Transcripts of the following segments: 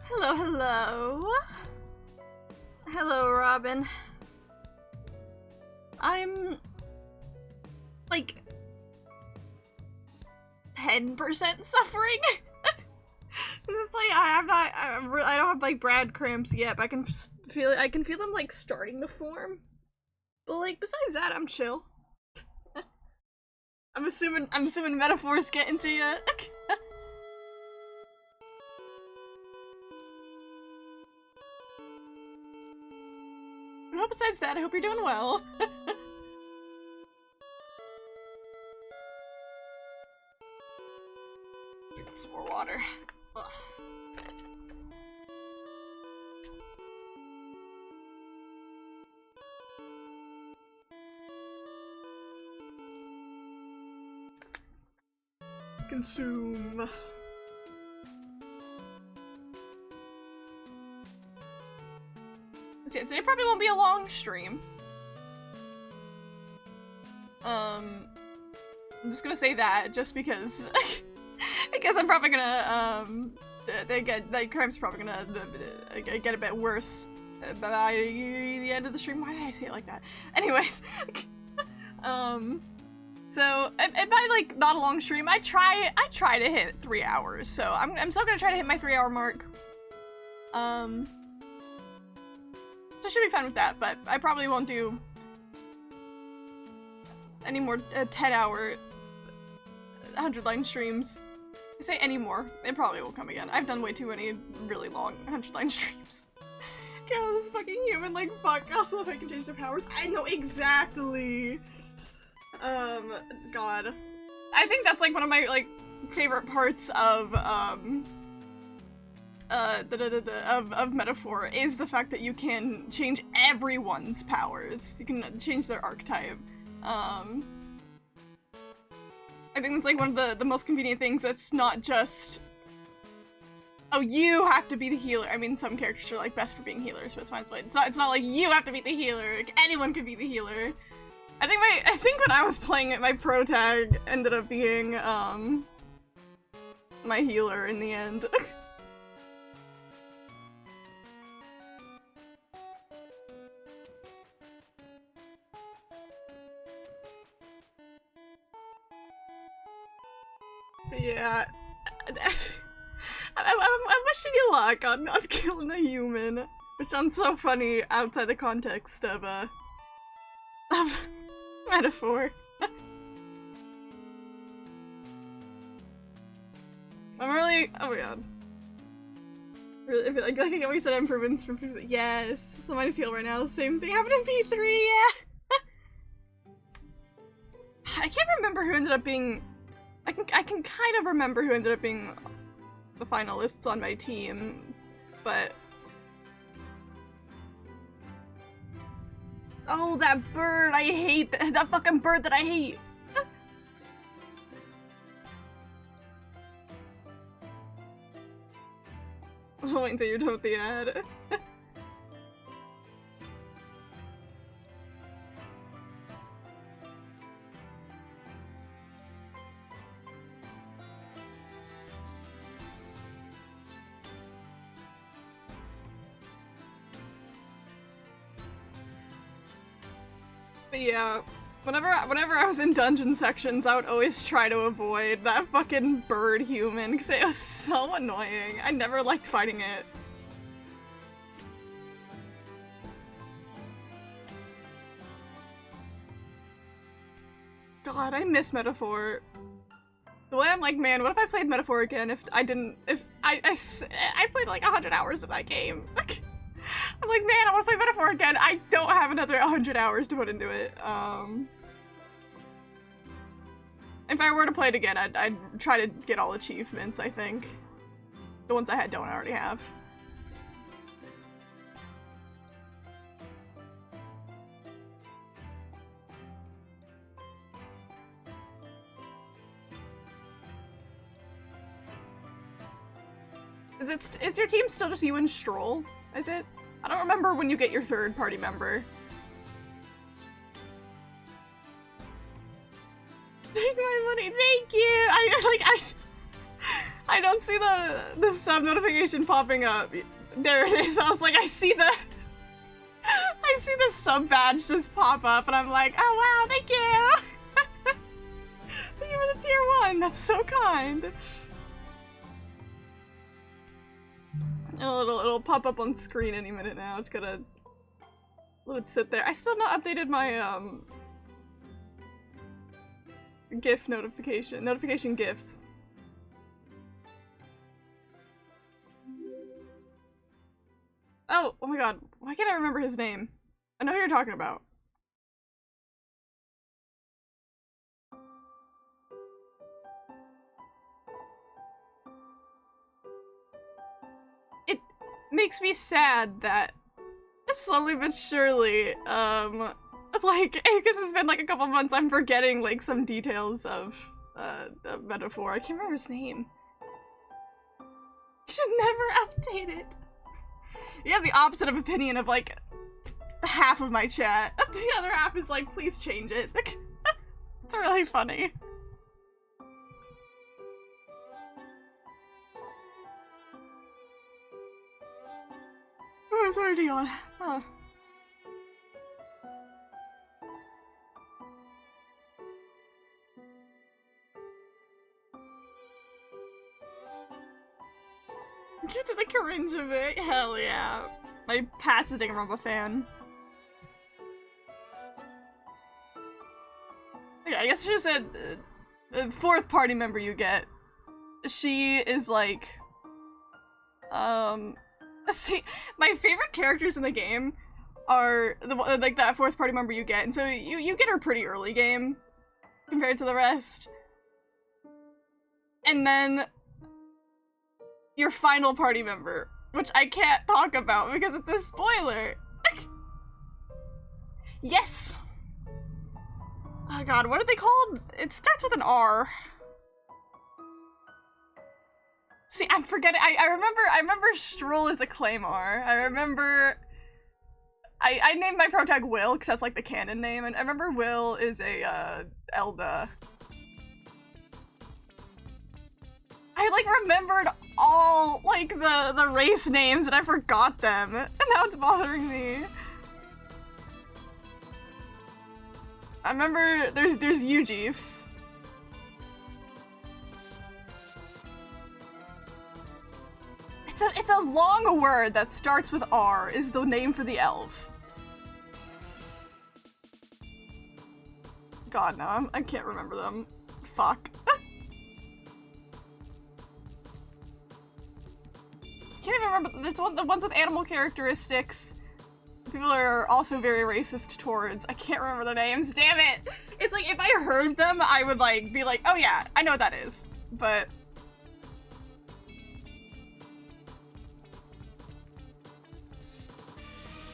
Hello, hello. Hello, Robin. I'm like 10% suffering. It's like I don't have like Brad cramps yet, but I can feel them like starting to form. But like besides that, I'm chill. I'm assuming metaphors get into you. Well, besides that, I hope you're doing well. Drink some more water. Ugh. Consume. So today probably won't be a long stream. I'm just gonna say that just because I'm probably gonna that crime's probably gonna get a bit worse by the end of the stream. Why did I say it like that? Anyways, so by like not a long stream, I try to hit 3 hours. So I'm still gonna try to hit my 3-hour mark. So I should be fine with that, but I probably won't do any more 10-hour 100-line streams. I say any more, it probably will come again. I've done way too many really long 100-line streams. God, this fucking human, like, fuck, also if I can change their powers. I know exactly. God. I think that's like one of my, like, favorite parts of, of Metaphor is the fact that you can change everyone's powers. You can change their archetype. I think it's like one of the most convenient things that's not just, oh, you have to be the healer. I mean, some characters are like best for being healers, but it's fine. It's not like you have to be the healer. Like, anyone could be the healer. I think when I was playing it, my pro tag ended up being my healer in the end. Yeah, I'm wishing you luck on killing a human, which sounds so funny outside the context of Metaphor. I'm really, oh my god. Really, I feel like we said improvements from people. Yes, somebody's healed right now. The same thing happened in P3, yeah. I can't remember who ended up being. I can kind of remember who ended up being the finalists on my team, but oh, that bird! I hate that fucking bird that I hate. I'll wait until you're done with the ad. But yeah, whenever I was in dungeon sections, I would always try to avoid that fucking bird human because it was so annoying. I never liked fighting it. God, I miss Metaphor. The way I'm like, man, what if I played Metaphor again if I played like 100 hours of that game. I'm like, man, I want to play Metaphor again. I don't have another 100 hours to put into it. If I were to play it again, I'd try to get all achievements, I think. The ones I don't already have. Is your team still just you and Stroll? Is it? I don't remember when you get your third party member. Take my money, thank you! I don't see the sub notification popping up. There it is. But I was like, I see the sub badge just pop up, and I'm like, oh wow, thank you. Thank you for the tier 1. That's so kind. And it'll pop up on screen any minute now. It's gonna let it sit there. I still not updated my GIF notification GIFs. Oh my god, why can't I remember his name? I know who you're talking about. It makes me sad that slowly but surely, like, because it's been like a couple months, I'm forgetting like some details of the metaphor. I can't remember his name. You should never update it. You have the opposite of opinion of like half of my chat. The other half is like, please change it. It's really funny. Oh, it's already on. Oh. Get to the cringe of it. Hell yeah. My Pat's a Danganronpa fan. Yeah, I guess she just said the 4th party member you get. She is like, see, my favorite characters in the game are like that 4th party member you get, and so you get her pretty early game compared to the rest. And then your final party member, which I can't talk about because it's a spoiler. Yes! Oh god, what are they called? It starts with an R. See, I'm forgetting. I remember Stroll is a Claymore. I remember I named my protag Will because that's like the canon name, and I remember Will is a Elda. I like remembered all like the race names and I forgot them, and now it's bothering me. I remember there's Ujeeves. It's a long word that starts with R, is the name for the elf. God, no, I can't remember them. Fuck. Can't even remember. There's the ones with animal characteristics. People are also very racist towards. I can't remember their names. Damn it! It's like if I heard them, I would like be like, oh yeah, I know what that is. But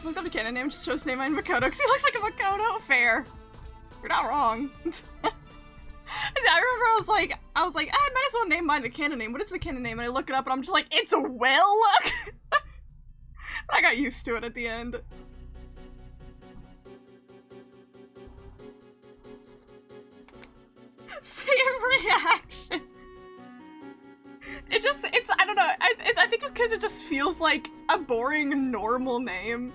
look up the canon name. Just shows name on Makoto because he looks like a Makoto. Fair. You're not wrong. I remember I was like, I might as well name mine the canon name. What is the canon name? And I look it up and I'm just like, it's a Will? I got used to it at the end. Same reaction. I don't know, I think it's because it just feels like a boring, normal name.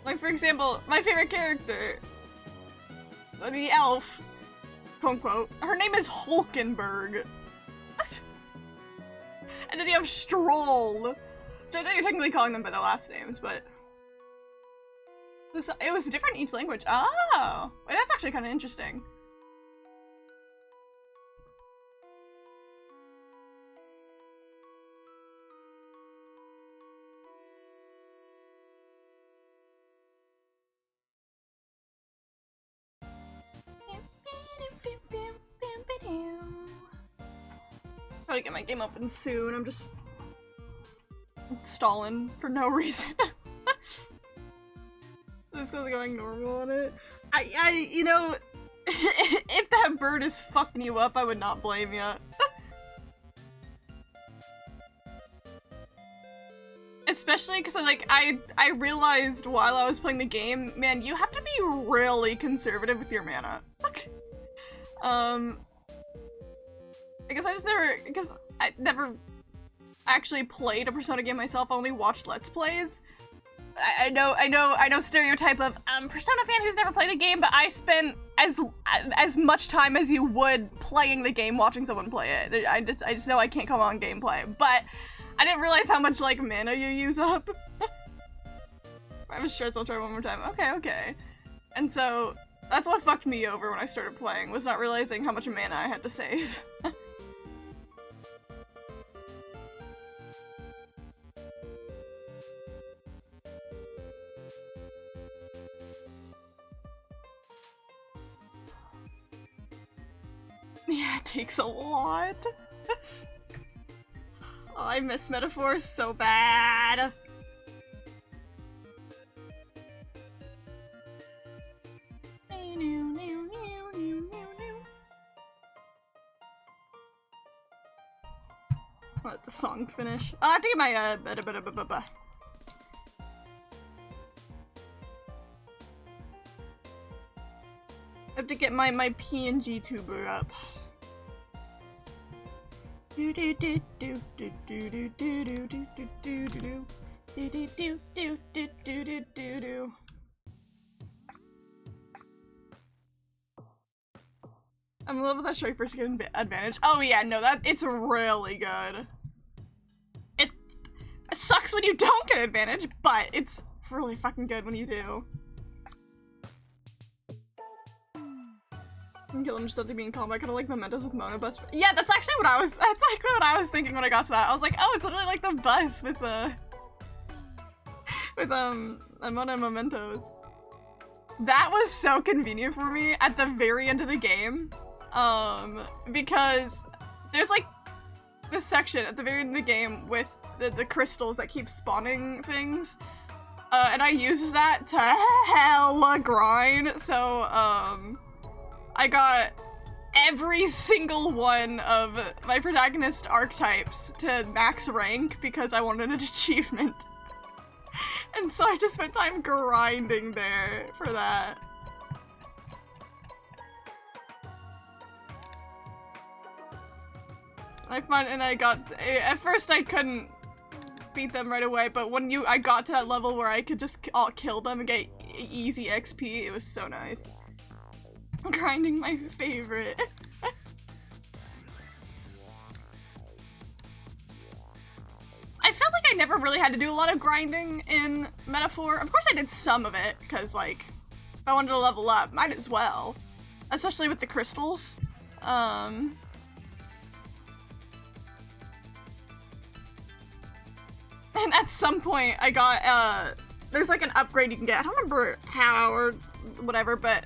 Like, for example, my favorite character, the elf, quote unquote, her name is Hulkenberg. And then you have Stroll. Which I know you're technically calling them by their last names, but it was different in each language. Oh! Wait, that's actually kind of interesting. Probably get my game open soon. I'm just stalling for no reason. This is going normal on it. You know, if that bird is fucking you up, I would not blame you. especially because I realized while I was playing the game, man, you have to be really conservative with your mana. I guess I never actually played a Persona game myself. I only watched Let's Plays. I know stereotype of Persona fan who's never played a game, but I spent as much time as you would playing the game watching someone play it. I just know I can't come on gameplay, but I didn't realize how much like mana you use up. I was sure, so I'll try one more time. Okay. And so that's what fucked me over when I started playing, was not realizing how much mana I had to save. Yeah, it takes a lot. Oh, I miss Metaphor so bad. Let the song finish. I have to get my I have to get my PNG tuber up. Do do do do do do do do do do do do do do do do do do do do. I'm in love with that strike first get advantage. Oh yeah, no, it's really good. It sucks when you don't get advantage, but it's really fucking good when you do. You can kill them just to be in combat, kind of like Mementos with Mona bus. Yeah, that's actually what I was. That's like what I was thinking when I got to that. I was like, oh, it's literally like the bus with Mona and Mementos. That was so convenient for me at the very end of the game, because there's like this section at the very end of the game with the crystals that keep spawning things, and I used that to hella grind. So I got every single one of my protagonist archetypes to max rank because I wanted an achievement. And so I just spent time grinding there for that. At first I couldn't beat them right away, but when I got to that level where I could just kill them and get easy XP, it was so nice. Grinding my favorite. I felt like I never really had to do a lot of grinding in Metaphor. Of course I did some of it, because like, if I wanted to level up, might as well. Especially with the crystals. And at some point I got, there's like an upgrade you can get. I don't remember how or whatever, but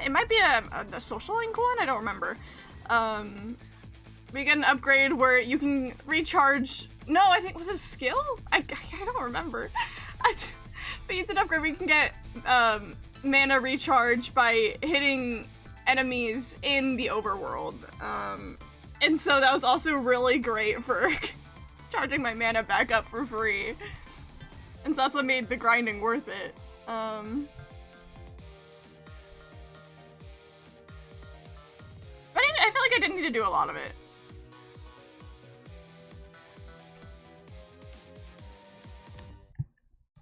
it might be a social link one, I don't remember. We get an upgrade where you can recharge. No, I think, was it a skill? I don't remember. But it's an upgrade where you can get mana recharge by hitting enemies in the overworld. And so that was also really great for charging my mana back up for free. And so that's what made the grinding worth it. But I feel like I didn't need to do a lot of it.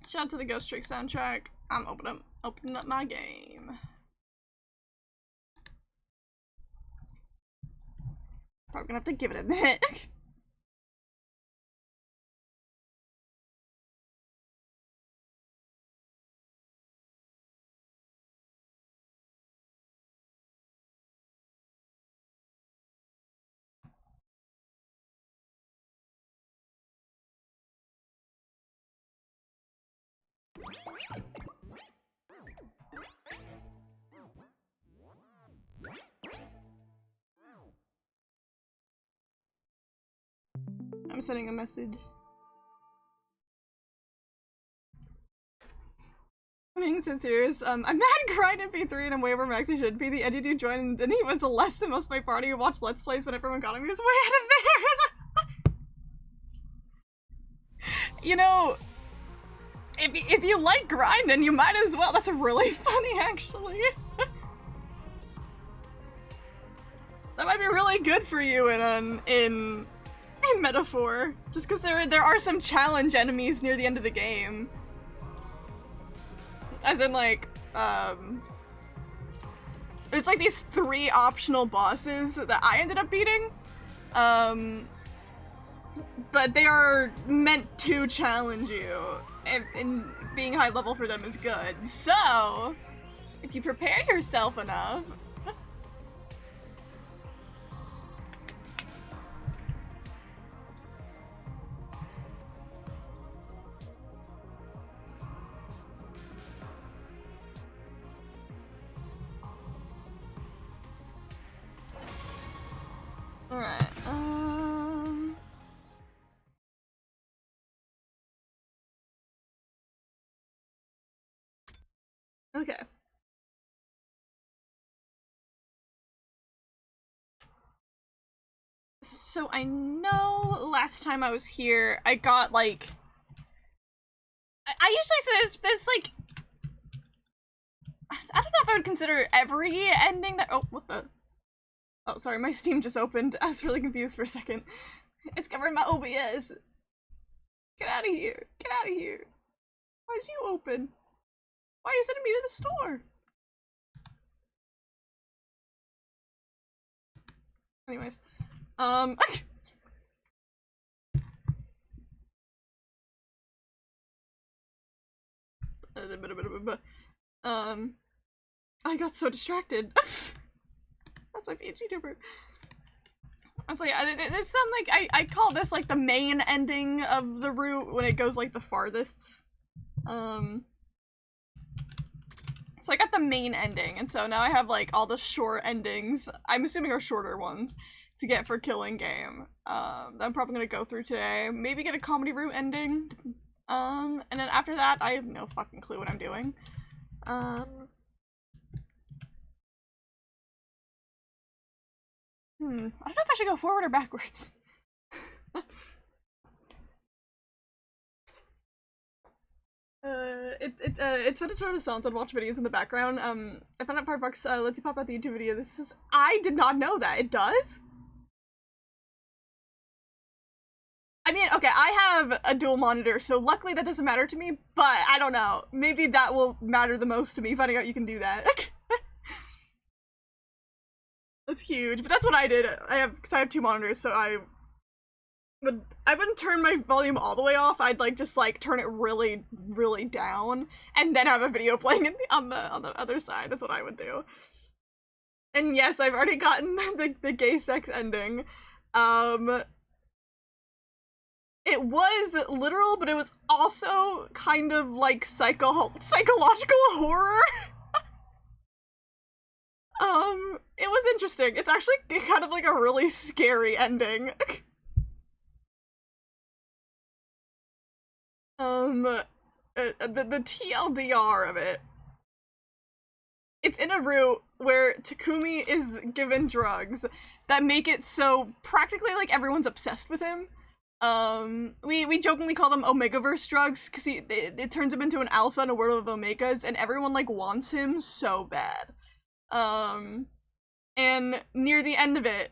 Shout out to the Ghost Trick soundtrack. I'm opening up my game. Probably gonna have to give it a minute. I'm sending a message. I'm being serious. I'm mad grind in P3 and I'm way over max I should be. The Eddie dude joined and he was less than most of my party who watched Let's Plays when everyone got him. He was way ahead of theirs. You know, if you like grinding, you might as well. That's really funny, actually. That might be really good for you in Metaphor, just because there are some challenge enemies near the end of the game. As in, like, there's like these 3 optional bosses that I ended up beating. But they are meant to challenge you, and being high level for them is good. So, if you prepare yourself enough... Alright, okay. So I know last time I was here, I got like... I usually say there's like... I don't know if I would consider every ending that- oh, what the? Oh, sorry, my Steam just opened. I was really confused for a second. It's covering my OBS. Get out of here. Get out of here. Why did you open? Why are you sending me to the store? Anyways. I got so distracted. That's my PhD YouTuber. I was like, there's some, like, I call this, like, the main ending of the route when it goes, like, the farthest. So I got the main ending, and so now I have, like, all the short endings, I'm assuming are shorter ones, to get for Killing Game. I'm probably gonna go through today. Maybe get a comedy route ending. And then after that, I have no fucking clue what I'm doing. I don't know if I should go forward or backwards. It's fun to turn on sounds and watch videos in the background. I found out Firefox lets you pop out the YouTube video. This is- I did not know that. It does? I mean, okay, I have a dual monitor, so luckily that doesn't matter to me, but I don't know. Maybe that will matter the most to me, finding out you can do that. That's huge, but that's what I did. Because I have 2 monitors, so I wouldn't turn my volume all the way off. I'd like just like turn it really, really down, and then have a video playing on the other side. That's what I would do. And yes, I've already gotten the gay sex ending. It was literal, but it was also kind of like psychological horror. It was interesting. It's actually kind of like a really scary ending. The TLDR of it. It's in a route where Takumi is given drugs that make it so practically like everyone's obsessed with him. We jokingly call them Omegaverse drugs because it turns him into an alpha in a world of Omegas, and everyone like wants him so bad. And near the end of it,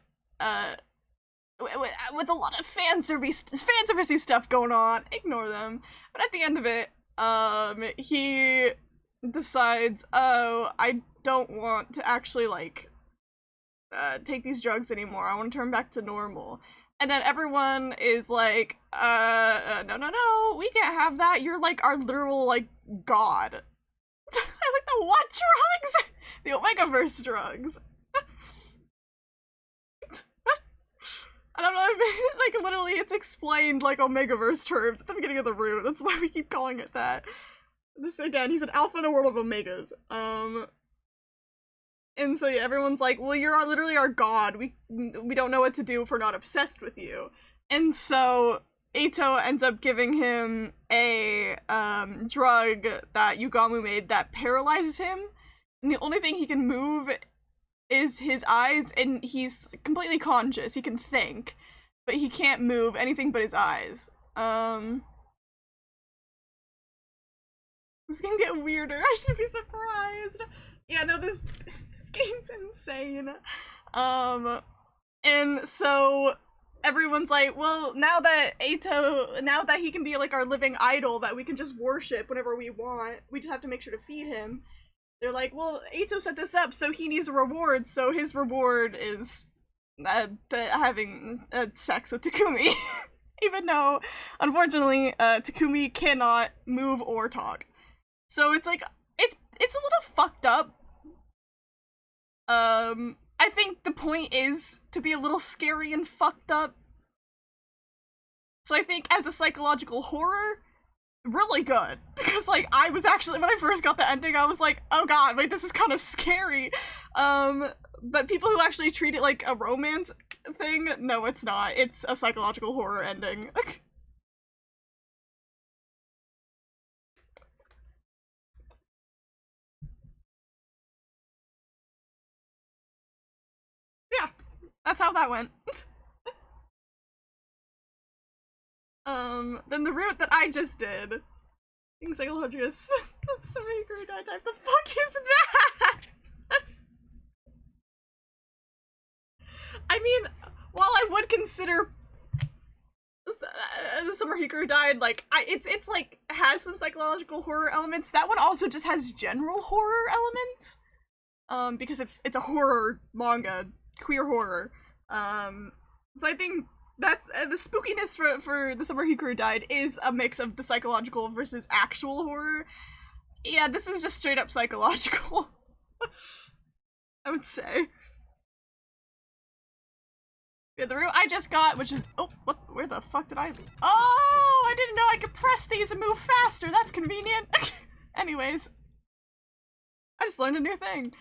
with a lot of fan servicey stuff going on, ignore them. But at the end of it, he decides, oh, I don't want to actually like take these drugs anymore. I want to turn back to normal. And then everyone is like, no, we can't have that. You're like our literal like god. I like the what drugs? The Omegaverse drugs. I don't know if like literally it's explained like Omegaverse terms at the beginning of the route. That's why we keep calling it that. Just again, he's an alpha in a world of Omegas. And so yeah, everyone's like, well, you're literally our god. We don't know what to do if we're not obsessed with you. And so Eito ends up giving him a drug that Yugamu made that paralyzes him. And the only thing he can move is his eyes, and he's completely conscious. He can think, but he can't move anything but his eyes. This can get weirder. I shouldn't be surprised. Yeah, no, this game's insane. And so everyone's like, well, now that he can be like our living idol that we can just worship whenever we want, we just have to make sure to feed him. They're like, well, Eito set this up, so he needs a reward, so his reward is having sex with Takumi. Even though, unfortunately, Takumi cannot move or talk. So it's like, it's a little fucked up. I think the point is to be a little scary and fucked up. So I think as a psychological horror, really good. Because, like, I was actually, when I first got the ending, I was like, oh god, wait, this is kind of scary. But people who actually treat it like a romance thing, no, it's not. It's a psychological horror ending. Yeah, that's how that went. Then the route that I just did. Being psychologist. That's so many great type. The fuck is that? I mean, while I would consider the Summer Hikaru died, like, it's like, has some psychological horror elements. That one also just has general horror elements. Because it's a horror manga, queer horror. So I think that's the spookiness for the Summer Hikaru died is a mix of the psychological versus actual horror. Yeah, this is just straight up psychological. I would say. Yeah, the route I just got, which is where the fuck did I leave? Oh, I didn't know I could press these and move faster. That's convenient. Anyways, I just learned a new thing.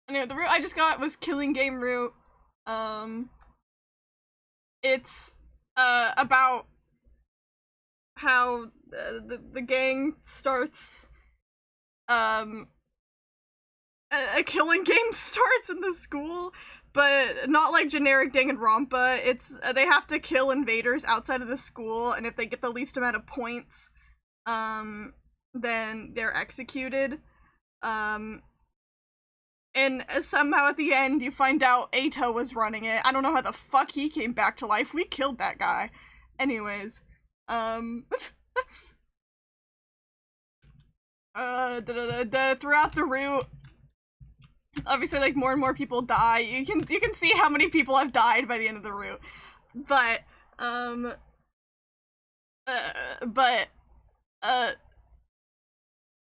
Anyway, the route I just got was Killing Game route. It's about how the gang starts. A killing game starts in the school, but not like generic Danganronpa. It's they have to kill invaders outside of the school, and if they get the least amount of points, then they're executed. And somehow at the end you find out Eito was running it. I don't know how the fuck he came back to life. We killed that guy. Anyways, throughout the route, obviously, like, more and more people die. You can see how many people have died by the end of the route. But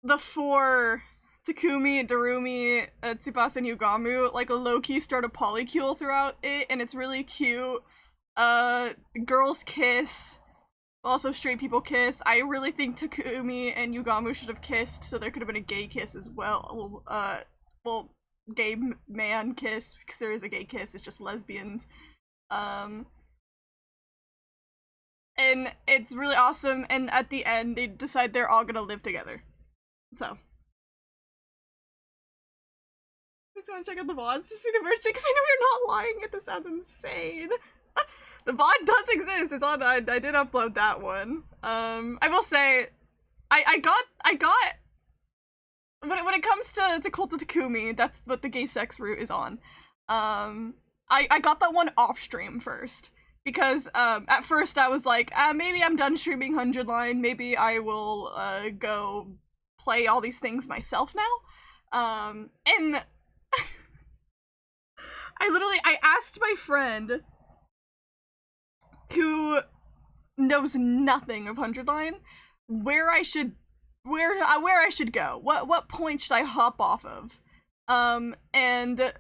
the four, Takumi, Darumi, Tsubasa, and Yugamu, like, low-key start a polycule throughout it, and it's really cute. Girls kiss, also straight people kiss. I really think Takumi and Yugamu should have kissed, so there could have been a gay kiss as well. Well, gay man kiss, because there is a gay kiss, it's just lesbians. And it's really awesome, and at the end they decide they're all gonna live together. So I just want to check out the VODs to see the merch, because I know you're not lying. This sounds insane. The VOD does exist. It's on. I did upload that one. I will say, I got when it comes to Cult of Takumi, that's what the gay sex route is on. I got that one off stream first, because at first I was like, maybe I'm done streaming 100 Line, maybe I will go play all these things myself now. And I asked my friend who knows nothing of 100 Line where I should go. What point should I hop off of? And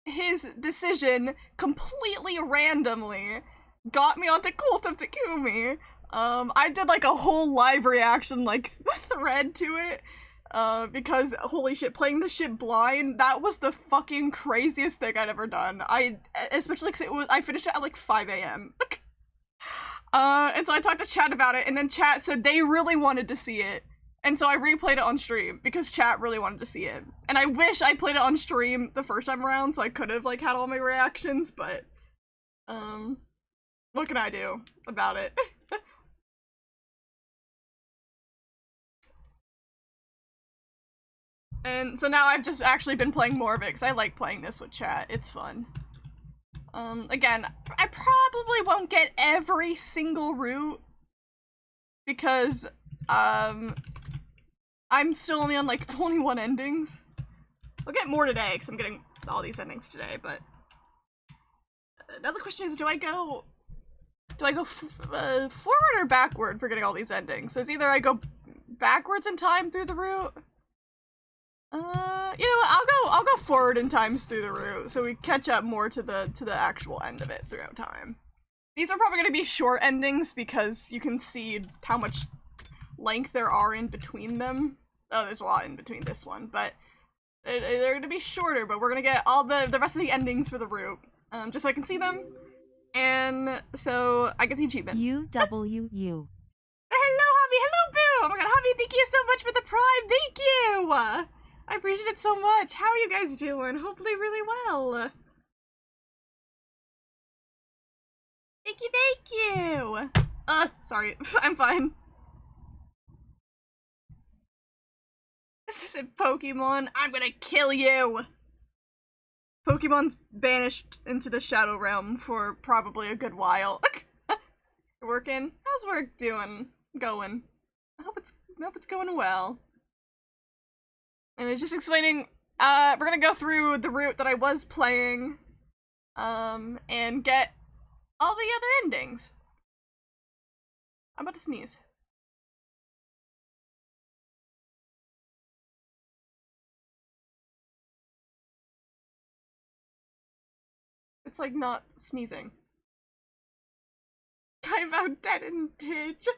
his decision completely randomly got me onto Cult of Takumi. I did like a whole live reaction like thread to it. Because holy shit, playing the shit blind, that was the fucking craziest thing I'd ever done. Especially because I finished it at like 5 a.m. And so I talked to chat about it, and then chat said they really wanted to see it. And so I replayed it on stream, because chat really wanted to see it. And I wish I played it on stream the first time around, so I could have, like, had all my reactions, but, What can I do about it? And so now I've just actually been playing more of it because I like playing this with chat. It's fun. Again, I probably won't get every single route because, I'm still only on like 21 endings. I'll get more today because I'm getting all these endings today, but another question is, do I go forward or backward for getting all these endings? So it's either I go backwards in time through the route. You know what? I'll go forward in times through the route, so we catch up more to the actual end of it throughout time. These are probably gonna be short endings because you can see how much length there are in between them. Oh, there's a lot in between this one, but they're gonna be shorter. But we're gonna get all the rest of the endings for the route, just so I can see them, and so I get the achievement. UWU. Hello, Javi. Hello, Boo. Oh my god, Javi, thank you so much for the prime. Thank you. I appreciate it so much. How are you guys doing? Hopefully really well. Thank you. Sorry. I'm fine. This isn't Pokemon. I'm gonna kill you. Pokemon's banished into the Shadow Realm for probably a good while. Working? How's work going? I hope it's going well. And it's just explaining, we're gonna go through the route that I was playing, and get all the other endings. I'm about to sneeze. It's like not sneezing. I found dead in ditch.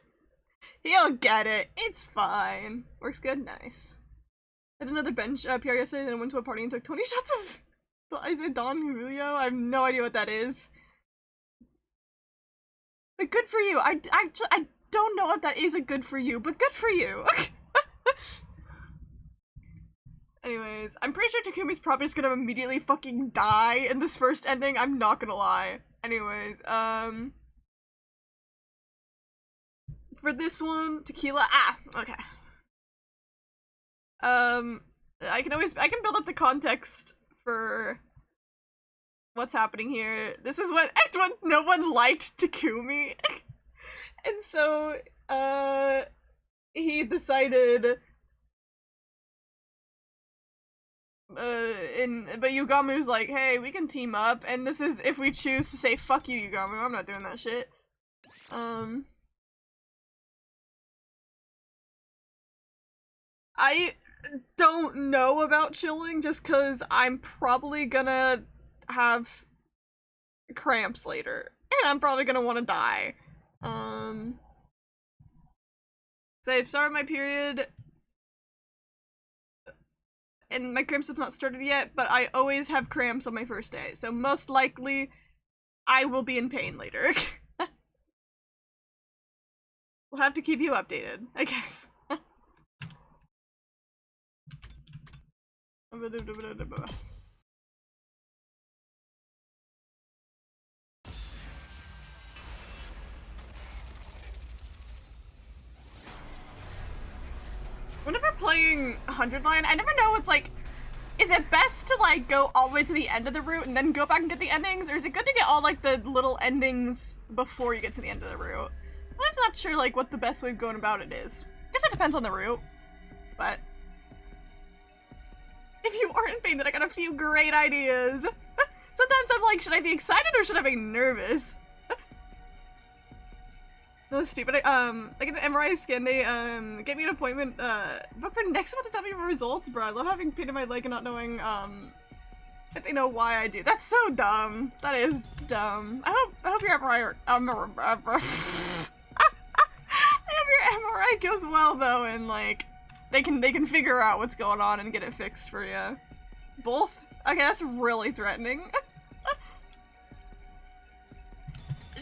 He'll get it. It's fine. Works good. Nice. I did another bench PR yesterday, then I went to a party and took 20 shots of... Is it Don Julio? I have no idea what that is. But good for you. I don't know what that is a good for you, but good for you. Anyways, I'm pretty sure Takumi's probably just gonna immediately fucking die in this first ending. I'm not gonna lie. Anyways, for this one, Tequila, okay. I can build up the context for what's happening here. This is what no one liked Takumi. And so, he decided, but Yugamu's like, hey, we can team up, and this is if we choose to say, fuck you, Yugamu, I'm not doing that shit. I don't know about chilling just because I'm probably gonna have cramps later, and I'm probably gonna want to die. So I've started my period, and my cramps have not started yet, but I always have cramps on my first day, so most likely I will be in pain later. We'll have to keep you updated, I guess. Whenever playing 100 line, I never know what's like, is it best to like go all the way to the end of the route and then go back and get the endings, or is it good to get all like the little endings before you get to the end of the route? I'm just not sure like what the best way of going about it is. I guess it depends on the route, but if you aren't in pain, then I got a few great ideas. Sometimes I'm like, should I be excited or should I be nervous? No, stupid. I get an MRI scan. They, get me an appointment, book for next month to tell me my results, bro. I love having pain in my leg and not knowing, if they know why I do. That's so dumb. That is dumb. I hope your MRI, I hope your MRI goes well, though, and, like, they can figure out what's going on and get it fixed for you. Both? Okay, that's really threatening.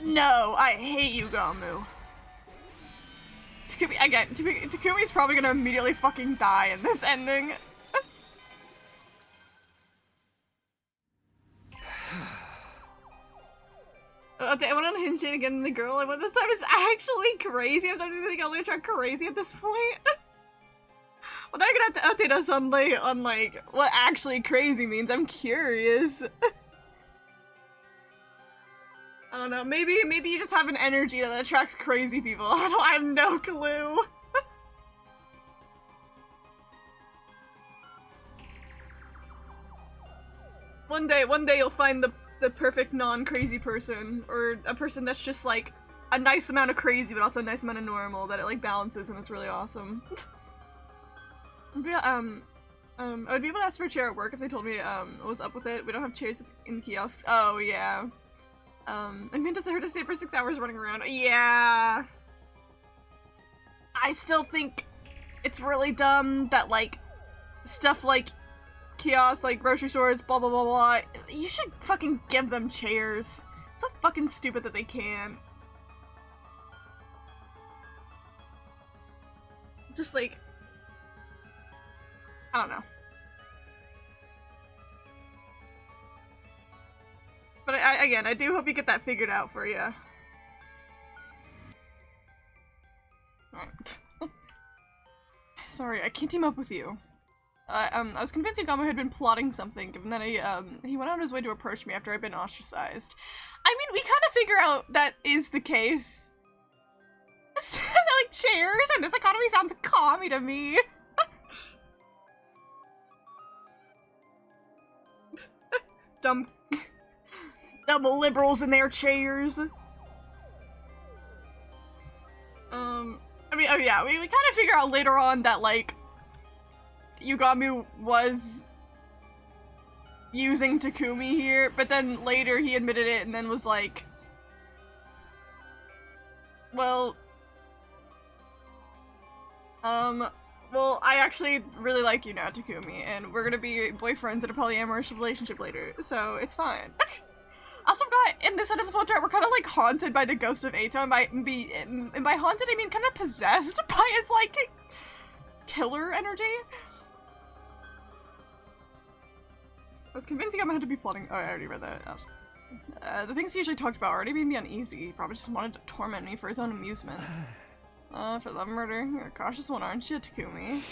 No, I hate you, Gamu. Takumi, again, Takumi's probably gonna immediately fucking die in this ending. Update, I went on Hinge differentiating again the girl I want this time is actually crazy. I'm starting to think I'm gonna try crazy at this point. Well, now you're gonna have to update us on like what actually crazy means. I'm curious. I don't know. Maybe you just have an energy that attracts crazy people. I have no clue. One day you'll find the perfect non-crazy person, or a person that's just like a nice amount of crazy but also a nice amount of normal that it like balances, and it's really awesome. I would be able to ask for a chair at work if they told me what was up with it. We don't have chairs in kiosks. Oh yeah. I mean, does it hurt to stay for 6 hours running around? Yeah. I still think it's really dumb that like stuff like kiosks, like grocery stores, blah blah blah blah. You should fucking give them chairs. It's so fucking stupid that they can't. Just like, I don't know. But again, I do hope you get that figured out for you. Alright. Sorry, I can't team up with you. I was convinced Yugamo had been plotting something, given that he went out of his way to approach me after I'd been ostracized. I mean, we kind of figure out that is the case. Like, chairs and this economy sounds commie to me. Dumb liberals in their chairs. I mean, oh yeah, we kind of figure out later on that, like, Yugamo was using Takumi here, but then later he admitted it and then was like, well, I actually really like you now, Takumi, and we're gonna be boyfriends in a polyamorous relationship later, so it's fine. Also forgot, in this end of the flowchart, we're kind of like haunted by the ghost of Eito, and by haunted I mean kind of possessed by his like killer energy. I was convinced Yugamo had to be plotting. Oh, I already read that. The things he usually talked about already made me uneasy. He probably just wanted to torment me for his own amusement. For the murder, you're a cautious one, aren't you, Takumi?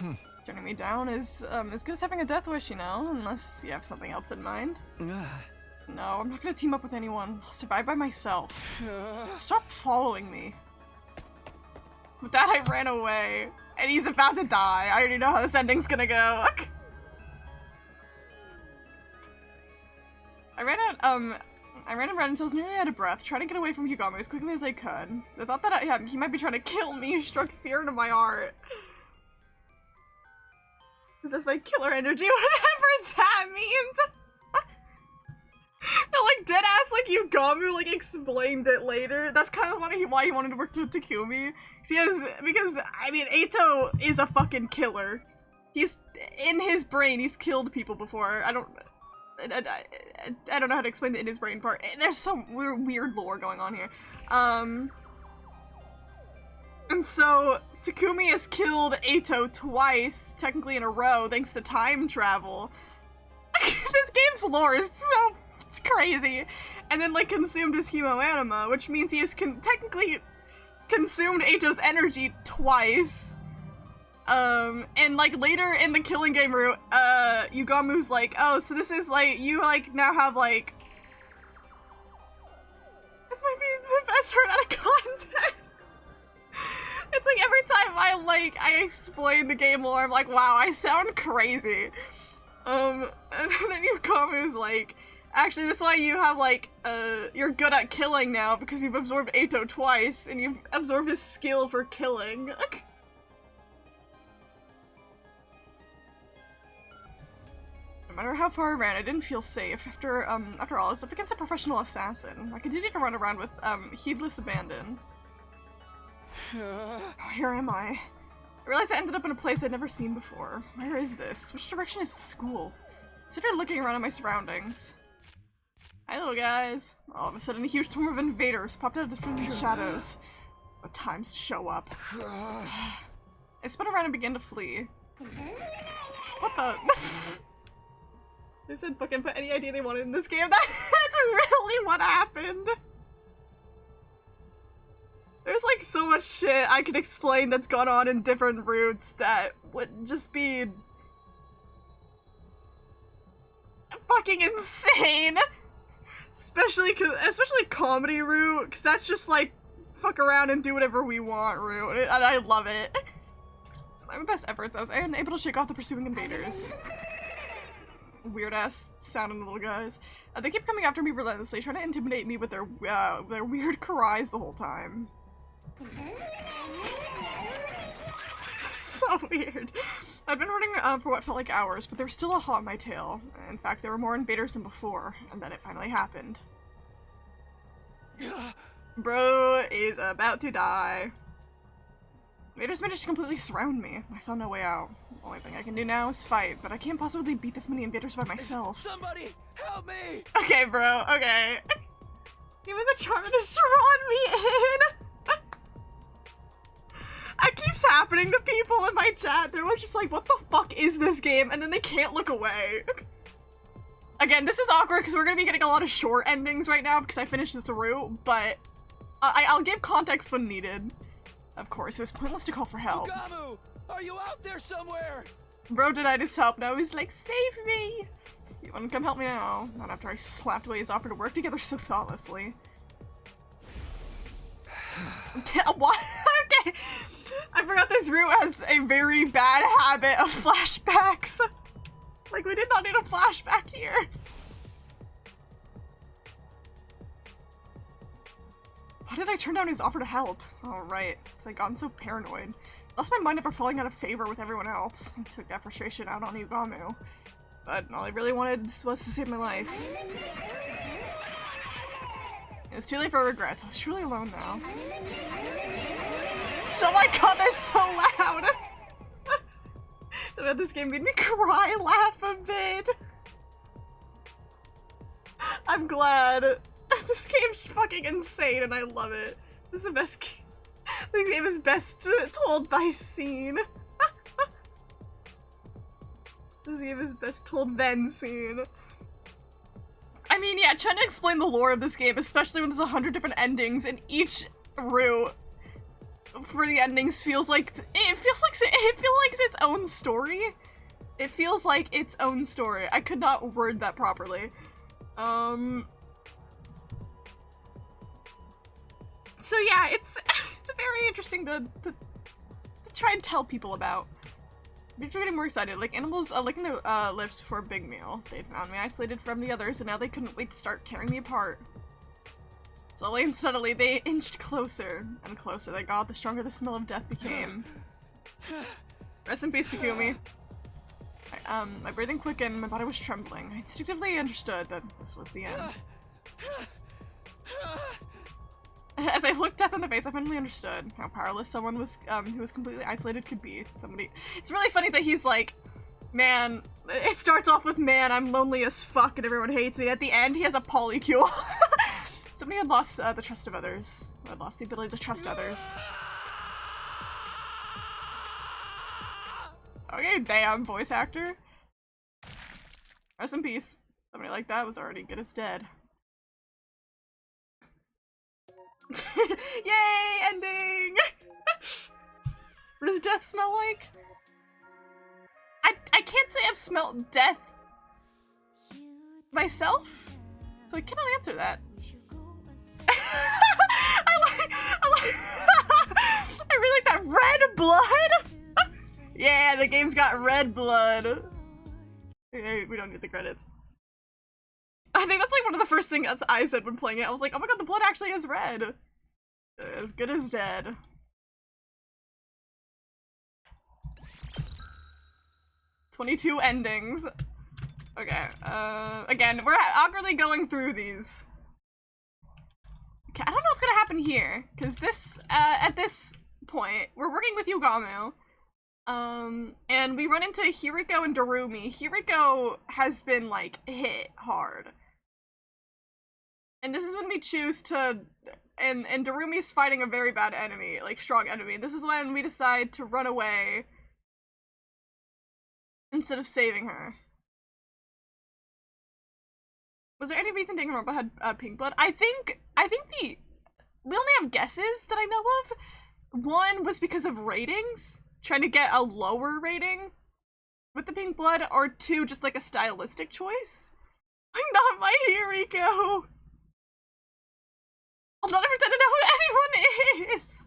Turning me down is as good as having a death wish, you know, unless you have something else in mind. No, I'm not gonna team up with anyone. I'll survive by myself. Stop following me. With that, I ran away. And he's about to die. I already know how this ending's gonna go. I ran around until I was nearly out of breath, trying to get away from Yugamo as quickly as I could. The thought that he might be trying to kill me struck fear into my heart. Possessed by killer energy, whatever that means. No, like, deadass, like, Yugamo, like, explained it later. That's kind of why he wanted to work with Takumi. Because, I mean, Eito is a fucking killer. He's, in his brain, he's killed people before. I don't know how to explain the in his brain part. There's some weird lore going on here. And so, Takumi has killed Eito twice, technically in a row, thanks to time travel. This game's lore is so... it's crazy. And then, like, consumed his hemoanima, which means he has technically consumed Eito's energy twice. And, like, later in the killing game route, Yugamu's like, oh, so this is, like, you, like, now have, like... This might be the best heard out of context. It's like, every time I explain the game lore, I'm like, wow, I sound crazy. And then Yugamu's like, actually, this is why you have, like, you're good at killing now, because you've absorbed Eito twice, and you've absorbed his skill for killing. No matter how far I ran, I didn't feel safe. After all, I was up against a professional assassin. I continued to run around with, heedless abandon. Oh, here am I. I realized I ended up in a place I'd never seen before. Where is this? Which direction is the school? I started looking around at my surroundings. Hi, little guys. All of a sudden, a huge swarm of invaders popped out from the shadows. The times to show up. I spun around and began to flee. What the? They said fucking put any idea they wanted in this game. That's really what happened. There's like so much shit I could explain that's gone on in different routes that would just be fucking insane. Especially comedy route, because that's just like fuck around and do whatever we want route, and I love it. So my best efforts, I was unable to shake off the pursuing invaders. Weird ass sounding little guys. They keep coming after me relentlessly, trying to intimidate me with their weird cries the whole time. So weird. I've been running for what felt like hours, but there was still a hot on my tail. In fact, there were more invaders than before, and then it finally happened. Bro is about to die. Invaders managed to completely surround me. I saw no way out. The only thing I can do now is fight, but I can't possibly beat this many invaders by myself. Somebody help me! Okay, bro, okay. He was trying to draw me in! It keeps happening to people in my chat. They're just like, what the fuck is this game? And then they can't look away. Again, this is awkward because we're gonna be getting a lot of short endings right now because I finished this route, but I'll give context when needed. Of course, it was pointless to call for help. Ugamu, are you out there somewhere? Bro denied his help. Now he's like, save me! You wanna come help me now? Not after I slapped away his offer to work together so thoughtlessly. What? Okay. I forgot this route has a very bad habit of flashbacks. Like, we did not need a flashback here. Why did I turn down his offer to help? Oh, right. It's like gotten so paranoid. I lost my mind over falling out of favor with everyone else. I took that frustration out on Ugamu. But all I really wanted was to save my life. It was too late for regrets. I was truly alone now. Oh my god, they're so loud! So this game made me cry, laugh a bit. I'm glad. This game's fucking insane and I love it. This is the best game. This game is best told by scene. This game is best told then scene. I mean, yeah, trying to explain the lore of this game, especially when there's 100 different endings in each route for the endings feels like it's its own story. It feels like its own story. I could not word that properly. So yeah, it's very interesting to try and tell people about. I'm getting more excited. Like animals licking their lips before a big meal. They found me isolated from the others, and now they couldn't wait to start tearing me apart. Slowly and steadily, they inched closer and closer. They got, the stronger the smell of death became. Rest in peace, Takumi. My breathing quickened, my body was trembling. I instinctively understood that this was the end. As I looked death in the face, I finally understood how powerless someone was who was completely isolated could be. It's really funny that he's like, man, it starts off with, man, I'm lonely as fuck and everyone hates me. At the end, he has a polycule. Somebody had lost the trust of others. Had lost the ability to trust others. Okay, damn, voice actor. Rest in peace. Somebody like that was already good as dead. Yay, ending! What does death smell like? I can't say I've smelled death myself, so I cannot answer that. I really like that red blood! Yeah, the game's got red blood. Okay, we don't need the credits. I think that's like one of the first things I said when playing it. I was like, oh my god, the blood actually is red. As good as dead. "22 endings. Okay, again, we're awkwardly going through these. Okay, I don't know what's gonna happen here, because this, at this point, we're working with Ugamu. And we run into Hiriko and Darumi. Hiriko has been, like, hit hard. And this is when we choose to, and Darumi's fighting a very bad enemy, like, strong enemy. This is when we decide to run away instead of saving her. Was there any reason Danganronpa had pink blood? I think we only have guesses that I know of. One was because of ratings, trying to get a lower rating with the pink blood, or two, just like a stylistic choice. Not my Hiriko! I'll not pretend to know who anyone is!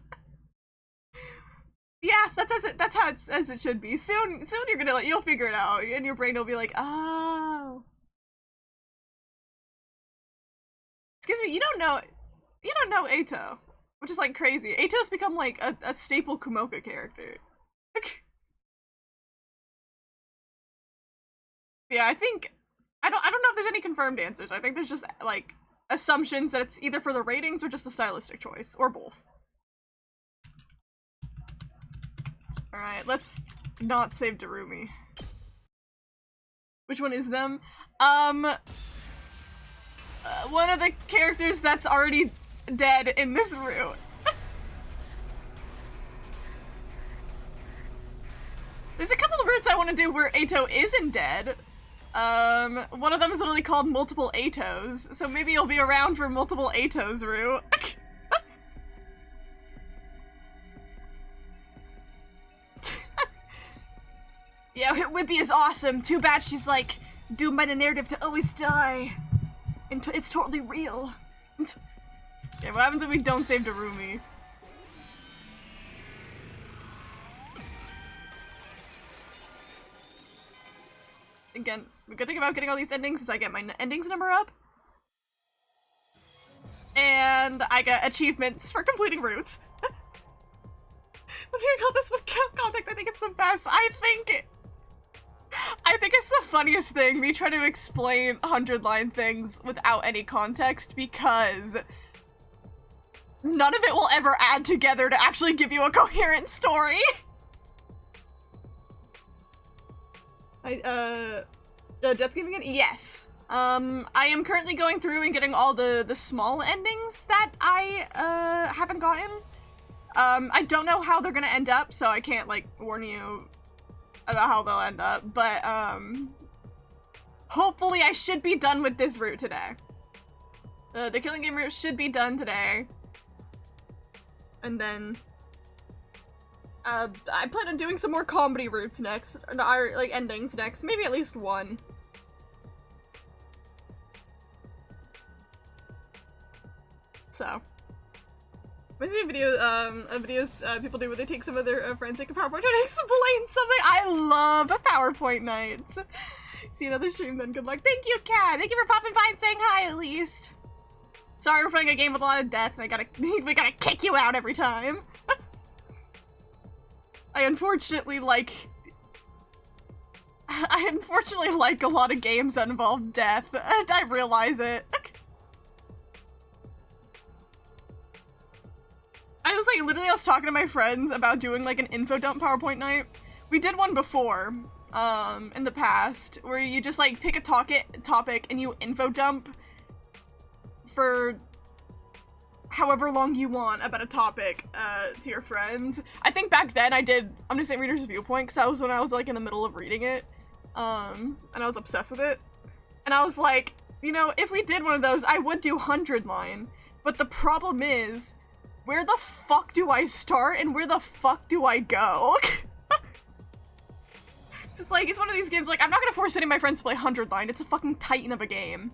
Yeah, that's how it's as it should be. Soon you'll figure it out, and your brain will be like, oh. Excuse me, you don't know Eito, which is like crazy. Eito's become like a staple Kumoka character. Yeah, I don't know if there's any confirmed answers. I think there's just like assumptions that it's either for the ratings or just a stylistic choice, or both. Alright, let's not save Darumi. Which one is them? One of the characters that's already dead in this route. There's a couple of routes I want to do where Eito isn't dead. One of them is literally called Multiple Eitos, so maybe you'll be around for Multiple Eitos route. Yeah, Whippy is awesome. Too bad she's like doomed by the narrative to always die. And it's totally real. Okay, what happens if we don't save Darumi? Again, the good thing about getting all these endings is I get my endings number up. And I get achievements for completing routes. What do you call this with context? I think it's the best. I think it's the funniest thing, me trying to explain 100-line things without any context, because none of it will ever add together to actually give you a coherent story. Death Game again? Yes. I am currently going through and getting all the small endings that I, haven't gotten. I don't know how they're gonna end up, so I can't, like, warn you about how they'll end up, but, hopefully I should be done with this route today. The Killing Game route should be done today. And then, I plan on doing some more comedy routes next, or, like, endings next, maybe at least one. So. Reminds me of videos people do where they take some of their friends, take a PowerPoint and explain something. I love PowerPoint nights. See another stream then, good luck. Thank you, Kat! Thank you for popping by and saying hi, at least. Sorry, we're playing a game with a lot of death, and we gotta kick you out every time. I unfortunately like a lot of games that involve death, and I realize it. I was talking to my friends about doing like an info dump PowerPoint night. We did one before, in the past, where you just like pick a topic and you info dump for however long you want about a topic, to your friends. I think back then I'm gonna say Reader's Viewpoint, because that was when I was like in the middle of reading it, and I was obsessed with it. And I was like, you know, if we did one of those, I would do 100-line, but the problem is, where the fuck do I start and where the fuck do I go? It's like, it's one of these games, like, I'm not gonna force any of my friends to play 100-line, it's a fucking titan of a game.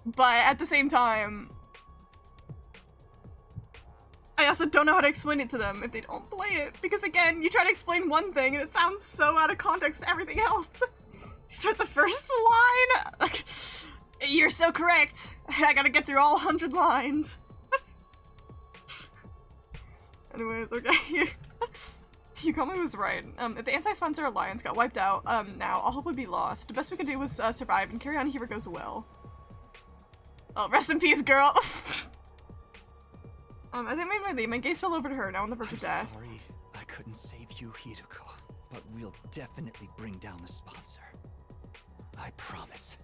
But at the same time, I also don't know how to explain it to them if they don't play it, because again, you try to explain one thing and it sounds so out of context to everything else. You start the first line, like, you're so correct, I gotta get through all 100 lines. Anyways, okay. Yukami was right. If the anti-sponsor alliance got wiped out, now all hope would be lost. The best we could do was survive and carry on Hiriko's will. Oh, rest in peace, girl. As I made my leave, my gaze fell over to her, now on the verge of death. Sorry, I couldn't save you, Hiriko, but we'll definitely bring down the sponsor. I promise.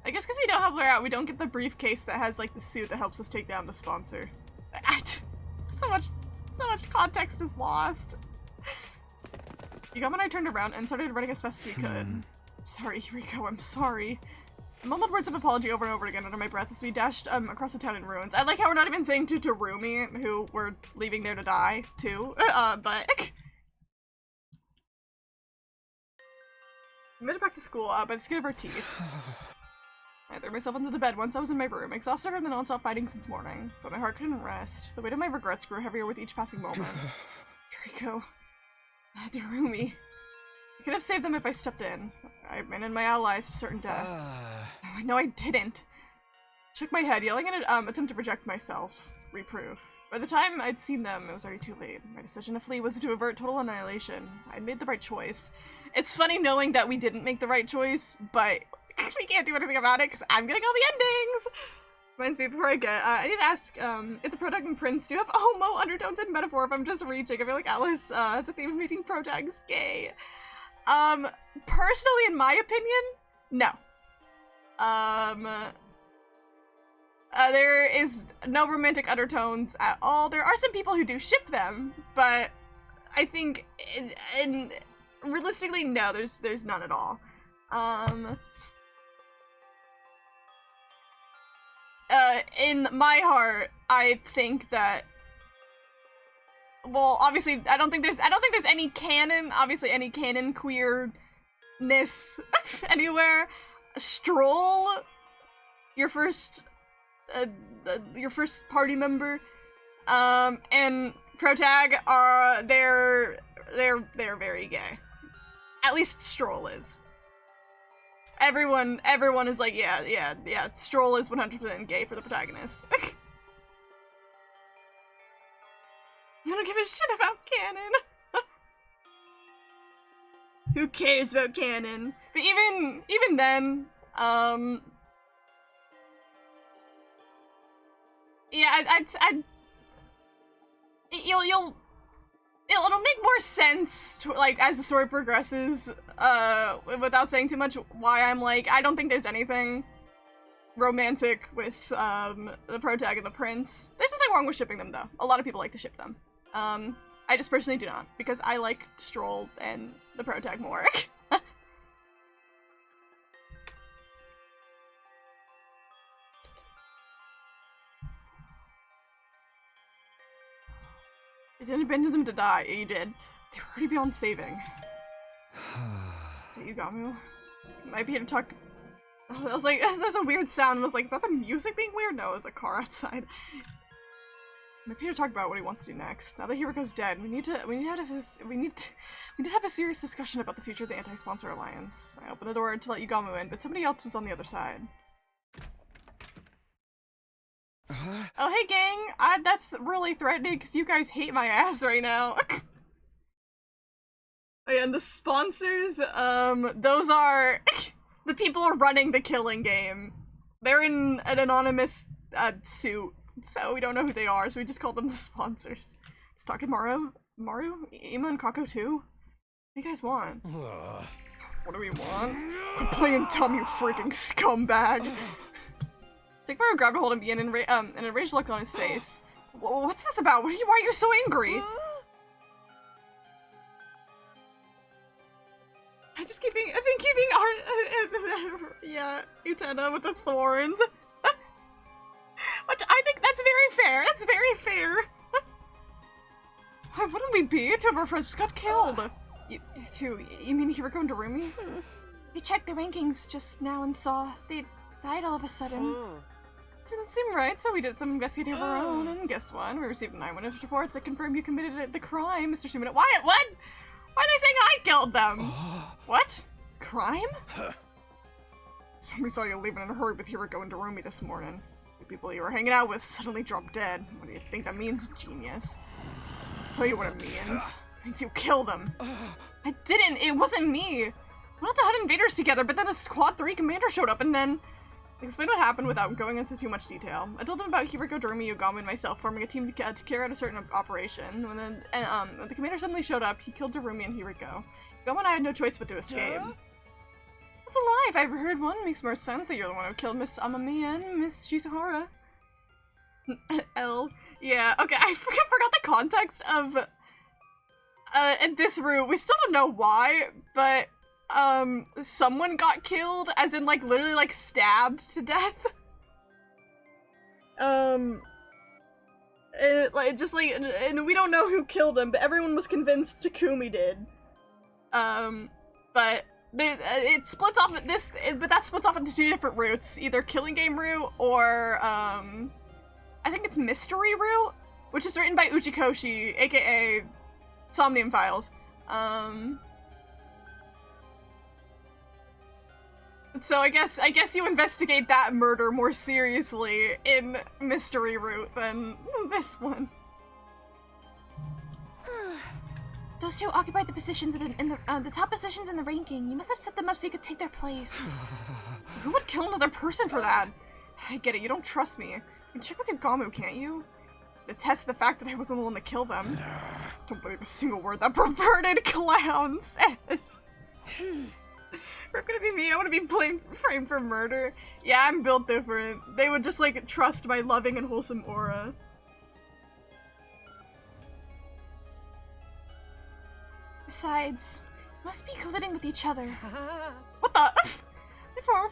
I guess because we don't help her out, we don't get the briefcase that has like the suit that helps us take down the sponsor. So much context is lost. Yukami and I turned around and started running as fast as we could. Sorry, Hiriko, I'm sorry. mumbled words of apology over and over again under my breath as we dashed across the town in ruins. I like how we're not even saying to Rumi, who we're leaving there to die, too. But... We made it back to school by the skin of our teeth. I threw myself into the bed once I was in my room, exhausted from the non-stop fighting since morning, but my heart couldn't rest. The weight of my regrets grew heavier with each passing moment. Kiriko. Darumi. I could have saved them if I stepped in. I abandoned my allies to certain death. No, I didn't. Shook my head, yelling in an attempt to project myself. Reproof. By the time I'd seen them, it was already too late. My decision to flee was to avert total annihilation. I'd made the right choice. It's funny knowing that we didn't make the right choice, but we can't do anything about it because I'm getting all the endings! Reminds me, before I get, I need to ask, if the Protag and Prince do have homo undertones in metaphor if I'm just reaching. I feel like Alice has a theme of making Protags gay. Personally, in my opinion, no. There is no romantic undertones at all. There are some people who do ship them, but I think, realistically, no, there's none at all. In my heart, I think that, well, obviously, I don't think there's any canon, obviously any canon queerness anywhere. Stroll, your first party member, and Protag are, they're very gay. At least Stroll is. Everyone is like, yeah, Stroll is 100% gay for the protagonist. I don't give a shit about canon. Who cares about canon? But even then, yeah, it'll make more sense to, like, as the story progresses, without saying too much, why I'm like, I don't think there's anything romantic with, the Protag and the Prince. There's nothing wrong with shipping them, though. A lot of people like to ship them. I just personally do not, because I like Stroll and the Protag more. I didn't abandon them to die. Yeah, you did. They were already beyond saving. Is that Yugamu? Might be here to talk. Oh, I was like, there's a weird sound. I was like, is that the music being weird? No, it was a car outside. Might be here to talk about what he wants to do next. Now that Hiriko's dead, we need to have a serious discussion about the future of the Anti-Sponsor Alliance. I opened the door to let Yugamu in, but somebody else was on the other side. Oh, hey gang! That's really threatening because you guys hate my ass right now. Oh, yeah, and the sponsors, those are the people running the killing game. They're in an anonymous suit, so we don't know who they are, so we just call them the sponsors. It's Takemaru, Ima, and Kako too? What do you guys want? What do we want? Quit playing dumb, you freaking scumbag! Takemaru grabbed a hold of me and an enraged look on his face. What's this about? Why are you so angry? I've been keeping art. Yeah, Utena with the thorns. Which I think that's very fair. That's very fair. Why wouldn't we be? Two of our friends just got killed. You mean Hiriko and Darumi? We checked the rankings just now and saw they died all of a sudden. Didn't seem right, so we did some investigating of our own, and guess what? We received 9 witness reports that confirmed you committed the crime, Mr. Sumino. What? Why are they saying I killed them? What? Crime? Somebody saw you leaving in a hurry with Hiriko and Darumi this morning. The people you were hanging out with suddenly dropped dead. What do you think that means, genius? I'll tell you what it means. It means you killed them. I didn't. It wasn't me. We went out to hunt invaders together, but then a Squad 3 commander showed up, and then... Explain what happened without going into too much detail. I told him about Hiriko, Darumi, Yugamu, and myself forming a team to carry out a certain operation. When the commander suddenly showed up, he killed Darumi and Hiriko. Yugamu and I had no choice but to escape. What's a lie? If I ever heard one, it makes more sense that you're the one who killed Miss Amami and Miss Shizuhara. L. Yeah, okay, I forgot the context of in this room. We still don't know why, but someone got killed, as in, like, literally, like, stabbed to death. And we don't know who killed him, but everyone was convinced Takumi did. But it splits off but that splits off into two different routes, either Killing Game route or, I think it's Mystery route, which is written by Uchikoshi, aka Somnium Files. So I guess you investigate that murder more seriously in Mystery route than this one. Those two occupied the positions in the top positions in the ranking. You must have set them up so you could take their place. Who would kill another person for that? I get it, you don't trust me. You can check with your Gamu, can't you? Attest the fact that I wasn't the one to kill them. Don't believe a single word that perverted clown says. Or gonna be me, I wanna be framed for murder. Yeah, I'm built different. They would just, like, trust my loving and wholesome aura. Besides, you must be colliding with each other. What the? Before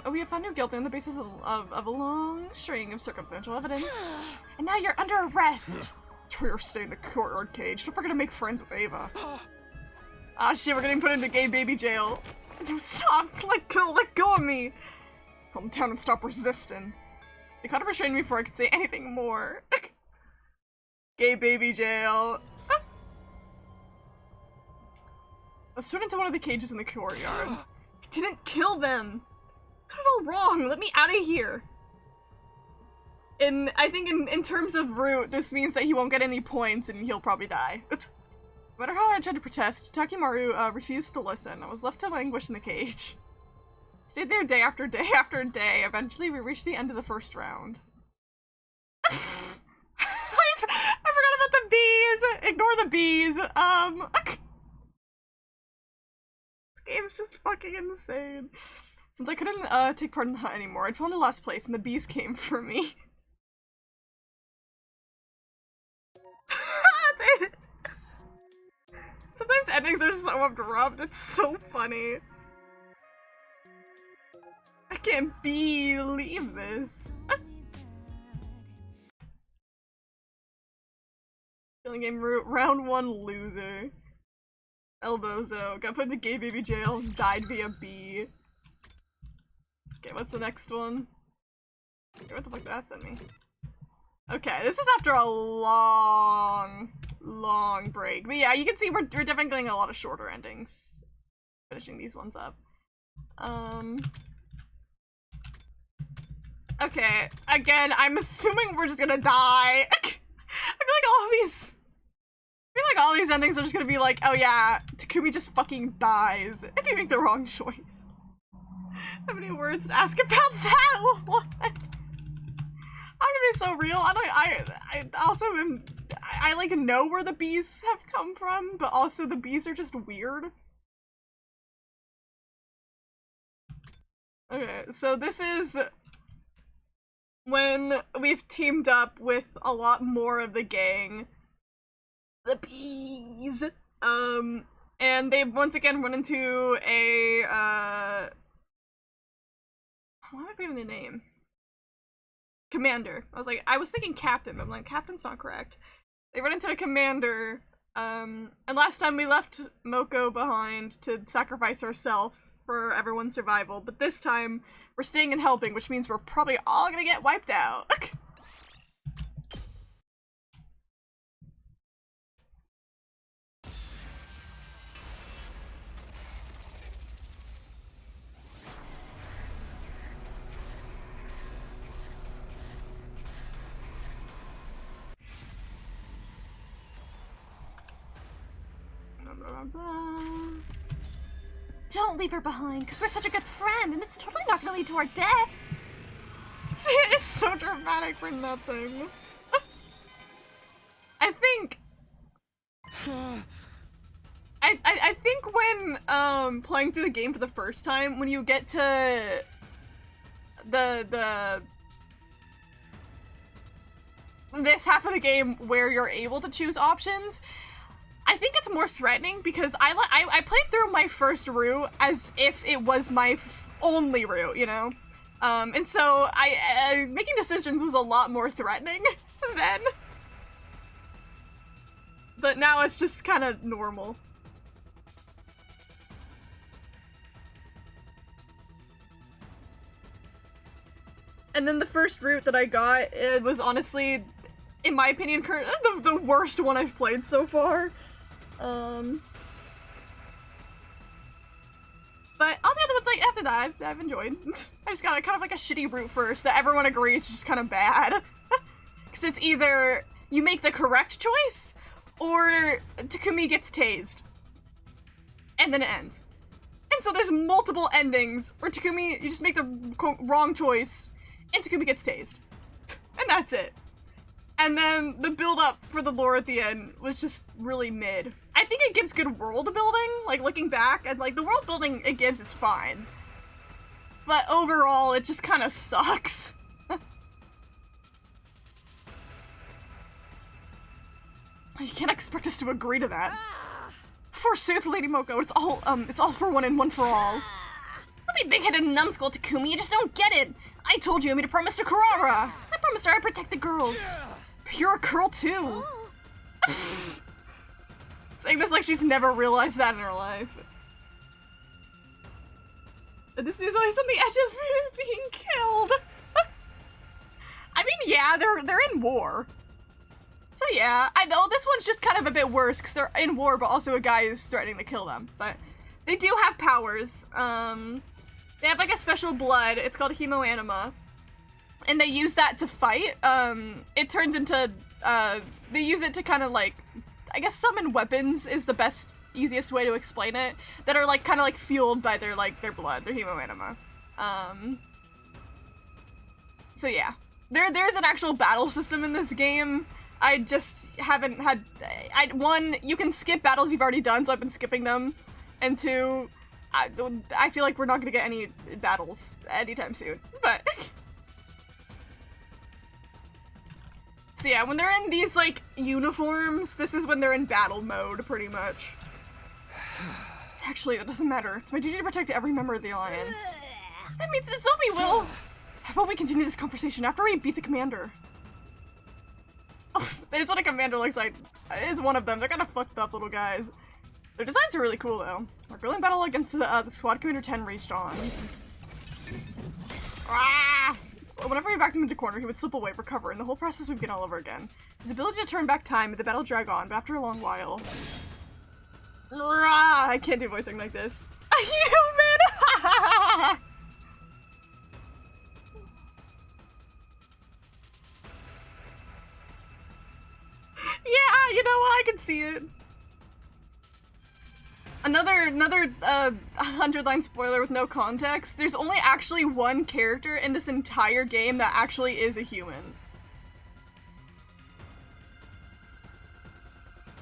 we have found you guilty on the basis of a long string of circumstantial evidence. And now you're under arrest. Try to stay in the courtyard cage. Don't forget to make friends with Ava. Ah shit, we're getting put into gay baby jail. Dude, stop! Let go of me! Calm down and stop resisting. They kind of restrained me before I could say anything more. Gay baby jail. I was thrown into one of the cages in the courtyard. I didn't kill them! Got it all wrong! Let me out of here! I think in terms of route, this means that he won't get any points and he'll probably die. No matter how I tried to protest, Takimaru refused to listen. I was left to languish in the cage. Stayed there day after day after day. Eventually, we reached the end of the first round. I forgot about the bees! Ignore the bees! This game's just fucking insane. Since I couldn't take part in the hunt anymore, I'd fallen to last place and the bees came for me. That's it! Sometimes endings are so abrupt, it's so funny. I can't believe this. Killing game route, round 1 loser. Elbozo, got put into gay baby jail, died via bee. Okay, what's the next one? Okay, what the fuck did that send me? Okay, this is after a long break. But yeah, you can see we're definitely getting a lot of shorter endings. Finishing these ones up. Okay, again, I'm assuming we're just gonna die. I feel like all these endings are just gonna be like, oh yeah, Takumi just fucking dies if you make the wrong choice. How many words to ask about that one? I'm gonna be so real. I also am. I like know where the bees have come from, but also the bees are just weird. Okay, so this is when we've teamed up with a lot more of the gang. The bees! And they once again run into a, why am I forgetting the name? Commander. I was thinking captain, but I'm like, captain's not correct. They run into a commander, and last time we left Moko behind to sacrifice herself for everyone's survival, but this time we're staying and helping, which means we're probably all gonna get wiped out. Don't leave her behind, because we're such a good friend, and it's totally not gonna lead to our death. It's so dramatic for nothing. I think when playing through the game for the first time, when you get to this half of the game where you're able to choose options, I think it's more threatening because I played through my first route as if it was my only route, you know? And so making decisions was a lot more threatening then. But now it's just kind of normal. And then the first route that I got, it was honestly, in my opinion, the worst one I've played so far. But all the other ones, like, after that, I've enjoyed. I just got kind of like a shitty route first that everyone agrees is just kind of bad. Because it's either you make the correct choice, or Takumi gets tased. And then it ends. And so there's multiple endings where Takumi, you just make the wrong choice, and Takumi gets tased. And that's it. And then the build-up for the lore at the end was just really mid. I think it gives good world building, like looking back, and like the world building it gives is fine. But overall, it just kind of sucks. You can't expect us to agree to that. Forsooth, Lady Moko, it's all for one and one for all. Don't be big-headed and numbskull, Takumi, you just don't get it! I told you I made a promise to Kurara! I promised her I'd protect the girls! But you're a girl, too! Saying this like she's never realized that in her life. This dude's always on the edge of being killed! I mean, yeah, they're in war. So yeah, I know this one's just kind of a bit worse because they're in war, but also a guy is threatening to kill them. But they do have powers. They have like a special blood. It's called Hemoanima. And they use that to fight. It turns into, they use it to kind of like, I guess summon weapons is the best, easiest way to explain it. That are like kind of like fueled by their blood, their Hemoanima. So yeah. There's an actual battle system in this game. I just haven't had, one, you can skip battles you've already done, so I've been skipping them. And two, I feel like we're not gonna get any battles anytime soon, but. So yeah, when they're in these, like, uniforms, this is when they're in battle mode, pretty much. Actually, that doesn't matter. It's my duty to protect every member of the Alliance. That means that Zombie will! How about we continue this conversation after we beat the commander? Oh, there's what a commander looks like. It's one of them. They're kind of fucked up little guys. Their designs are really cool, though. Our grilling battle against the Squad Commander 10 raged on. Ah! Whenever we backed him into corner, he would slip away, recover, and the whole process would begin all over again. His ability to turn back time made the battle drag on, but after a long while... Rah! I can't do voicing like this. A human! Yeah, you know what? I can see it. Another 100-line spoiler with no context. There's only actually one character in this entire game that actually is a human.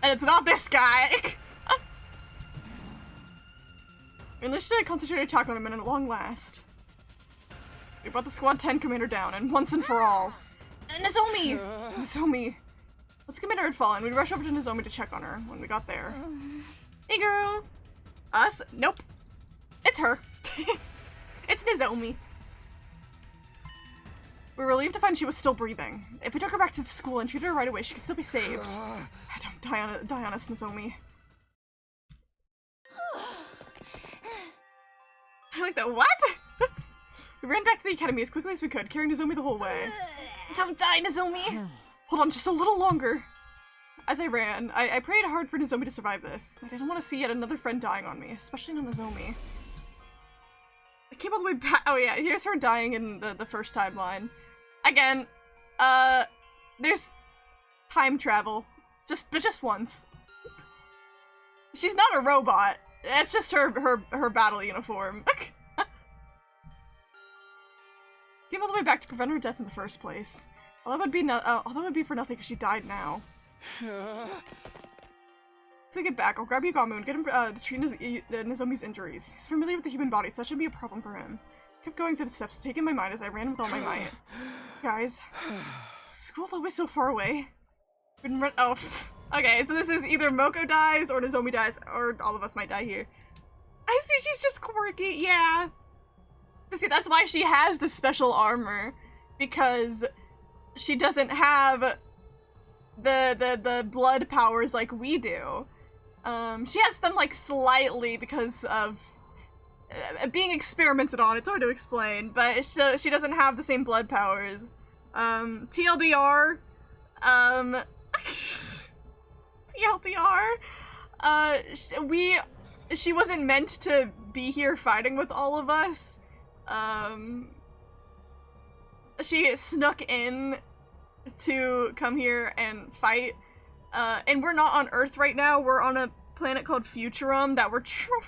And it's not this guy. We unleashed a concentrated attack on him and at long last. We brought the Squad 10 commander down, and once and for all. Nozomi! Nozomi. Let's Commander had fallen. We'd rush over to Nozomi to check on her when we got there. Hey girl! Us? Nope. It's her. It's Nozomi. We were relieved to find she was still breathing. If we took her back to the school and treated her right away, she could still be saved. Don't die on us, Nozomi. I like that. What? We ran back to the academy as quickly as we could, carrying Nozomi the whole way. Don't die, Nozomi! Hold on just a little longer. As I ran, I prayed hard for Nozomi to survive this. I didn't want to see yet another friend dying on me, especially not Nozomi. I came all the way back. Oh yeah, here's her dying in the first timeline. Again, there's time travel. But just once. She's not a robot. It's just her battle uniform. Came all the way back to prevent her death in the first place. Although it would be for nothing because she died now. So we get back, I'll grab Yugamu and get him to treat Nozomi's injuries. He's familiar with the human body, so that shouldn't be a problem for him. I kept going through the steps, taking my mind as I ran with all my might. Guys, school's always so far away. Okay, so this is either Moko dies or Nozomi dies, or all of us might die here. I see she's just quirky, yeah. But see, that's why she has the special armor, because she doesn't have the blood powers like we do. She has them like slightly because of being experimented on. It's hard to explain, but she doesn't have the same blood powers. TLDR, TLDR, she wasn't meant to be here fighting with all of us. She snuck in to come here and fight. And we're not on Earth right now. We're on a planet called Futurum that we're trying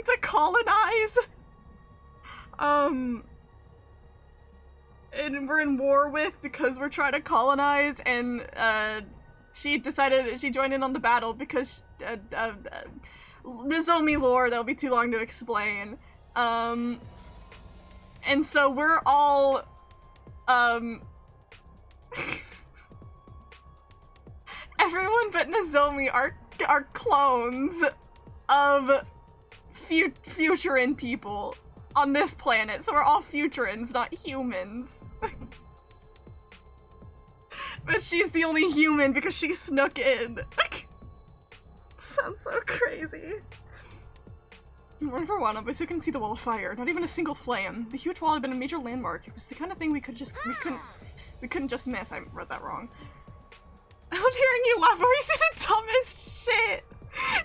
to colonize. And we're in war with because we're trying to colonize, and she decided that she joined in on the battle because Nozomi lore that'll be too long to explain. And so we're all everyone but Nozomi are clones of Futuran people on this planet, so we're all Futurans, not humans. But she's the only human because she snuck in. Sounds so crazy. One for one, but still couldn't see the wall of fire. Not even a single flame. The huge wall had been a major landmark. It was the kind of thing we couldn't just miss. I read that wrong. I'm hearing you laugh, but we say the dumbest shit.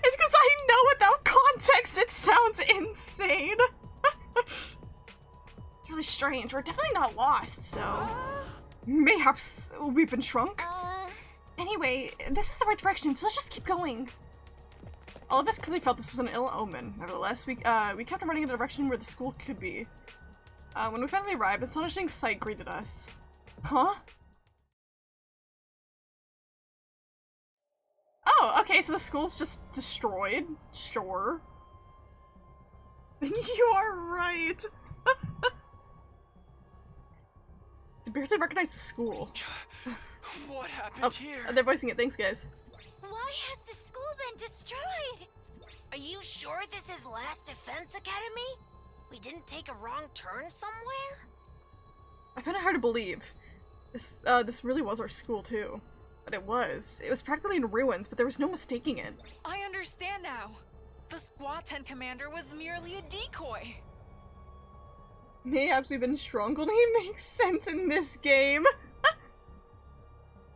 It's because I know without context it sounds insane. It's really strange. We're definitely not lost, so mayhaps we've been shrunk. Anyway, this is the right direction, so let's just keep going. All of us clearly felt this was an ill omen. Nevertheless, we kept on running in the direction where the school could be. When we finally arrived, an astonishing sight greeted us. Huh? Oh, okay, so the school's just destroyed. Sure. You are right. I barely recognize the school. What happened here? They're voicing it. Thanks, guys. Why has the school been destroyed? Are you sure this is Last Defense Academy? We didn't take a wrong turn somewhere? I find it hard to believe. This really was our school, too. But it was. It was practically in ruins, but there was no mistaking it. I understand now. The Squat Tent Commander was merely a decoy. Mayhaps we've been shrunk. Only it makes sense in this game.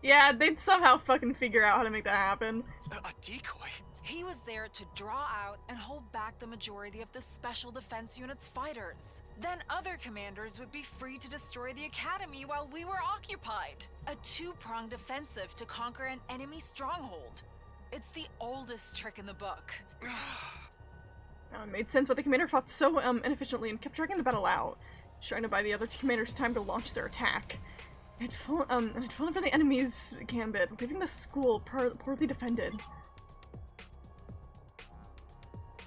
Yeah, they'd somehow fucking figure out how to make that happen. A decoy? He was there to draw out and hold back the majority of the Special Defense Unit's fighters. Then other commanders would be free to destroy the academy while we were occupied. A two-pronged offensive to conquer an enemy stronghold. It's the oldest trick in the book. It made sense why the commander fought so inefficiently and kept dragging the battle out, trying to buy the other commanders time to launch their attack. It had fallen for the enemy's gambit, leaving the school poorly defended.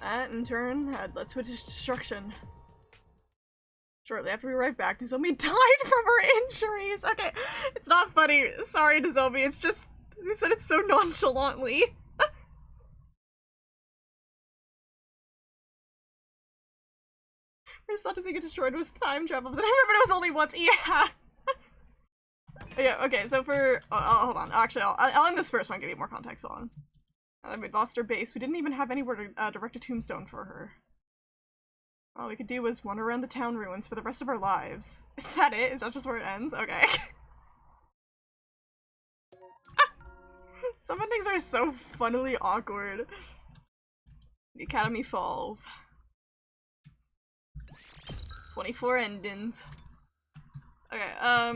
That, in turn, had led to its destruction. Shortly after we arrived back, Nozomi died from her injuries! Okay, it's not funny. Sorry, Nozomi, it's just, he said it so nonchalantly. First thought to see get destroyed was time travel, but I remember it was only once. Yeah! Yeah, okay, so for, hold on, actually, I'll end this first, I'll give you more context on. We lost our base. We didn't even have anywhere to direct a tombstone for her. All we could do was wander around the town ruins for the rest of our lives. Is that it? Is that just where it ends? Okay. Some of the things are so funnily awkward. The academy falls. 24 endings. Okay,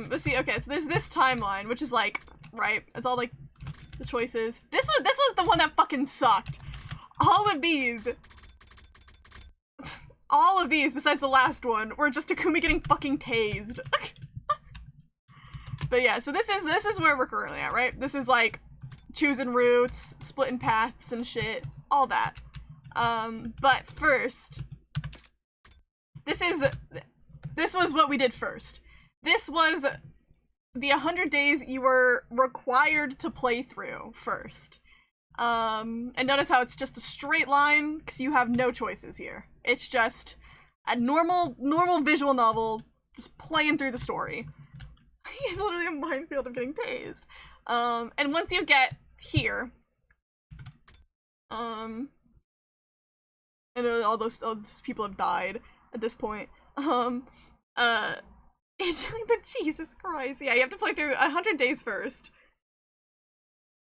let's see, okay, so there's this timeline, which is like, right, it's all like the choices. This was the one that fucking sucked. All of these besides the last one were just Takumi getting fucking tased. But yeah, so this is where we're currently at, right? This is like choosing routes, splitting paths and shit, all that. But first, this was what we did first. This was the 100 days you were required to play through first. And notice how it's just a straight line, because you have no choices here. It's just a normal visual novel, just playing through the story. It's literally a minefield of getting tased. And once you get here, and all those people have died at this point. It's like the Jesus Christ. Yeah, you have to play through 100 days first.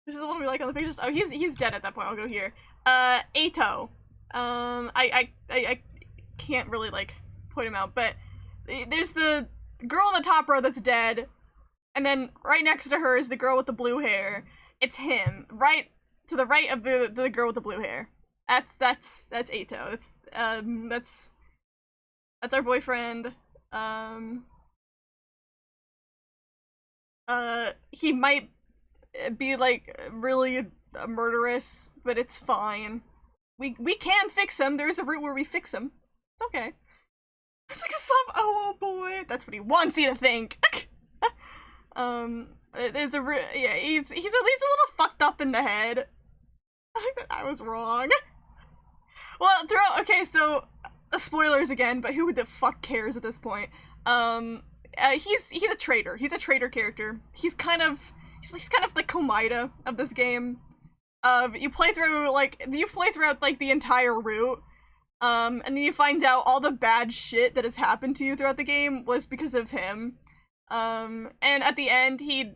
Which is the one we like on the pictures. Oh, he's dead at that point. I'll go here. Ato. I can't really like point him out, but there's the girl in the top row that's dead, and then right next to her is the girl with the blue hair. It's him. Right to the right of the girl with the blue hair. That's Ato. That's our boyfriend. He might be like really murderous, but it's fine. We can fix him. There's a route where we fix him. It's okay. It's like a sub. Oh boy, that's what he wants you to think. There's a route. Yeah, he's at least a little fucked up in the head. I think that I was wrong. Well, okay, so spoilers again, but who the fuck cares at this point? He's a traitor. He's a traitor character. He's kind of the Komida of this game. You play throughout like the entire route, and then you find out all the bad shit that has happened to you throughout the game was because of him. And at the end, he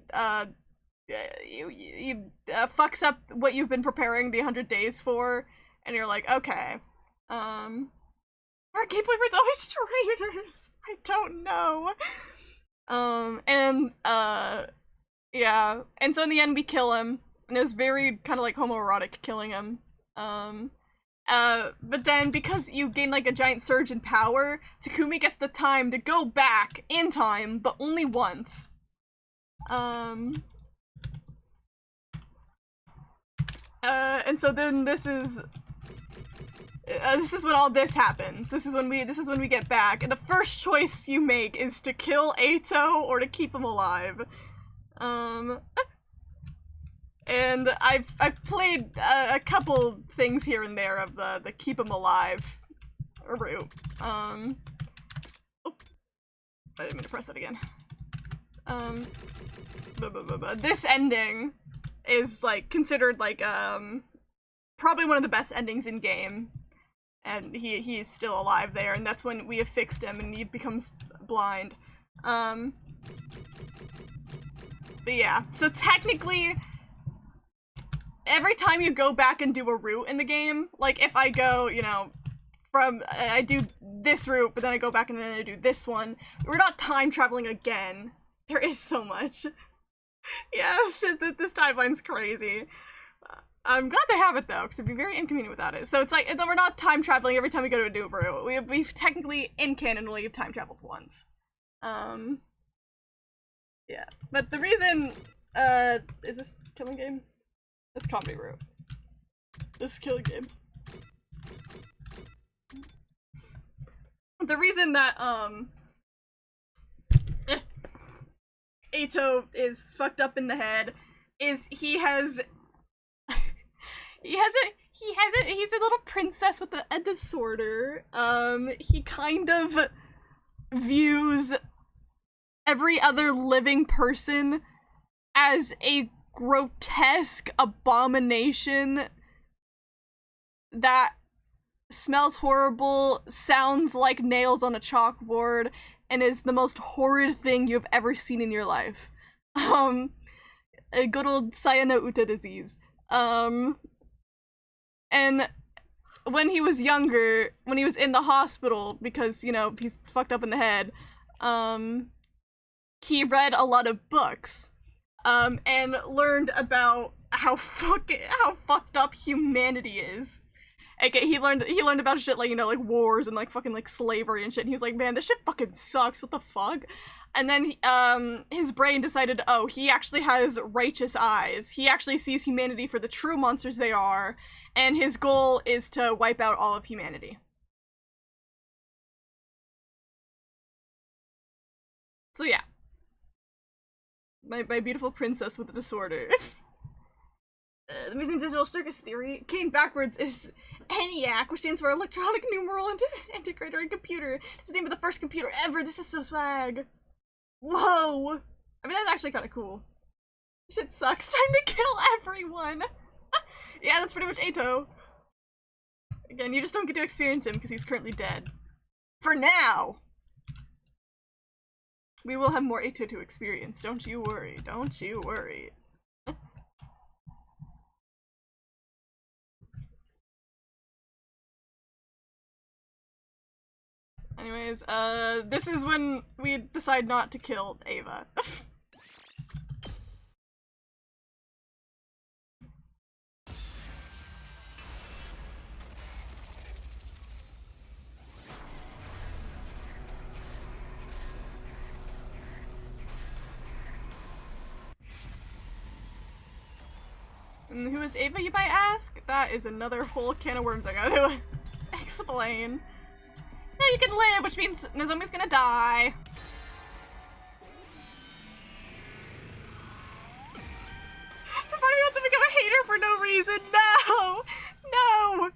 fucks up what you've been preparing the 100 days for, and you're like, okay, are gameplay words always traitors? I don't know. Yeah, and so in the end we kill him, and it was very kind of like homoerotic killing him. But then because you gain like a giant surge in power, Takumi gets the time to go back in time, but only once. And so then this is when all this happens. This is when we get back, and the first choice you make is to kill Ato or to keep him alive. And I've played a couple things here and there of the keep him alive route. Oh, I didn't mean to press it again. This ending is like considered like probably one of the best endings in game, and he's still alive there, and that's when we have fixed him and he becomes blind. But yeah, so technically every time you go back and do a route in the game, like if I go, you know, I do this route, but then I go back and then I do this one, we're not time traveling again. There is so much. Yeah, this timeline's crazy. I'm glad they have it though, because it'd be very inconvenient without it. So it's like, we're not time traveling every time we go to a new route. We've technically, in canon, only time traveled once. Yeah, but the reason, is this killing game? It's comedy route. This is killing game. The reason that, Ato is fucked up in the head is he's a little princess with a disorder. He kind of views every other living person as a grotesque abomination that smells horrible, sounds like nails on a chalkboard, and is the most horrid thing you've ever seen in your life. A good old Sayano Uta disease. And when he was younger, when he was in the hospital, because, you know, he's fucked up in the head, he read a lot of books, and learned about how fucked up humanity is. Okay, he learned about shit like, you know, like wars and like fucking like slavery and shit, and he was like, man, this shit fucking sucks, what the fuck? And then his brain decided, oh, he actually has righteous eyes. He actually sees humanity for the true monsters they are, and his goal is to wipe out all of humanity. So yeah. My beautiful princess with a disorder. The Museum Digital Circus Theory came backwards is ENIAC, which stands for Electronic Numeral Integrator and Computer. It's the name of the first computer ever. This is so swag. Whoa! I mean, that's actually kind of cool. Shit sucks. Time to kill everyone. Yeah, that's pretty much Ato. Again, you just don't get to experience him because he's currently dead. For now! We will have more Ato to experience. Don't you worry. Don't you worry. Anyways, this is when we decide not to kill Ava. And who is Ava, you might ask? That is another whole can of worms I gotta explain. No, you can live, which means Nozomi's gonna die. Everybody wants to become a hater for no reason. No! No!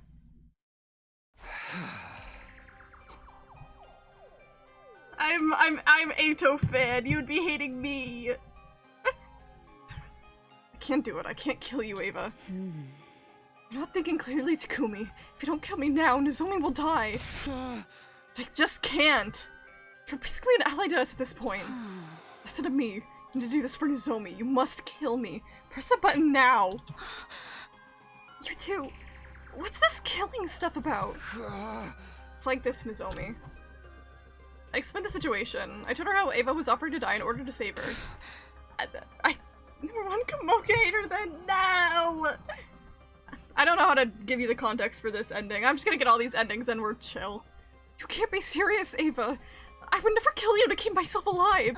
I'm Ato fan. You would be hating me. I can't do it. I can't kill you, Ava. You're not thinking clearly, Takumi. If you don't kill me now, Nozomi will die. I just can't. You're basically an ally to us at this point. Listen to me. You need to do this for Nozomi. You must kill me. Press a button now. You two, what's this killing stuff about? It's like this, Nozomi. I explained the situation. I told her how Ava was offering to die in order to save her. I number one Komoka hater then. No! I don't know how to give you the context for this ending. I'm just gonna get all these endings and we're chill. You can't be serious, Ava. I would never kill you to keep myself alive.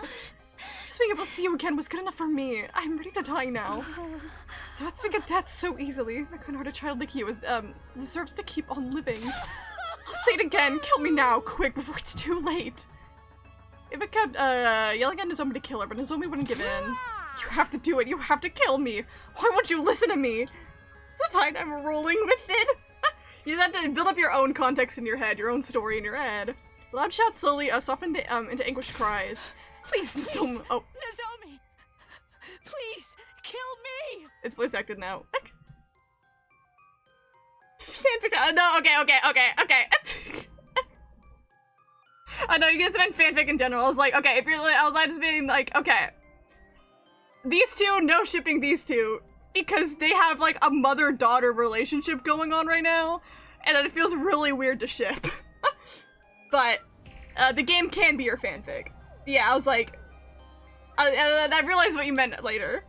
Just being able to see you again was good enough for me. I'm ready to die now. Do not speak of death so easily. A kind-hearted child like you deserves to keep on living. I'll say it again. Kill me now, quick, before it's too late. Ava kept yelling at Nozomi to kill her, but Nozomi wouldn't give in. You have to do it. You have to kill me. Why won't you listen to me? It's fine. I'm rolling with it. You just have to build up your own context in your head, your own story in your head. Loud shouts slowly softened into anguished cries. Please, Nozomi. Oh. Nozomi! Please, kill me! It's voice acted now. It's fanfic. No, okay. I know you guys meant fanfic in general. I was like, okay, if you're like, I was just being like, okay. These two, no shipping these two. Because they have like a mother-daughter relationship going on right now, and it feels really weird to ship. But the game can be your fanfic. Yeah, I was like, I realized what you meant later.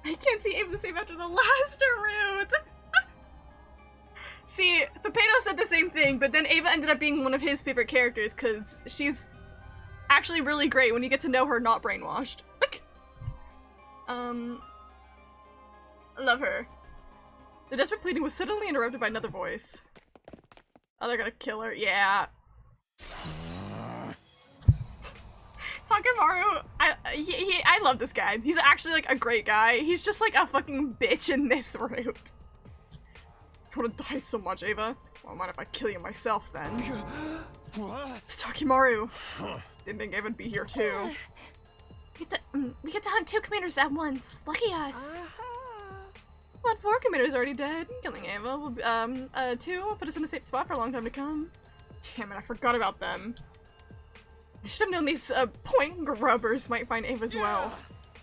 I can't see Ava the same after the last route. See, Papedo said the same thing, but then Ava ended up being one of his favorite characters because she's actually really great when you get to know her not brainwashed. Love her. The desperate pleading was suddenly interrupted by another voice. Oh, they're gonna kill her. Yeah. Takemaru, I love this guy. He's actually like a great guy. He's just like a fucking bitch in this route. I wanna die so much, Ava. Well, mind if I kill you myself then? It's Takemaru. Didn't think Ava'd be here too. We get to hunt 2 commanders at once. Lucky us. Well, 4 commanders already dead. Killing Ava will 2 will put us in a safe spot for a long time to come. Damn it, I forgot about them. I should have known these point grubbers might find Ava as well.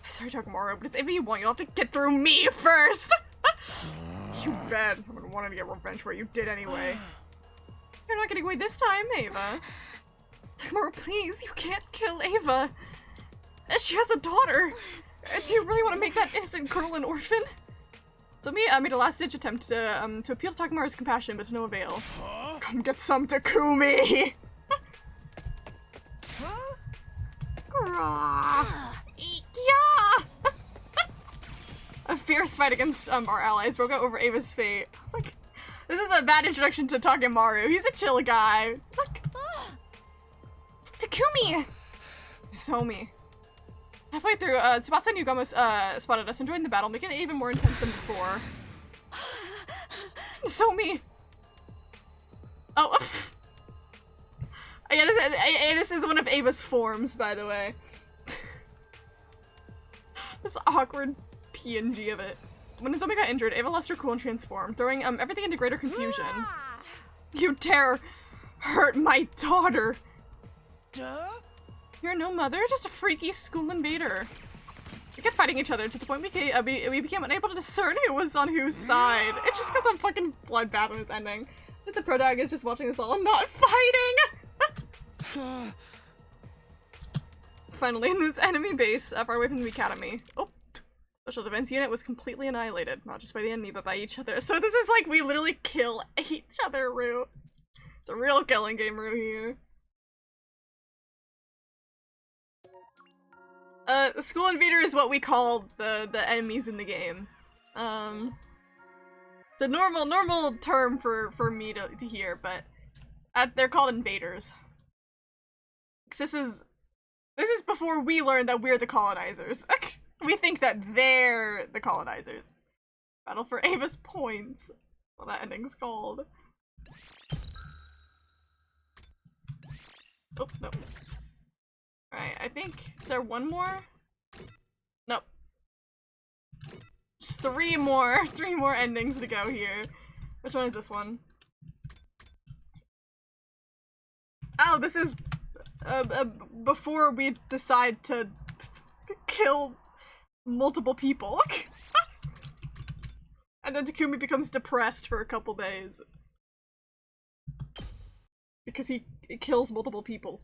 Sorry, Takemaru, but it's Ava you want. You'll have to get through me first. You bet. I'm gonna want to get revenge for what you did anyway. You're not getting away this time, Ava. Takemaru, please, you can't kill Ava. She has a daughter. Do you really want to make that innocent girl an orphan? So I made a last-ditch attempt to appeal to Takemaru's compassion, but to no avail. Come get some, Takumi! Yeah! A fierce fight against our allies broke out over Ava's fate. I was like, this is a bad introduction to Takemaru. He's a chill guy. Look. Takumi! Nozomi. Halfway through, Tsubasa and Yugamo spotted us and joined the battle, making it even more intense than before. So me. Oh. Yeah, this is one of Ava's forms, by the way. This awkward PNG of it. When Nozomi got injured, Ava lost her cool and transformed, throwing everything into greater confusion. You dare hurt my daughter! Duh? You're no mother, just a freaky school invader. We kept fighting each other to the point we became unable to discern who was on whose side. It just got a fucking bloodbath in its ending. That the protag is just watching this all and not fighting! Finally, in this enemy base, far away from the academy. Oh, special defense unit was completely annihilated, not just by the enemy, but by each other. So this is like, we literally kill each other, Rue. It's a real killing game, Rue, here. The school invader is what we call the enemies in the game. It's a normal term for me to hear, but they're called invaders. 'Cause this is before we learn that we're the colonizers. We think that they're the colonizers. Battle for Ava's points. What that ending's called. Oh, no. Alright, I think, is there one more? Nope. Just three more endings to go here. Which one is this one? Oh, this is before we decide to kill multiple people. And then Takumi becomes depressed for a couple days. Because he kills multiple people.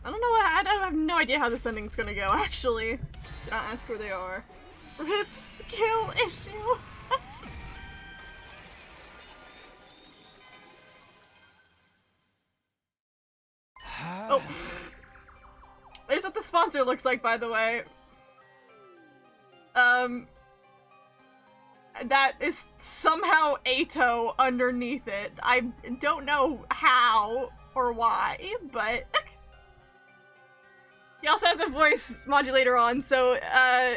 I don't know, I have no idea how this ending's gonna go, actually. Did not ask where they are. RIP skill issue! Oh. Here's what the sponsor looks like, by the way. That is somehow Ato underneath it. I don't know how or why, but... He also has a voice modulator on, so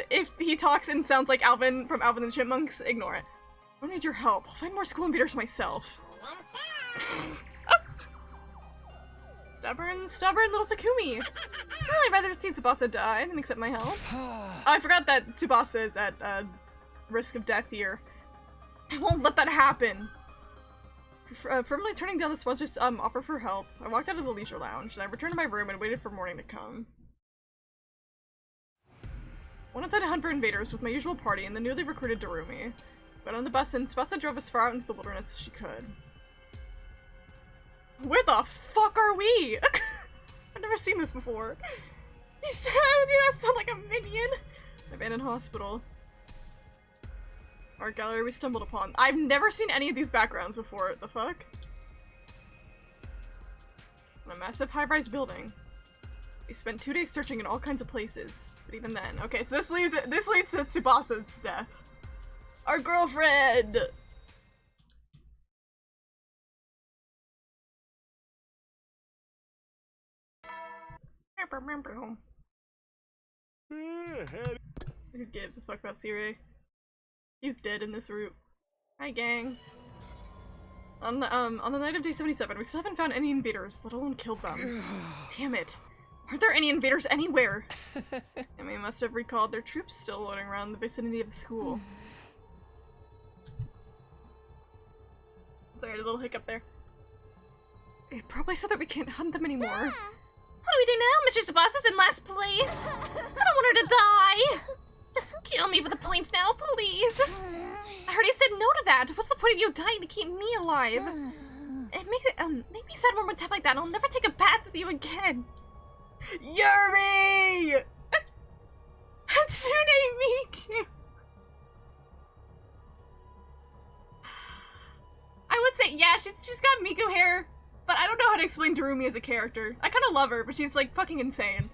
if he talks and sounds like Alvin from Alvin and the Chipmunks, ignore it. I don't need your help. I'll find more school invaders myself. Stubborn little Takumi. I'd really rather see Tsubasa die than accept my help. I forgot that Tsubasa is at risk of death here. I won't let that happen. Firmly turning down the sponsor's offer for help, I walked out of the leisure lounge, and I returned to my room and waited for morning to come. Went outside to hunt for invaders with my usual party and the newly recruited Darumi. Got on the bus and Tsubasa drove as far out into the wilderness as she could. Where the fuck are we? I've never seen this before. He said, that sound like a minion. Abandoned hospital. Art gallery we stumbled upon. I've never seen any of these backgrounds before. The fuck? A massive high-rise building. We spent 2 days searching in all kinds of places, but even then. Okay, so this leads to Tsubasa's death. Our girlfriend. Who gives a fuck about Sirei? He's dead in this route. Hi, gang. On the night of day 77, we still haven't found any invaders, let alone killed them. Damn it. Aren't there any invaders anywhere? And we must have recalled their troops still loitering around the vicinity of the school. Sorry, a little hiccup there. Probably so that we can't hunt them anymore. What do we do now? Mr. Tsubasa's in last place. I don't want her to die. Just kill me for the points now, please. I already said no to that. What's the point of you dying to keep me alive? It make me sad one more time like that. I'll never take a bath with you again. Yuri! Hatsune Miku! I would say, yeah, she's got Miku hair, but I don't know how to explain Darumi as a character. I kind of love her, but she's like fucking insane.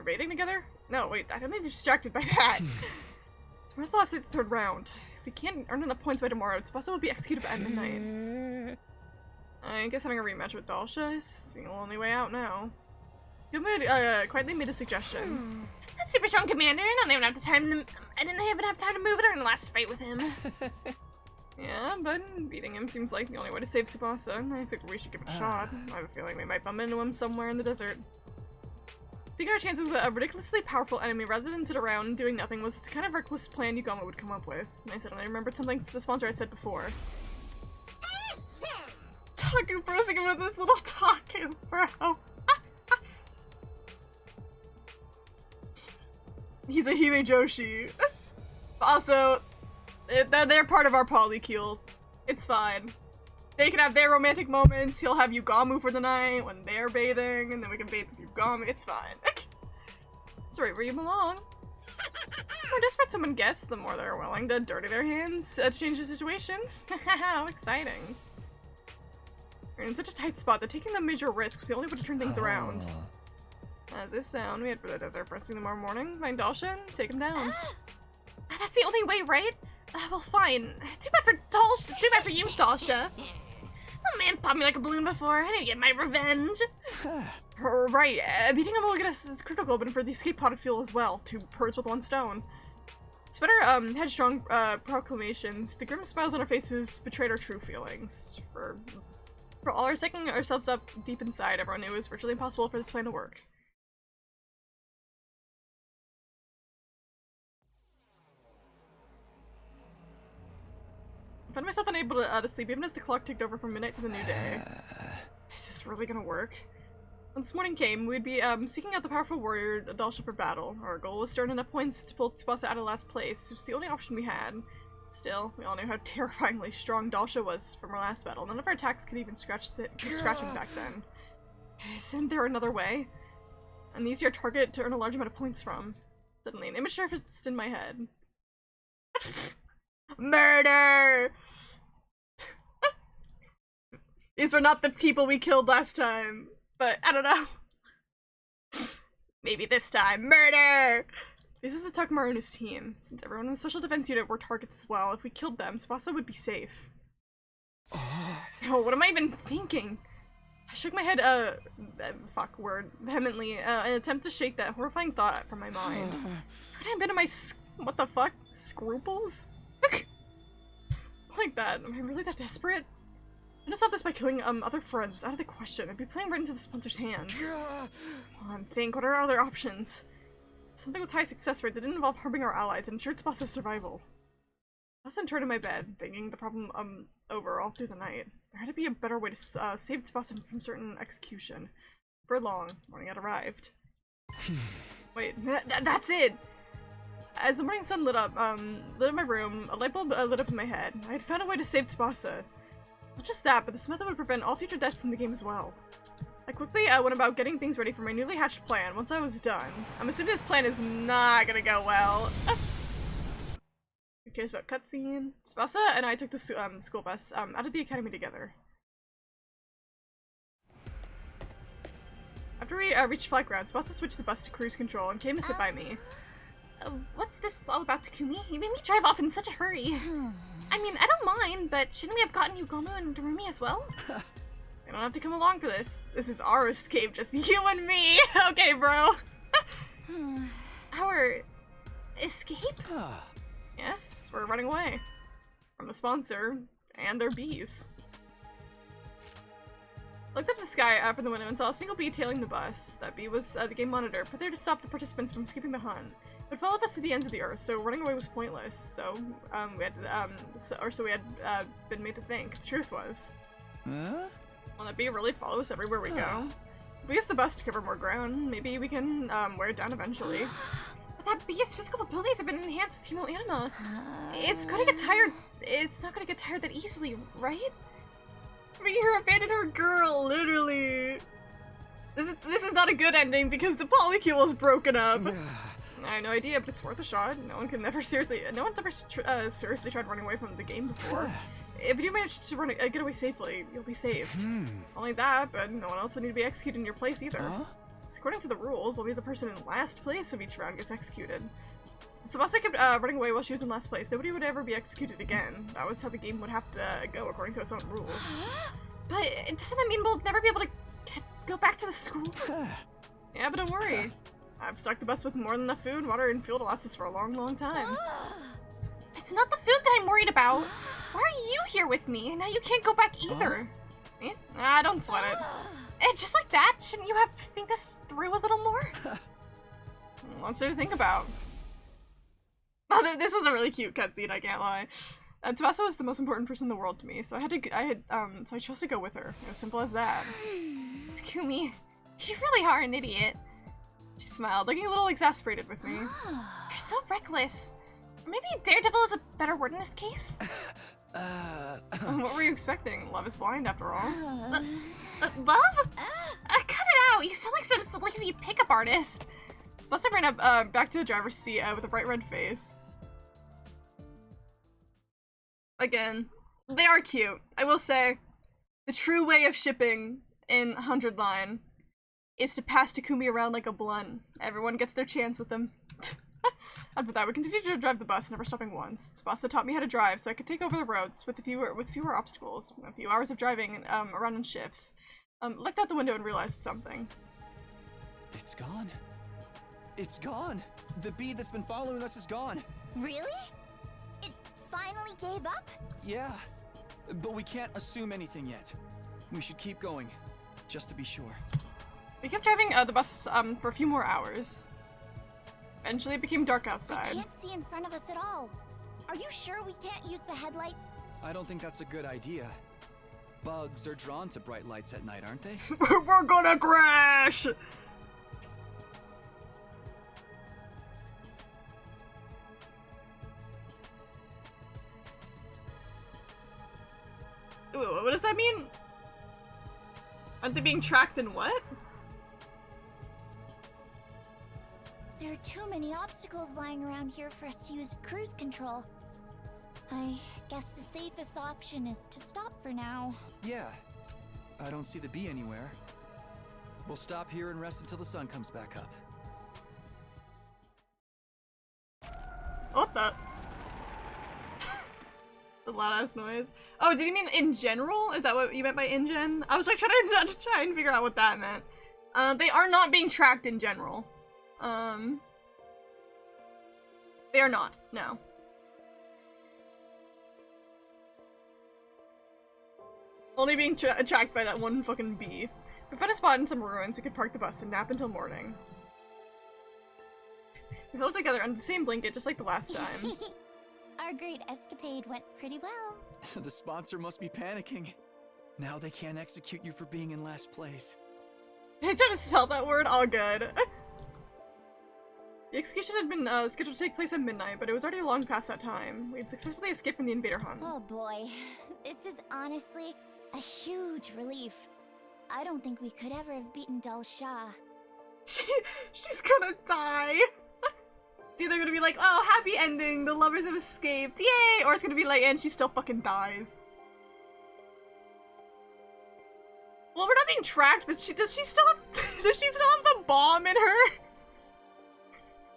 We're bathing together? No, wait, I don't need to be distracted by that. So where's the last third round? If we can't earn enough points by tomorrow, it's possible to be executed at midnight. I guess having a rematch with Dalsha is the only way out now. Gilmood quietly made a suggestion. That's super strong, Commander. I don't even have time to. I didn't even have time to move it during the last fight with him. Yeah, but beating him seems like the only way to save Tsubasa, and I think we should give it a shot. I have a feeling we might bump into him somewhere in the desert. Taking our chances with a ridiculously powerful enemy rather than sit around doing nothing was the kind of reckless plan Yugamo would come up with. And I suddenly remembered something the sponsor had said before. Taku browsing him with this little Taku bro. He's a Hime Joshi. Also, they're part of our polycule. It's fine. They can have their romantic moments. He'll have Yugamu for the night when they're bathing, and then we can bathe with Yugamu. It's fine. It's right where you belong. The more desperate someone gets, the more they're willing to dirty their hands to change the situation. How exciting. We're in such a tight spot that taking the major risk was the only way to turn things around. As this sound, we head for the desert first thing tomorrow morning, find Dalsha, and take him down. That's the only way, right? Well, fine. Too bad for Dalsha. Too bad for you, Dalsha. That man popped me like a balloon before. I need to get my revenge. Right, beating him will get us critical, but for the escape pod fuel as well. 2 birds with 1 stone. Despite our headstrong proclamations, the grim smiles on our faces betrayed our true feelings. For all our psyching ourselves up deep inside, everyone knew it was virtually impossible for this plan to work. I found myself unable to sleep even as the clock ticked over from midnight to the new day. Is this really gonna work? When this morning came, we'd be seeking out the powerful warrior Dalsha for battle. Our goal was to earn enough points to pull Tsubasa out of last place. It was the only option we had. Still, we all knew how terrifyingly strong Dalsha was from our last battle. None of our attacks could even scratch him back then. Isn't there another way? An easier target to earn a large amount of points from. Suddenly, an image surfaced in my head. Murder! These were not the people we killed last time, but I don't know. Maybe this time. Murder! This is Takamaru and his team. Since everyone in the Special Defense Unit were targets as well, if we killed them, Tsubasa would be safe. No, what am I even thinking? I shook my head, vehemently, in an attempt to shake that horrifying thought from my mind. Could I have been in my what the fuck? Scruples? Like that. Am I really that desperate? I'm gonna stop this by killing other friends. It was out of the question. I'd be playing right into the sponsor's hands. Come on, think. What are our other options? Something with high success rate that didn't involve harming our allies and ensured Tsubasa's survival. I was turned in my bed, thinking the problem over all through the night. There had to be a better way to save Tsubasa from certain execution. For long, morning had arrived. Wait, that's it! As the morning sun lit up my room, a light bulb lit up in my head. I had found a way to save Tsubasa. Not just that, but this method would prevent all future deaths in the game as well. I quickly went about getting things ready for my newly hatched plan. Once I was done, I'm assuming this plan is not gonna go well. Who cares about cutscene? Tsubasa and I took the school bus out of the academy together. After we reached flight ground, Tsubasa switched the bus to cruise control and came to sit by me. What's this all about, Takumi? You made me drive off in such a hurry. I mean, I don't mind, but shouldn't we have gotten Yugamu and Darumi as well? You don't have to come along for this. This is our escape, just you and me. Okay, bro. Our escape? Yes, we're running away from the sponsor and their bees. Looked up the sky from the window and saw a single bee tailing the bus. That bee was the game monitor, put there to stop the participants from skipping the hunt. It followed us to the ends of the earth, so running away was pointless. So we had been made to think. The truth was, will that bee really follow us everywhere we go? If we use the bus to cover more ground, maybe we can wear it down eventually. But that bee's physical abilities have been enhanced with Humo Anima. It's gonna get tired. It's not gonna get tired that easily, right? Her abandoned her girl, literally. This is not a good ending because the polycule is broken up. I have no idea, but it's worth a shot. No one's ever seriously tried running away from the game before. If you manage to get away safely, you'll be saved. Only that, but no one else would need to be executed in your place either. 'Cause according to the rules, only the person in last place of each round gets executed. Tsubasa kept running away while she was in last place. Nobody would ever be executed again. That was how the game would have to go according to its own rules. But doesn't that mean we'll never be able to go back to the school? Yeah, but don't worry. I've stocked the bus with more than enough food, water, and fuel to last us for a long, long time. It's not the food that I'm worried about. Why are you here with me? And now you can't go back either. Don't sweat it. And just like that, shouldn't you have to think this through a little more? Lots there to think about. Oh, this was a really cute cutscene, I can't lie. Tsubasa was the most important person in the world to me, so I chose to go with her. It was simple as that. Takumi, you really are an idiot. She smiled, looking a little exasperated with me. You're so reckless. Maybe daredevil is a better word in this case? What were you expecting? Love is blind, after all. Love? Cut it out! You sound like some lazy pickup artist. Tsubasa ran up back to the driver's seat with a bright red face. Again, they are cute. I will say, the true way of shipping in 100 Line is to pass Takumi around like a blunt. Everyone gets their chance with them. After that, we continued to drive the bus, never stopping once. Tsubasa taught me how to drive so I could take over the roads with fewer obstacles. A few hours of driving around in shifts. Looked out the window and realized something. It's gone. It's gone. The bee that's been following us is gone. Really? It finally gave up? Yeah, but we can't assume anything yet. We should keep going, just to be sure. We kept driving the bus for a few more hours. Eventually, it became dark outside. I can't see in front of us at all. Are you sure we can't use the headlights? I don't think that's a good idea. Bugs are drawn to bright lights at night, aren't they? We're gonna crash! Ooh, what does that mean? Aren't they being tracked in what? There are too many obstacles lying around here for us to use cruise control. I guess the safest option is to stop for now. Yeah. I don't see the bee anywhere. We'll stop here and rest until the sun comes back up. What the? The loud ass noise. Oh, did you mean in general? Is that what you meant by in-gen? I was like trying to figure out what that meant. They are not being tracked in general. They are not, no. Only being tracked by that one fucking bee. We found a spot in some ruins. We could park the bus and nap until morning. We huddled together under the same blanket just like the last time. Our great escapade went pretty well. The sponsor must be panicking. Now they can't execute you for being in last place. I tried to spell that word, all good. The execution had been scheduled to take place at midnight, but it was already long past that time. We had successfully escaped from the invader hunt. Oh boy, this is honestly a huge relief. I don't think we could ever have beaten Dal Shah. She's gonna die. It's either gonna be like, oh, happy ending, the lovers have escaped, yay! Or it's gonna be like, and she still fucking dies. Well, we're not being tracked, but does she still have the bomb in her?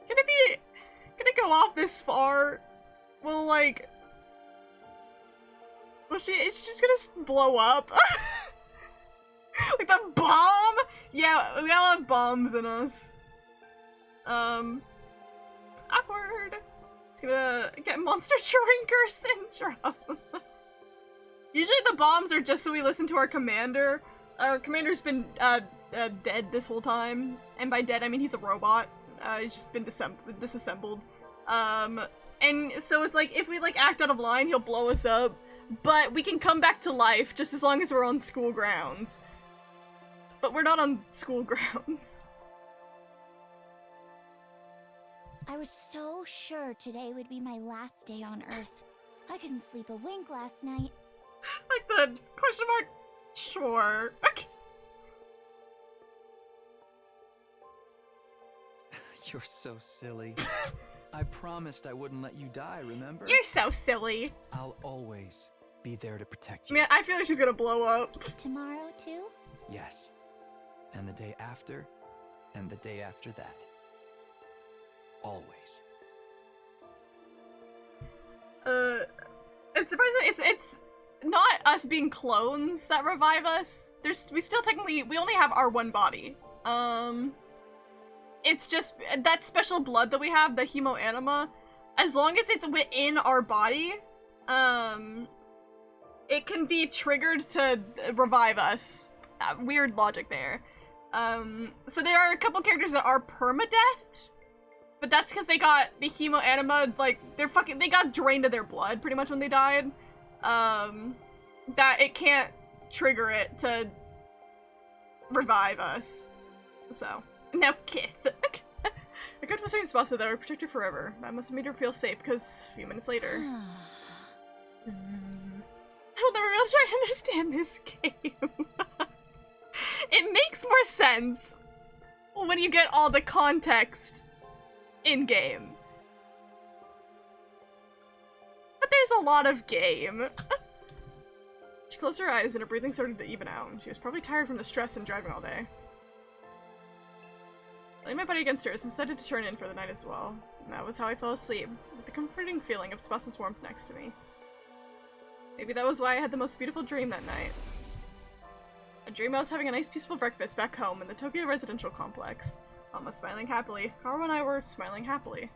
Can it go off this far? Well, like, it's just gonna blow up. Like the bomb? Yeah, we all have bombs in us. Awkward. It's gonna get monster drinker syndrome. Usually the bombs are just so we listen to our commander. Our commander's been dead this whole time. And by dead, I mean he's a robot. He's just been disassembled. And so it's like, if we like act out of line, he'll blow us up. But we can come back to life just as long as we're on school grounds. But we're not on school grounds. I was so sure today would be my last day on Earth. I couldn't sleep a wink last night. Like the question mark? Sure. Okay. You're so silly. I promised I wouldn't let you die, remember? You're so silly. I'll always be there to protect you. Man, I feel like she's gonna blow up. Tomorrow too? Yes. And the day after, And the day after that. Always. It's surprising. It's not us being clones that revive us. We still technically, we only have our one body. It's just that special blood that we have, the hemoanima. As long as it's within our body, it can be triggered to revive us. Weird logic there. So there are a couple characters that are permadeath, but that's because they got the hemoanima, like, they got drained of their blood pretty much when they died. That it can't trigger it to revive us. So, now Kith. I got to a certain spot so that I would protect her forever. That must have made her feel safe, because a few minutes later... Zzz. I will never be able to try to understand this game. It makes more sense when you get all the context in-game. But there's a lot of game. She closed her eyes and her breathing started to even out. She was probably tired from the stress and driving all day. I laid my body against hers and decided to turn in for the night as well. And that was how I fell asleep, with the comforting feeling of Tsubasa's warmth next to me. Maybe that was why I had the most beautiful dream that night. A dream I was having a nice peaceful breakfast back home in the Tokyo residential complex. Mama smiling happily. Haru and I were smiling happily.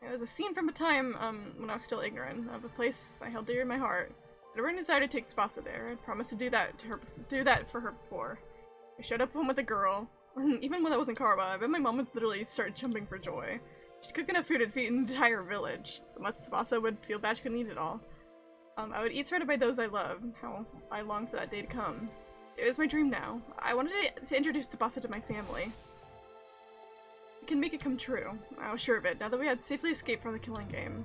It was a scene from a time, when I was still ignorant, of a place I held dear in my heart. I never decided to take Tsubasa there. I promised to do that for her before. I showed up home with a girl. Even when that wasn't Karma, I bet my mom would literally start jumping for joy. She'd cook enough food to feed an entire village. So much Tsubasa would feel bad she couldn't eat it all. I would eat surrounded by those I loved. How I longed for that day to come. It was my dream now. I wanted to introduce Tsubasa to my family. We can make it come true. I was sure of it, now that we had safely escaped from the killing game.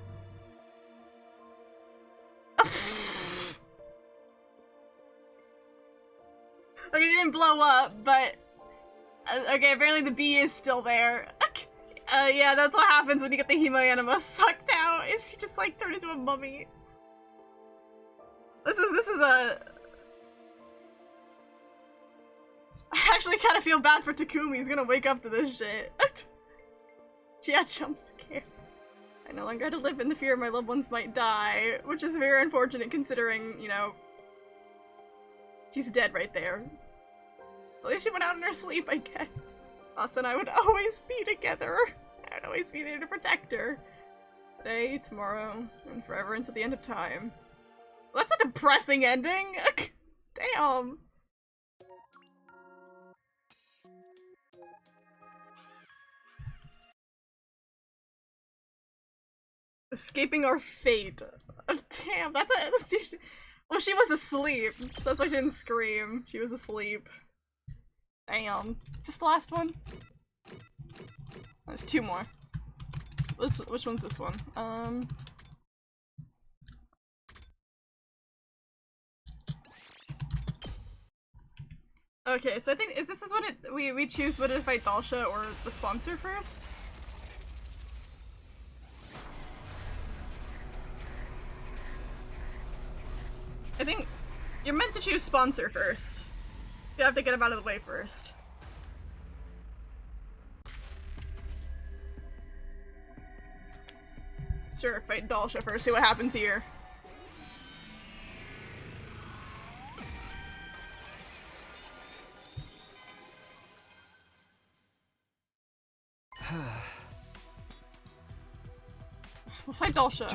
Okay, it didn't blow up, but... okay, apparently the bee is still there. Yeah, that's what happens when you get the hemoanima sucked out, is he just, like, turned into a mummy. This is a... I actually kind of feel bad for Takumi, he's gonna wake up to this shit. Yeah, jump scare. I no longer had to live in the fear my loved ones might die, which is very unfortunate considering, you know, she's dead right there. At least she went out in her sleep, I guess. Us and I would always be together. I'd always be there to protect her. Today, tomorrow, and forever until the end of time. Well, that's a depressing ending! Damn! Escaping our fate. Damn, that's a- well, she was asleep. That's why she didn't scream. She was asleep. Damn. Just the last one? There's two more. Which one's this one? Okay, so I think, is this when we choose whether to fight Dalsha or the sponsor first? I think you're meant to choose sponsor first. You have to get him out of the way first. Sure, fight Dalsha first, see what happens here. We'll fight Dalsha.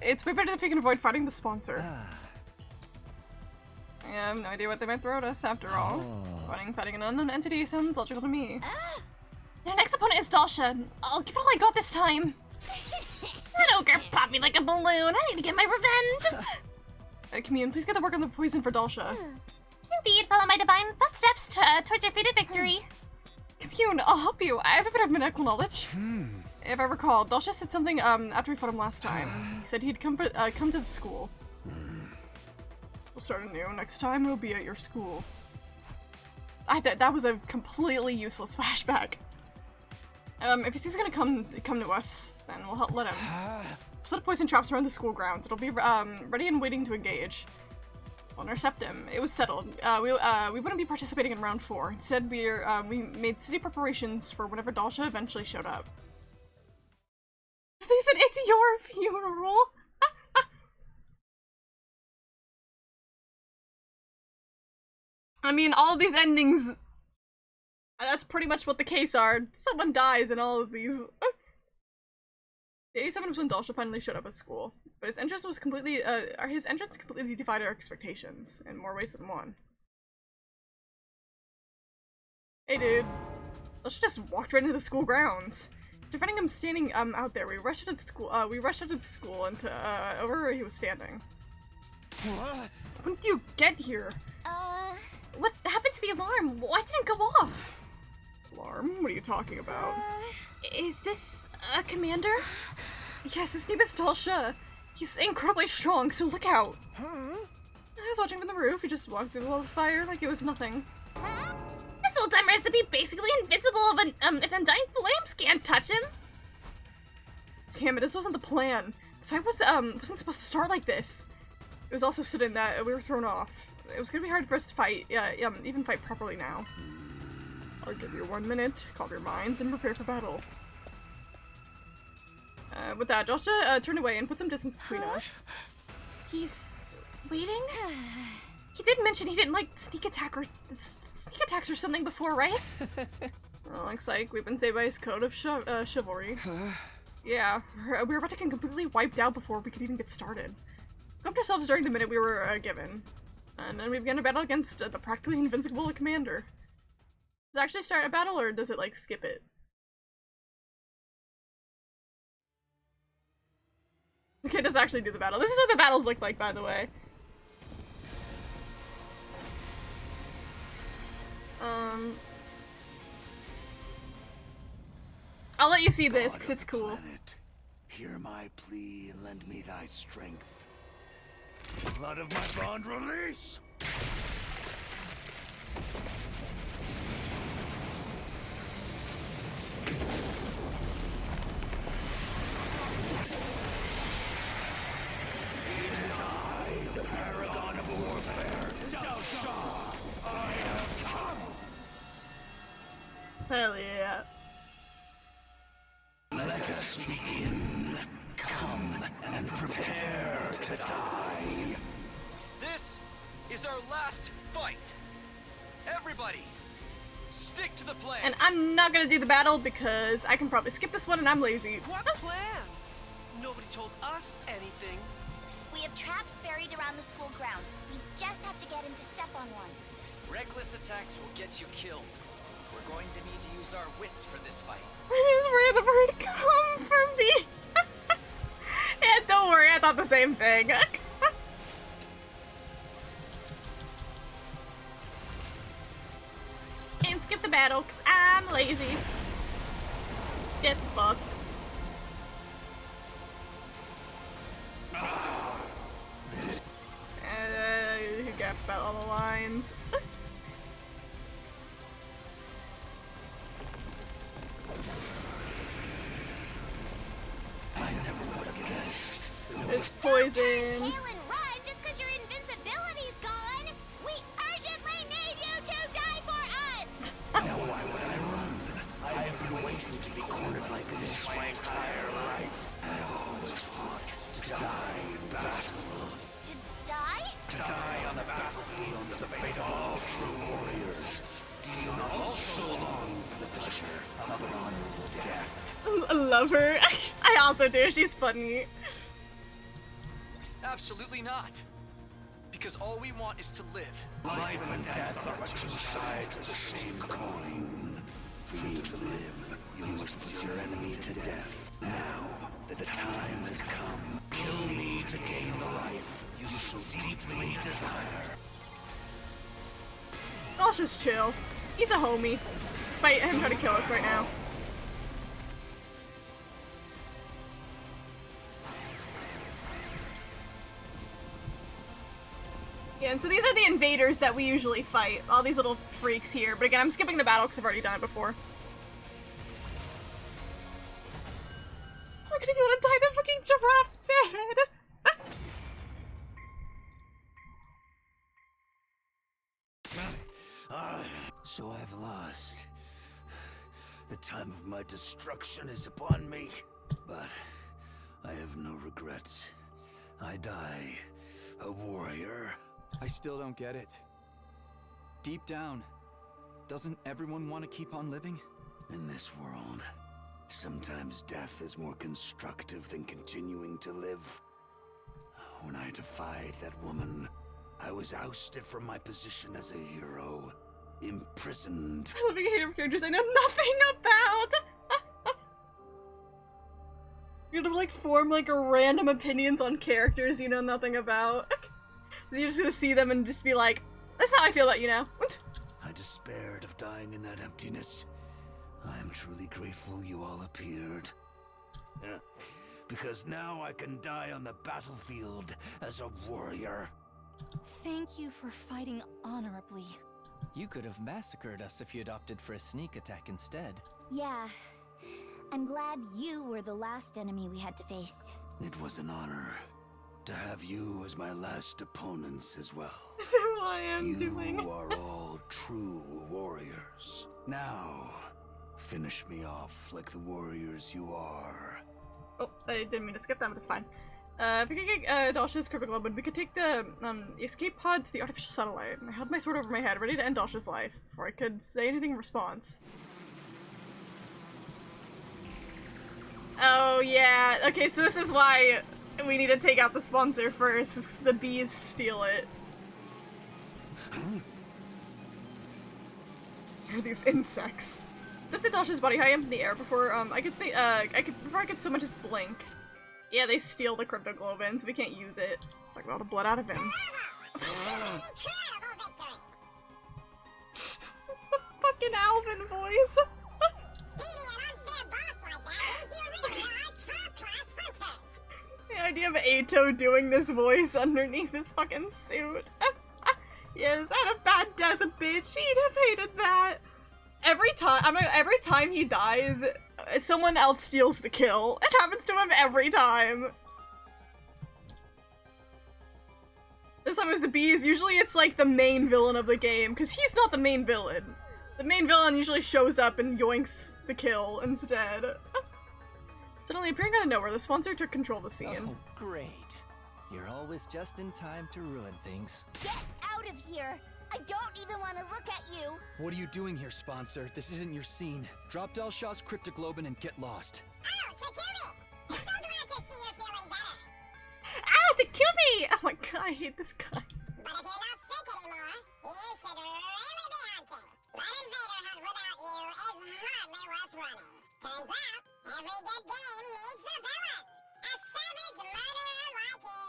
It's way better if we can avoid fighting the sponsor. I have no idea what they might throw at us after all. Fighting an unknown entity sounds logical to me. Their next opponent is Dalsha. I'll give it all I got this time. That ogre popped me like a balloon. I need to get my revenge. Kamiun, please get to work on the poison for Dalsha. Indeed, follow my divine footsteps towards your fated victory. Kamiun, I'll help you. I have a bit of medical knowledge. If I recall, Dalsha said something after we fought him last time. He said he'd come to the school. We'll start anew. Next time we'll be at your school. That was a completely useless flashback. If he's gonna come to us, then we'll let him. Set up poison traps around the school grounds. It'll be ready and waiting to engage. We'll intercept him. It was settled. We wouldn't be participating in round 4. Instead, we made city preparations for whenever Dalsha eventually showed up. They said it's your funeral. I mean, all of these endings. That's pretty much what the case are. Someone dies in all of these. The 87 was when Dalsha finally showed up at school, but his entrance was his entrance completely defied our expectations in more ways than one. Hey dude. Dalsha just walked right into the school grounds. After finding him standing out there, we rushed out of the school and to over where he was standing. What? When did you get here? What happened to the alarm? Why didn't it go off? Alarm? What are you talking about? Is this a commander? Yes, his name is Dalsha. He's incredibly strong, so look out. Huh? I was watching from the roof. He just walked through the wall of fire like it was nothing. This old timer has to be basically invincible if Undying Flames can't touch him. Damn it, this wasn't the plan. The fight wasn't supposed to start like this. It was also sudden that we were thrown off. It was gonna be hard for us to fight, even fight properly now. I'll give you 1 minute, calm your minds, and prepare for battle. With that, Dalsha turned away and put some distance between us. He's waiting? He did mention he didn't like sneak attacks or something before, right? Well, looks like we've been saved by his code of chivalry. Yeah, we were about to get completely wiped out before we could even get started. We helped ourselves during the minute we were given. And then we began a battle against the practically invincible commander. Does it actually start a battle, or does it, like, skip it? Okay, it does actually do the battle. This is what the battles look like, by the way. I'll let you see this, because it's cool. Planet, hear my plea and lend me thy strength. Blood of my bond release! It is I, the paragon of warfare, Dalsha! I have come! Hell yeah. Let us begin. Come and prepare to die. This is our last fight. Everybody, stick to the plan. And I'm not gonna do the battle because I can probably skip this one and I'm lazy. What plan? Nobody told us anything. We have traps buried around the school grounds. We just have to get him to step on one. Reckless attacks will get you killed. We're going to need to use our wits for this fight. Where's where the bird come from me? Yeah, don't worry, I thought the same thing. And skip the battle, because I'm lazy. Get fucked. You got about all the lines. I never would have guessed. There's poison. Tail and run just because your invincibility's gone. We urgently need you to die for us. Now why would I run? I have been waiting to be cornered like this my entire life. I have always fought to die in battle. To die? To die on the battlefield is the fate of all true warriors. Do you not also long for the pleasure of an honorable death? I love her. I also do. She's funny. Absolutely not. Because all we want is to live. Life and death are but two sides of the same coin. For you to live, you must put your enemy to death. Now that the time has come, kill me to gain the life you so deeply desire. I'll just chill. He's a homie. Despite him trying to kill us right now. Yeah, and so these are the invaders that we usually fight. All these little freaks here. But again, I'm skipping the battle because I've already done it before. I'm gonna be able to tie the fucking giraffe's head. So I've lost. The time of my destruction is upon me. But I have no regrets. I die a warrior. I still don't get it. Deep down, doesn't everyone want to keep on living? In this world, sometimes death is more constructive than continuing to live. When I defied that woman, I was ousted from my position as a hero, imprisoned. I love being a hater of characters I know nothing about! You're gonna like form like random opinions on characters you know nothing about. So you're just gonna see them and just be like, that's how I feel about you now. I despaired of dying in that emptiness. I am truly grateful you all appeared. Because now I can die on the battlefield as a warrior. Thank you for fighting honorably. You could have massacred us if you'd opted for a sneak attack instead. Yeah. I'm glad you were the last enemy we had to face. It was an honor to have you as my last opponents as well. This is what I am You doing. are all true warriors. Now, finish me off like the warriors you are. Oh, I didn't mean to skip that, but it's fine. If we could get Dasha's cryptic globe, we could take the escape pod to the artificial satellite. I held my sword over my head, ready to end Dasha's life, before I could say anything in response. Oh yeah, okay, so this is why we need to take out the sponsor first, because the bees steal it. Here are these insects. Lifted Dasha's body high up in the air before I could so much as blink. Yeah, they steal the crypto globin, so we can't use it. It's like all the blood out of him. It's the fucking Alvin voice. The idea of Ato doing this voice underneath his fucking suit. Yes, I had a bad death, bitch. He'd have hated that. Every time he dies, someone else steals the kill. It happens to him every time. This time it was the bees. Usually it's like the main villain of the game, because he's not the main villain. The main villain usually shows up and yoinks the kill instead. Suddenly appearing out of nowhere, the sponsor took control of the scene. Oh, great. You're always just in time to ruin things. Get out of here! I don't even want to look at you! What are you doing here, sponsor? This isn't your scene. Drop Dalshaw's cryptoglobin and get lost. Oh, Takumi! I'm so glad to see you're feeling better! Ow, Takumi! Oh my god, I hate this guy. But if you're not sick anymore, you should really be hunting. That invader hunt without you is hardly worth running. Turns out, every good game needs a villain. A savage murderer like you.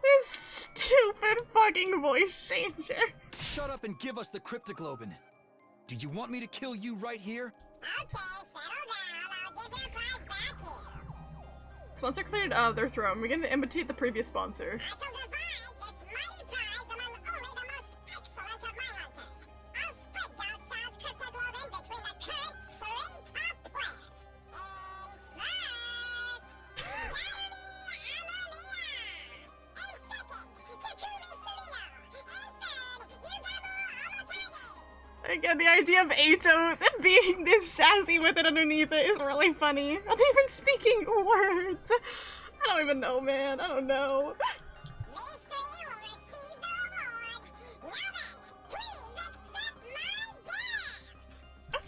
This stupid fucking voice changer. Shut up and give us the cryptoglobin. Do you want me to kill you right here? Okay, settle down. I'll give your prize back here. Sponsor cleared their throne. We're gonna imitate the previous sponsor. I shall divide this mighty prize among only the most excellent of my hunters. I'll split Dalshaw's cryptoglobin between the current 3 top players. In first, Gary Amamiya. In second, Takumi Sumino. In third, Yugamu Amakagi. Again, the idea of Ato being this sassy with it underneath it is really funny. Are they even speaking words? I don't even know, man. I don't know. These 3 will receive the reward. Now then, please accept my gift.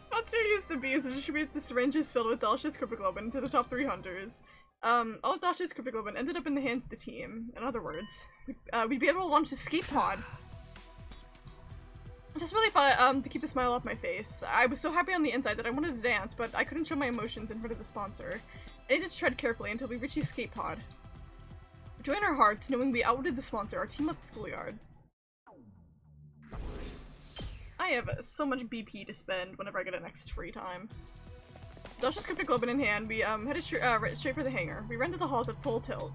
Sponsor used the bees to distribute the syringes filled with Dalshaw's cryptoglobin to the top 3 hunters. All of Dalshaw's cryptoglobin ended up in the hands of the team. In other words, we'd be able to launch the escape pod. Just really fun to keep the smile off my face. I was so happy on the inside that I wanted to dance, but I couldn't show my emotions in front of the sponsor. I needed to tread carefully until we reached the escape pod. Joy in our hearts, knowing we outwitted the sponsor, our team left the schoolyard. I have so much BP to spend whenever I get a next free time. Dalshaw's cryptoglobin in hand, we headed straight for the hangar. We ran to the halls at full tilt.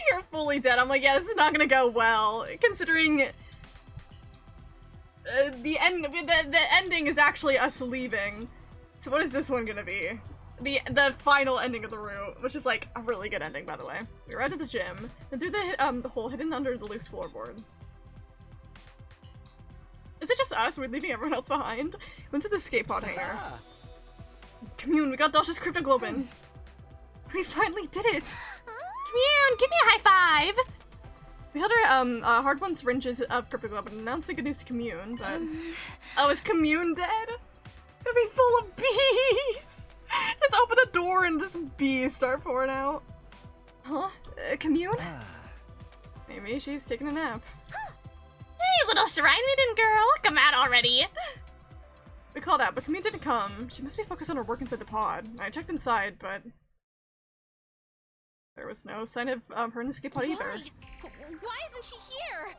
You're fully dead. I'm like, yeah, this is not gonna go well, considering the ending is actually us leaving. So what is this one gonna be? The final ending of the route, which is like a really good ending, by the way. We arrived at the gym, then through the hole hidden under the loose floorboard. Is it just us? We're leaving everyone else behind? Went to the skate pod hangar. Commune, we got Dasha's cryptoglobin. We finally did it! Commune, give me a high five! We held our hard-won syringes of cryptoglobin and announced the good news to Commune, but... Oh, is Commune dead? It'll be full of bees! Just open the door and just bees start pouring out. Huh? Commune? Maybe she's taking a nap. Hey, little shrine maiden girl, come out already! We called out, but Commune didn't come. She must be focused on her work inside the pod. I checked inside, but... there was no sign of her in the skate pod either. Why isn't she here?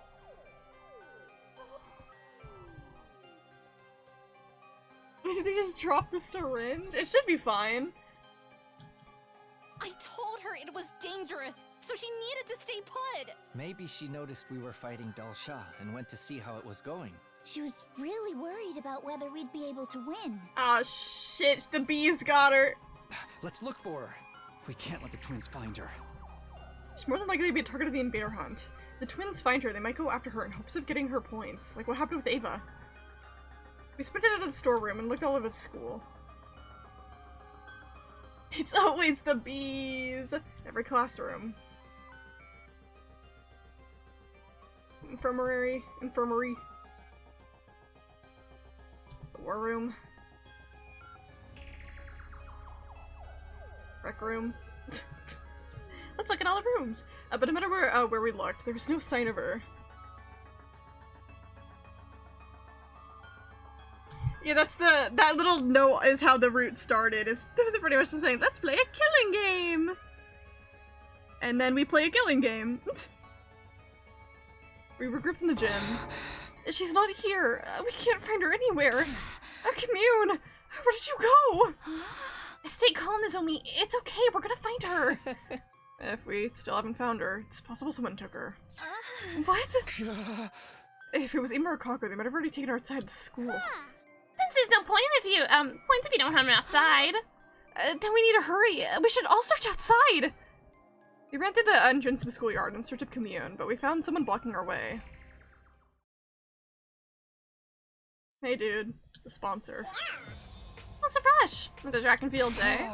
Did they just drop the syringe? It should be fine. I told her it was dangerous, so she needed to stay put. Maybe she noticed we were fighting Dalsha and went to see how it was going. She was really worried about whether we'd be able to win. Aw, shit, the bees got her. Let's look for her. We can't let the twins find her. She's more than likely to be a target of the invader hunt. The twins find her, they might go after her in hopes of getting her points, like what happened with Ava. We sprinted out of the storeroom and looked all over the school. It's always the bees! Every classroom. Infirmary. The war room. Rec room. Let's look at all the rooms. But no matter where we looked, there was no sign of her. Yeah, that little note is how the route started. Is they're pretty much just saying, let's play a killing game. And then we play a killing game. We regrouped in the gym. She's not here. We can't find her anywhere. Commune, where did you go? Stay calm, Nozomi. It's okay, we're gonna find her. If we still haven't found her, it's possible someone took her. What? If it was Ima or Kaku, they might have already taken her outside the school. Since there's no point if you don't have her outside. Then we need to hurry. We should all search outside. We ran through the entrance to the schoolyard in search of Commune, but we found someone blocking our way. Hey dude, the sponsor. What's the rush? It's a track and field day.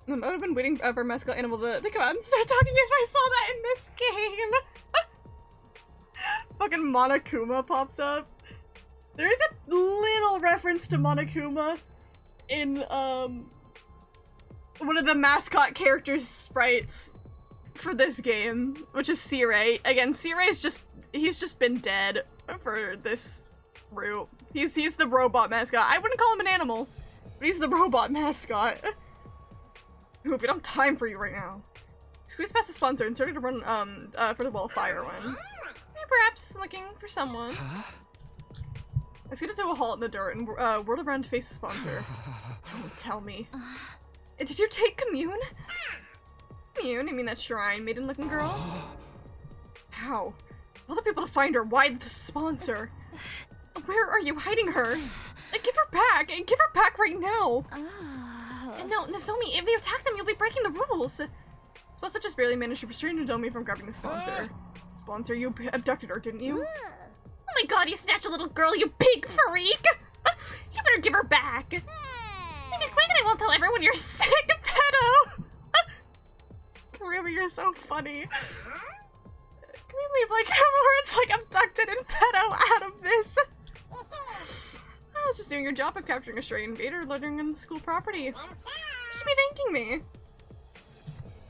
I've been waiting for mascot animal to come out and start talking if I saw that in this game. Fucking Monokuma pops up. There is a little reference to Monokuma in one of the mascot characters sprites for this game, which is Seirei. Again, Seirei's he's just been dead for this route. He's the robot mascot. I wouldn't call him an animal, but he's the robot mascot. Ooh, we don't have time for you right now. Squeezed past the sponsor and started to run for the wall of fire when perhaps looking for someone. I skidded to a halt in the dirt and whirled around to face the sponsor. Don't tell me. Did you take Commune? Commune? You mean that shrine maiden looking girl? How? All the people to find her. Why the sponsor? Where are you hiding her? Give her back! Give her back right now! No, Nozomi, if you attack them, you'll be breaking the rules. Sponsor just barely managed to restrain Nozomi from grabbing the sponsor. Sponsor, you abducted her, didn't you? Oh my god, you snatched a little girl, you pig freak! You better give her back! Make it quick and I won't tell everyone you're sick, pedo! Ruby, you're so funny. Can we leave like words like abducted and pedo out of this? I was just doing your job of capturing a stray invader loitering on school property. You should be thanking me.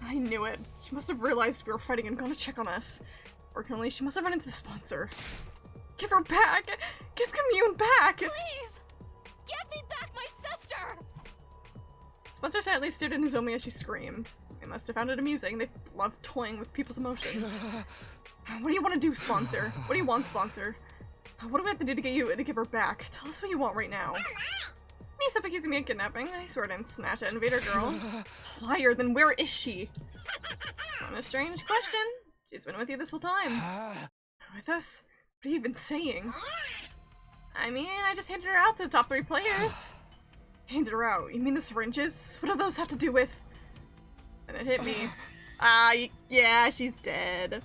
I knew it. She must have realized we were fighting and gone to check on us. Fortunately, she must have run into the sponsor. Give her back! Give Commune back! Please! Give me back my sister! Sponsor sadly stared at Nozomi as she screamed. They must have found it amusing. They love toying with people's emotions. What do you want to do, Sponsor? What do you want, Sponsor? What do we have to do to get you to give her back? Tell us what you want right now. You stop accusing me of kidnapping. I swear I didn't snatch an invader girl. Liar, then where is she? What a strange question. She's been with you this whole time. With us? What are you even saying? I mean, I just handed her out to the top 3 players. Handed her out? You mean the syringes? What do those have to do with? And it hit me. Yeah, she's dead.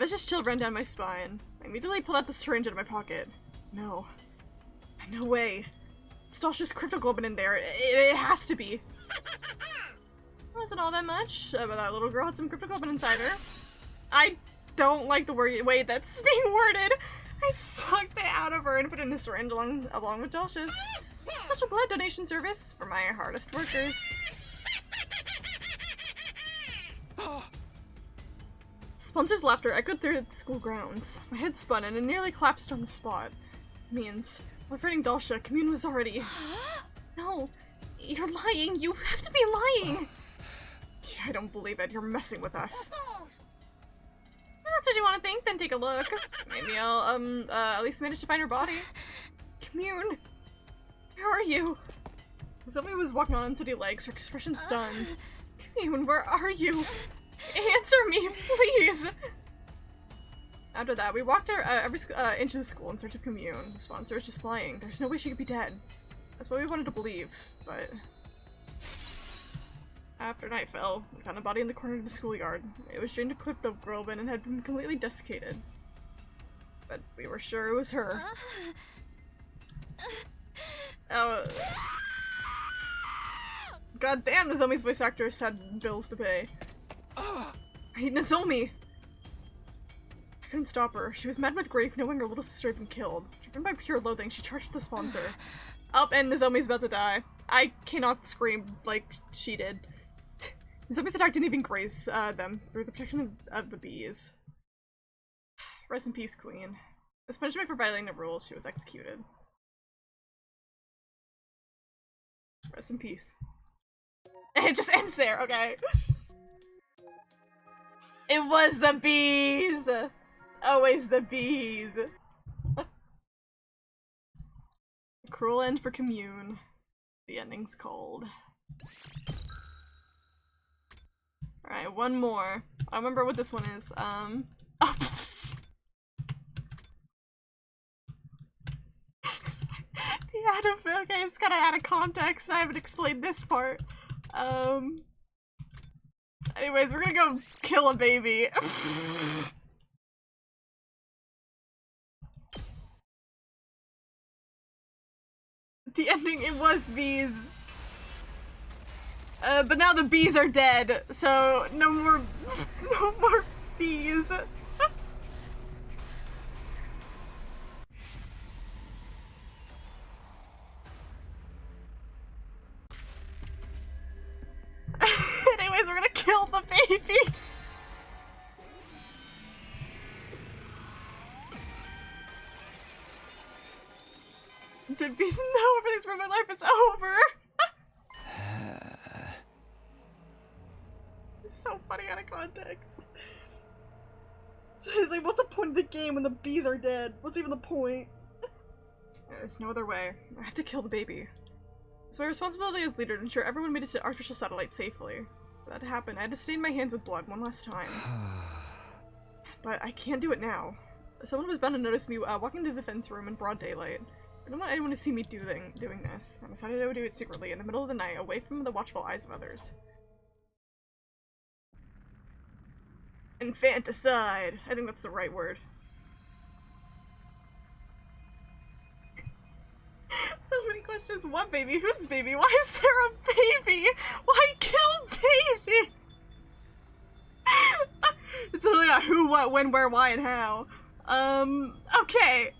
Vicious chill ran down my spine. I immediately pulled out the syringe out of my pocket. No. No way. It's Dasha's cryptoglobin in there. It has to be. Wasn't all that much, but that little girl had some cryptoglobin inside her. I don't like the way that's being worded. I sucked it out of her and put it in a syringe along with Dasha's. Special blood donation service for my hardest workers. Sponsor's laughter echoed through the school grounds. My head spun and it nearly collapsed on the spot. It means, we're fighting Dasha. Commune was already... No, you're lying. You have to be lying. Yeah, I don't believe it. You're messing with us. If that's what you want to think, then take a look. Maybe I'll, at least manage to find her body. Commune, where are you? Somebody was walking on city legs, her expression stunned. Commune, where are you? Answer me, please! After that, we walked her into the school in search of Commune. The sponsor was just lying. There's no way she could be dead. That's what we wanted to believe, but... After night fell, we found a body in the corner of the schoolyard. It was drained of cryptoglobin and had been completely desiccated. But we were sure it was her. Oh... God damn, Nozomi's voice actress had bills to pay. Hey, Nozomi! I couldn't stop her. She was mad with grief knowing her little sister had been killed. Driven by pure loathing, she charged the sponsor. Up, and Nozomi's about to die. I cannot scream like she did. Nozomi's attack didn't even graze them through the protection of the bees. Rest in peace, Queen. As punishment for violating the rules, she was executed. Rest in peace. It just ends there, okay. It was the bees! Always the bees! Cruel end for Commune. The ending's cold. Alright, one more. I don't remember what this one is. Oh. Okay, it's kinda out of context. I haven't explained this part. Anyways, we're gonna go kill a baby. The ending, it was bees. But now the bees are dead, so no more bees. Anyways, we're gonna kill the baby. The bees know everything's from my life is over. It's so funny out of context. It's like, what's the point of the game when the bees are dead? What's even the point? There's no other way. I have to kill the baby. It's my responsibility as leader to ensure everyone made it to the artificial satellite safely. For that to happen, I had to stain my hands with blood one last time. But I can't do it now. Someone was bound to notice me walking to the defense room in broad daylight. I don't want anyone to see me doing this. I decided I would do it secretly in the middle of the night, away from the watchful eyes of others. Infanticide! I think that's the right word. So many questions. What baby? Whose baby? Why is there a baby? Why kill baby? It's literally not who, what, when, where, why, and how. Okay.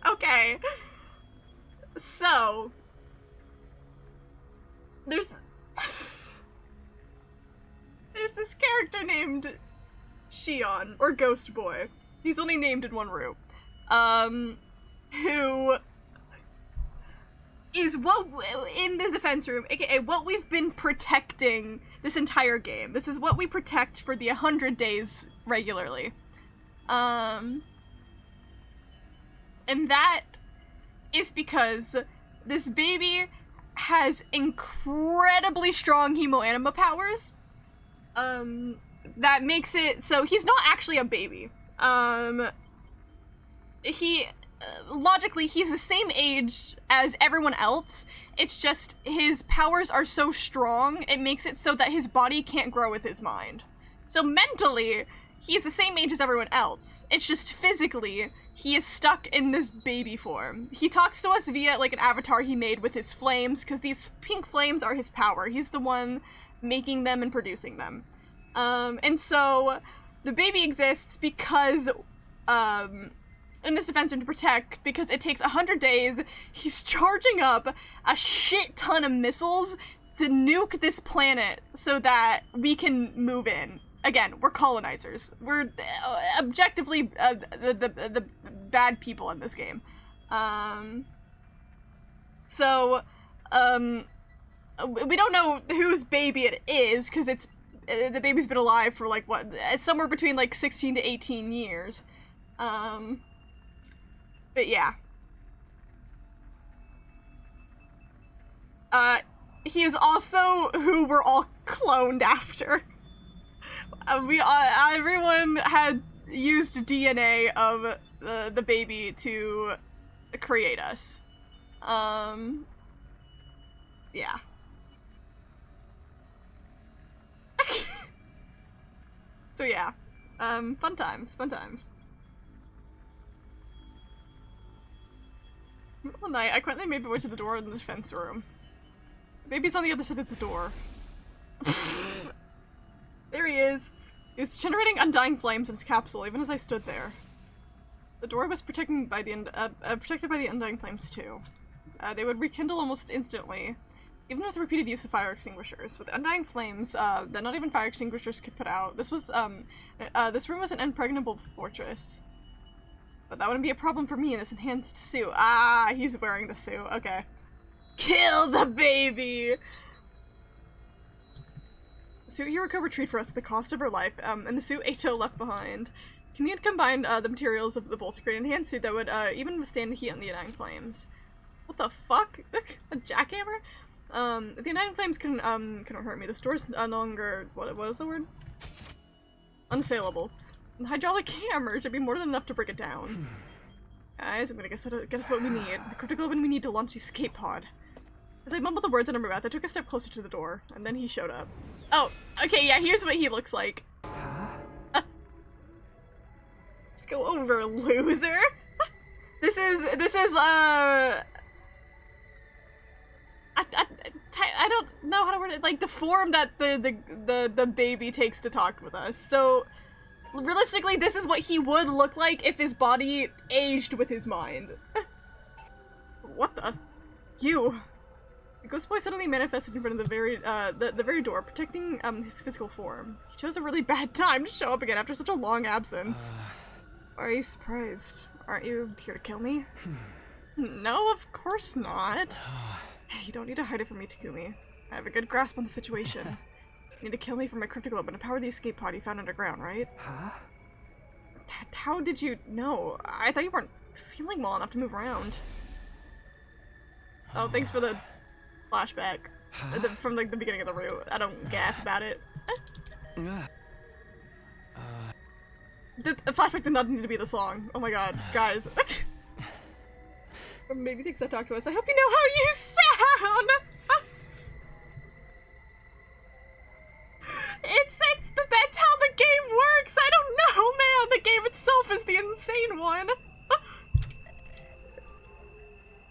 Okay. So, there's this character named Shion, or Ghost Boy. He's only named in one room. Who is what in the defense room, aka what we've been protecting this entire game. This is what we protect for the 100 days regularly. And that is because this baby has incredibly strong hemoanima powers. That makes it so he's not actually a baby. Logically, he's the same age as everyone else. It's just his powers are so strong, it makes it so that his body can't grow with his mind. So mentally, he is the same age as everyone else. It's just physically, he is stuck in this baby form. He talks to us via, like, an avatar he made with his flames, because these pink flames are his power. He's the one making them and producing them. And so, the baby exists because, in his defense and to protect, because it takes 100 days, he's charging up a shit ton of missiles to nuke this planet so that we can move in. Again, we're colonizers. We're objectively the bad people in this game. So, we don't know whose baby it is, because it's the baby's been alive for, like, what, somewhere between, like, 16 to 18 years. But yeah. He is also who we're all cloned after. Everyone had used DNA of the baby to create us. Yeah. So yeah. Fun times. One night, I quietly made my way to the door in the defense room. The baby's on the other side of the door. There he is. He was generating undying flames in his capsule, even as I stood there. The door was protected by the undying flames too. They would rekindle almost instantly, even with repeated use of fire extinguishers. With undying flames that not even fire extinguishers could put out. This room was an impregnable fortress. But that wouldn't be a problem for me in this enhanced suit. Ah, he's wearing the suit. Okay. Kill the baby! The suit Hiroko retrieved for us at the cost of her life, and the suit Eito left behind. Camille had combined the materials of the both to create an enhanced suit that would even withstand the heat on the undying flames. What the fuck? A jackhammer? The undying flames couldn't hurt me. The store's no longer, what was the word? Unassailable. The hydraulic hammer should be more than enough to break it down. Guys, I'm gonna get us what we need. The cryptic weapon we need to launch the escape pod. As I mumbled the words under my breath, I took a step closer to the door, and then he showed up. Oh, okay, yeah, here's what he looks like. Just go over, loser. This is, I don't know how to word it, like, the form that the baby takes to talk with us. So, realistically, this is what he would look like if his body aged with his mind. What the? You. The ghost boy suddenly manifested in front of the very door, protecting his physical form. He chose a really bad time to show up again after such a long absence. Why are you surprised? Aren't you here to kill me? No, of course not. You don't need to hide it from me, Takumi. I have a good grasp on the situation. You need to kill me for my cryptic globe and power the escape pod you found underground, right? Huh? How did you know? I thought you weren't feeling well enough to move around. Oh, thanks for the flashback. From, like, the beginning of the route. I don't gaff about it. The flashback did not need to be the song. Oh my god, guys. Maybe takes that talk to us. I hope you know how you sound! That's how the game works! I don't know, man! The game itself is the insane one!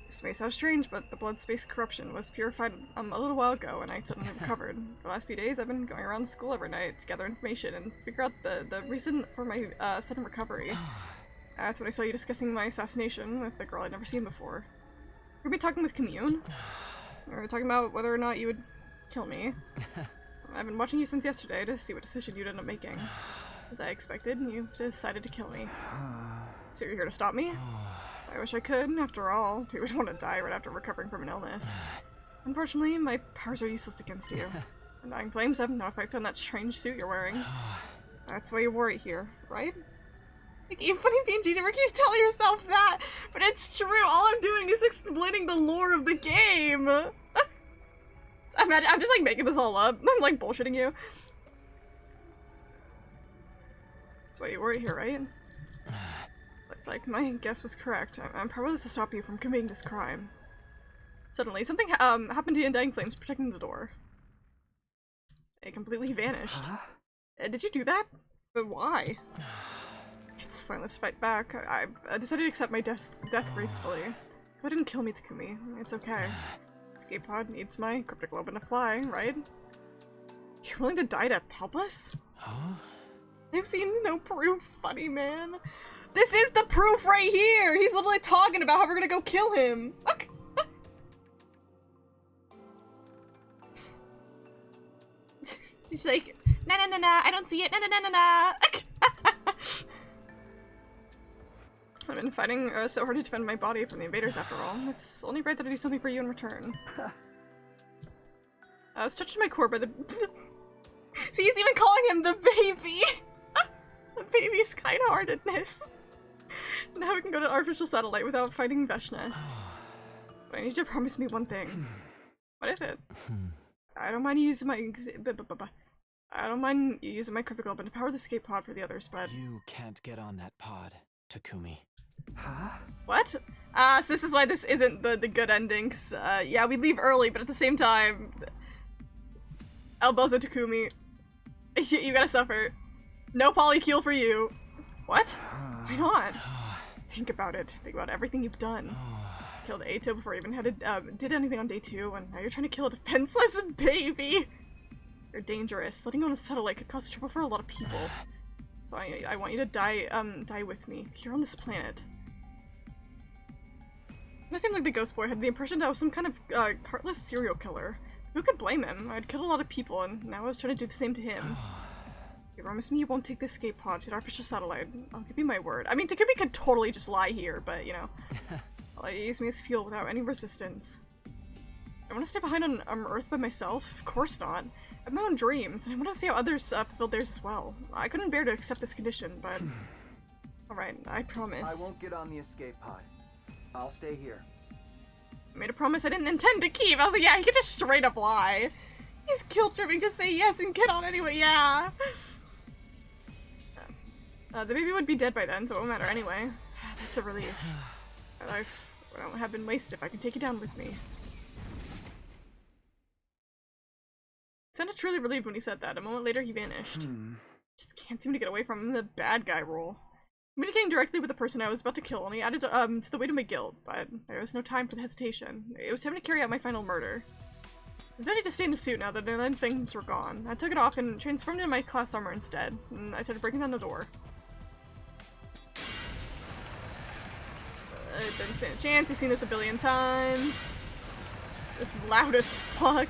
This may sound strange, but the blood space corruption was purified a little while ago and I suddenly recovered. The last few days I've been going around school every night to gather information and figure out the reason for my sudden recovery. That's when I saw you discussing my assassination with the girl I'd never seen before. We'd be talking with Commune. We were talking about whether or not you would kill me. I've been watching you since yesterday to see what decision you'd end up making. As I expected, you decided to kill me. So you're here to stop me? I wish I could. After all, who would want to die right after recovering from an illness? Unfortunately, my powers are useless against you. Undying flames have no effect on that strange suit you're wearing. That's why you wore it here, right? Like, even putting PNG to work, you tell yourself that, but it's true. All I'm doing is explaining the lore of the game. I'm just like making this all up. I'm like bullshitting you. That's why you wore it here, right? Looks like my guess was correct. I'm powerless to stop you from committing this crime. Suddenly, something happened to the Undying Flames protecting the door. It completely vanished. Did you do that? But why? It's pointless to fight back. I decided to accept my death gracefully. Go ahead and kill me, Takumi. It's okay. Escape pod needs my cryptic globin to fly, right? You're willing to die to help us? Huh? I've seen no proof, funny man. This is the proof right here! He's literally talking about how we're gonna go kill him! Look! She's like, nah, nah, nah, nah, I don't see it, nah, nah, nah, nah, nah. I've been fighting so hard to defend my body from the invaders after all. It's only right that I do something for you in return. I was touched to my core by the... See, he's even calling him the baby! The baby's kind-heartedness. Now we can go to an artificial satellite without fighting Veshness. But I need you to promise me one thing. What is it? I don't mind you using my... I don't mind you using my cryptic globin to power the escape pod for the others, but... You can't get on that pod, Takumi. Huh? What? So this is why this isn't the good endings. Yeah, we leave early, but at the same time... Elbows at Takumi. You gotta suffer. No polycule for you. What? Why not? Think about it. Think about everything you've done. Killed Ato before I even had did anything on day 2, and now you're trying to kill a defenseless baby! You're dangerous. Letting go on a satellite could cause trouble for a lot of people. So I want you to die with me, here on this planet. It seemed like the ghost boy had the impression that I was some kind of heartless serial killer. Who could blame him? I'd killed a lot of people, and now I was trying to do the same to him. You promise me you won't take the escape pod to the artificial satellite. I'll give you my word. I mean, Takumi could totally just lie here, but, you know. I'll use me as fuel without any resistance. I want to stay behind on Earth by myself? Of course not. I have my own dreams, and I want to see how others fulfill theirs as well. I couldn't bear to accept this condition, but... Alright, I promise. I won't get on the escape pod. I'll stay here. I made a promise I didn't intend to keep. I was like, yeah, he could just straight up lie. He's guilt tripping, just say yes and get on anyway, yeah. The baby would be dead by then, so it won't matter anyway. That's a relief. My life won't have been wasted if I can take you down with me. He sounded truly relieved when he said that. A moment later, he vanished. Just can't seem to get away from the bad guy role. Communicating directly with the person I was about to kill only added to the weight of my guilt, but there was no time for the hesitation. It was time to carry out my final murder. I was ready to stay in the suit now that the 9 things were gone. I took it off and transformed into my class armor instead, and I started breaking down the door. It didn't stand a chance, we've seen this a billion times. It's loud as fuck.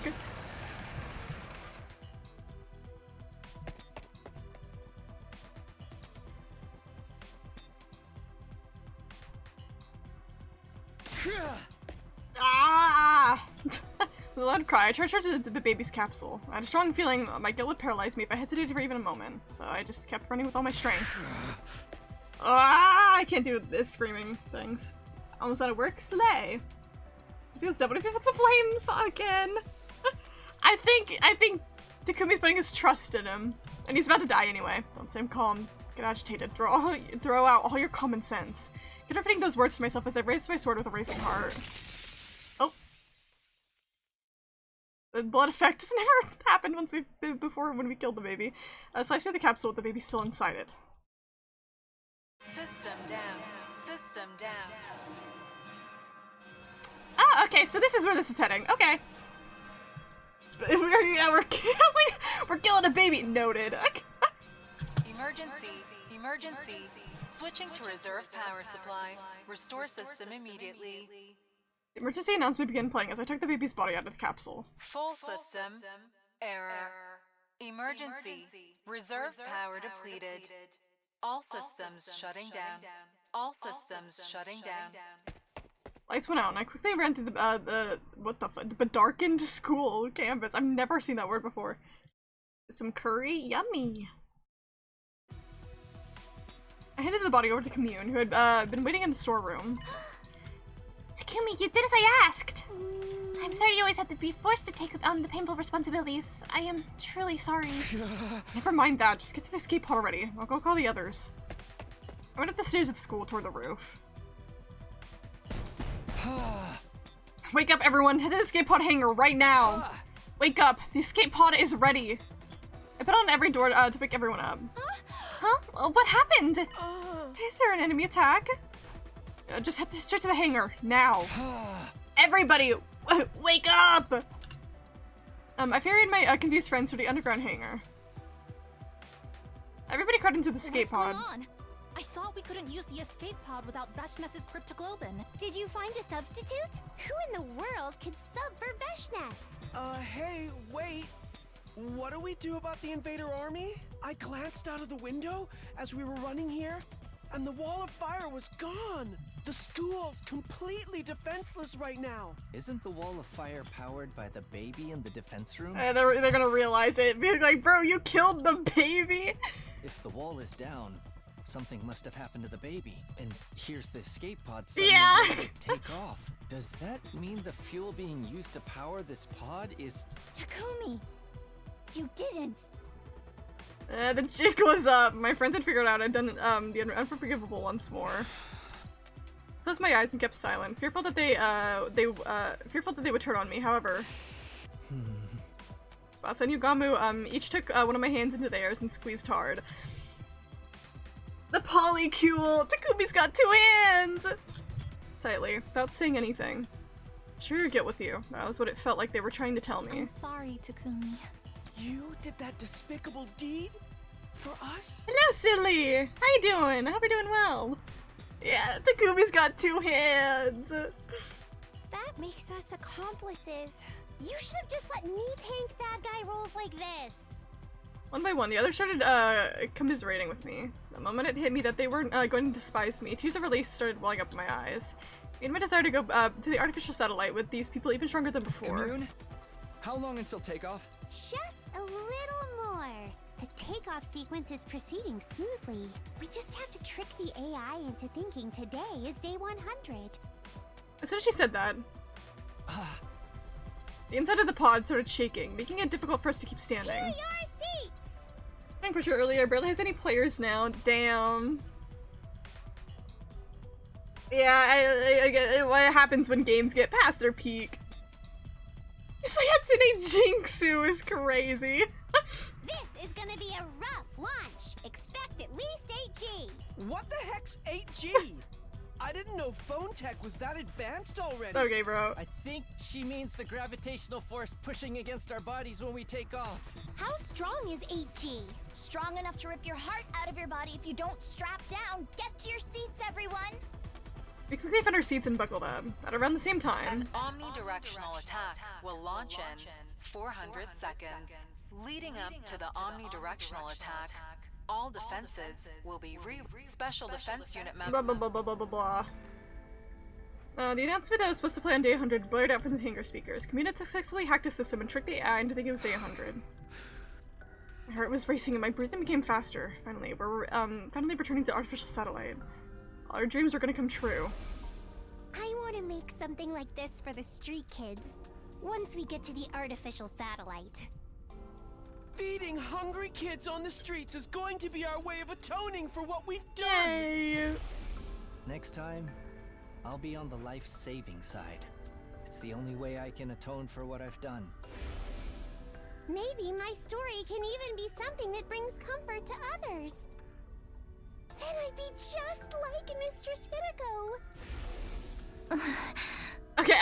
Ah! With a loud cry, I charged her to the baby's capsule. I had a strong feeling my guilt would paralyze me if I hesitated for even a moment, so I just kept running with all my strength. Ah! I can't do this screaming things. Almost out of work? Slay! It feels double if he puts the flames on again. I think Takumi's putting his trust in him. And he's about to die anyway. Don't say I'm calm. Get agitated. Throw out all your common sense. Keep repeating those words to myself as I raised my sword with a racing heart. Oh. The blood effect has never happened before when we killed the baby. So I shared the capsule with the baby still inside it. System down. System down. Ah, okay, so this is where this is heading. Okay. We're killing a baby. Noted. Emergency. Emergency. Switching to reserve power supply. Restore system immediately. The emergency announcement began playing as I took the baby's body out of the capsule. Full system. Error. Emergency. Reserve power depleted. All systems shutting down. All systems shutting down. Lights went out, and I quickly ran through the darkened school campus. I've never seen that word before. Some curry? Yummy! I handed the body over to Commune, who had been waiting in the storeroom. Takumi, you did as I asked! I'm sorry you always have to be forced to take on the painful responsibilities. I am truly sorry. Never mind that, just get to the escape pod already. I'll go call the others. I went up the stairs at the school toward the roof. Wake up, everyone! Hit the escape pod hangar right now! Wake up! The escape pod is ready! I put on every door to pick everyone up. Huh? What happened? Is there an enemy attack? Just head straight to the hangar, now. Everybody, wake up! I ferried my confused friends to the underground hangar. Everybody crowd into the escape pod. What's going on? I thought we couldn't use the escape pod without Veshness's cryptoglobin. Did you find a substitute? Who in the world could sub for Veshness? Hey, wait. What do we do about the invader army? I glanced out of the window as we were running here, and the wall of fire was gone. The school's completely defenseless right now. Isn't the wall of fire powered by the baby in the defense room? They're gonna realize it. Being like, bro, you killed the baby. If the wall is down, something must have happened to the baby. And here's the escape pod suddenly ready to take off. Does that mean the fuel being used to power this pod is... Takumi! You didn't! The jig was up. My friends had figured out I'd done the unforgivable once more. Closed my eyes and kept silent, fearful that they would turn on me. However, Tsubasa and Yugamu each took one of my hands into theirs and squeezed hard. The polycule! Takumi's got 2 hands! Tightly, without saying anything. Sure, get with you. That was what it felt like they were trying to tell me. I'm sorry, Takumi. You did that despicable deed? For us? Hello, silly! How you doing? I hope you're doing well. Yeah, Takumi's got 2 hands! That makes us accomplices. You should have just let me tank bad guy roles like this. One by one, the others started commiserating with me. The moment it hit me that they weren't going to despise me, tears of relief started welling up in my eyes. Made my desire to go to the artificial satellite with these people even stronger than before. Commune? How long until takeoff? Just a little more. The takeoff sequence is proceeding smoothly. We just have to trick the AI into thinking today is day 100. As soon as she said that, the inside of the pod started shaking, making it difficult for us to keep standing. To your seats! I'm pretty sure earlier, barely has any players now. Damn. Yeah, I get what happens when games get past their peak. It's like Hatsune Jinxu is crazy. This is gonna be a rough launch. Expect at least 8G. What the heck's 8G? I didn't know phone tech was that advanced already. Okay, bro. I think she means the gravitational force pushing against our bodies when we take off. How strong is 8G? Strong enough to rip your heart out of your body if you don't strap down. Get to your seats, everyone. We quickly found our seats and buckled up. At around the same time, An omnidirectional attack will launch in 400 seconds. Leading up to the omnidirectional attack, all defenses will be Special Defense Unit blah members. blah blah blah blah blah blah. The announcement that was supposed to play on day 100 blared out from the hangar speakers. Commune had successfully hacked a system and tricked the AI into thinking it was day 100. My heart was racing and my breathing became faster. Finally, we're finally returning to the artificial satellite. All our dreams were gonna come true. I want to make something like this for the street kids once we get to the artificial satellite. Feeding hungry kids on the streets is going to be our way of atoning for what we've done. Yay! Next time, I'll be on the life-saving side. It's the only way I can atone for what I've done. Maybe my story can even be something that brings comfort to others. Then I'd be just like Mistress Hideko. Okay,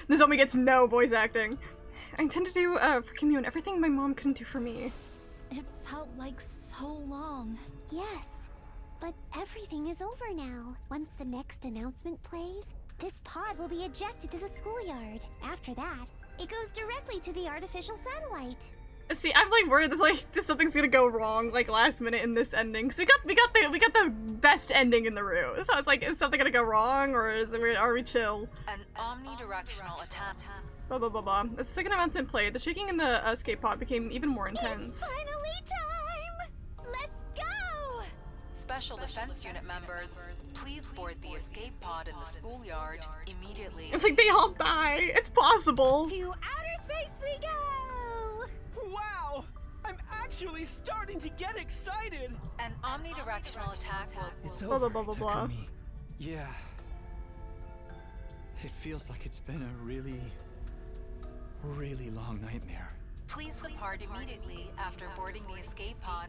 Nozomi gets no voice acting. I intend to do for Commune everything my mom couldn't do for me. It felt like so long. Yes, but everything is over now. Once the next announcement plays, this pod will be ejected to the schoolyard. After that, it goes directly to the artificial satellite. See, I'm like worried that something's gonna go wrong like last minute in this ending. So we got the best ending in the room. So it's like, is something gonna go wrong or are we chill? An omnidirectional attack. Blah blah blah blah. As the second announcement played, the shaking in the escape pod became even more intense. It's finally time! Let's go! Special Defense Unit members, please board the escape pod in the schoolyard immediately. It's like they all die. It's possible. To outer space we go! Wow! I'm actually starting to get excited! An omnidirectional attack will... It's Blah, over, blah, blah, blah, blah. Takumi. Yeah. It feels like it's been a really long nightmare. Please depart immediately after boarding the escape pod.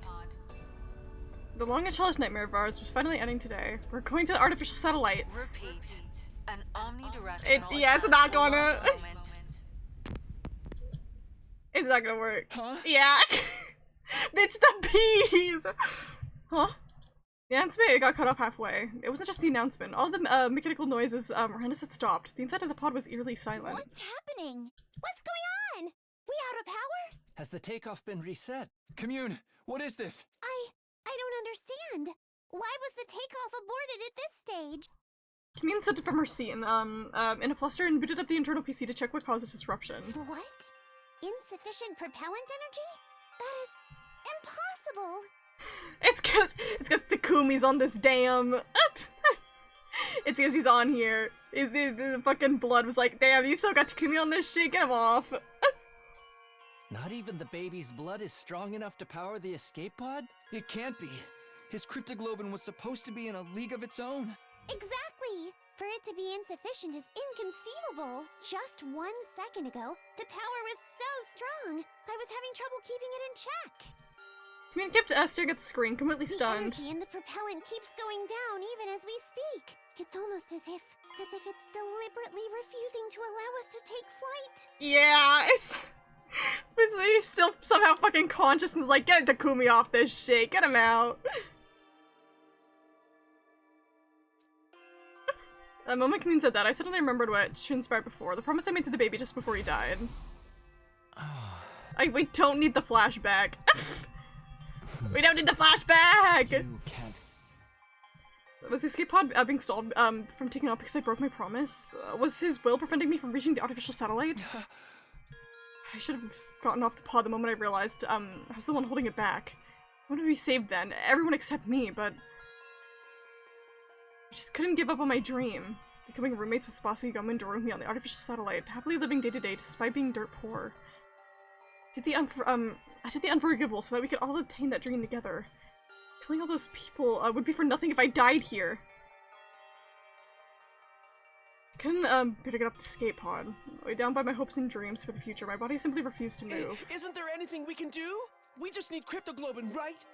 The long and hellish nightmare of ours was finally ending today. We're going to the artificial satellite. Repeat. An omnidirectional Yeah, it's not attack will gonna. launch moment. It's not gonna work. Huh? Yeah. It's the bees! Huh? The announcement got cut off halfway. It wasn't just the announcement. All the mechanical noises Randus had stopped. The inside of the pod was eerily silent. What's happening? What's going on? We out of power? Has the takeoff been reset? Commune, what is this? I don't understand. Why was the takeoff aborted at this stage? Commune stood from her seat and, in a fluster and booted up the internal PC to check what caused the disruption. What? Insufficient propellant energy? That is impossible. It's cause Takumi's on this damn. It's cause he's on here. The fucking blood was like, damn, you still got Takumi on this shit, get him off. Not even the baby's blood is strong enough to power the escape pod? It can't be. His cryptoglobin was supposed to be in a league of its own. Exactly. For it to be insufficient is inconceivable. Just 1 second ago, the power was so strong, I was having trouble keeping it in check. Commune kept staring at the screen, completely The stunned. energy in the propellant keeps going down even as we speak. It's almost as if it's deliberately refusing to allow us to take flight. Yeah, it's he's still somehow fucking conscious and is like, get Takumi off this shit, get him out. The moment Commune said that, I suddenly remembered what transpired before. The promise I made to the baby just before he died. We don't need the flashback. We don't need the flashback! You can't. Was the escape pod being stalled from taking off because I broke my promise? Was his will preventing me from reaching the artificial satellite? I should have gotten off the pod the moment I realized I was the one holding it back. I wanted to be saved then, everyone except me, but I just couldn't give up on my dream. Becoming roommates with Tsubasa, Yoma, and Dorumi on the artificial satellite, happily living day to day despite being dirt poor. I did the unforgivable so that we could all attain that dream together. Killing all those people would be for nothing if I died here. I couldn't better get up the escape pod. Weighed down by my hopes and dreams for the future, my body simply refused to move. Isn't there anything we can do? We just need cryptoglobin, right?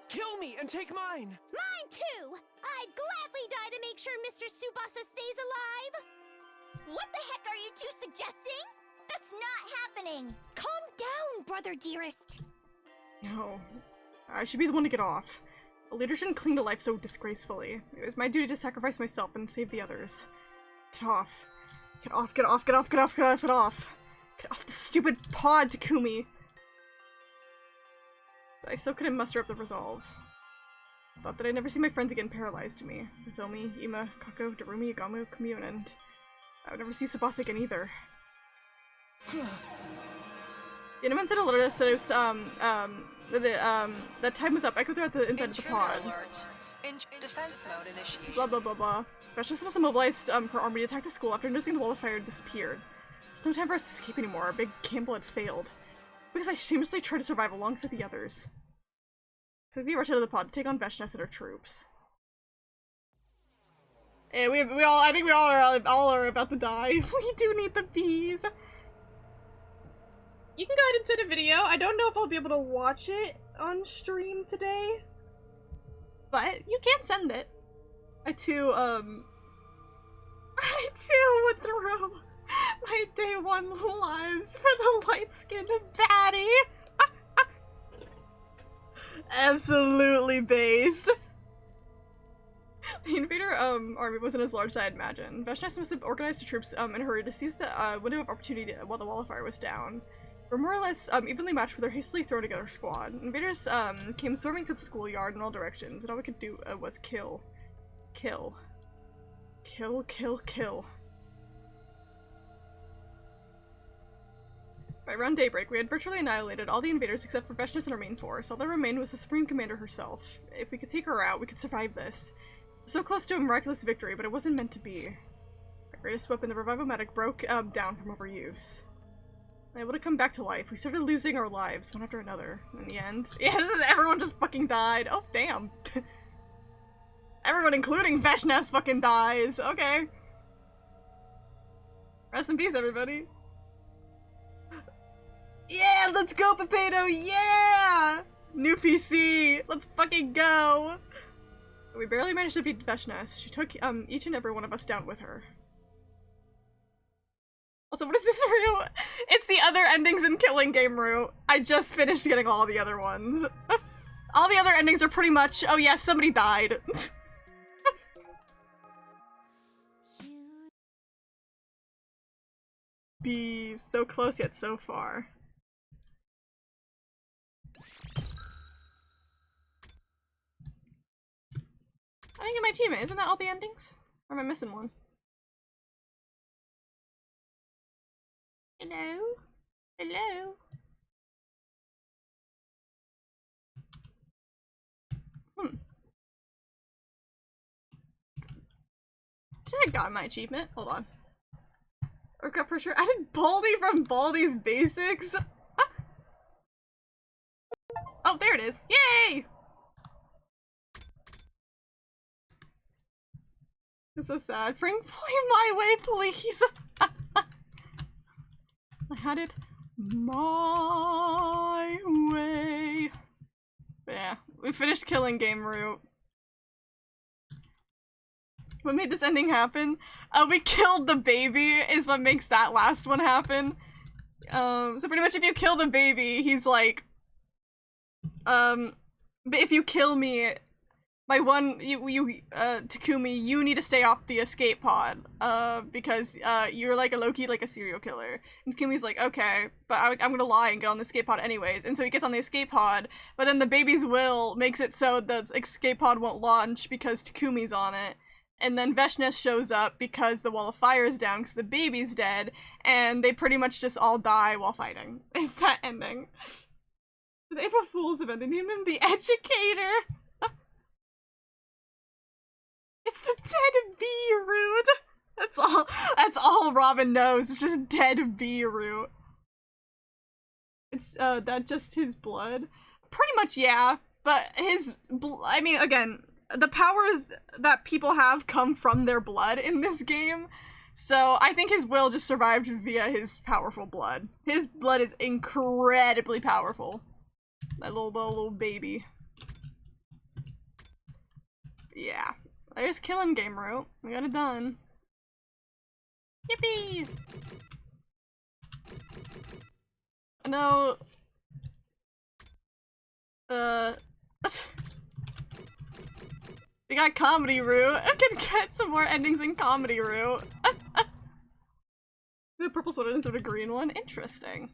Kill me and take mine! Mine too! I'd gladly die to make sure Mr. Tsubasa stays alive! What the heck are you two suggesting? That's not happening! Calm down, brother dearest! No. I should be the one to get off. A leader shouldn't cling to life so disgracefully. It was my duty to sacrifice myself and save the others. Get off. Get off, get off, get off, get off, get off, get off! Get off the stupid pod, Takumi! I still couldn't muster up the resolve. Thought that I'd never see my friends again paralyzed me. Nozomi, Ima, Kako, Dorumi, Agamu, Commune, and I would never see Tsubasa again either. Inaman sent a letter that said it was, that time was up. Echoed throughout the inside of the pod. Alert. In defense mode initiated. Blah blah blah blah. Vashna must have mobilized her army to attack the school after noticing the wall of fire had disappeared. There's no time for us to escape anymore. Our big gamble had failed. Because I shamelessly tried to survive alongside the others. Quickly rush out of the pod to take on Vashna and her troops. Yeah, I think we all are about to die. We do need the bees. You can go ahead and send a video. I don't know if I'll be able to watch it on stream today, but you can send it. I too would throw my day 1 lives for the light-skinned baddie. Absolutely based. The invader army wasn't as large as I had imagined. Vashna must have organized the troops in a hurry to seize the window of opportunity while the wall of fire was down. We're more or less evenly matched with their hastily thrown together squad. Invaders came swarming to the schoolyard in all directions, and all we could do was kill. Kill. Kill, kill, kill. By around daybreak, we had virtually annihilated all the invaders except for Vashna and her main force. All that remained was the Supreme Commander herself. If we could take her out, we could survive this. So close to a miraculous victory, but it wasn't meant to be. Our greatest weapon, the Revivomatic, broke down from overuse. Able to come back to life, we started losing our lives, one after another. In the end, yeah, everyone just fucking died. Oh, damn. Everyone, including Vashna, fucking dies. Okay. Rest in peace, everybody. Yeah, let's go, Potato! Yeah! New PC! Let's fucking go! We barely managed to beat Veshnes. She took each and every one of us down with her. Also, what is this route? It's the other endings in Killing Game route. I just finished getting all the other ones. All the other endings are pretty much, oh yeah, somebody died. Be so close yet so far. I didn't get my achievement. Isn't that all the endings? Or am I missing one? Hello? Hello? Should I have gotten my achievement? Hold on. Orca Pressure. I did Baldi from Baldi's Basics. Ah. Oh, there it is. Yay! It's so sad. Bring play my way, please. I had it my way. But yeah, we finished Killing Game route. What made this ending happen? We killed the baby is what makes that last one happen. So pretty much if you kill the baby, he's like, but if you kill me, Takumi, you need to stay off the escape pod, because, you're like a low-key, like a serial killer. And Takumi's like, okay, but I'm gonna lie and get on the escape pod anyways. And so he gets on the escape pod, but then the baby's will makes it so the escape pod won't launch because Takumi's on it. And then Veshnes shows up because the wall of fire is down because the baby's dead, and they pretty much just all die while fighting. It's that ending. The April Fool's event, they named him the Educator! It's the dead bee route! That's all Robin knows, it's just dead bee route. It's, that just his blood? Pretty much, yeah, but his I mean, again, the powers that people have come from their blood in this game, so I think his will just survived via his powerful blood. His blood is incredibly powerful. That little baby. Yeah. There's Killing Game route. We got it done. Yippee! No. We got Comedy route. I can get some more endings in Comedy route. The purple sweater instead of a green one. Interesting.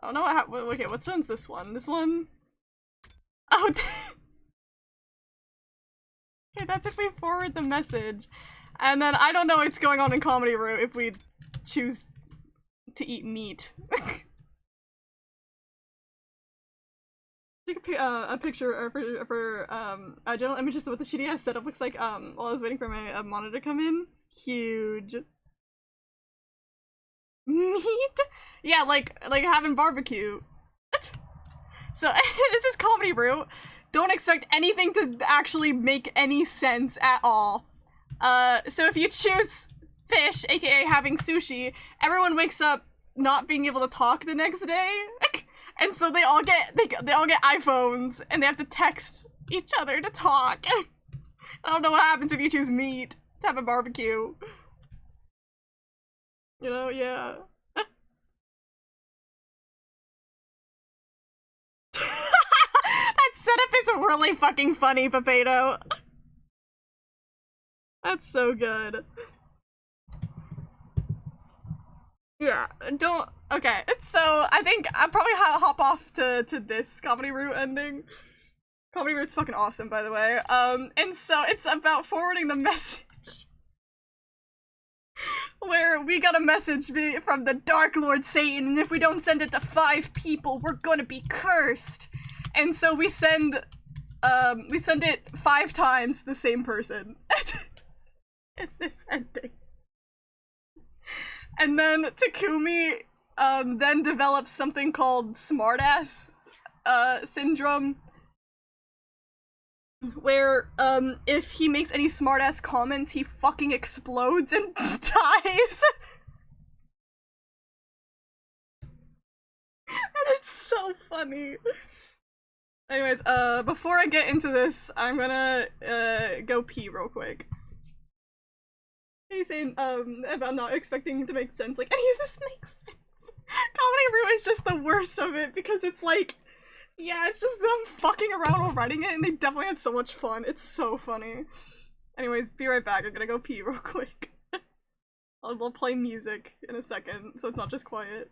Oh no, okay, which one's this one? This one? Oh, okay, that's if we forward the message. And then I don't know what's going on in Comedy route if we choose to eat meat. Take a picture for general images of what the shitty ass setup looks like while I was waiting for my monitor to come in. Huge. Meat? Yeah, like having barbecue. So this is Comedy route. Don't expect anything to actually make any sense at all. So if you choose fish, aka having sushi, everyone wakes up not being able to talk the next day. And so they all get iPhones and they have to text each other to talk. I don't know what happens if you choose meat to have a barbecue. You know, yeah. That setup is really fucking funny, Papedo. That's so good. Yeah, okay, so I think I'll probably hop off to this Comedy route ending. Comedy route's fucking awesome, by the way. And so it's about forwarding the message. Where we got a message from the Dark Lord Satan, and if we don't send it to 5 people, we're gonna be cursed. And so we send it 5 times to the same person. In this ending. And then Takumi then develops something called smartass syndrome, where if he makes any smartass comments, he fucking explodes and dies. so funny. Anyways, before I get into this, I'm gonna go pee real quick. He's saying about not expecting it to make sense. Like, any of this makes sense. Comedy Room is just the worst of it because it's like, yeah, it's just them fucking around while writing it, and they definitely had so much fun. It's so funny. Anyways, be right back. I'm gonna go pee real quick. I'll play music in a second, so it's not just quiet.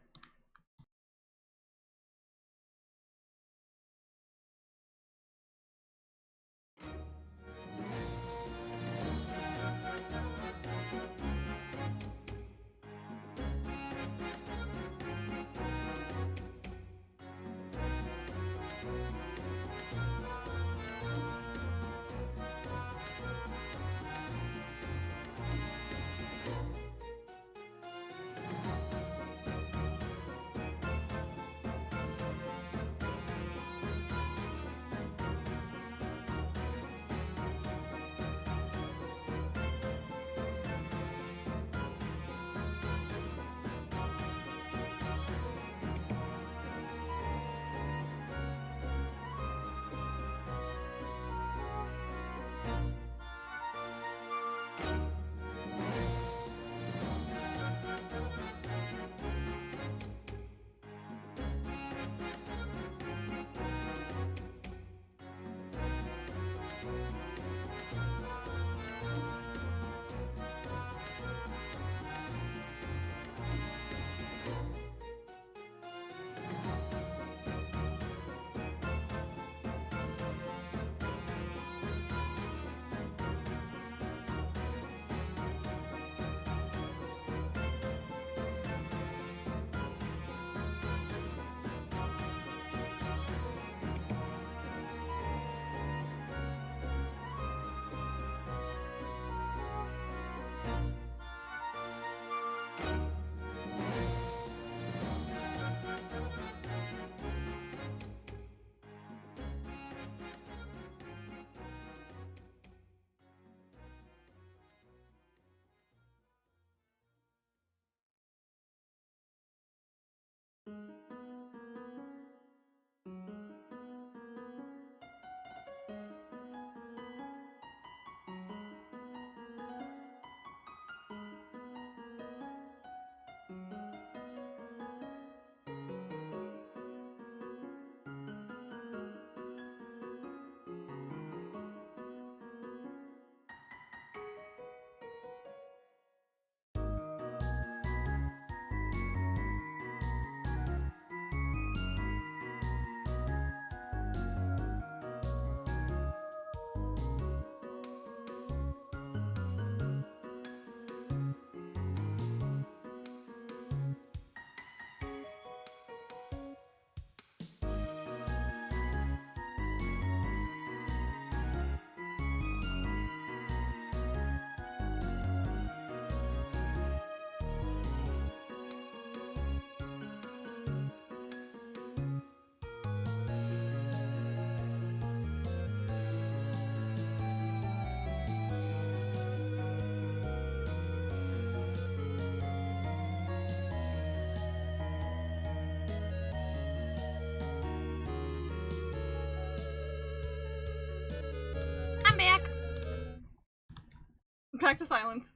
Back to silence.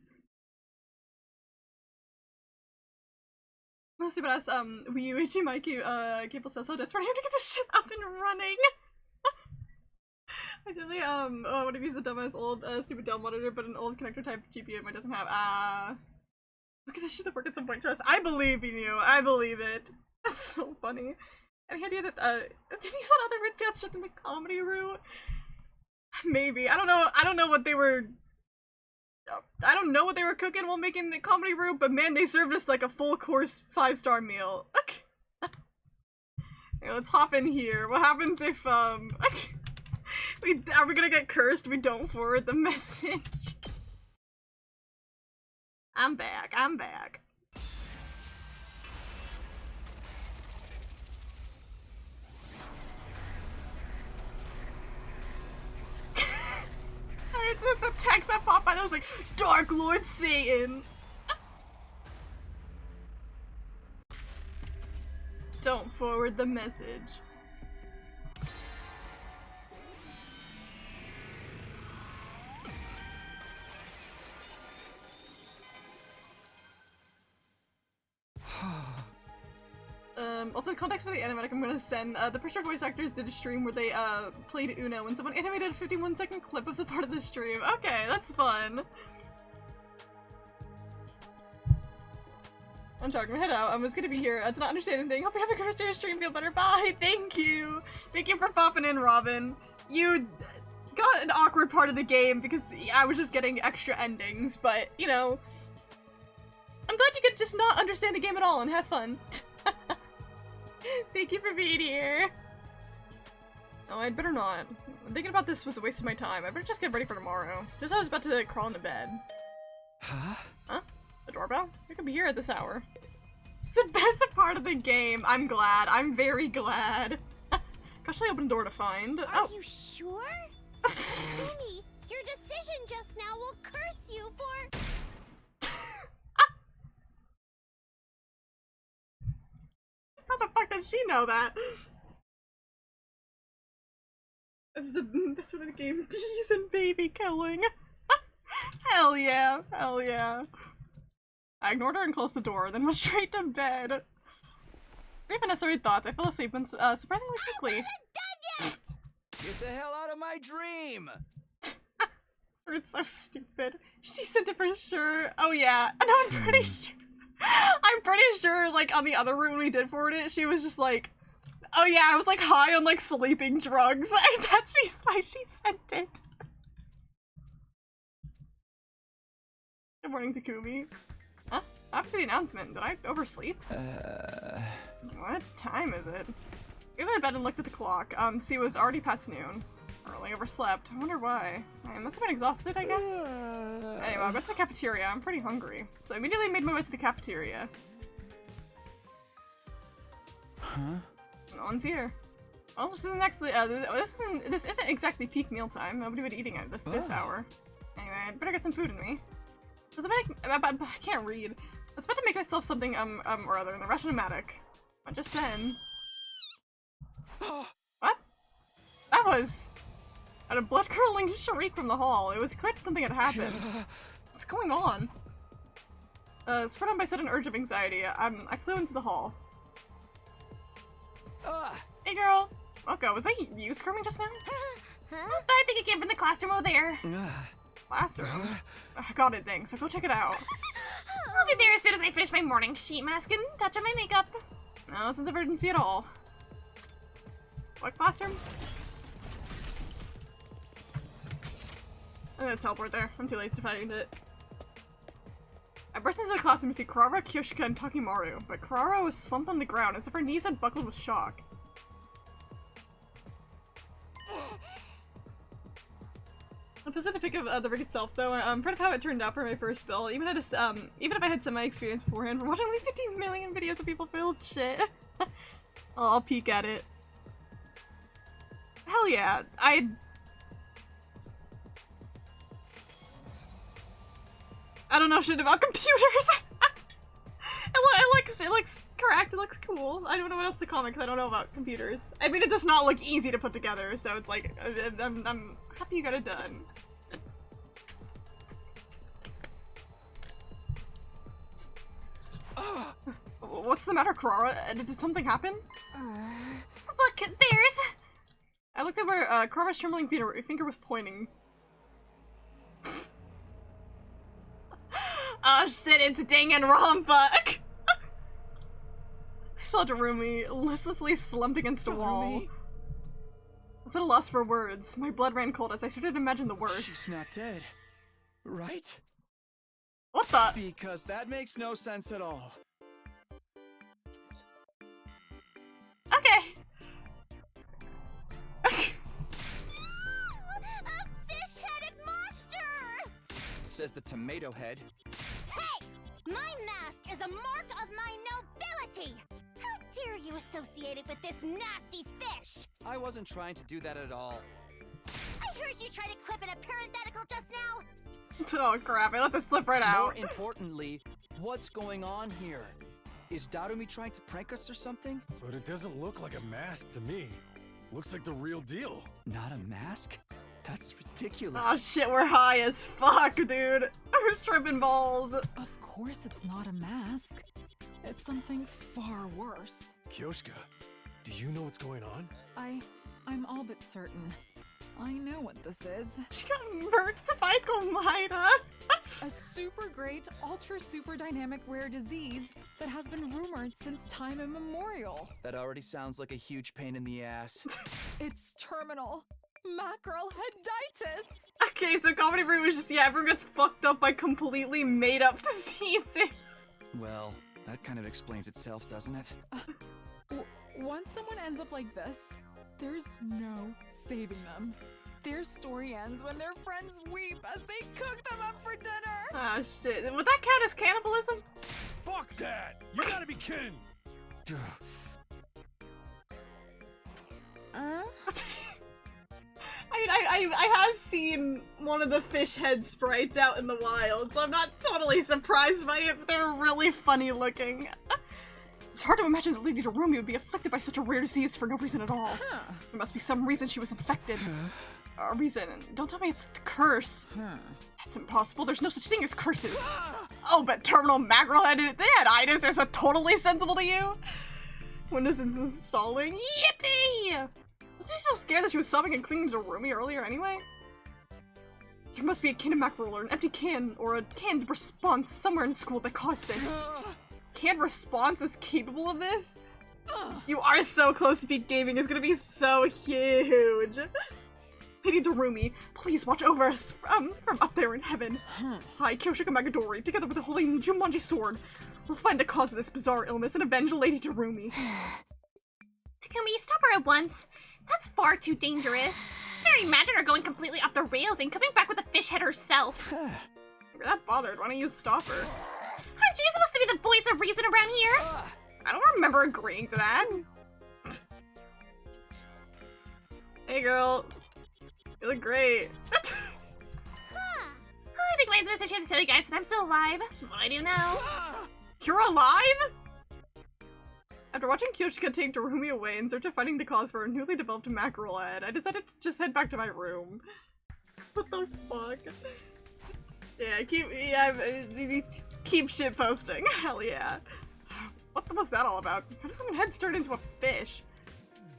Stupid ass, Wii U HDMI cable says so desperate. I have to get this shit up and running. I totally, would have used the dumbass old, stupid Dell monitor, but an old connector type GPU it doesn't have. Look at this shit that work at some point, trust. I believe in you. I believe it. That's so funny. Any idea that, did you use another rich chat shit to make Comedy Room? Maybe. I don't know what they were. I don't know what they were cooking while making the Comedy Room, but man, they served us like a full course 5-star meal. Okay. Okay, let's hop in here. What happens if, are we gonna get cursed if we don't forward the message? I'm back. I'm back. It's the text that popped by that was like, Dark Lord Satan! Don't forward the message. Also, context for the animatic I'm gonna send, the Picture voice actors did a stream where they, played Uno and someone animated a 51-second clip of the part of the stream. Okay, that's fun. I'm sorry, I'm gonna head out. It's good to be here. I did not understand anything. Hope you have a good rest of your stream. Feel better. Bye. Thank you. Thank you for popping in, Robin. You got an awkward part of the game because I was just getting extra endings, but, you know, I'm glad you could just not understand the game at all and have fun. Thank you for being here. Oh, I'd better not. Thinking about this was a waste of my time. I better just get ready for tomorrow. Just as I was about to crawl into bed. Huh? Huh? The doorbell? I could be here at this hour. It's the best part of the game. I'm glad. I'm very glad. Actually, open door to find. Are you sure? Umi, your decision just now will curse you for... How the fuck did she know that? This is the best one of the game. Bees and baby killing. Hell yeah. Hell yeah. I ignored her and closed the door, then went straight to bed. Brief and necessary thoughts. I fell asleep surprisingly quickly. I wasn't done yet! Get the hell out of my dream! It's so stupid. She sent it for sure. Oh yeah. No, I'm pretty sure. I'm pretty sure, like, on the other room we did forward it, she was just like, oh yeah, I was like high on like sleeping drugs. That's why she sent it. Good morning, Takumi. Huh? After the announcement, did I oversleep? What time is it? I went to bed and looked at the clock. See, it was already past noon. Early overslept. I wonder why. I must have been exhausted, I guess. Anyway, I went to the cafeteria. I'm pretty hungry. So I immediately made my way to the cafeteria. Huh? No one's here. Well, this isn't actually, this isn't exactly peak mealtime. Nobody would be eating at this hour. Anyway, I'd better get some food in me. I can't read. I was about to make myself something, or other in the Russian-o-matic. But just then... What? That was... a blood-curdling shriek from the hall. It was clear something had happened. What's going on? Spurred on by sudden urge of anxiety, I flew into the hall. Hey girl! Okay, was that you screaming just now? I think it came from the classroom over there. Classroom? Got it, thanks. So go check it out. I'll be there as soon as I finish my morning sheet mask and touch on my makeup. No sense of urgency at all. What classroom? I'm gonna teleport there. I'm too lazy to find it. I burst into the classroom to see Kurara, Kyoshika, and Takimaru, but Kurara was slumped on the ground as if her knees had buckled with shock. I posted a pic of the rig itself, though. I'm proud of how it turned out for my first build. Even if I had semi-experience beforehand from watching like 15 million videos of people build shit. I'll peek at it. Hell yeah! I don't know shit about computers. It looks correct. It looks cool. I don't know what else to comment because I don't know about computers. I mean, it does not look easy to put together, so it's like I'm happy you got it done. What's the matter, Kurara? Did something happen? Look, there's... I looked at where Kurara's trembling finger was pointing. Oh shit, it's Danganronpa! I saw Darumi listlessly slumped against a wall. I was at a loss for words. My blood ran cold as I started to imagine the worst. She's not dead, right? What the? Because that makes no sense at all. Okay. A fish-headed monster! Says the tomato head. Hey! My mask is a mark of my nobility! How dare you associate it with this nasty fish? I wasn't trying to do that at all. I heard you try to quip in a parenthetical just now! Oh crap, I let this slip right out. More importantly, what's going on here? Is Darumi trying to prank us or something? But it doesn't look like a mask to me. Looks like the real deal. Not a mask? That's ridiculous. Oh shit, we're high as fuck, dude. We're tripping balls. Of course it's not a mask. It's something far worse. Kyoshka, do you know what's going on? I'm all but certain. I know what this is. She got murked by Komida. A super great, ultra super dynamic rare disease that has been rumored since time immemorial. That already sounds like a huge pain in the ass. It's terminal macroheditis. Okay, so Comedy Brew was just, yeah, everyone gets fucked up by completely made up diseases. Well, that kind of explains itself, doesn't it? Once someone ends up like this, there's no saving them. Their story ends when their friends weep as they cook them up for dinner. Ah, shit. Would that count as cannibalism? Fuck that! You gotta be kidding! I mean, I have seen one of the fish head sprites out in the wild, so I'm not totally surprised by it, but they're really funny looking. It's hard to imagine that Lady Darumi would be afflicted by such a rare disease for no reason at all. There must be some reason she was infected. A reason. Don't tell me it's the curse. That's impossible. There's no such thing as curses. Oh, but terminal macroheditis is totally sensible to you? Windows is installing. Yippee! Wasn't she so scared that she was sobbing and clinging to Darumi earlier anyway? There must be a Kinemac roller, an empty can, or a canned response somewhere in school that caused this. Canned response is capable of this? You are so close to peak gaming. It's gonna be so huge. Lady Darumi, please watch over us from up there in heaven. Hi, Kyoshika Magadori, together with the holy Jumanji sword. We'll find the cause of this bizarre illness and avenge Lady Darumi. Takumi, stop her at once. That's far too dangerous. Can't imagine her going completely off the rails and coming back with a fish head herself. If you're that bothered, why don't you stop her? Aren't you supposed to be the voice of reason around here? I don't remember agreeing to that. Hey girl. You look great. I think mine's Mr. Chance to tell you guys that I'm still alive. What I do now. You're alive? After watching Kyoshika take Darumi away in search of finding the cause for her newly developed mackerel head, I decided to just head back to my room. What the fuck? Yeah, keep shit posting. Hell yeah. What was that all about? How does someone's head turn into a fish?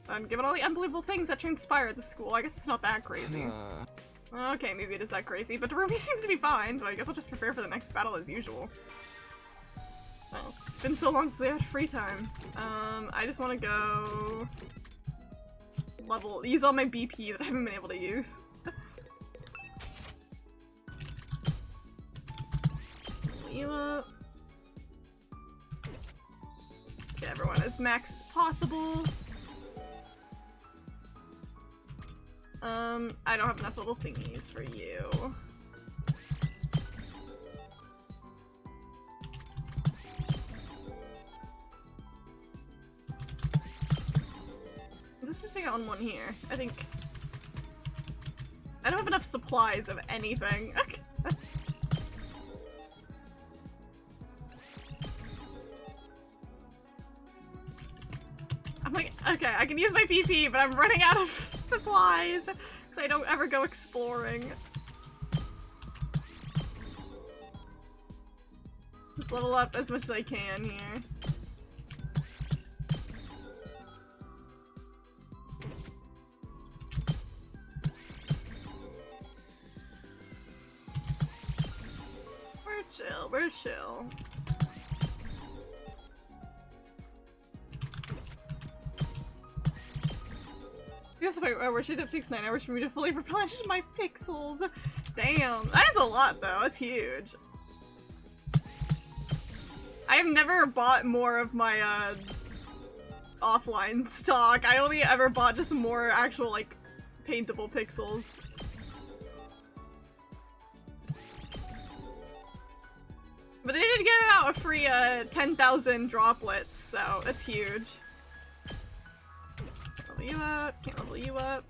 And given all the unbelievable things that transpire at the school, I guess it's not that crazy. Okay, maybe it is that crazy, but Darumi seems to be fine, so I guess I'll just prepare for the next battle as usual. Oh, it's been so long since we had free time. I just want to go use all my BP that I haven't been able to use. You up. Get everyone as max as possible. I don't have enough little thingies for you. I'm just missing out on one here. I think I don't have enough supplies of anything. I'm like, okay, I can use my PP, but I'm running out of supplies because I don't ever go exploring. Just level up as much as I can here. We're chill. Yes, where should it takes 9 hours for me to fully replenish my pixels. Damn, that's a lot though, that's huge. I have never bought more of my offline stock. I only ever bought just more actual like paintable pixels. But they did give out a free 10,000 droplets, so that's huge. Level you up, can't level you up.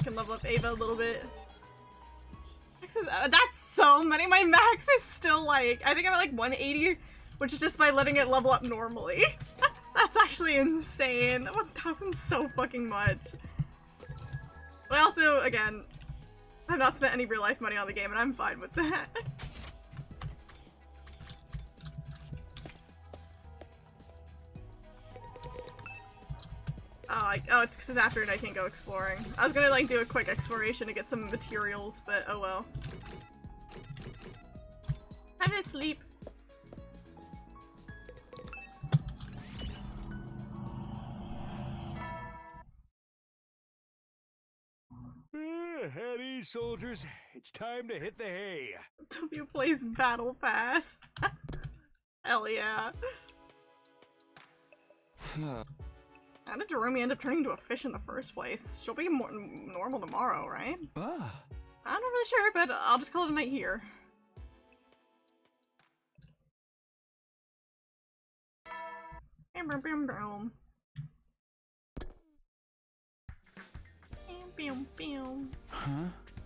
Can level up Ava a little bit. Max is, that's so many. My max is still like, I think I'm at like 180 which is just by letting it level up normally. That's actually insane. 1,000 so fucking much. But I also, again, have not spent any real life money on the game, and I'm fine with that. Oh, it's because after it I can't go exploring. I was gonna like do a quick exploration to get some materials, but oh well. I'm gonna sleep. Howdy, soldiers. It's time to hit the hay. W plays Battle Pass. Hell yeah. How did Jerome end up turning into a fish in the first place? She'll be more normal tomorrow, right? I'm not really sure, but I'll just call it a night here. Bam, bam, bam, bam. Bam, bam. Huh?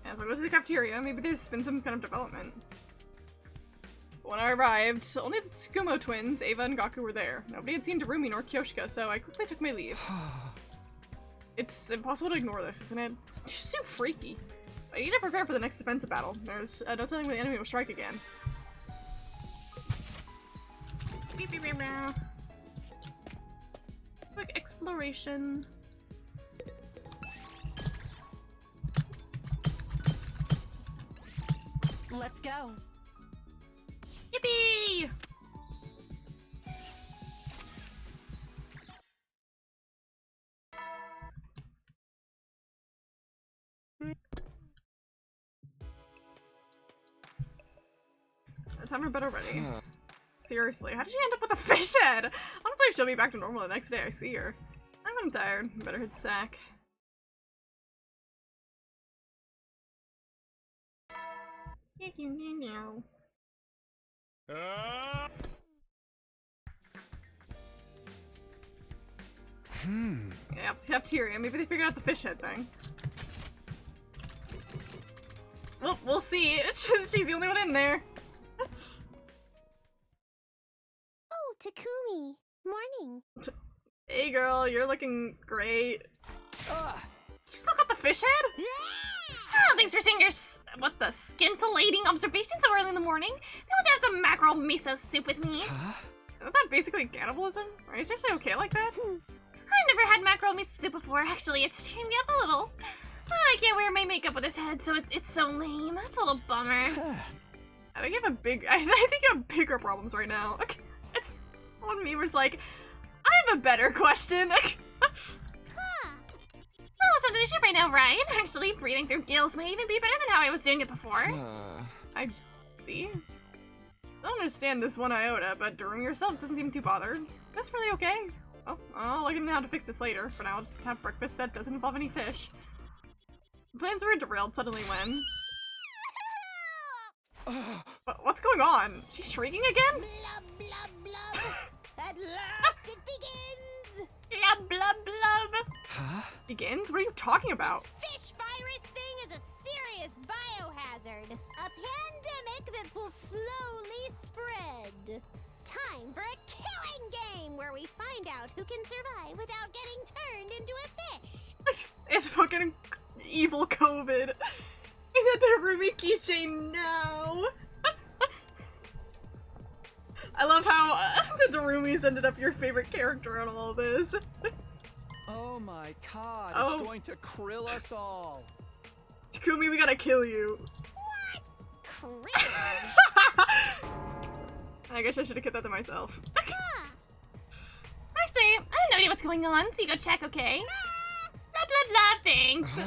Yeah, so I go to the cafeteria. Maybe there's been some kind of development. When I arrived, only the Tsukumo twins, Ava and Gaku, were there. Nobody had seen Darumi nor Kyoshika, so I quickly took my leave. It's impossible to ignore this, isn't it? It's just so freaky. I need to prepare for the next defensive battle. There's no telling when the enemy will strike again. Quick exploration. Let's go. Yippee! Time for bed already. Seriously, how did she end up with a fish head? I'm gonna believe she'll be back to normal the next day I see her. I'm tired. Better hit sack. Yeah, cafeteria. Maybe they figured out the fish head thing. Well, we'll see. She's the only one in there. Oh, Takumi. Morning. Hey girl, you're looking great. You still got the fish head? Oh, thanks for sharing your what the scintillating observation so early in the morning. They want to have some mackerel miso soup with me. Isn't that basically cannibalism? Are you actually okay like that? I've never had mackerel miso soup before. Actually, it's cheering me up a little. Oh, I can't wear my makeup with this head, so it's so lame. That's a little bummer. I think you have I think you have bigger problems right now. It's one memer's like, I have a better question. Well, it's under the ship right now, right? Actually, breathing through gills may even be better than how I was doing it before. I see. I don't understand this one iota, but Darumi yourself doesn't seem too bothered. That's really okay. Oh, I'll look into how to fix this later. For now, I'll just have breakfast that doesn't involve any fish. Plans were derailed suddenly when... What's going on? She's shrieking again? Blub, blub, blub. At last it begins! Blub, blub, blub. Huh? Begins? What are you talking about? This fish virus thing is a serious biohazard. A pandemic that will slowly spread. Time for a killing game where we find out who can survive without getting turned into a fish. It's fucking evil COVID. And the Darumi keychain now. I love how the Darumis ended up your favorite character in all this. Oh my god, Oh. it's going to krill us all. Takumi, we gotta kill you. Cringe. I guess I should have kept that to myself. Actually, I have no idea what's going on, so you go check, okay? Blah, blah, blah, thanks.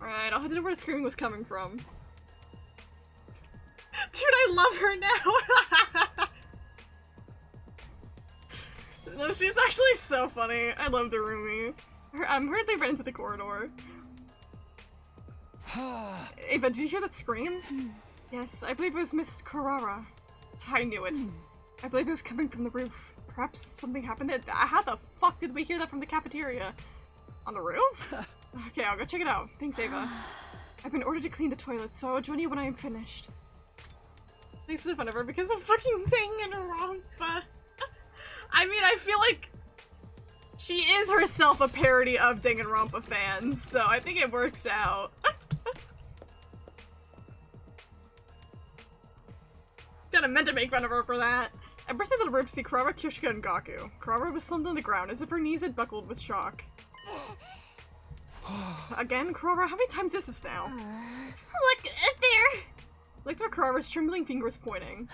Alright, I'll head to where the screaming was coming from. Dude, I love her now! No, she's actually so funny. I love Darumi. Heard they ran into the corridor. Ava, did you hear that scream? Yes, I believe it was Miss Kurara. I knew it. I believe it was coming from the roof. Perhaps something happened there. How the fuck did we hear that from the cafeteria? On the roof? Okay, I'll go check it out. Thanks, Ava. I've been ordered to clean the toilet, so I'll join you when I am finished. This is whatever because of fucking Danganronpa. I mean, I feel like she is herself a parody of Danganronpa fans, so I think it works out. Kinda meant to make fun of her for that. I burst into the room to see Kurama, Kyoshika, and Gaku. Kurama was slumped on the ground as if her knees had buckled with shock. Again, Kurama, how many times is this now? Look, there! Looked where Kurama's trembling finger was pointing.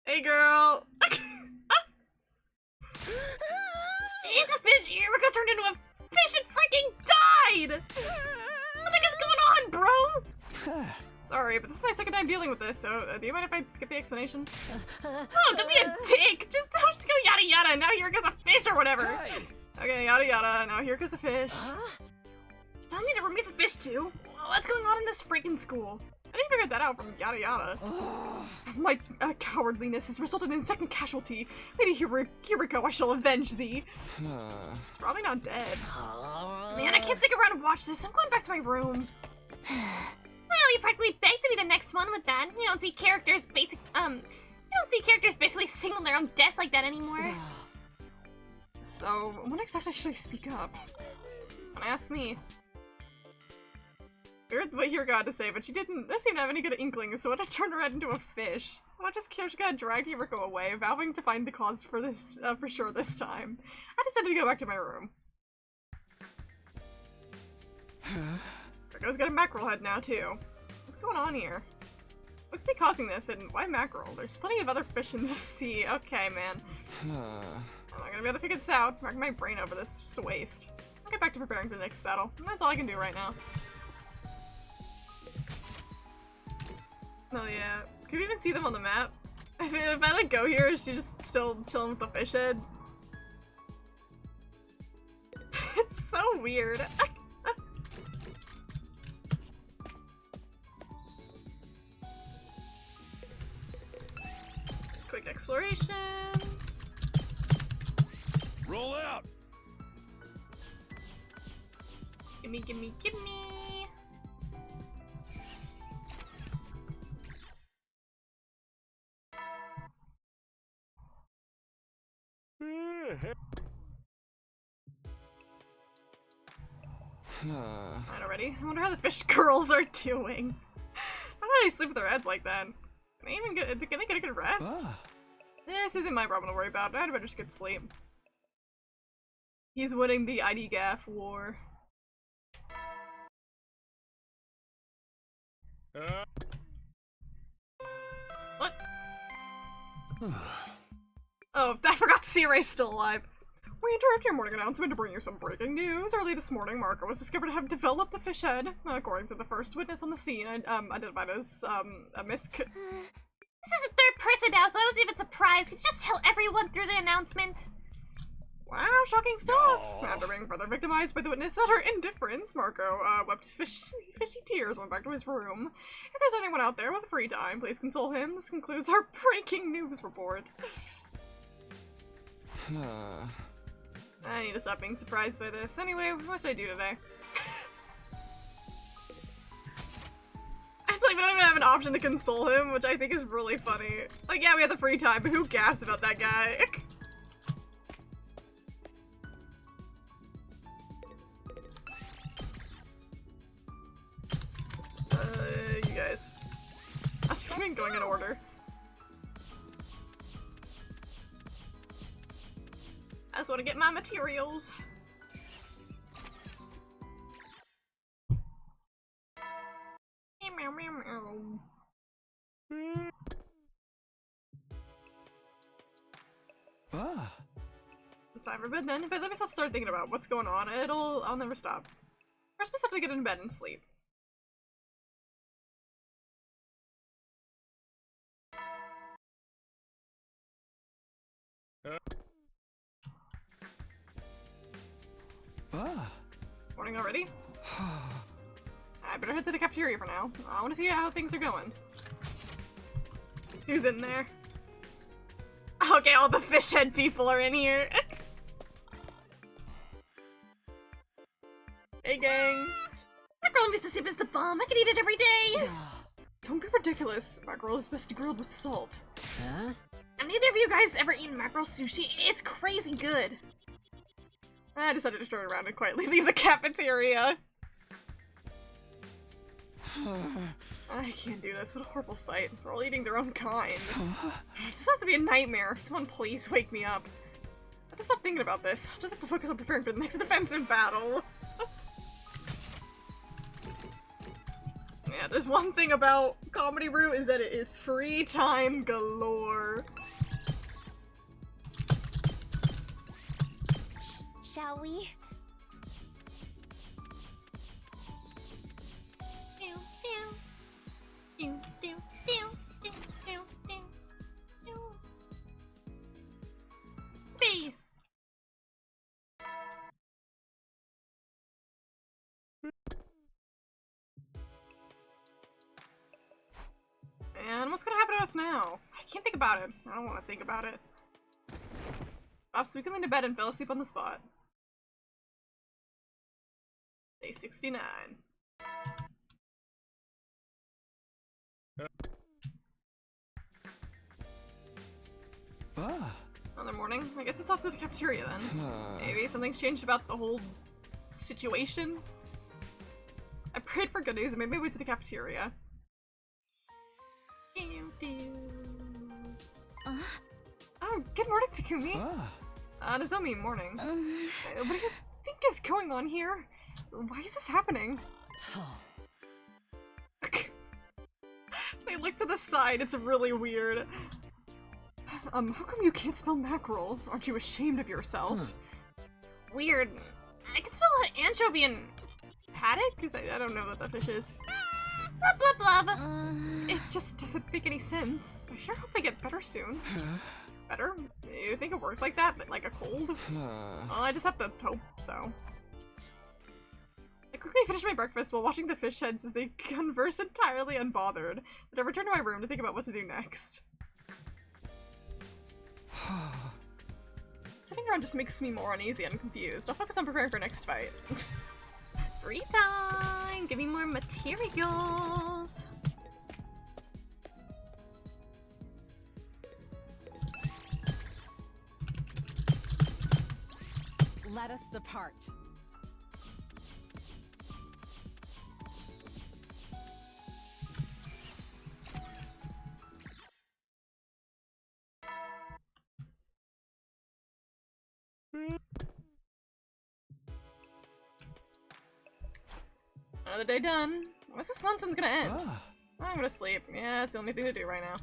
Hey, girl! It's a fish! Iriko turned into a fish and freaking died! What the heck is going on, bro? Sorry, but this is my second time dealing with this, so do you mind if I skip the explanation? Oh, don't be a dick! Just go yada yada, now here goes a fish or whatever! Hey. Okay, yada yada, now here goes a fish. Tell me to release a fish too? What's going on in this freaking school? I didn't figure that out from yada yada. My cowardliness has resulted in second casualty. Lady Hiriko, I shall avenge thee. She's probably not dead. Man, I can't stick around and watch this. I'm going back to my room. Well, you practically begged to be the next one with that. You don't see characters basically sing on their own deaths like that anymore. So, when exactly should I speak up? Don't ask me. I heard what Hiriko had to say, but she didn't seem to have any good inklings, so I had to turn her head into a fish. Watch as Kyoshika dragged Hiriko away, vowing to find the cause for this, for sure this time. I decided to go back to my room. Hiriko's got a mackerel head now, too. What's going on here? What could be causing this, and why mackerel? There's plenty of other fish in the sea. Okay, man. I'm not gonna be able to figure this out. Marking my brain over this, it's just a waste. I'll get back to preparing for the next battle. And that's all I can do right now. Oh yeah. Can you even see them on the map? If I like go here, is she just still chilling with the fish head? It's so weird. Quick exploration. Roll out. Gimme, gimme, gimme. Alright, already? I wonder how the fish girls are doing. How do they sleep with their heads like that? Can they get a good rest? This isn't my problem to worry about. I'd better just get to sleep. He's winning the IDGAF war. What? Oh, I forgot to see Ray's still alive. We interrupt your morning announcement to bring you some breaking news. Early this morning, Marco was discovered to have developed a fish head. According to the first witness on the scene, identified as, a misc- This is the third person now, so I wasn't even surprised. Could you just tell everyone through the announcement? Wow, shocking stuff! After being further victimized by the witness utter indifference, Marco, wept fishy tears, went back to his room. If there's anyone out there with free time, please console him. This concludes our breaking news report. I need to stop being surprised by this. Anyway, what should I do today? It's like we don't even have an option to console him, which I think is really funny. Like, yeah, we have the free time, but who gaps about that guy? You guys. I'm just going in order. I just want to get my materials. Meow, meow, meow. Time for bed then. If I let myself start thinking about what's going on, I'll never stop. First, I have to get into bed and sleep. Morning already? I better head to the cafeteria for now. I want to see how things are going. Who's in there? Okay, all the fish head people are in here. Hey, gang. That girl in Mississippi is the bomb. I could eat it every day. Don't be ridiculous. Mackerel is best grilled with salt. Huh? Have neither of you guys ever eaten mackerel sushi? It's crazy good. I decided to turn around and quietly leave the cafeteria. I can't do this. What a horrible sight. They're all eating their own kind. This has to be a nightmare. Someone please wake me up. I have to stop thinking about this. I'll just have to focus on preparing for the next defensive battle. Yeah, there's one thing about Comedy Root is that it is free time galore. Shall we? B. And what's gonna happen to us now? I can't think about it. I don't want to think about it. Perhaps we can lean to bed and fell asleep on the spot. Day 69. Another morning? I guess it's off to the cafeteria then. Maybe something's changed about the whole situation. I prayed for good news and made my way to the cafeteria. Oh, good morning, Takumi. Nozomi, morning. What do you think is going on here? Why is this happening? They look to the side, it's really weird. How come you can't spell mackerel? Aren't you ashamed of yourself? Weird. I can spell anchovy and haddock? Because I don't know what that fish is. Blah blah blah. It just doesn't make any sense. I sure hope they get better soon. Better? You think it works like that? Like a cold? Well, I just have to hope so. I quickly finished my breakfast while watching the fish heads as they converse entirely unbothered. Then I returned to my room to think about what to do next. Sitting around just makes me more uneasy and confused. I'll focus on preparing for next fight. Free time! Give me more materials! Let us depart. Another day done. When's this nonsense gonna end? I'm gonna sleep. Yeah, it's the only thing to do right now.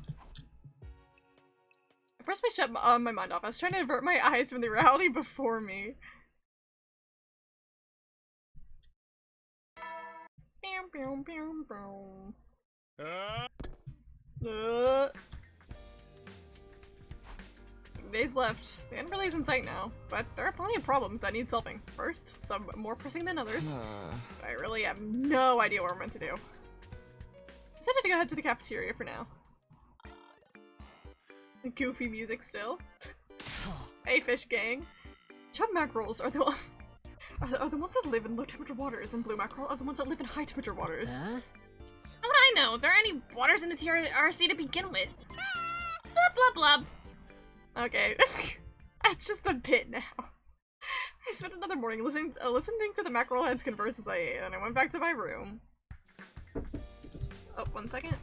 I pressed my mind off. I was trying to avert my eyes from the reality before me. Days left. The end really is in sight now, but there are plenty of problems that need solving. First, some more pressing than others. I really have no idea what we're meant to do. I decided to go ahead to the cafeteria for now. Goofy music still. Hey, fish gang. Chub mackerels are the ones that live in low temperature waters, and blue mackerel are the ones that live in high temperature waters. How would I know? There are any waters in the TRC to begin with? Blah blah blah. Okay, that's just a bit now. I spent another morning listening to the mackerel heads converse as I ate, and I went back to my room. Oh, 1 second.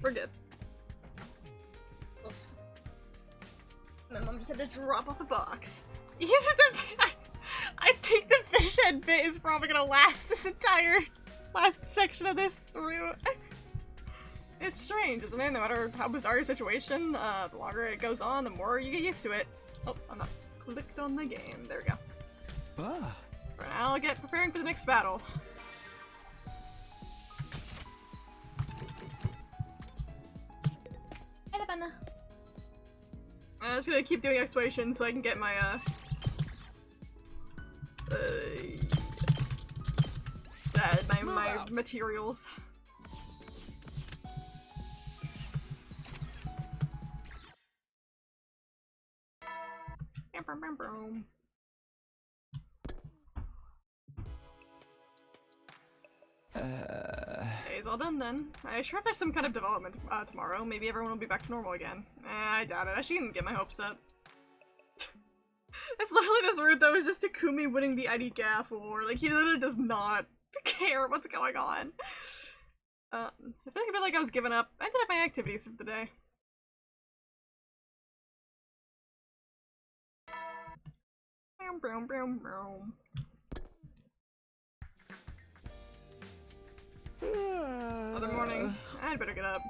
We're good. My mom just had to drop off a box. Yeah, I think the fish head bit is probably gonna last this entire last section of this route. It's strange, isn't it? No matter how bizarre your situation, the longer it goes on, the more you get used to it. Oh, I'm not clicked on the game. There we go. For now, I'll get preparing for the next battle. I'm just gonna keep doing exploration so I can get my my out. materials. Day's all done then. I sure hope there's some kind of development tomorrow. Maybe everyone will be back to normal again. I doubt it. I shouldn't get my hopes up. It's literally this route though, is just Takumi winning the IDCAF war. Like, he literally does not care what's going on. I feel like I was giving up. I did up my activities for the day. Brown, brown, brown. Another morning. I'd better get up.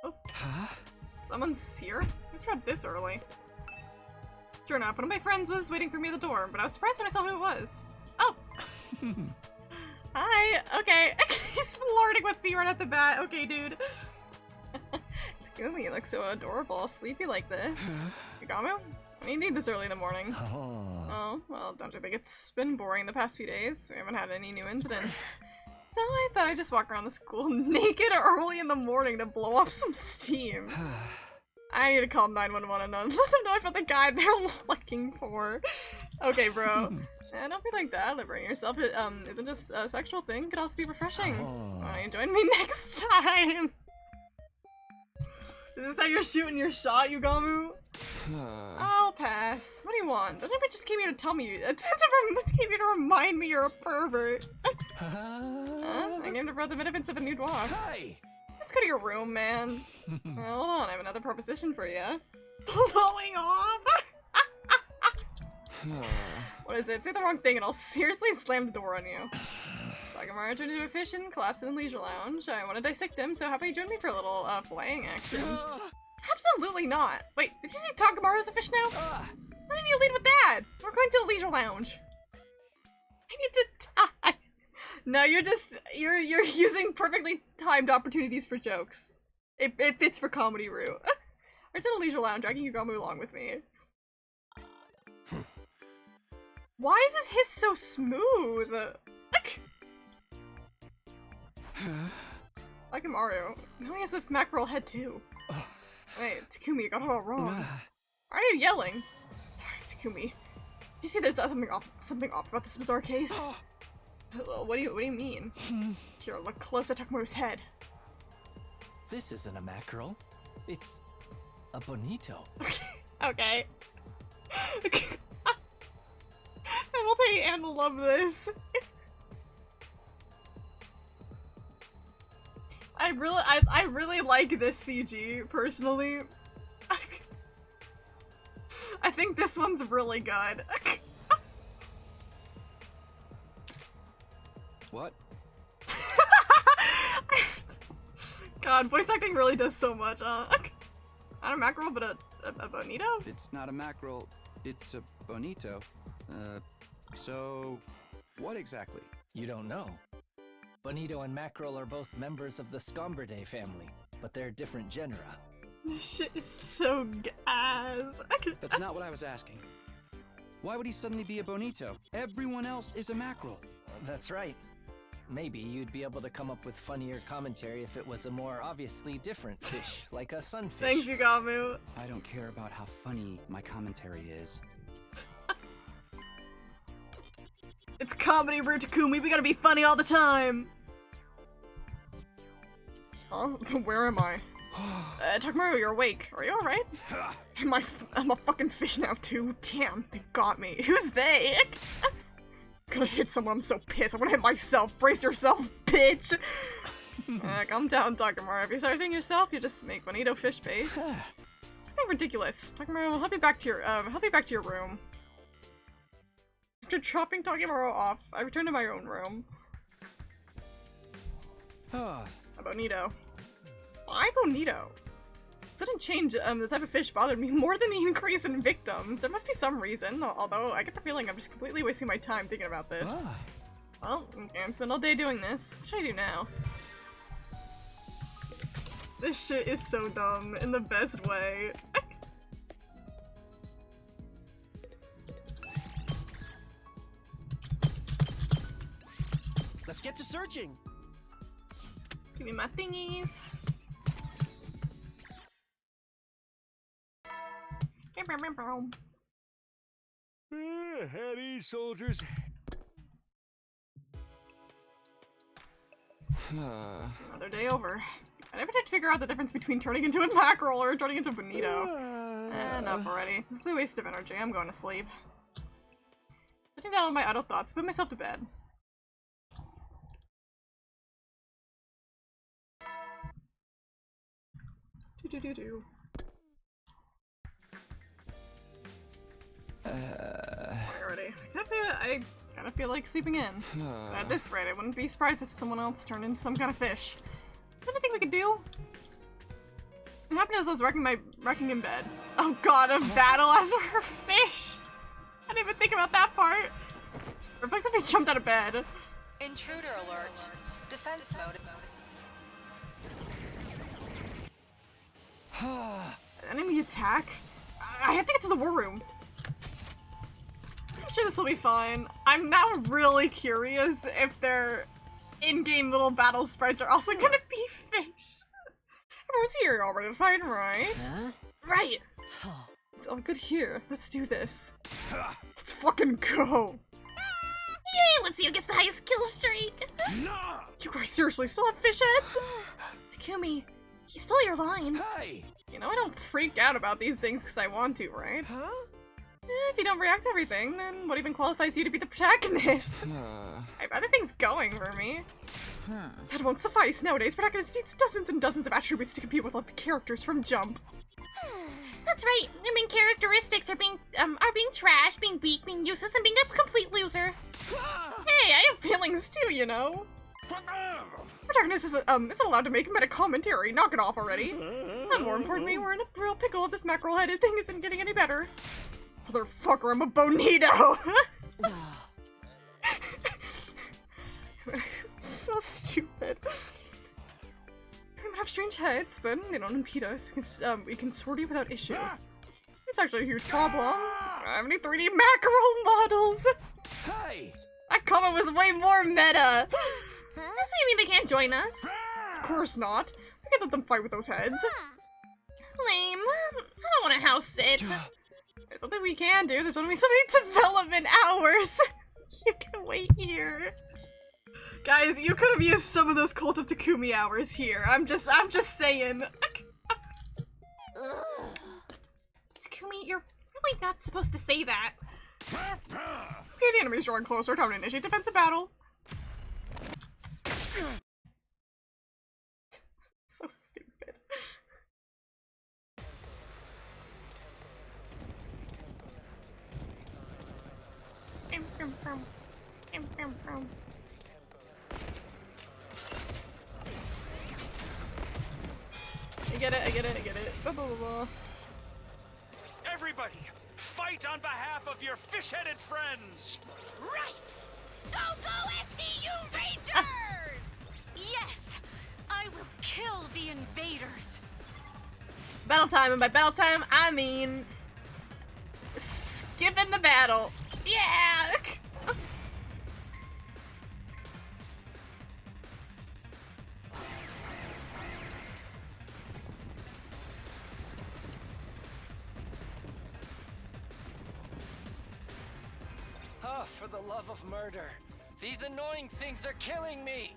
Oh. Huh? Someone's here? I tried this early. Sure enough, one of my friends was waiting for me at the door, but I was surprised when I saw who it was. Oh! Hi! Okay. He's flirting with me right off the bat. Okay, dude. Takumi, you look so adorable, sleepy like this. Yagamu? What do you need this early in the morning? Oh, well, don't you think it's been boring the past few days? We haven't had any new incidents. So I thought I'd just walk around the school naked early in the morning to blow off some steam. I need to call 911 and let them know about the guy they're looking for. Okay, bro. Don't be like that. Liberating yourself isn't just a sexual thing. It could also be refreshing. Why don't you join me next time? Is this how you're shooting your shot, Yugamu? I'll pass. What do you want? Don't ever just came here to tell me came here to remind me you're a pervert. I came to brother the benefits of a new dwarf. Hey! Just go to your room, man. Well, hold on, I have another proposition for you. Blowing off? What is it? Say the wrong thing and I'll seriously slam the door on you. Takamaru turned into a fish and collapsed in the leisure lounge. I want to dissect him, so how about you join me for a little filleting action? Absolutely not. Wait, did you say Takamaru's a fish now? Why didn't you lead with that? We're going to the leisure lounge. I need to die. No, you're using perfectly timed opportunities for jokes. It fits for comedy route. Or to the leisure lounge, dragging Yugamu along with me. Why is this hiss so smooth? Like Mario. Now he has a mackerel head too. Wait, Takumi, you got it all wrong. Why are you yelling? Sorry, Takumi. Do you see there's something off about this bizarre case? What do you mean? Here, look close at Takamaru's head. This isn't a mackerel. It's a bonito. Okay. I will hate and love this. I really like this CG, personally. I think this one's really good. What? God, voice acting really does so much, Not a mackerel, but a bonito? It's not a mackerel, it's a bonito. So what exactly? You don't know. Bonito and mackerel are both members of the Scomberday family, but they're different genera. This shit is so gas. That's not what I was asking. Why would he suddenly be a bonito? Everyone else is a mackerel. That's right. Maybe you'd be able to come up with funnier commentary if it was a more obviously different fish, like a sunfish. Thanks, Yugamu. I don't care about how funny my commentary is. It's comedy, Takumi. We gotta be funny all the time. Huh? Where am I? Takamaru, you're awake. Are you alright? I'm a fucking fish now too. Damn, they got me. Who's they? Gonna hit someone. I'm so pissed. I'm gonna hit myself. Brace yourself, bitch. Calm down, Takamaru. If you start hitting yourself, you just make bonito fish face. It's getting ridiculous. Takamaru, I'll help you back to your room. After dropping Takamaru off, I returned to my own room. A bonito. Why bonito? Sudden change the type of fish bothered me more than the increase in victims. There must be some reason, although I get the feeling I'm just completely wasting my time thinking about this. Well, I can't spend all day doing this. What should I do now? This shit is so dumb in the best way. Let's get to searching. Give me my thingies. Howdy, soldiers. Another day over. I never did figure out the difference between turning into a mackerel or turning into a bonito. Enough already. This is a waste of energy. I'm going to sleep. Putting down all my idle thoughts, put myself to bed. Do-do-do-do. Already. I kind of feel like sleeping in. At this rate, I wouldn't be surprised if someone else turned into some kind of fish. Anything we could do? What happened is I was wrecking in bed. Oh god, a battle as our fish! I didn't even think about that part. Reflectively jumped out of bed. Intruder alert. Defense mode. Enemy attack? I have to get to the war room. I'm sure this will be fine. I'm now really curious if their in-game little battle sprites are also gonna be fish. Everyone's here all ready to fight, right? Huh? Right. It's all good here. Let's do this. Let's fucking go. Yay, let's see who gets the highest kill streak. You guys seriously still have fish heads? Takumi, he stole your line. Hey! You know, I don't freak out about these things because I want to, right? Huh? If you don't react to everything, then what even qualifies you to be the protagonist? I have other things going for me. That won't suffice. Nowadays, protagonists need dozens and dozens of attributes to compete with all the characters from Jump. That's right. I mean, characteristics are being trash, being weak, being useless, and being a complete loser. Hey, I have feelings too, you know. Protagonist isn't allowed to make meta commentary. Knock it off already. And more importantly, we're in a real pickle if this mackerel-headed thing isn't getting any better. Motherfucker, I'm a bonito! So stupid. We might have strange heads, but they don't impede us. We can sort you without issue. It's actually a huge problem. I don't have any 3D mackerel models! Hey! That comment was way more meta! So you mean they can't join us? Of course not. We can let them fight with those heads. Lame. I don't want to house sit. There's nothing we can do. There's only so many development hours. You can wait here. Guys, you could have used some of those Cult of Takumi hours here. I'm just saying. Takumi, you're really not supposed to say that. Okay, the enemy's drawing closer. Time to initiate defensive battle. So stupid. I get it. Blah, blah, blah, blah. Everybody, fight on behalf of your fish-headed friends! Right! Go, SDU Rangers! Yes! I will kill the invaders! Battle time, and by battle time, I mean... skipping the battle. Yeah! Oh, for the love of murder. These annoying things are killing me!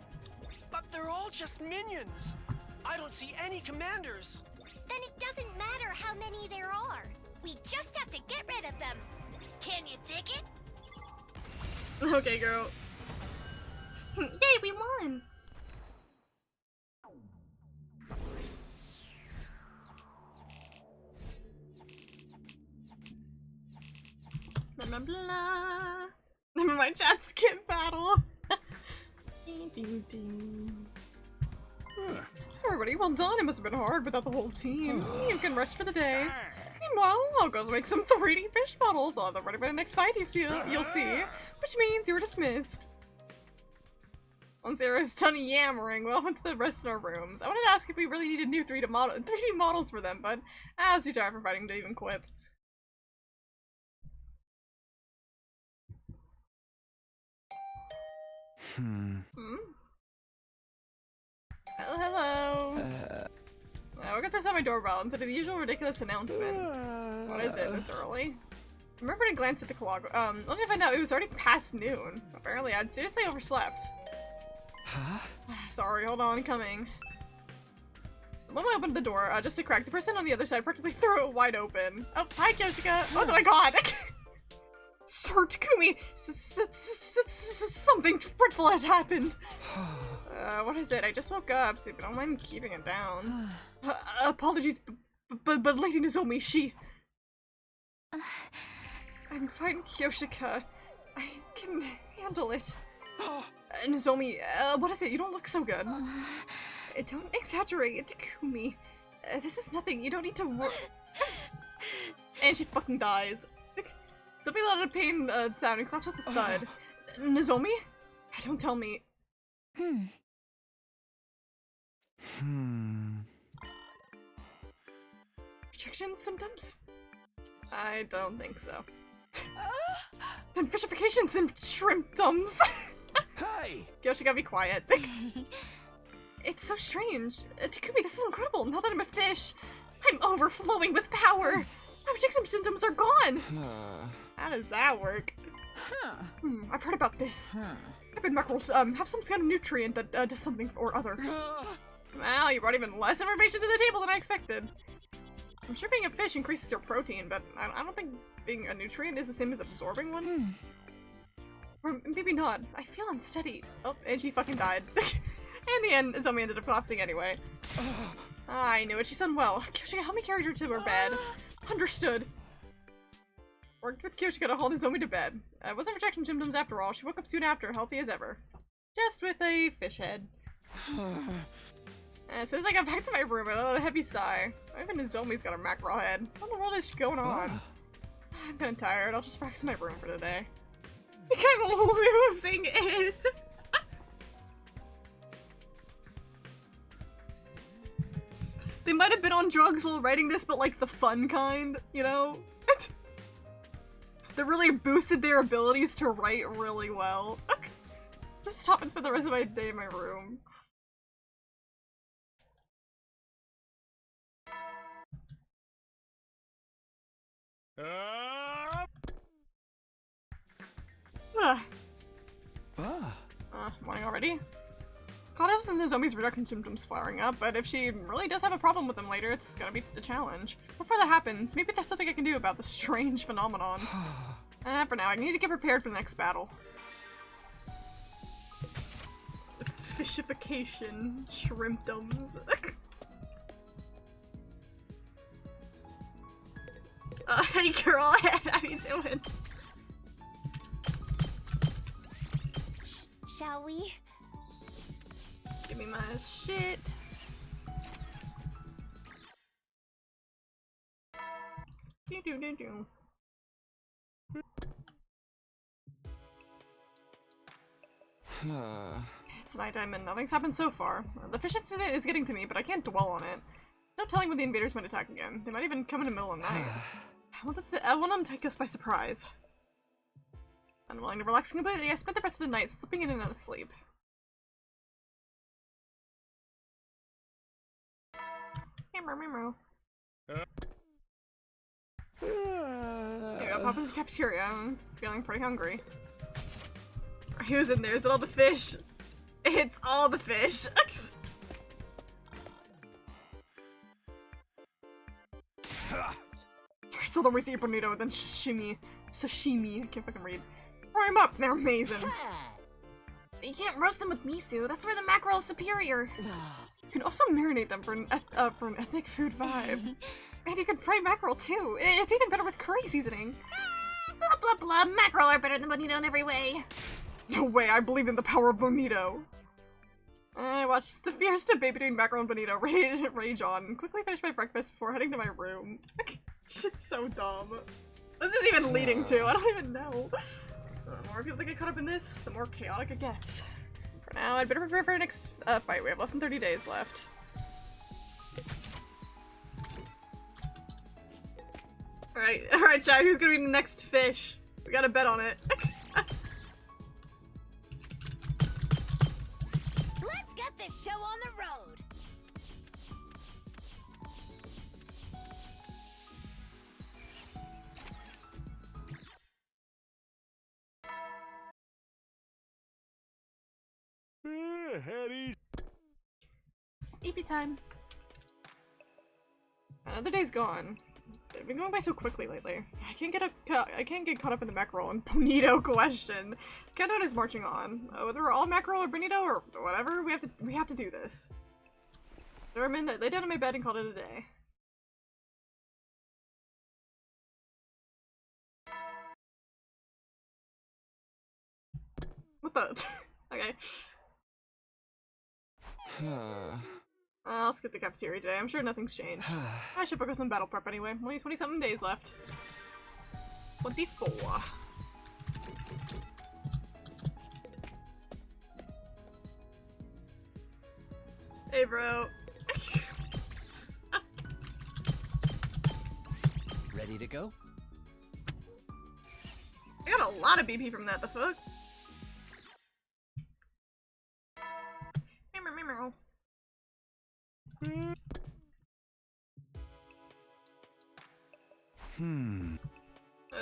But they're all just minions! I don't see any commanders! Then it doesn't matter how many there are. We just have to get rid of them. Can you dig it? Okay, girl. Yay, we won! Blah, blah, blah. Remember my chat skip battle? Everybody, well done. It must have been hard without the whole team. You can rest for the day. Meanwhile, I'll go make some 3D fish models. I'll have them ready for the next fight you'll see. Which means you're dismissed. Once Sarah's done yammering, we'll head to the rest of our rooms. I wanted to ask if we really needed new 3D models for them, but I was too tired for fighting to even quip. Hello. We're gonna test out my doorbell instead of the usual ridiculous announcement. What is it this early? I remember to glance at the clock. Only to find out it was already past noon. Apparently, I'd seriously overslept. Huh? Sorry, hold on, coming. The moment I opened the door, just a crack, the person on the other side practically threw it wide open. Oh, hi, Kyoshika. Oh my god! Sir Takumi! Something dreadful has happened! What is it? I just woke up, so if you don't mind keeping it down. Apologies, but Lady Nozomi, she... I'm fine, Kyoshika. I can handle it. Nozomi, what is it? You don't look so good. Don't exaggerate, Takumi. This is nothing. You don't need to And she fucking dies. Somebody let out a pain sound and claps with the thud. Nozomi? Don't tell me. Rejection symptoms? I don't think so. Then fishification symptoms! Hey! Kyoshika, be quiet. It's so strange. Takumi, this is incredible. Now that I'm a fish, I'm overflowing with power. My rejection symptoms are gone. How does that work? I've heard about this. I've been mackerels have some kind of nutrient that does something or other. Well, you brought even less information to the table than I expected. I'm sure being a fish increases your protein, but I don't think being a nutrient is the same as absorbing one. Or maybe not. I feel unsteady. Oh, and she fucking died. In the end, Nozomi ended up collapsing anyway. I knew it. She's unwell. Kyoshika, help me carry her to her bed. Understood. Worked with Kyoshika to haul Nozomi to bed. Wasn't rejection symptoms after all. She woke up soon after, healthy as ever. Just with a fish head. As soon as I got back to my room, I let out a heavy sigh. Even Nozomi's got a mackerel head. What the world is going on? I'm kinda tired. I'll just practice in my room for today. I'm losing it! They might have been on drugs while writing this, but like the fun kind, you know? That really boosted their abilities to write really well. Just stop and spend the rest of my day in my room. Morning already? Cloudhouse and Nozomi's rejection symptoms flaring up, but if she really does have a problem with them later, it's gonna be a challenge. Before that happens, maybe there's something I can do about this strange phenomenon. For now, I need to get prepared for the next battle. Fishification, shrimpdoms. Hey girl, how you doing? Shall we? Give me my shit. Do. It's nighttime and nothing's happened so far. The fish incident is getting to me, but I can't dwell on it. No telling when the invaders might attack again. They might even come in the middle of the night. I want them to take us by surprise. Unwilling to relax completely, I spent the rest of the night slipping in and out of sleep. Meow. Yeah, pop into the cafeteria. I'm feeling pretty hungry. Who's in there? Is it all the fish? It's all the fish. Still don't eat bonito, then sashimi. I can't fucking read. Fry them up, they're amazing. You can't roast them with miso. That's where the mackerel is superior. You can also marinate them for an ethnic food vibe. And you can fry mackerel too. It's even better with curry seasoning. Blah blah blah. Mackerel are better than bonito in every way. No way, I believe in the power of bonito. I watched the fierce debate between mackerel and bonito rage on and quickly finished my breakfast before heading to my room. Shit's so dumb. This is even leading to, I don't even know. The more people that get caught up in this, the more chaotic it gets. For now, I'd better prepare for our next fight. We have less than 30 days left. Alright, chat, who's gonna be the next fish? We gotta bet on it. Let's get this show on the road! heady. EP time. Another day's gone. They've been going by so quickly lately. I can't get caught up in the Mackerel and Bonito question. Countdown is marching on. Whether we're all Mackerel or Bonito or whatever, we have to do this. Thurman, I lay down in my bed and called it a day. What the? Okay. I'll skip the cafeteria today. I'm sure nothing's changed. I should focus on battle prep anyway. Only 20-something days left. 24. Hey, bro. Ready to go? I got a lot of BP from that, the fuck?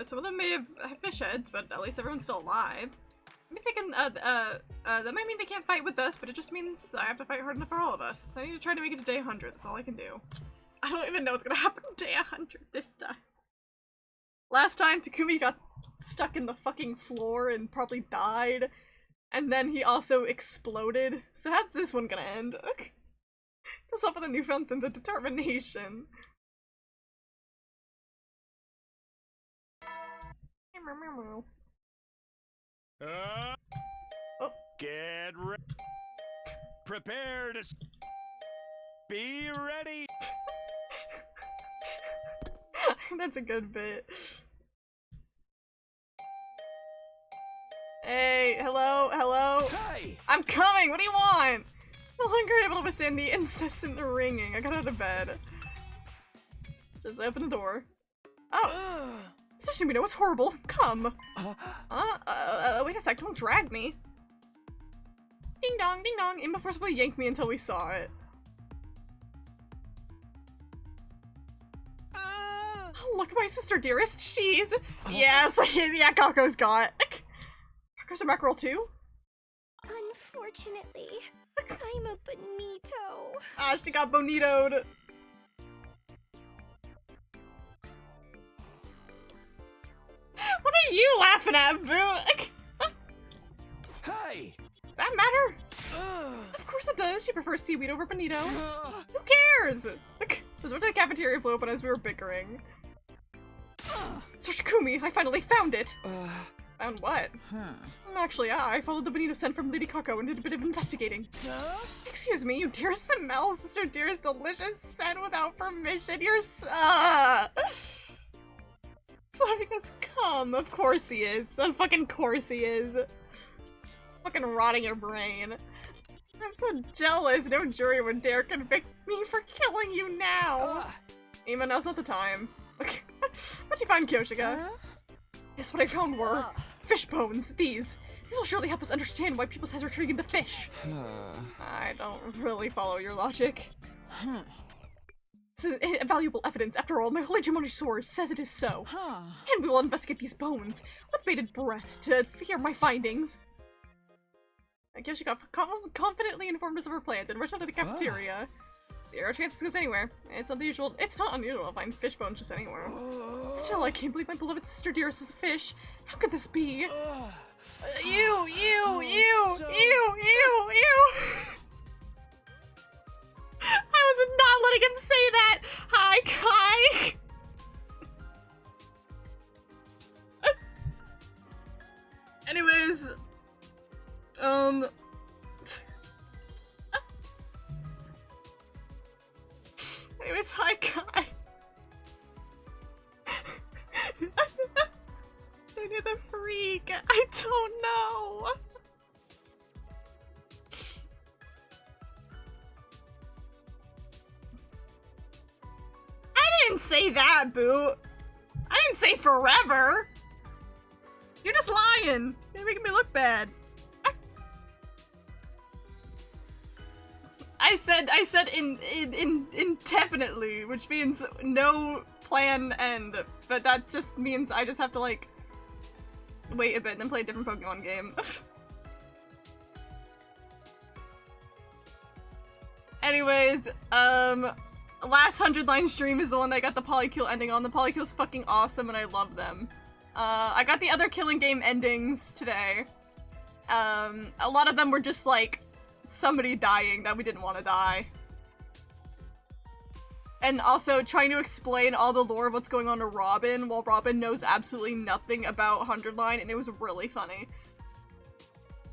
Some of them may have fish heads, but at least everyone's still alive. I mean, taking, that might mean they can't fight with us, but it just means I have to fight hard enough for all of us. I need to try to make it to day 100, that's all I can do. I don't even know what's gonna happen on day 100 this time. Last time, Takumi got stuck in the fucking floor and probably died, and then he also exploded. So how's this one gonna end? Just off with a newfound sense of determination. Oh. Get ready. Prepare to be ready. That's a good bit. Hey, hello, hello. Hey. I'm coming. What do you want? No longer able to withstand the incessant ringing. I got out of bed. Just open the door. Oh. Mr. Sumino, it's horrible. Come. Wait a sec, don't drag me. Ding dong, ding dong. Imba forcibly yanked me until we saw it. Oh, look, my sister dearest. She's... Yes, yeah, Kako's got. Kako's a mackerel too? Unfortunately, I'm a bonito. Ah, she got bonitoed. What are you laughing at, Boo? Hey! Does that matter? Of course it does. She prefers seaweed over bonito. Who cares? The door to the cafeteria flew open as we were bickering. Sir Takumi, I finally found it! Found what? Actually, I followed the bonito scent from Lady Kako and did a bit of investigating. Excuse me, you dear smell, Sister Dearest delicious scent without permission. You're letting us come. Of course he is. Of fucking course he is. Fucking rotting your brain. I'm so jealous. No jury would dare convict me for killing you now. Even now's not the time. What'd you find, Kyoshika? Yes, what I found were fish bones. These will surely help us understand why people's heads are turning into fish. I don't really follow your logic. This is valuable evidence. After all, my holy Jumoni source says it is so. And we will investigate these bones with bated breath to hear my findings. Kyoshika confidently informed us of her plans and rushed out of the cafeteria. 0 chances goes anywhere. It's not unusual to find fish bones just anywhere. Still, I can't believe my beloved sister dearest is a fish. How could this be? Ew. I was not letting him say that! Hi, Kai! Anyways, hi, Kai. Maybe the freak. I don't know. I didn't say that, Boo. I didn't say forever. You're just lying. You're making me look bad. I said indefinitely, which means no plan end, but that just means I just have to, like, wait a bit and then play a different Pokemon game. Anyways, last 100-line stream is the one that got the Polykill ending on. The Polykyll's fucking awesome and I love them. I got the other Killing Game endings today. A lot of them were just like somebody dying that we didn't want to die. And also trying to explain all the lore of what's going on to Robin while Robin knows absolutely nothing about 100-line, and it was really funny.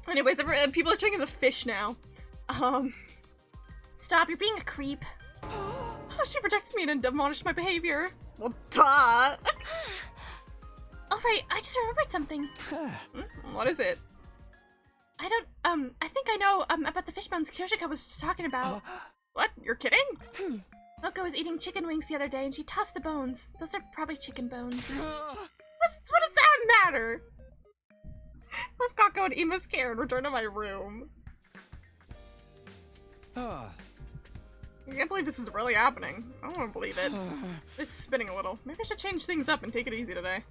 Anyways, people are turning into fish now. Stop, you're being a creep. She protected me and admonished my behavior. Well, duh! Alright, I just remembered something. What is it? I think I know, about the fish bones Kyoshika was just talking about. What? You're kidding? Moko was eating chicken wings the other day and she tossed the bones. Those are probably chicken bones. What does that matter? Let Kako and Ima scare and return to my room. I can't believe this is really happening. I don't want to believe it. This is spinning a little. Maybe I should change things up and take it easy today.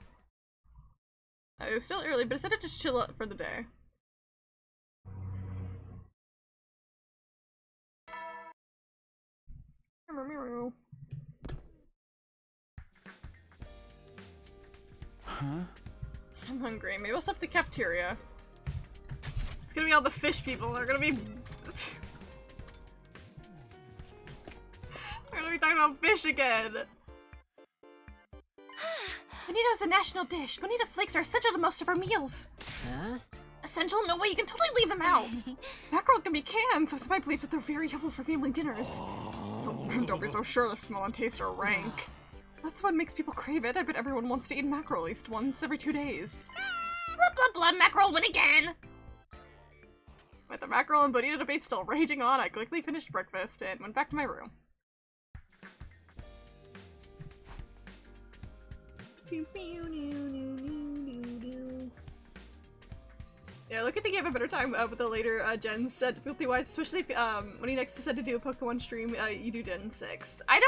It was still early, but I said to just chill out for the day. Huh? I'm hungry. Maybe we'll stop at the cafeteria. It's gonna be all the fish people. They're gonna be... We're gonna be talking about fish again. Bonito's a national dish. Bonito flakes are essential to most of our meals. Huh? Essential? No way, you can totally leave them out. Mackerel can be canned, so it's my belief that they're very helpful for family dinners. Don't be so sure the smell and taste are rank. That's what makes people crave it. I bet everyone wants to eat mackerel at least once every 2 days. Blah blah blah, mackerel win again! With the mackerel and bonito debate still raging on, I quickly finished breakfast and went back to my room. Yeah, look, I think you have a better time with the later gens difficulty-wise, especially if, when he next decided to do a Pokemon stream, you do Gen 6. I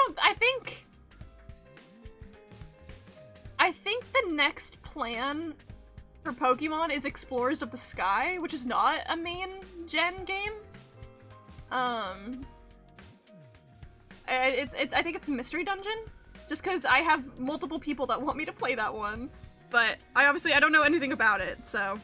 think the next plan for Pokemon is Explorers of the Sky, which is not a main gen game. I think it's Mystery Dungeon, just because I have multiple people that want me to play that one, but I don't know anything about it, so.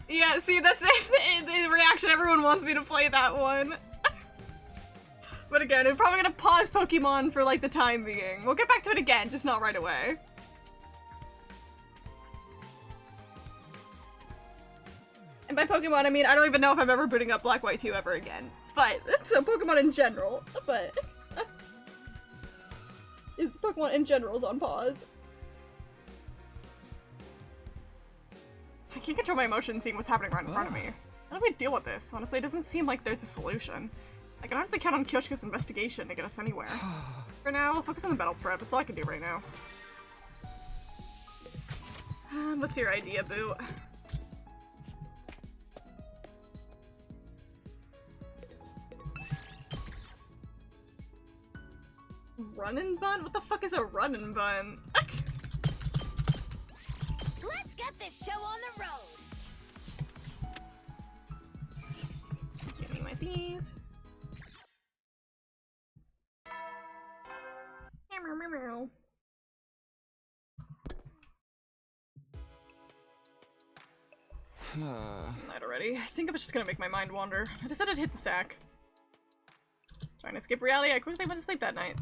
Yeah, see, that's it. The reaction, everyone wants me to play that one. But again, I'm probably gonna pause Pokemon for, like, the time being. We'll get back to it again, just not right away. And by Pokemon, I mean, I don't even know if I'm ever booting up Black White 2 ever again. But, so Pokemon in general, but... Pokemon in general is on pause. I can't control my emotions seeing what's happening right in front of me. How do we deal with this? Honestly, it doesn't seem like there's a solution. Like, I don't have to count on Kyoshika's investigation to get us anywhere. For now, I'll focus on the battle prep. That's all I can do right now. What's your idea, Boo? Runnin' bun? What the fuck is a runnin' bun? Let's get this show on the road. Give me my these. Night already. I think I was just gonna make my mind wander. I decided to hit the sack. Trying to escape reality, I quickly went to sleep that night.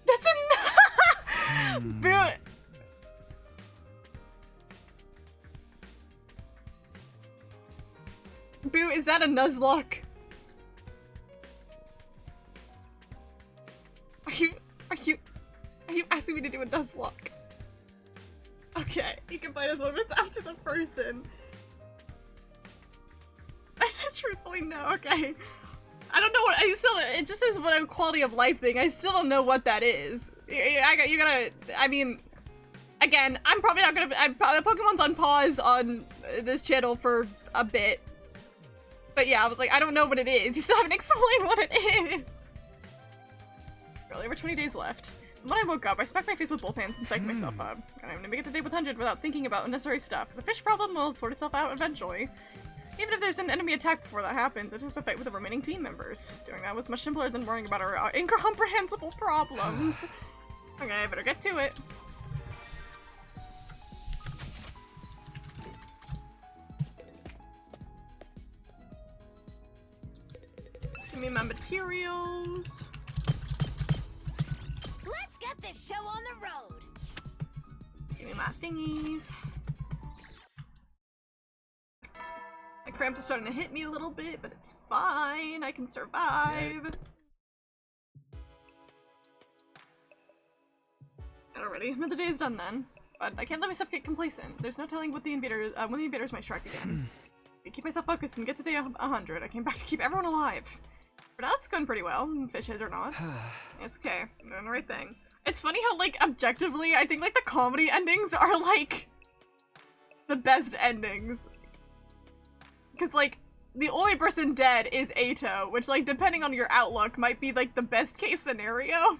That's a Boo! Boo, is that a Nuzlocke? Are you asking me to do a Nuzlocke? Okay, you can find us one, but it's up to the person. I said truthfully no, okay. I don't know what, it just is what a quality of life thing. I still don't know what that is. I mean, again, I'm probably not gonna, Pokemon's on pause on this channel for a bit. But yeah, I was like, I don't know what it is. You still haven't explained what it is. Barely over 20 days left. When I woke up, I smacked my face with both hands and psyched myself up. And I'm gonna make it to day 100 without thinking about unnecessary stuff. The fish problem will sort itself out eventually. Even if there's an enemy attack before that happens, I just have to fight with the remaining team members. Doing that was much simpler than worrying about our incomprehensible problems. Okay, I better get to it. Give me my materials. Let's get this show on the road. Give me my thingies. My cramps are starting to hit me a little bit, but it's fine. I can survive. Already, another day is done then. But I can't let myself get complacent. There's no telling what the invaders, when the invaders might strike again. I keep myself focused and get to day 100. I came back to keep everyone alive. For now, it's going pretty well, fish heads or not. It's okay. I'm doing the right thing. It's funny how, like, objectively, I think, like, the comedy endings are, like, the best endings. Because, like, the only person dead is Ato, which, like, depending on your outlook, might be, like, the best case scenario.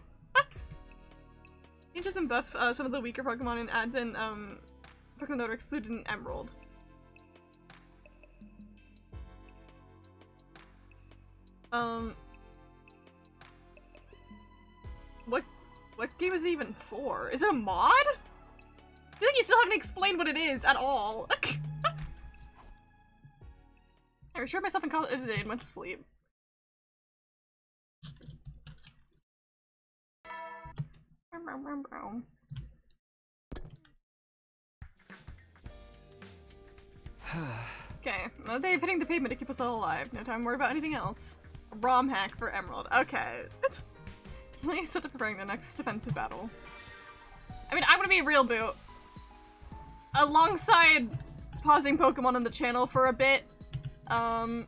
Changes and buff some of the weaker Pokemon and adds in, Pokemon that are excluded in Emerald. What game is it even for? Is it a mod? I feel like you still haven't explained what it is at all. I reassured myself and called it a day and went to sleep. Okay, another day of hitting the pavement to keep us all alive. No time to worry about anything else. A ROM hack for Emerald. Okay. Really set to preparing the next defensive battle. I mean, I'm gonna be real, Boo. Alongside pausing Pokemon on the channel for a bit, I'm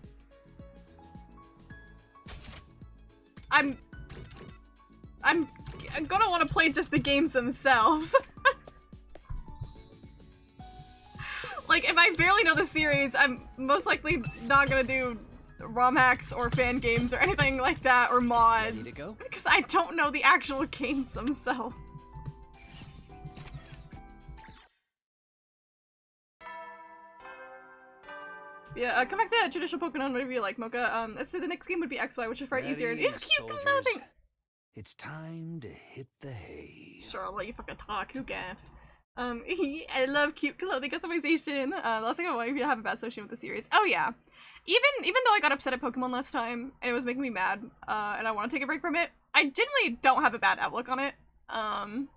gonna want to play just the games themselves. Like, if I barely know the series, I'm most likely not gonna do ROM hacks or fan games or anything like that, or mods. Ready to go? Because I don't know the actual games themselves. Yeah, come back to traditional Pokemon, whatever you like, Mocha. Let's say the next game would be XY, which is far easier and Ready, cute soldiers? clothing. It's time to hit the hay. Sure, I'll let you fucking talk, who gaps? I love cute clothing customization. Last thing I want you to have a bad association with the series. Oh yeah. Even though I got upset at Pokemon last time, and it was making me mad, and I want to take a break from it, I generally don't have a bad outlook on it. I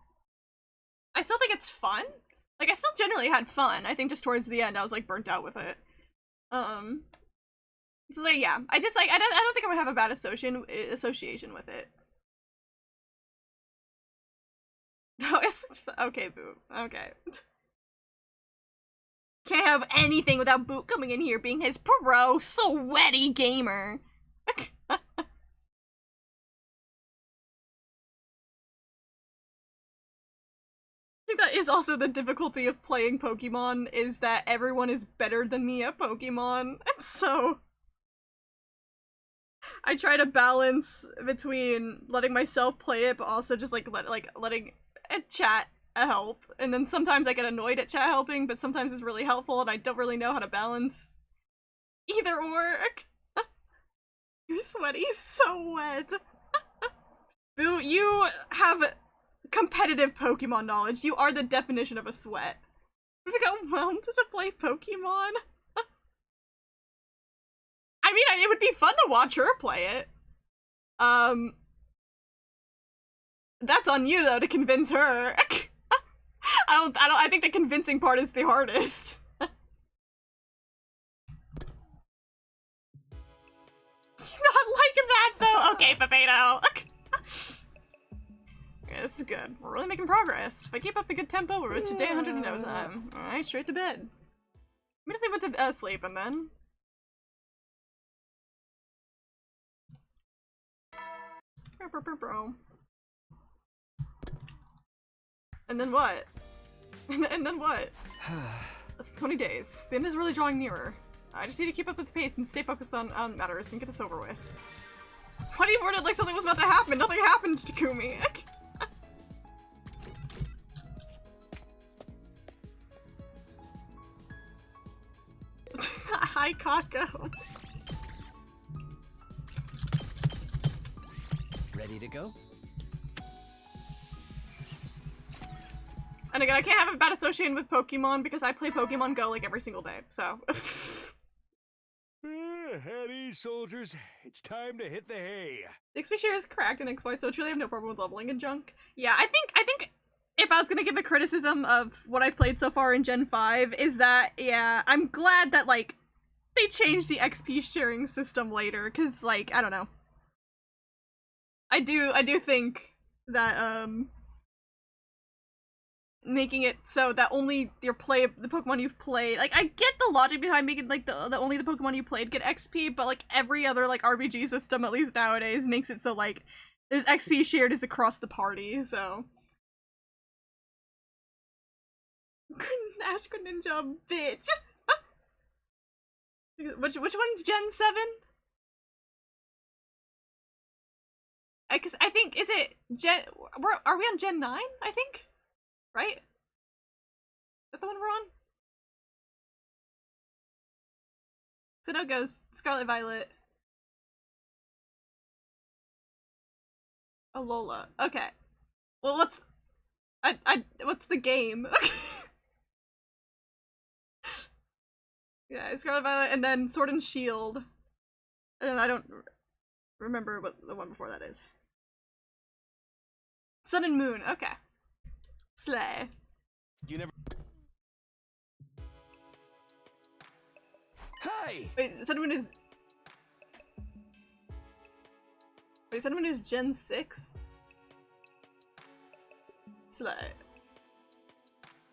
still think it's fun. Like, I still generally had fun. I think just towards the end, I was, like, burnt out with it. So, like, yeah. I just, like, I don't think I would have a bad association with it. Oh, it's just, okay, Boo. Okay. Can't have anything without Boot coming in here being his pro, sweaty gamer. I think that is also the difficulty of playing Pokemon, is that everyone is better than me at Pokemon, and so I try to balance between letting myself play it, but also just like letting chat help. And then sometimes I get annoyed at chat helping, but sometimes it's really helpful, and I don't really know how to balance either or. You're sweaty, so wet. Boo, you have competitive Pokemon knowledge. You are the definition of a sweat. Have you got wound to play Pokemon? I mean, it would be fun to watch her play it. That's on you though to convince her. I think the convincing part is the hardest. Not like that though. Okay, Papito. Okay, this is good. We're really making progress. If I keep up the good tempo, we'll reach a day 100 in no time. Alright, straight to bed. Immediately went to sleep and then... And then what? And then what? It's 20 days. The end is really drawing nearer. I just need to keep up with the pace and stay focused on matters and get this over with. Why do you word it like something was about to happen? Nothing happened, Takumi. Hi, Kako. Ready to go? And again, I can't have it bad associated with Pokemon because I play Pokemon Go like every single day, so. At ease, soldiers. It's time to hit the hay. XP share is correct and XY, so truly I have no problem with leveling and junk. Yeah, I think if I was gonna give a criticism of what I've played so far in Gen 5 is that, yeah, I'm glad that, like, they changed the XP sharing system later, cause, like, I don't know. I do think that, making it so that only the Pokemon you've played, like, I get the logic behind making, like, the only the Pokemon you played get XP, but, like, every other, like, RPG system, at least nowadays, makes it so, like, there's XP shared is across the party, so. Ash Ninja, bitch! Which one's Gen 7? Cause I think, is it are we on Gen 9, I think? Right? Is that the one we're on? So now goes Scarlet Violet. Alola. Okay. Well, what's the game? Yeah, Scarlet Violet and then Sword and Shield. And then I don't remember what the one before that is. Sun and Moon. Okay. Slay. You never. Hey! Wait, Sun and Moon is. Wait, Sun and Moon is Gen 6? Slay.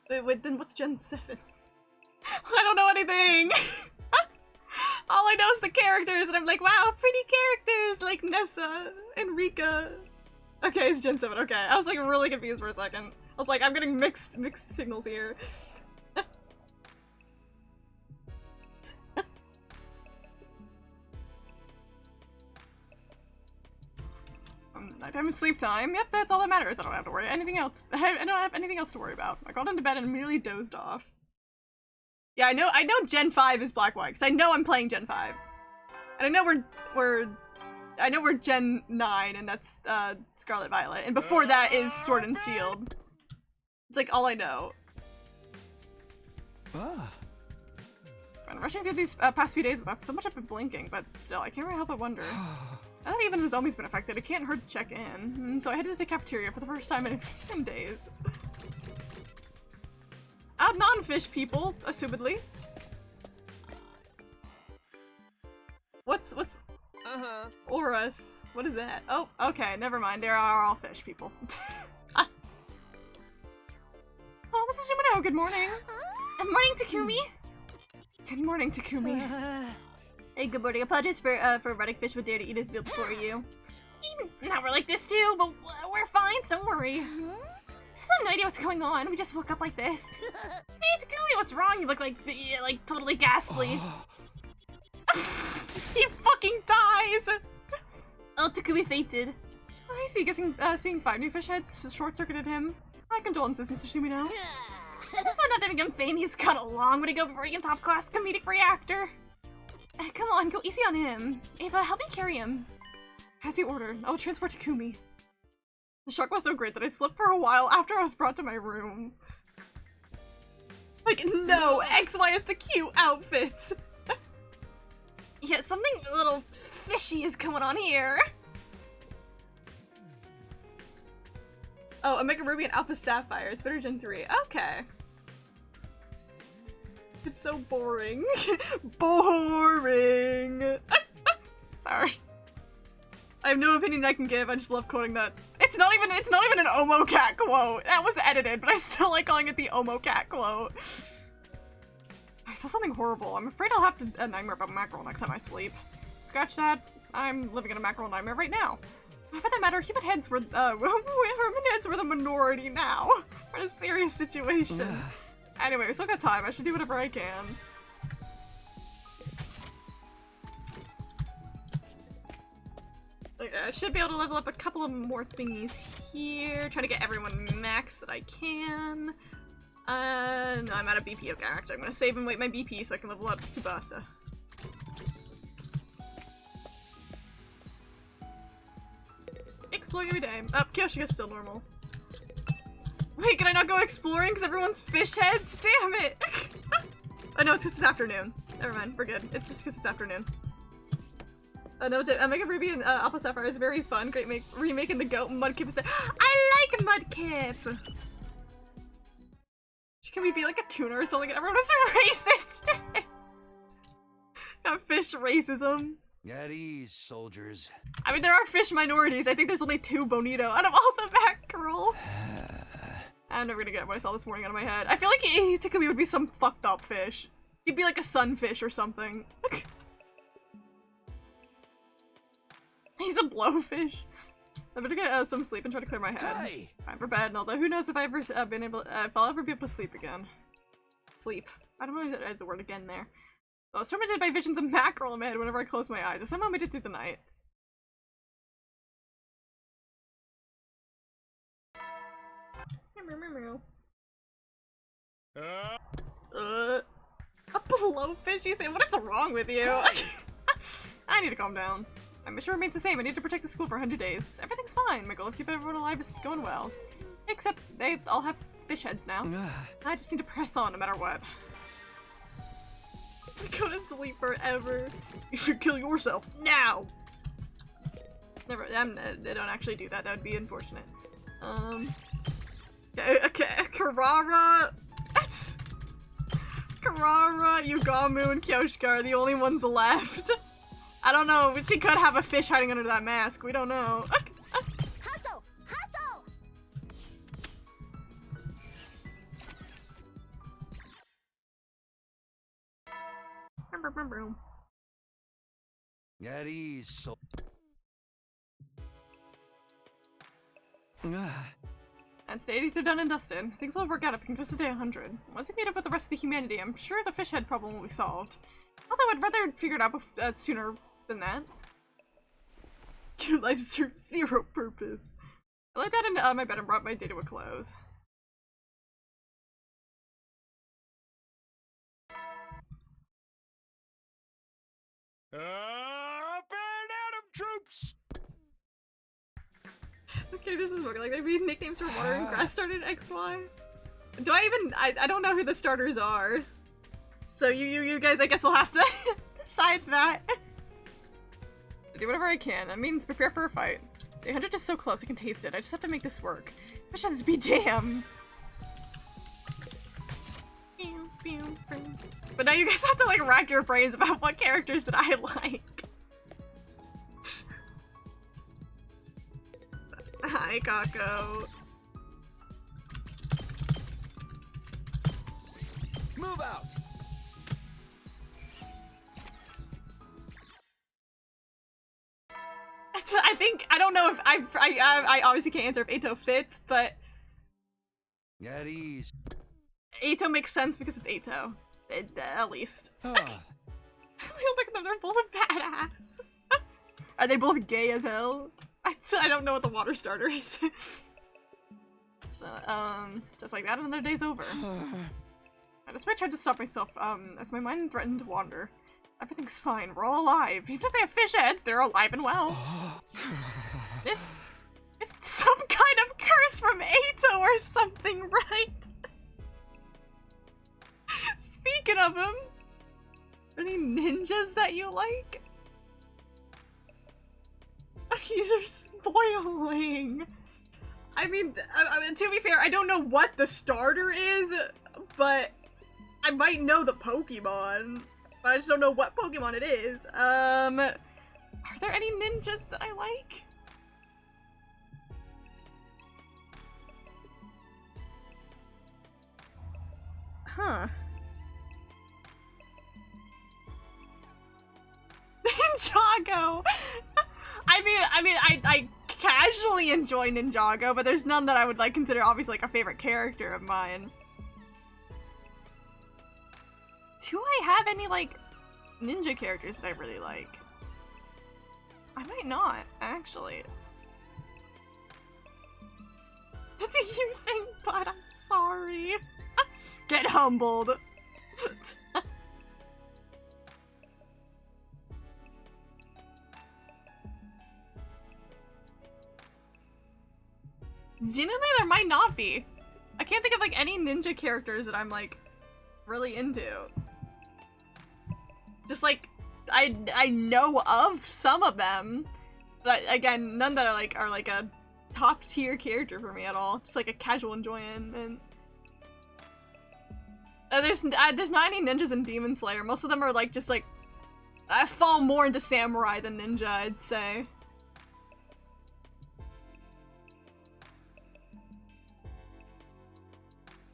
Wait, then what's Gen 7? I don't know anything! All I know is the characters, and I'm like, wow, pretty characters, like Nessa and Rika. Okay, it's Gen 7, okay. I was like really confused for a second. I was like, I'm getting mixed signals here. Nighttime is sleep time. Yep, that's all that matters. I don't have to worry anything else. I don't have anything else to worry about. I got into bed and immediately dozed off. Yeah, I know Gen 5 is Black White, because I know I'm playing Gen 5. And I know we're Gen 9, and that's Scarlet Violet. And before that is Sword and Shield. It's like all I know. I'm rushing through these past few days without so much I've been blinking, but still, I can't really help but wonder. Now that even Nozomi's been affected, it can't hurt to check in. So I headed to the cafeteria for the first time in days. Non-fish people, assumedly. What's Oris? What is that? Oh, okay, never mind. There are all fish people. Oh, Mrs. Shimano, good morning. Good morning, Takumi. Good morning, Takumi. Hey, good morning. Apologies for running fish with there to eat his meal before you. Now we're like this too, but we're fine, so don't worry. Still have no idea what's going on. We just woke up like this. Hey, Takumi, what's wrong? You look like totally ghastly. He fucking dies! Oh, Takumi fainted. I see. Guessing seeing 5 new fish heads short-circuited him. My condolences, Mr. Sumino. This one not giving him fame. He's cut along. Would he go before he top-class comedic reactor? Come on, go easy on him. Ava, help me carry him. As you ordered, I'll transport Takumi. The shock was so great that I slept for a while after I was brought to my room. Like, no, XY is the cute outfits. Yeah, something a little fishy is going on here. Oh, Omega Ruby and Alpha Sapphire. It's better Gen 3. Okay. It's so boring. Boring. Sorry. I have no opinion I can give. I just love quoting that. It's not even an Omocat quote. That was edited, but I still like calling it the Omocat quote. I saw something horrible. I'm afraid I'll have to a nightmare about mackerel next time I sleep. Scratch that. I'm living in a mackerel nightmare right now. For that matter, human heads were the minority now. We're in a serious situation. Anyway, we still got time. I should do whatever I can. Okay, I should be able to level up a couple of more thingies here. Try to get everyone max that I can. No, I'm out of BP. Okay, actually, I'm gonna save and wait my BP so I can level up Tsubasa. Exploring every day. Oh, Kyoshika's still normal. Wait, can I not go exploring because everyone's fish heads? Damn it! Oh no, it's because it's afternoon. Never mind, we're good. It's just because it's afternoon. No, Mega Ruby and Alpha Sapphire is very fun. Great remaking the goat. Mudkip is there. I like Mudkip! Can we be like a tuner or something and everyone is racist? Got fish racism. At ease, soldiers. I mean, there are fish minorities. I think there's only 2 Bonito out of all the mackerel. I'm never gonna get what I saw this morning out of my head. I feel like Takumi would be some fucked up fish. He'd be like a sunfish or something. He's a blowfish. I'm gonna get some sleep and try to clear my head. Hey. Time for bed and all that. Who knows if I've ever been able, if I'll ever be able to sleep again. Sleep. I don't know if I had the word again there. I was tormented by visions of mackerel in my head whenever I closed my eyes. I somehow made it through the night. A blowfish, you say? What is wrong with you? I need to calm down. My mission remains the same. I need to protect the school for 100 days. Everything's fine. My goal of keeping everyone alive is going well. Except they all have fish heads now. I just need to press on no matter what. Go to sleep forever. You should kill yourself now. Never. They don't actually do that. That would be unfortunate. Okay, Karara. Karara, Yugamu, and Kyoshika are the only ones left. I don't know. She could have a fish hiding under that mask. We don't know. Hustle! Hustle! At ease, so. And stadies are done and dusted. Things will work out if we can just stay 100. Once we meet up with the rest of the humanity, I'm sure the fish head problem will be solved. Although I'd rather figure it out sooner than that. Your life serves zero purpose. I laid that in my bed and brought my day to a close. Up and Adam troops! Okay, this is working. Like, they read nicknames for water and grass started XY. Do I even- I don't know who the starters are. So you guys, I guess, will have to decide that. I do whatever I can. That means prepare for a fight. The 100 is so close, I can taste it. I just have to make this work. Fish heads be damned. But now you guys have to, like, rack your brains about what characters that I like. Hi, Kako. Move out! I don't know if I obviously can't answer if Eito fits, but At ease. Eito makes sense because it's Eito. At least. Oh. Look at them, they're both a badass. Are they both gay as hell? I don't know what the water starter is. So, just like that, another day's over. I just tried to stop myself, as my mind threatened to wander. Everything's fine, we're all alive. Even if they have fish heads, they're alive and well. This is some kind of curse from Eito or something, right? Speaking of him, any ninjas that you like? These are spoiling. I mean, to be fair, I don't know what the starter is, but I might know the Pokemon. But I just don't know what Pokemon it is. Are there any ninjas that I like? Huh. Ninjago! I casually enjoy Ninjago, but there's none that I would like consider obviously like a favorite character of mine. Do I have any, like, ninja characters that I really like? I might not, actually. That's a you thing, but I'm sorry. Get humbled. Genuinely, there might not be. I can't think of, like, any ninja characters that I'm, like, really into. Just, like, I know of some of them, but again, none that are like a top tier character for me at all. Just like a casual enjoyment. And there's not any ninjas in Demon Slayer. Most of them are like just like I fall more into samurai than ninja, I'd say.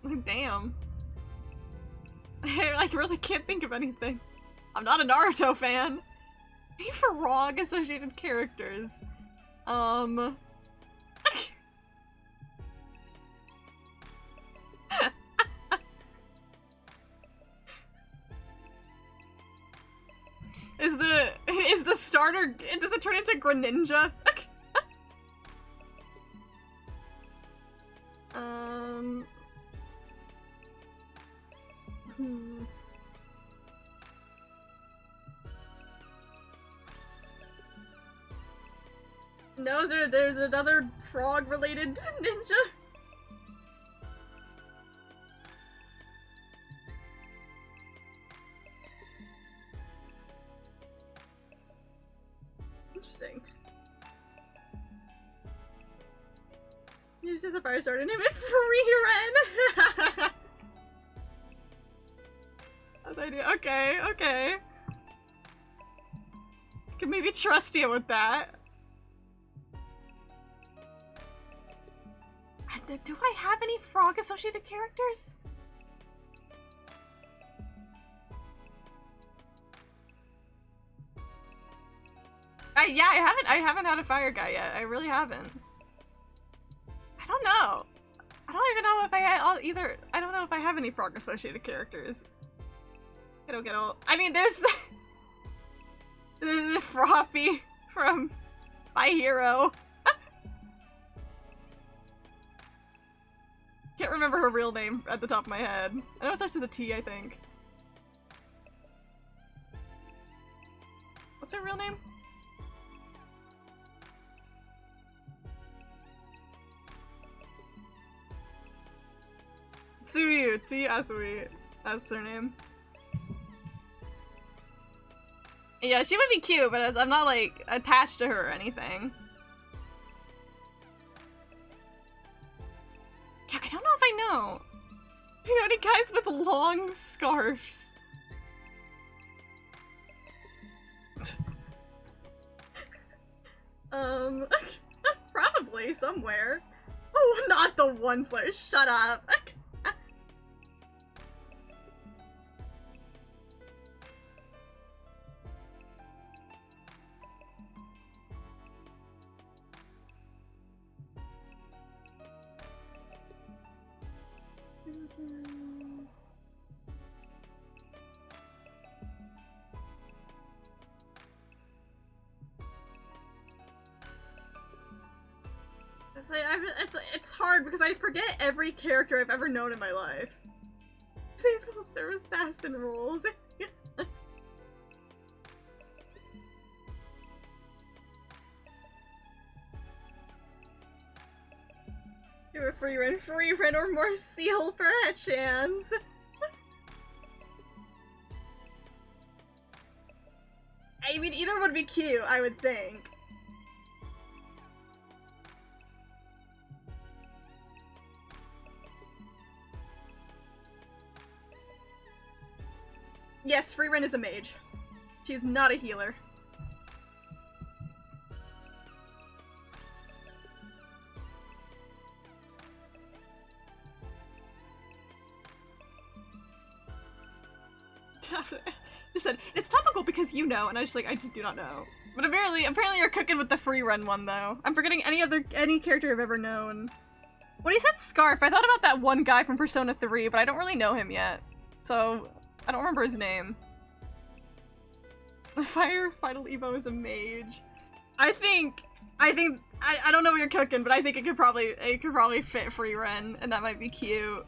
Like, damn. I like really can't think of anything. I'm not a Naruto fan. Maybe for wrong associated characters. Is the starter, does it turn into Greninja? No, there's another frog-related ninja. Interesting. You just the fire starter, name it Frieren. That's the idea. Okay, okay. Can maybe trust you with that. Do I have any frog-associated characters? Yeah, I haven't had a fire guy yet. I really haven't. I don't know. I don't even know if I don't know if I have any frog-associated characters. I don't get all. I mean, there's the Froppy from My Hero. Can't remember her real name at the top of my head. I know it starts with a T, I think. What's her real name? Tsuyu, Tsuyu Asui. That's her name. Yeah, she would be cute, but I'm not, like, attached to her or anything. Yeah, I don't know if I know. You know any guys with long scarves? Probably somewhere. Oh, not the one slur. Shut up. It's hard because I forget every character I've ever known in my life. They're assassin roles. Give a Frieren or more seal for a chance. I mean, either would be cute, I would think. Yes, Frieren is a mage. She's not a healer. Just said, it's topical because you know, and I just do not know. But apparently you're cooking with the Frieren one, though. I'm forgetting any character I've ever known. When he said Scarf, I thought about that one guy from Persona 3, but I don't really know him yet. So, I don't remember his name. The Final Evo is a mage. I don't know what you're cooking, but I think it could probably fit Frieren, and that might be cute.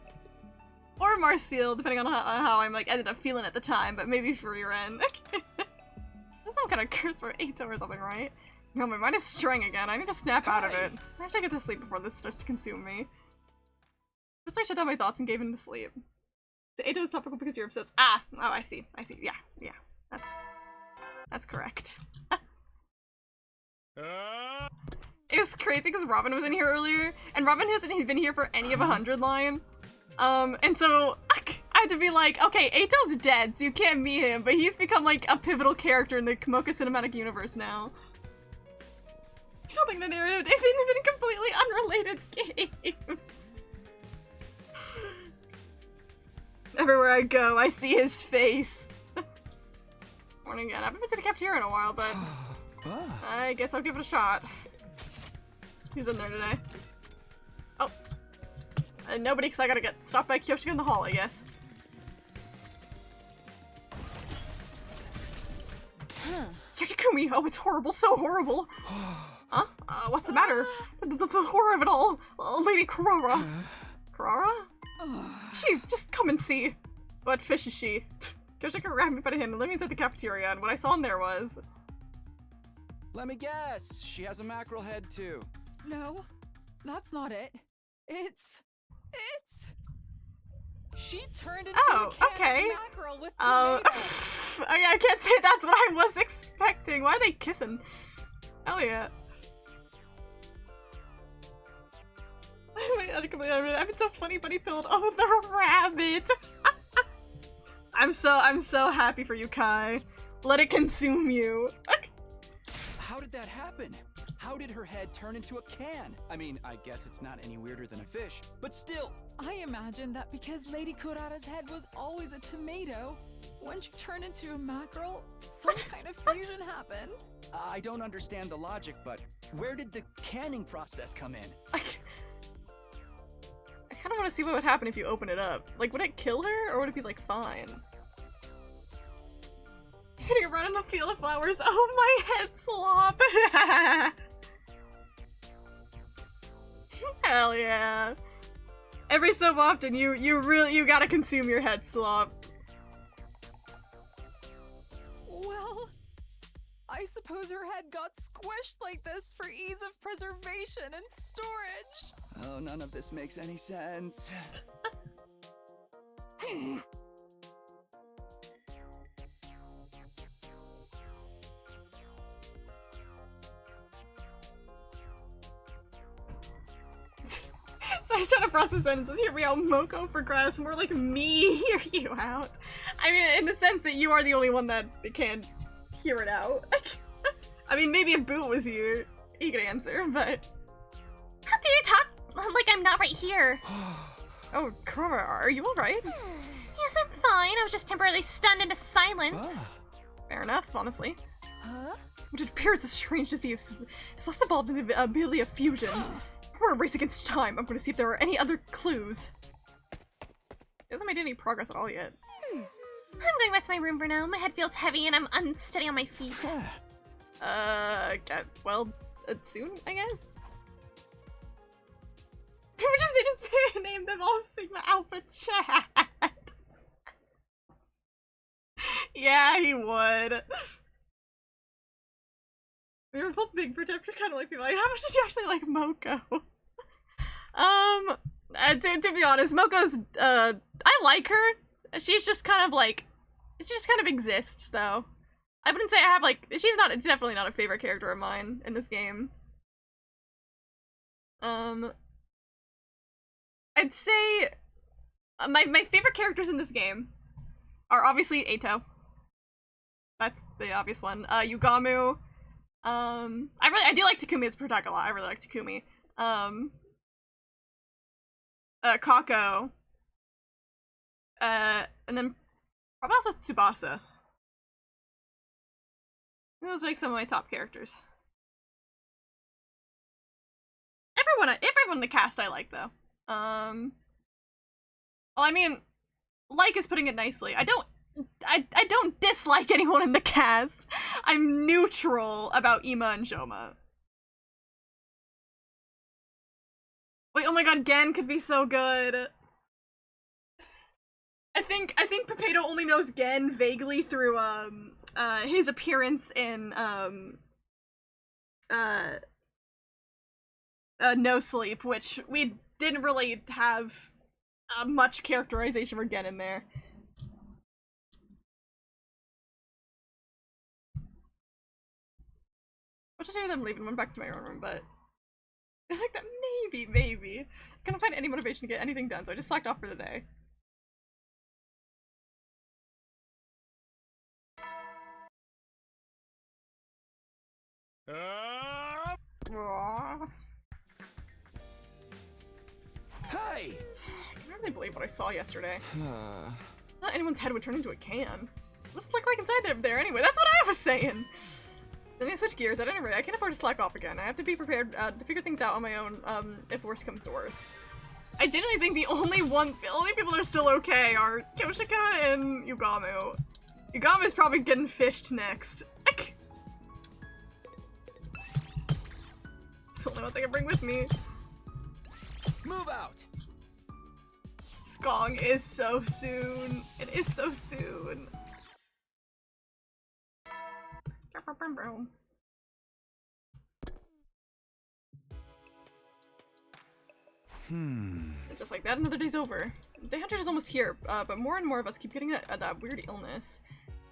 Or Marcel, depending on how I'm like ended up feeling at the time, but maybe Frieren. That's some kind of curse for Ato or something, right? No, my mind is straying again. I need to snap out of it. I should get to sleep before this starts to consume me. First I shut down my thoughts and gave in to sleep. So Ato is topical because you're obsessed. Ah! Oh, I see. Yeah. That's correct. It was crazy because Robin was in here earlier, and Robin hasn't been here for any of 100 line. And so I had to be like, okay, Ato's dead, so you can't meet him, but he's become like a pivotal character in the Komoka cinematic universe now. Something to narrate, even in completely unrelated games. Everywhere I go, I see his face. Morning again. I haven't been to the cafeteria in a while, but I guess I'll give it a shot. Who's in there today? Oh. Nobody, because I gotta get stopped by Kyoshika in the hall, I guess. Tsuchikumi! Oh, it's horrible, so horrible! Huh? What's the matter? The horror of it all! Lady Kurora! Kurora? She, just come and see. What fish is she? Kyoshika grabbed me by the hand and led me inside the cafeteria, and what I saw in there was... Let me guess, she has a mackerel head too. No, that's not it. It's... She turned into a can of mackerel with tomato. I can't say that's what I was expecting. Why are they kissing? Hell yeah. I've been so funny, buddy filled. Oh, the rabbit. I'm so happy for you, Kai. Let it consume you. How did that happen? How did her head turn into a can? I mean, I guess it's not any weirder than a fish, but still. I imagine that because Lady Kurara's head was always a tomato, when she turned into a mackerel, some kind of fusion happened. I don't understand the logic, but where did the canning process come in? I kind of want to see what would happen if you open it up. Like, would it kill her, or would it be, like, fine? Sitting around in a field of flowers. Oh, my head slop! Hell yeah. Every so often, you gotta consume your head slop. Well, I suppose her head got squished like this for ease of preservation and storage. Oh, none of this makes any sense. So I was trying to process sentences. Hear me out, Moko progress. More like me hear you out. I mean, in the sense that you are the only one that can hear it out. I mean, maybe if Boot was here, he could answer, but... How do you talk like I'm not right here? Oh, Kurara, are you alright? Yes, I'm fine. I was just temporarily stunned into silence. Fair enough, honestly. Huh? What it appears a strange disease is less involved in the ability of fusion. We're a race against time. I'm going to see if there are any other clues. He hasn't made any progress at all yet. I'm going back to my room for now. My head feels heavy and I'm unsteady on my feet. Soon, I guess? We just need to name them all Sigma Alpha Chat. Yeah, he would. We were both big protector, kind of like people. Like, how much did you actually like Moko? To be honest, Moko's, I like her. She's just kind of like, she just kind of exists, though. I wouldn't say I have, like, she's definitely not a favorite character of mine in this game. I'd say my favorite characters in this game are obviously Ato. That's the obvious one. Yugamu. I do like Takumi as a protagonist a lot. I really like Takumi. Kako. And then probably also Tsubasa. Those are like some of my top characters. Everyone in the cast I like though. Well, I mean, like is putting it nicely. I don't I don't dislike anyone in the cast. I'm neutral about Ima and Joma. Wait, oh my god, Gen could be so good. I think Papedo only knows Gen vaguely through his appearance in No Sleep, which we didn't really have much characterization for Gen in there. I'll just hear them leaving, went back to my own room, but I think that maybe. I couldn't find any motivation to get anything done, so I just slacked off for the day. Hey! I can't really believe what I saw yesterday. Not anyone's head would turn into a can. What's it look like inside there anyway? That's what I was saying! Then I switch gears. At any rate, I can't afford to slack off again. I have to be prepared to figure things out on my own, if worst comes to worst. I genuinely think the only people that are still okay are Kyoshika and Yugamu. Yugamu's probably getting fished next. It's the only one thing I bring with me. Move out! Skong is so soon. It is so soon. And just like that, another day's over. Day 100 is almost here, but more and more of us keep getting that weird illness.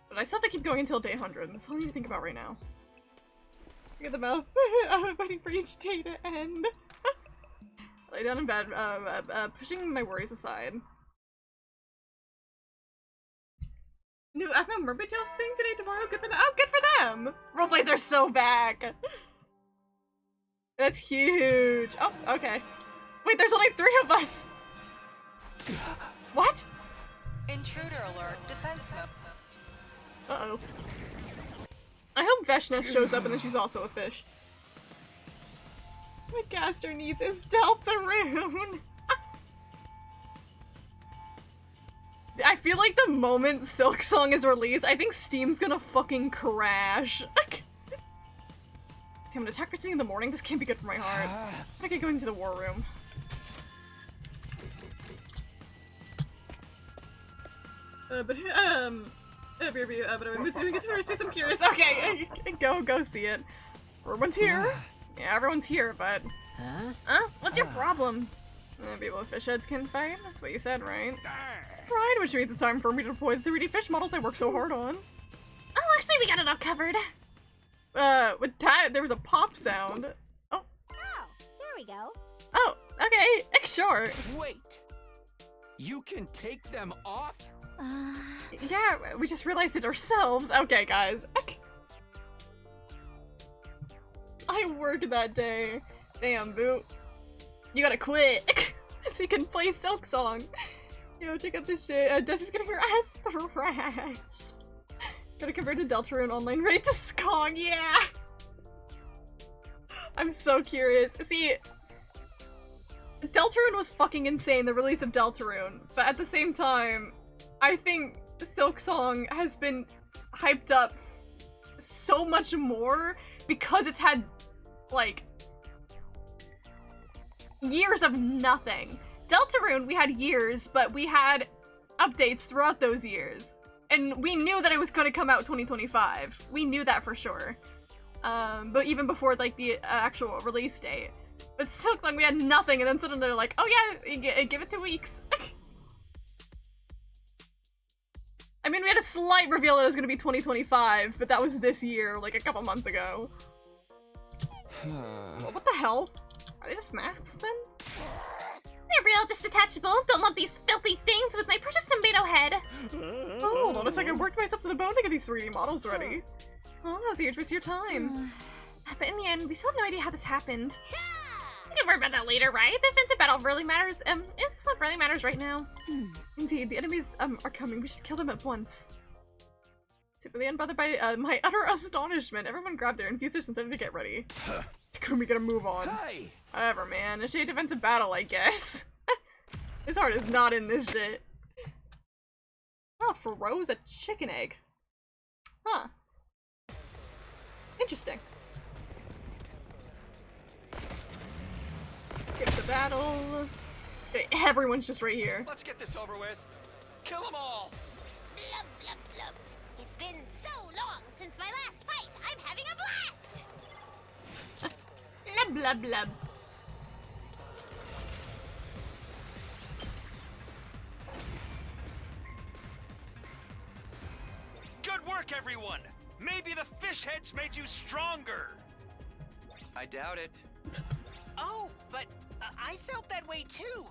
But I still have to keep going until day 100. That's all I need to think about right now. Look at the mouth. I'm waiting for each day to end. Lay down in bed, pushing my worries aside. New FML Mermaid Tales thing today, tomorrow. Good for them. Oh, good for them! Roleplays are so back. That's huge. Oh, okay. Wait, there's only 3 of us. What? Intruder alert. Defense mode. Uh-oh. I hope Veshness shows up and then she's also a fish. What Gaster needs is Deltarune. I feel like the moment Silk Song is released, I think Steam's gonna fucking crash. Damn, an attack first thing in the morning? This can't be good for my heart. I'm gonna get going to the war room. But I'm doing it first because I'm curious. Okay, go see it. Everyone's here. Yeah, everyone's here, but... Huh? What's your problem? People with fish heads can fight? That's what you said, right? Right, which means it's time for me to deploy the 3D fish models I worked so hard on. Oh, actually, we got it all covered. With that, there was a pop sound. Oh. Oh, there we go. Oh, okay, sure. Wait! You can take them off? Yeah, we just realized it ourselves. Okay, guys. I worked that day. Damn, Boo. You gotta quit. So you can play Silk Song. Yo, check out this shit. Desi's getting her ass thrashed. Gotta convert the Deltarune online raid to Skong, yeah! I'm so curious. See, Deltarune was fucking insane, the release of Deltarune. But at the same time, I think Silk Song has been hyped up so much more because it's had, like, years of nothing. Deltarune, we had years, but we had updates throughout those years. And we knew that it was going to come out 2025. We knew that for sure. But even before, like, the actual release date. But Silk Song, we had nothing, and then suddenly they're like, oh yeah, give it 2 weeks. I mean, we had a slight reveal that it was going to be 2025, but that was this year, like a couple months ago. What the hell? Are they just masks then? They're real, just detachable. Don't lump these filthy things with my precious tomato head. Oh, hold on a second. I worked myself to the bone to get these 3D models ready. Oh, that was a huge waste of your time. But in the end, we still have no idea how this happened. We can worry about that later, right? The defensive battle really matters, is what really matters right now. Indeed, the enemies, are coming. We should kill them at once. Super unbothered by, my utter astonishment. Everyone grabbed their infusers and started to get ready. Takumi, gotta move on. Hey! Whatever, man. Initiate defensive battle, I guess. His heart is not in this shit. Oh, froze a chicken egg. Huh. Interesting. Skip the battle. Okay, everyone's just right here. Let's get this over with. Kill them all. Blub, blub, blub. It's been so long since my last fight. I'm having a blast. Blub, blub, blub. Good work, everyone. Maybe the fish heads made you stronger. I doubt it. Oh, but I felt that way too.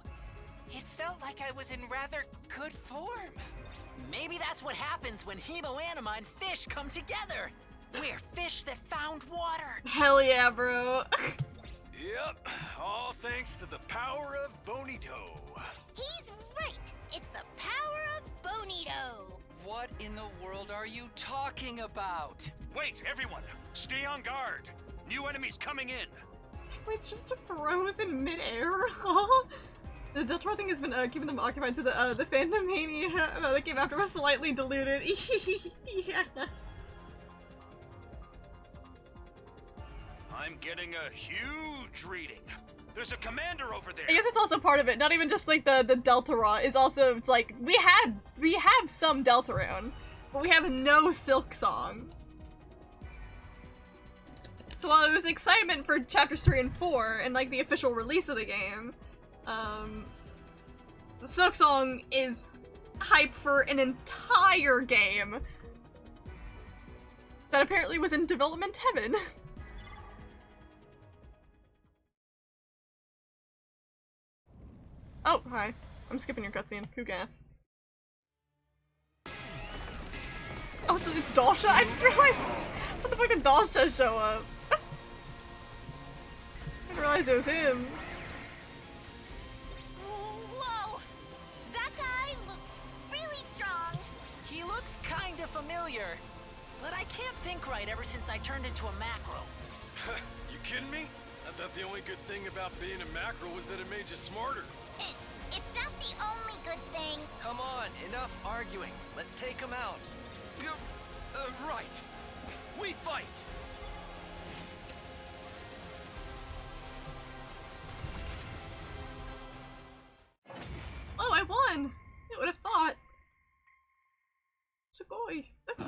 It felt like I was in rather good form. Maybe that's what happens when Hemoanima and fish come together. We're fish that found water. Hell yeah, bro. Yep, all thanks to the power of Bonito. He's right. It's the power of Bonito. What in the world are you talking about? Wait, everyone, stay on guard. New enemies coming in. Wait, just froze in midair? The Deltaro thing has been keeping them occupied, so the Phantom Mania that came after was slightly diluted. Yeah. I'm getting a huge reading. There's a commander over there. I guess it's also part of it. Not even just like the Deltarune is also, it's like we have some Deltarune, but we have no Silk Song. So while it was excitement for chapters 3 and 4 and like the official release of the game, the Silk Song is hype for an entire game that apparently was in development heaven. Oh, hi. I'm skipping your cutscene. Who gaff? Oh, it's Dalsha? I just realized. What the fuck did Dalsha show up? I didn't realize it was him. Whoa! That guy looks really strong. He looks kinda familiar, but I can't think right ever since I turned into a macro. You kidding me? I thought the only good thing about being a macro was that it made you smarter. It's not the only good thing. Come on, enough arguing. Let's take him out. You're right. We fight. Oh, I won! I would have thought. Sugoi. That's...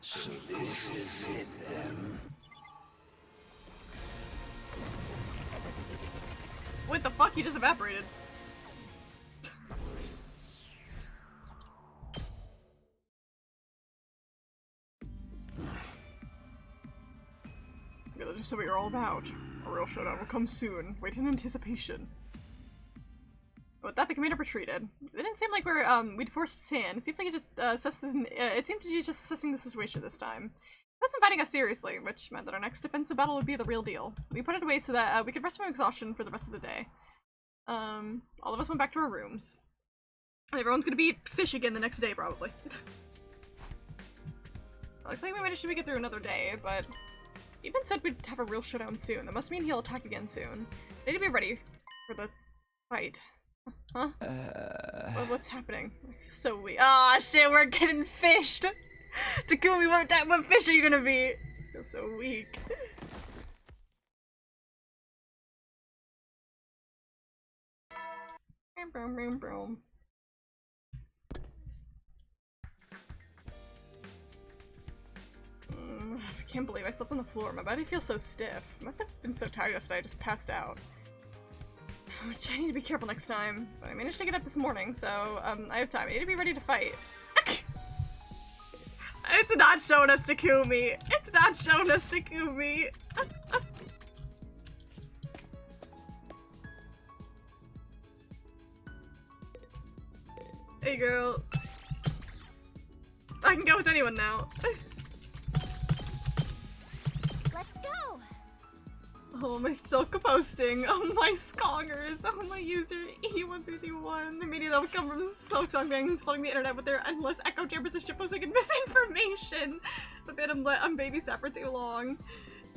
So this is it then. What the fuck? He just evaporated. Okay, that's just what you're all about. A real showdown will come soon. Wait in anticipation. With that, the commander retreated. It didn't seem like we'd forced his hand. It seemed like it just it seemed to be just assessing the situation this time. He wasn't fighting us seriously, which meant that our next defensive battle would be the real deal. We put it away so that we could rest from exhaustion for the rest of the day. All of us went back to our rooms. And everyone's gonna be fish again the next day, probably. Looks like we managed to make it through another day, but Eben said we'd have a real showdown soon. That must mean he'll attack again soon. I need to be ready for the fight. Huh? What's happening? I feel so weak. Ah, shit, we're getting fished! Takumi, what fish are you gonna be? I feel so weak. Boom, boom, boom. I can't believe I slept on the floor. My body feels so stiff. I must have been so tired yesterday I just passed out. Which I need to be careful next time. But I managed to get up this morning, so I have time. I need to be ready to fight. It's not showing us Takumi. It's not showing us Takumi. Hey girl. I can go with anyone now. Let's go. Oh, my Silk posting. Oh, my Skongers. Oh, my user E151. The media that would come from Silk Song gangs flooding the internet with their endless echo chambers of shitposting and misinformation. But man, I'm babysat for too long.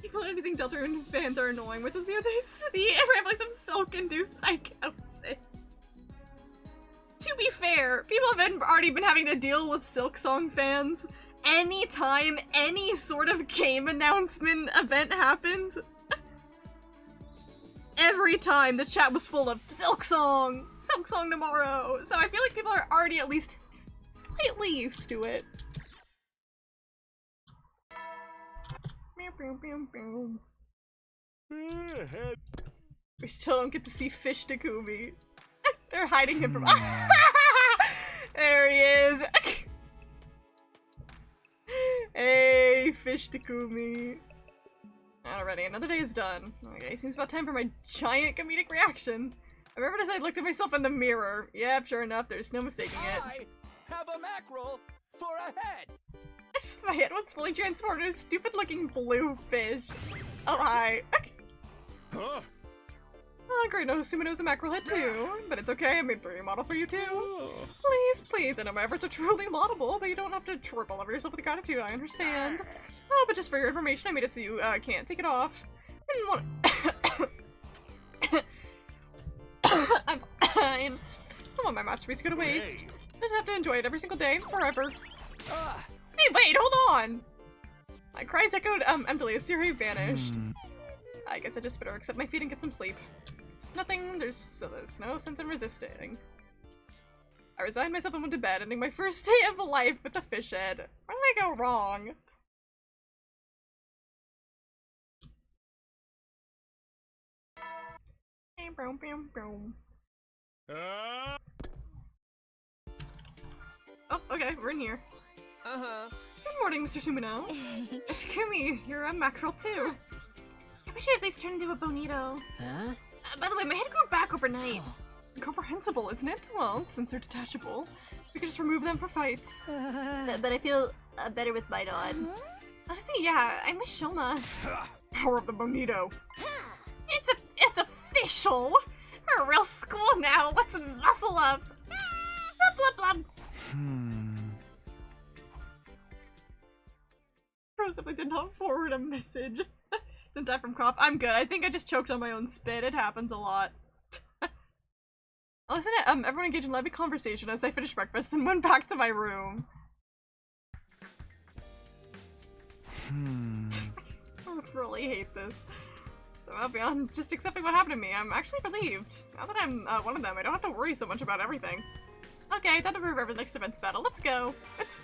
People and anything Deltarune fans are annoying, which is the other city and ramblings of Silk-induced psychosis. to be fair, people have already been having to deal with Silk Song fans anytime any sort of game announcement event happened. Every time the chat was full of Silk Song tomorrow. So I feel like people are already at least slightly used to it. We still don't get to see Fish Takumi. They're hiding him from- There he is! Hey, Fish Takumi. Alrighty, another day is done. Okay, seems about time for my giant comedic reaction. I remembered as I looked at myself in the mirror. Yep, sure enough, there's no mistaking it. I have a mackerel for a head! My head was fully transformed into a stupid-looking blue fish. Oh, hi. Huh? Oh, great, no, Sumino's a mackerel head too. But it's okay, I made a 3D model for you too. Please, I know my efforts are truly laudable, but you don't have to trip all over yourself with gratitude, I understand. Oh, but just for your information, I made it so you can't take it off. I'm fine. I don't want my masterpiece to go to waste. I just have to enjoy it every single day, forever. Hey, wait, hold on! My cries echoed emptily as Siri vanished. I guess I just better accept my fate and get some sleep. There's no sense in resisting. I resigned myself and went to bed, ending my first day of life with a fish head. Where did I go wrong? Oh, okay, we're in here. Good morning, Mr. Sumino. It's Kumi. You're a mackerel too. I wish I'd at least turned into a bonito. Huh? By the way, my head grew back overnight. Incomprehensible, isn't it? Well, since they're detachable, we could just remove them for fights. But I feel better with mine on. Honestly, yeah, I miss Shoma. Power of the bonito. It's official. We're a real school now. Let's muscle up. Blub, blub, blub. Bro simply did not forward a message. Didn't die from cough. I'm good. I think I just choked on my own spit. It happens a lot. Listen to everyone engaged in lively conversation as I finished breakfast and went back to my room. I really hate this. So I'll be on just accepting what happened to me. I'm actually relieved. Now that I'm one of them, I don't have to worry so much about everything. Okay, time to prepare for the next event's battle. Let's go. Let's go.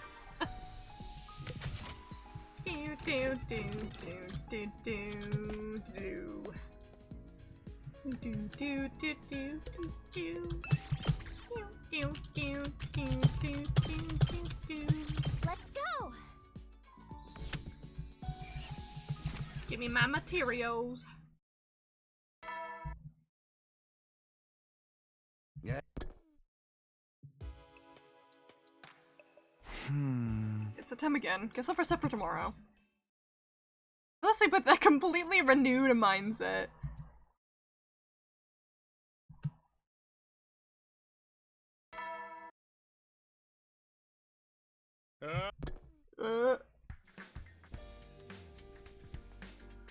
Give me my materials. Yeah. It's the time again. Guess I'll press up for tomorrow. Unless I put that completely renewed mindset.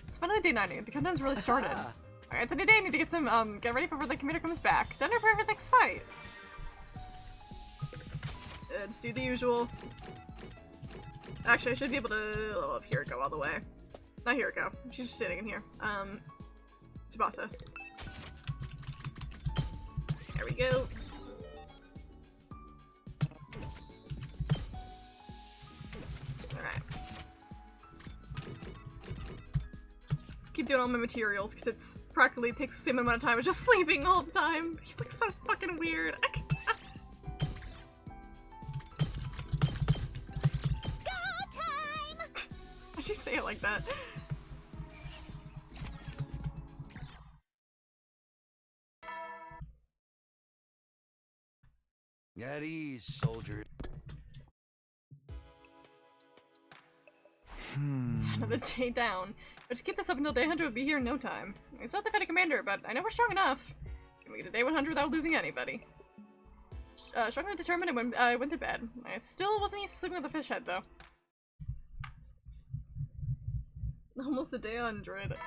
It's finally day 90. The countdown's really started. Alright, it's a new day. I need to get some, get ready for when the commander comes back. Then prepare for the next fight. Let's do the usual. Actually, I should be able to level up Hiriko all the way. Not Hiriko. She's just sitting in here. Tsubasa. There we go. Alright. Just keep doing all my materials, because it's practically takes the same amount of time as just sleeping all the time. He looks so fucking weird. Why'd you say it like that? At ease, soldier. Another day down. But to keep this up until day 100 would be here in no time. I still have to fight a commander, but I know we're strong enough. Can we get to day 100 without losing anybody? Strong enough determined, I went to bed. I still wasn't used to sleeping with a fish head, though. Almost a day 100.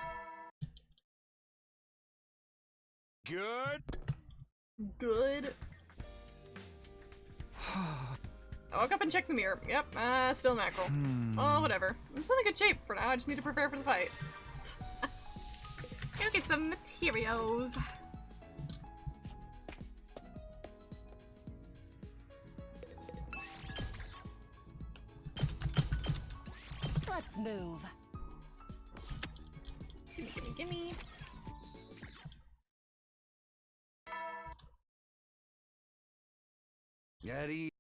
Good? Good? I woke up and checked the mirror. Yep, still mackerel. Oh, whatever. I'm still in good shape for now. I just need to prepare for the fight. Go get some materials. Let's move. Gimme, gimme, gimme. Daddy.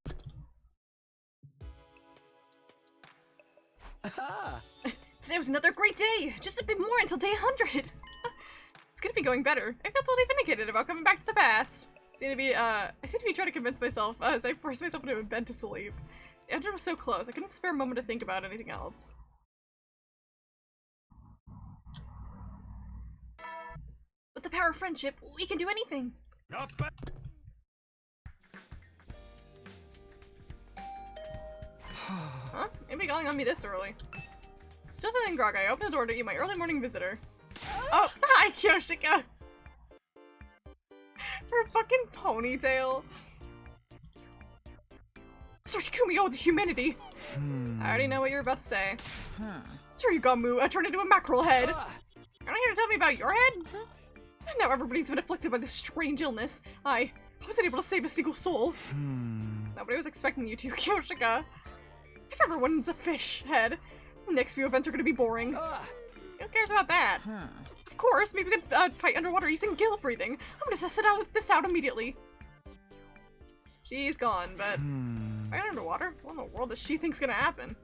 Aha! Today was another great day! Just a bit more until day 100! It's gonna be going better. I feel totally vindicated about coming back to the past. I seem to be trying to convince myself as I forced myself into bed to sleep. The 100 was so close, I couldn't spare a moment to think about anything else. With the power of friendship, we can do anything! Not bad. Huh? Anybody calling on me this early? Still feeling groggy, I opened the door to eat my early morning visitor. Oh, hi, Kyoshika! Her fucking ponytail. Search Kumio with the humanity! I already know what you're about to say. Tsurugamu, turned into a mackerel head! You're not here to tell me about your head? Now everybody's been afflicted by this strange illness. I wasn't able to save a single soul. Nobody was expecting you to, Kyoshika. If everyone's a fish head, the next few events are gonna be boring. Who cares about that? Of course, maybe we could fight underwater using gill breathing. I'm gonna test this out immediately. She's gone, but fight underwater? What in the world does she think's gonna happen?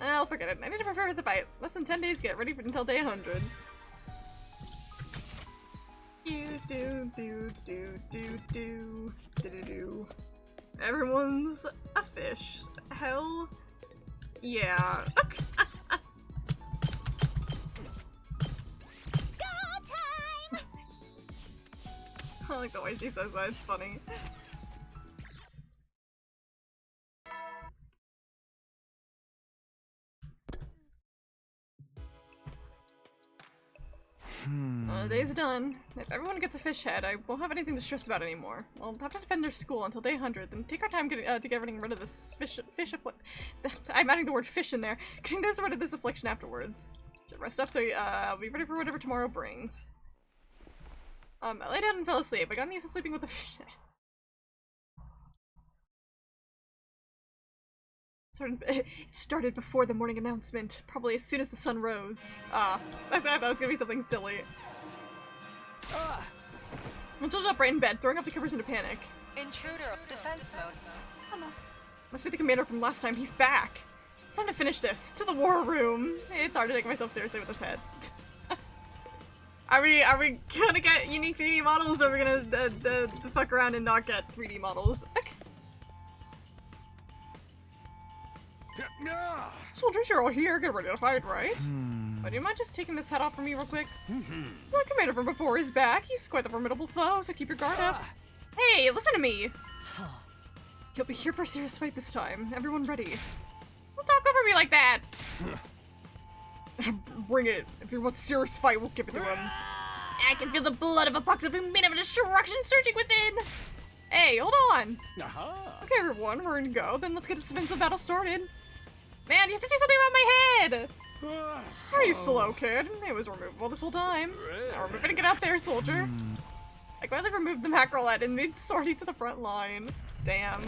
I'll forget it. I need to prepare for the fight. Less than 10 days, get ready until day 100. Do. Everyone's a fish. Hell yeah. Okay. I like the way she says that, it's funny. The day's done. If everyone gets a fish head, I won't have anything to stress about anymore. I'll have to defend their school until day 100, then take our time getting rid of this fish I'm adding the word fish in there. Getting rid of this affliction afterwards. Should rest up so I'll be ready for whatever tomorrow brings. I lay down and fell asleep. I got used to sleeping with the fish head. It started before the morning announcement, probably as soon as the sun rose. I thought it was gonna be something silly. I jumped up right in bed, throwing off the covers into panic. Intruder of defense mode. Must be the commander from last time, he's back! It's time to finish this, to the war room! It's hard to take myself seriously with this head. Are we gonna get unique 3D models, or are we gonna fuck around and not get 3D models? Okay. Soldiers, you're all here, get ready to fight, right? But do you mind just taking this head off for me real quick? The commander from before is back. He's quite the formidable foe, so keep your guard up. Hey, listen to me! You'll be here for a serious fight this time. Everyone ready. Don't talk over me like that! Bring it. If you want a serious fight, we'll give it to him. I can feel the blood of a apocalyptic made of destruction surging within! Hey, hold on! Okay, everyone, we're gonna go. Then let's get this defensive battle started. Man, you have to do something about my head! How are you slow, kid? It was removable this whole time. Now we're gonna get out there, soldier. I quietly removed the mackerel head and made sortie to the front line. Damn.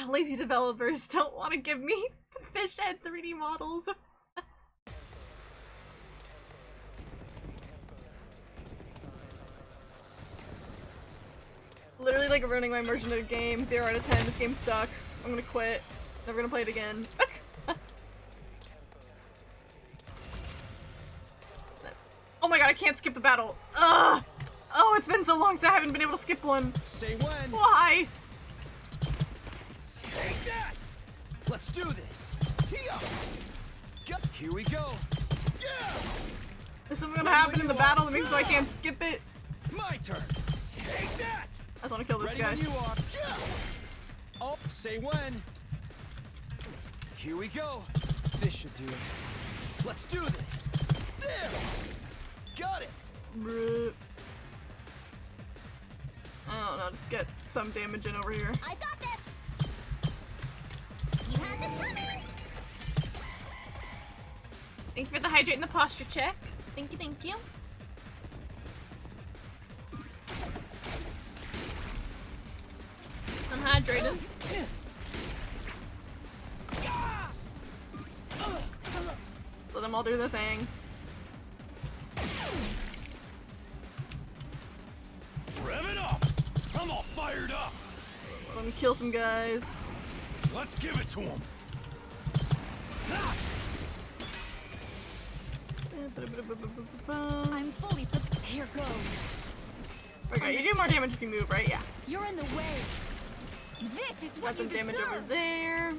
Lazy developers don't want to give me fish head 3D models. Literally like ruining my immersion of the game. 0 out of 10. This game sucks. I'm gonna quit. Never gonna play it again. Oh my god, I can't skip the battle. Ugh! Oh, it's been so long since I haven't been able to skip one. Say when. Why? Take that! Let's do this. Here we go. Yeah! Is something gonna happen in the battle that means so I can't skip it? My turn. Take that! I just want to kill this guy. When you are. Yeah! Oh, say when. Here we go. This should do it. Let's do this. There! Got it! Bruh. I don't know, just get some damage in over here. I got this! You had this coming! Thank you for the hydrate and the posture check. Thank you, thank you. I'm hydrated. Let them all do the thing. Rev it up! I'm all fired up! Let me kill some guys. Let's give it to him! I'm fully prepared. Here goes. Okay, you do more damage if you move, right? Yeah. You're in the way. This is Got what some you damage deserve. over there.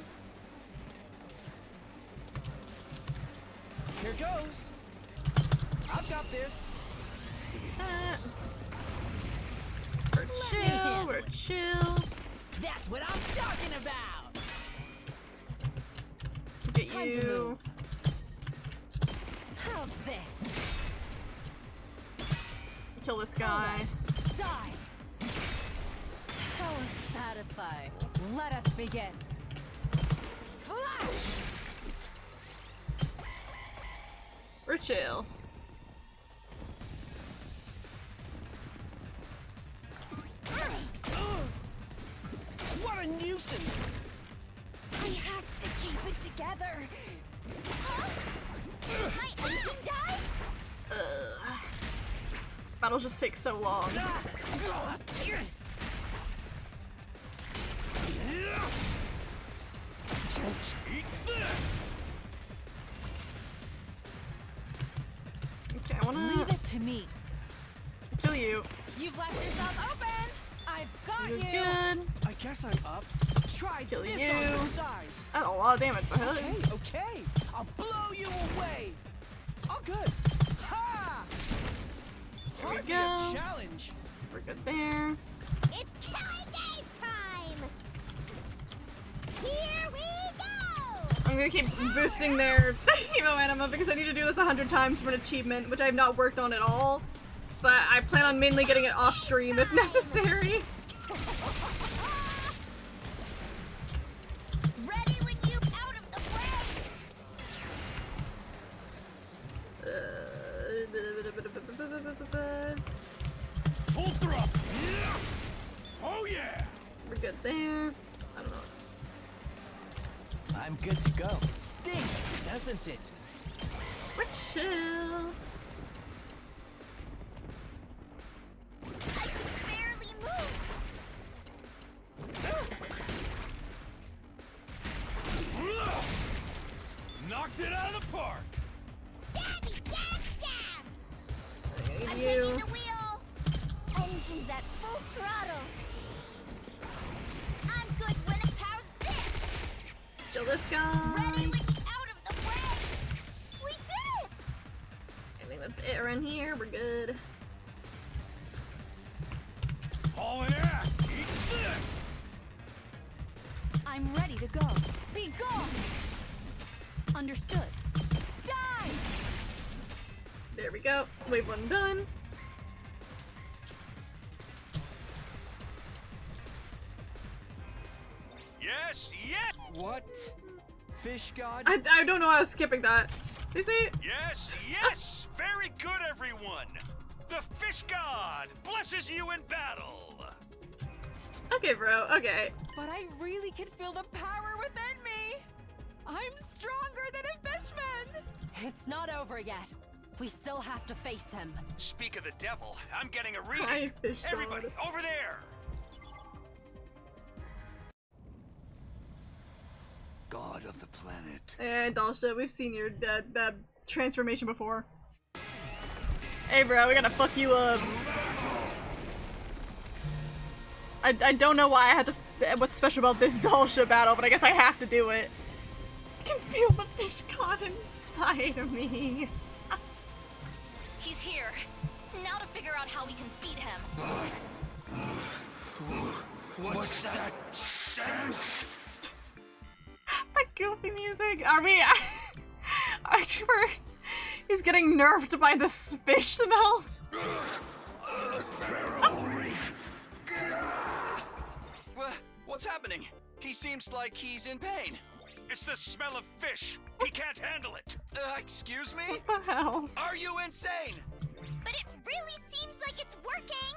Here goes. I've got this. We're chill, we're chill. That's what I'm talking about! Get Time to you. move. How's this? Kill this guy. Die. Oh, satisfied. Let us begin. Flash! We're chill. What a nuisance! I have to keep it together. My engine died? Battles just take so long. Eat this! Okay, I wanna Leave it to me. kill you. You've left yourself open. I've got You're you. good. I guess I'm up. Try Kill this you. on your size. That's a lot of damage, but Okay, okay. I'll blow you away. All good. Ha! There we Hardly go. a challenge. We're good there. It's killing game time! Here we go! I'm gonna keep boosting their Hemo Anima because I need to do this 100 times for an achievement, which I have not worked on at all. But I plan on mainly getting it off stream if necessary. Ready when you out of the way! Full thrust! Oh yeah! We're good there. I don't know. I'm good to go. Stinks, doesn't it? We're chill. I can barely move! Knocked it out of the park! Stabby, stab, stab! I'm You. taking the wheel! Engines at full throttle! I'm good when it powers this! Kill this guy. Ready when you out of the way! We did it! I think that's it around here. We're good. Hauling ass! Eat this! I'm ready to go. Be gone. Understood. Die! There we go. Wave one done. Yes, yes! What? Fish god? I don't know. I was skipping that. They say Yes, yes! Very good, everyone! The fish god blesses you in battle! okay, bro. Okay. But I really can feel the power within me. I'm stronger than a fishman. It's not over yet. We still have to face him. Speak of the devil, I'm getting a reading. Hi, fish god. Everybody, over there! God of the planet. And Dalsha, we've seen your that transformation before. Hey, bro, we gotta fuck you up. I don't know why I had to. What's special about this Dalsha battle, but I guess I have to do it. I can feel the fish god inside of me. He's here. Now to figure out how we can beat him. What's that stench? That goofy music. Are we? Archer, he's getting nerfed by this fish smell. What's happening? He seems like he's in pain. It's the smell of fish. He can't handle it. Excuse me? What the hell? Are you insane? But it really seems like it's working!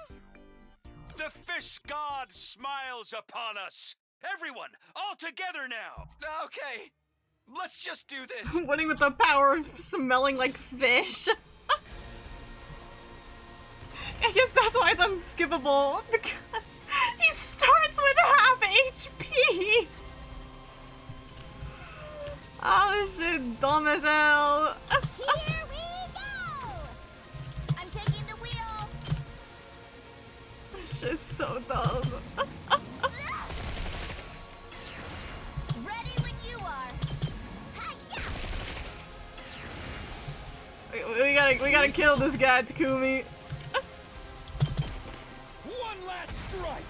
The fish god smiles upon us. Everyone, all together now. Okay, let's just do this. Winning with the power of smelling like fish. I guess that's why it's unskippable. Because he starts with half HP. Oh, this shit dumb as hell. Here we go! I'm taking the wheel. This shit's so dumb. Ready when you are. We gotta kill this guy, Takumi. One last strike.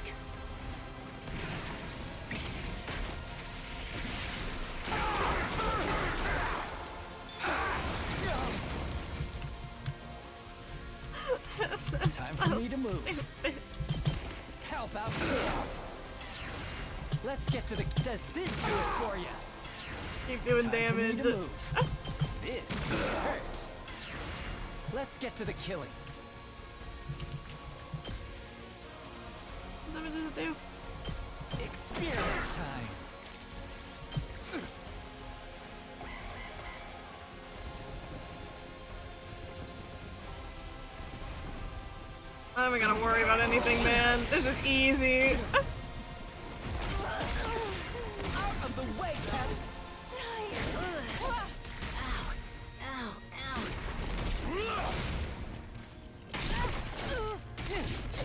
Time for me to move. Stupid. How about this? Let's get to the. Does this do it for you? Keep doing Time for me damage. to move. This hurts. Let's get to the killing. What does it do? Experiment time. I don't even gotta worry about anything, man. This is easy. Out of the way, Pest.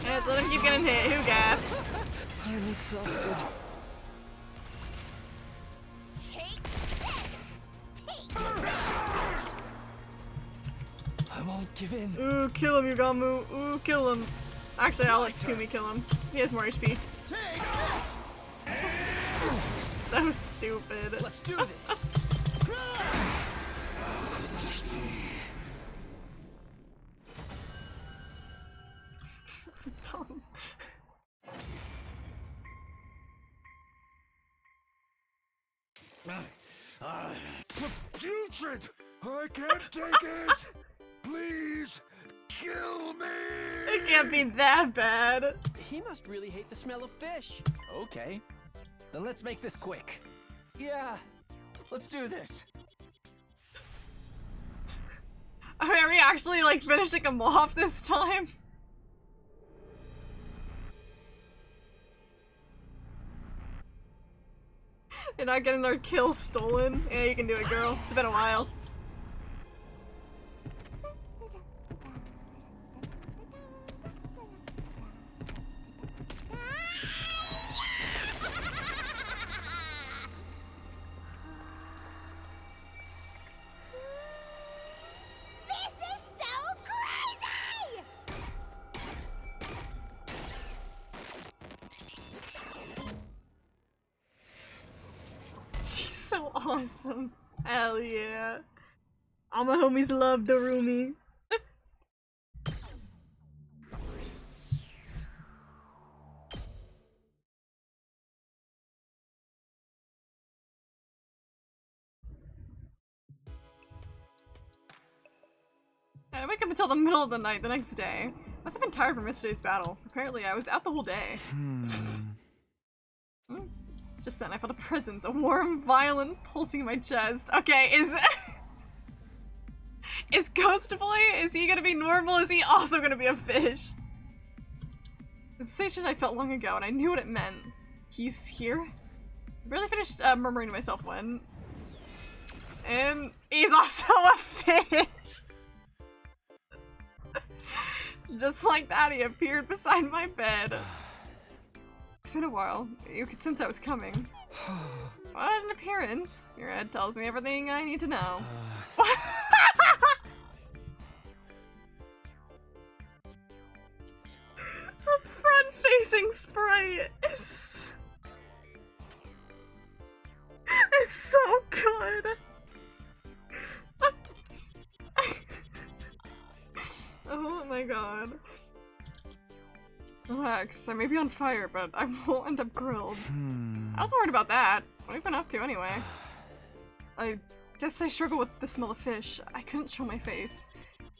Yeah, let him keep getting hit. Who got? I'm exhausted. Take this! Take I won't give in. Ooh, kill him, Yugamu. Ooh, kill him. Actually, I'll let Takumi kill him. He has more HP. So stupid. Let's do this. So dumb. Putrid! I can't take it! Please, kill me! It can't be that bad. He must really hate the smell of fish. Okay. Then let's make this quick. Yeah, let's do this. Are we actually like finishing him off this time? You're not getting our kill stolen? Yeah, you can do it, girl. It's been a while. This is so crazy! She's so awesome. Hell yeah. All my homies love Darumi. I wake up until the middle of the night the next day. Must have been tired from yesterday's battle. Apparently I was out the whole day. Just then I felt a presence, a warm, violent pulsing in my chest. Okay, is Ghost Boy, is he gonna be normal? Is he also gonna be a fish? It's a sensation I felt long ago and I knew what it meant. He's here? I barely finished murmuring to myself when. And he's also a fish! Just like that, he appeared beside my bed. It's been a while. You could sense I was coming. What an appearance. Your head tells me everything I need to know. The front-facing sprite is so good. Oh my god. Relax, I may be on fire, but I won't end up grilled. I was worried about that. What have you been up to anyway? I guess I struggle with the smell of fish. I couldn't show my face.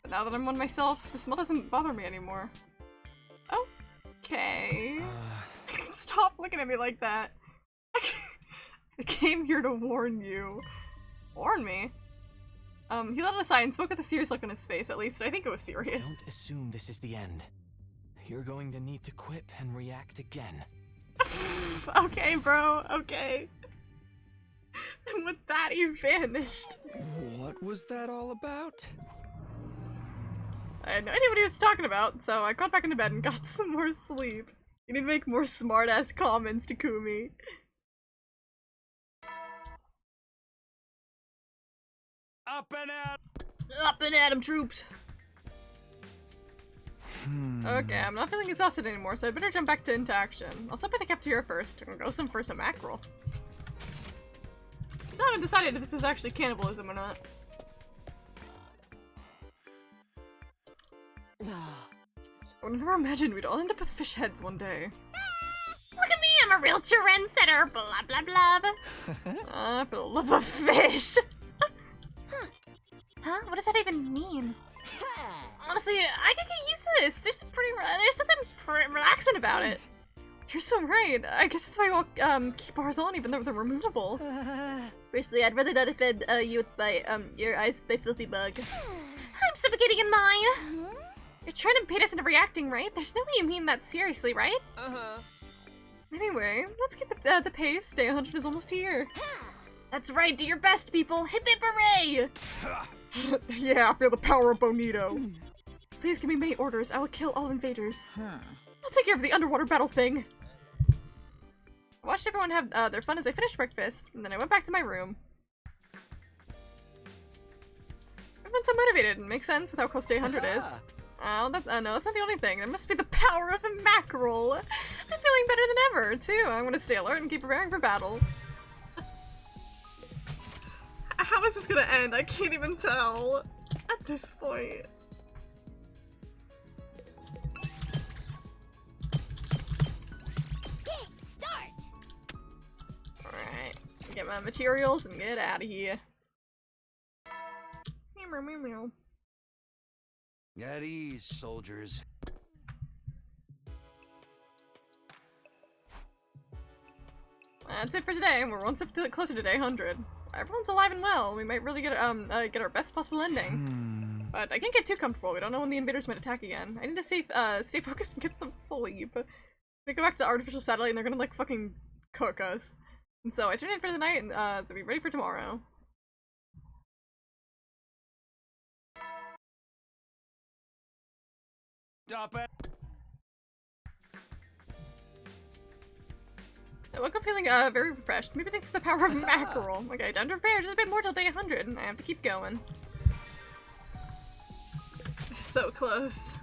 But now that I'm one myself, the smell doesn't bother me anymore. Okay. Stop looking at me like that. I came here to warn you. Warn me? He let it aside and spoke with a serious look on his face. At least I think it was serious. Don't assume this is the end. You're going to need to quip and react again. Okay, bro. Okay. And with that, he vanished. What was that all about? I had no idea what he was talking about, so I got back into bed and got some more sleep. You need to make more smart-ass comments, Takumi. Up and at! Up and at 'em, troops! Okay, I'm not feeling exhausted anymore, so I better jump back into action. I'll stop by the cafeteria first and go for some mackerel. Still haven't decided if this is actually cannibalism or not. I would never imagined we'd all end up with fish heads one day. Look at me, I'm a real trendsetter, blah blah blah. For the love of fish! Huh? What does that even mean? Honestly, I could get used to this. There's something pretty relaxing about it. You're so right. I guess that's why we'll keep ours on even though they're removable. Personally, I'd rather not offend you with my your eyes with my filthy bug. I'm suffocating in mine. You're trying to bait us into reacting, right? There's no way you mean that seriously, right? Anyway, let's get the pace. Day 100 is almost here. That's right. Do your best, people. Hip hip hooray! Yeah, I feel the power of Bonito. Please give me many orders. I will kill all invaders. I'll take care of the underwater battle thing. I watched everyone have their fun as I finished breakfast, and then I went back to my room. I've been so motivated. It makes sense with how close day 100 is. Oh, no, that's not the only thing. There must be the power of a mackerel. I'm feeling better than ever, too. I'm gonna stay alert and keep preparing for battle. How is this gonna end? I can't even tell at this point. Game start! Alright, get my materials and get out of here. Meow, meow, meow. At ease, soldiers. That's it for today. We're one step closer to day 100. Everyone's alive and well. We might really get our best possible ending. But I can't get too comfortable. We don't know when the invaders might attack again. I need to stay focused and get some sleep. We go back to the artificial satellite and they're gonna like fucking cook us. And so I tune in for the night and to be ready for tomorrow. Stop it. I woke up feeling very refreshed. Maybe thanks to the power of mackerel. Okay, time to prepare. Just a bit more till day 100, and I have to keep going. So close.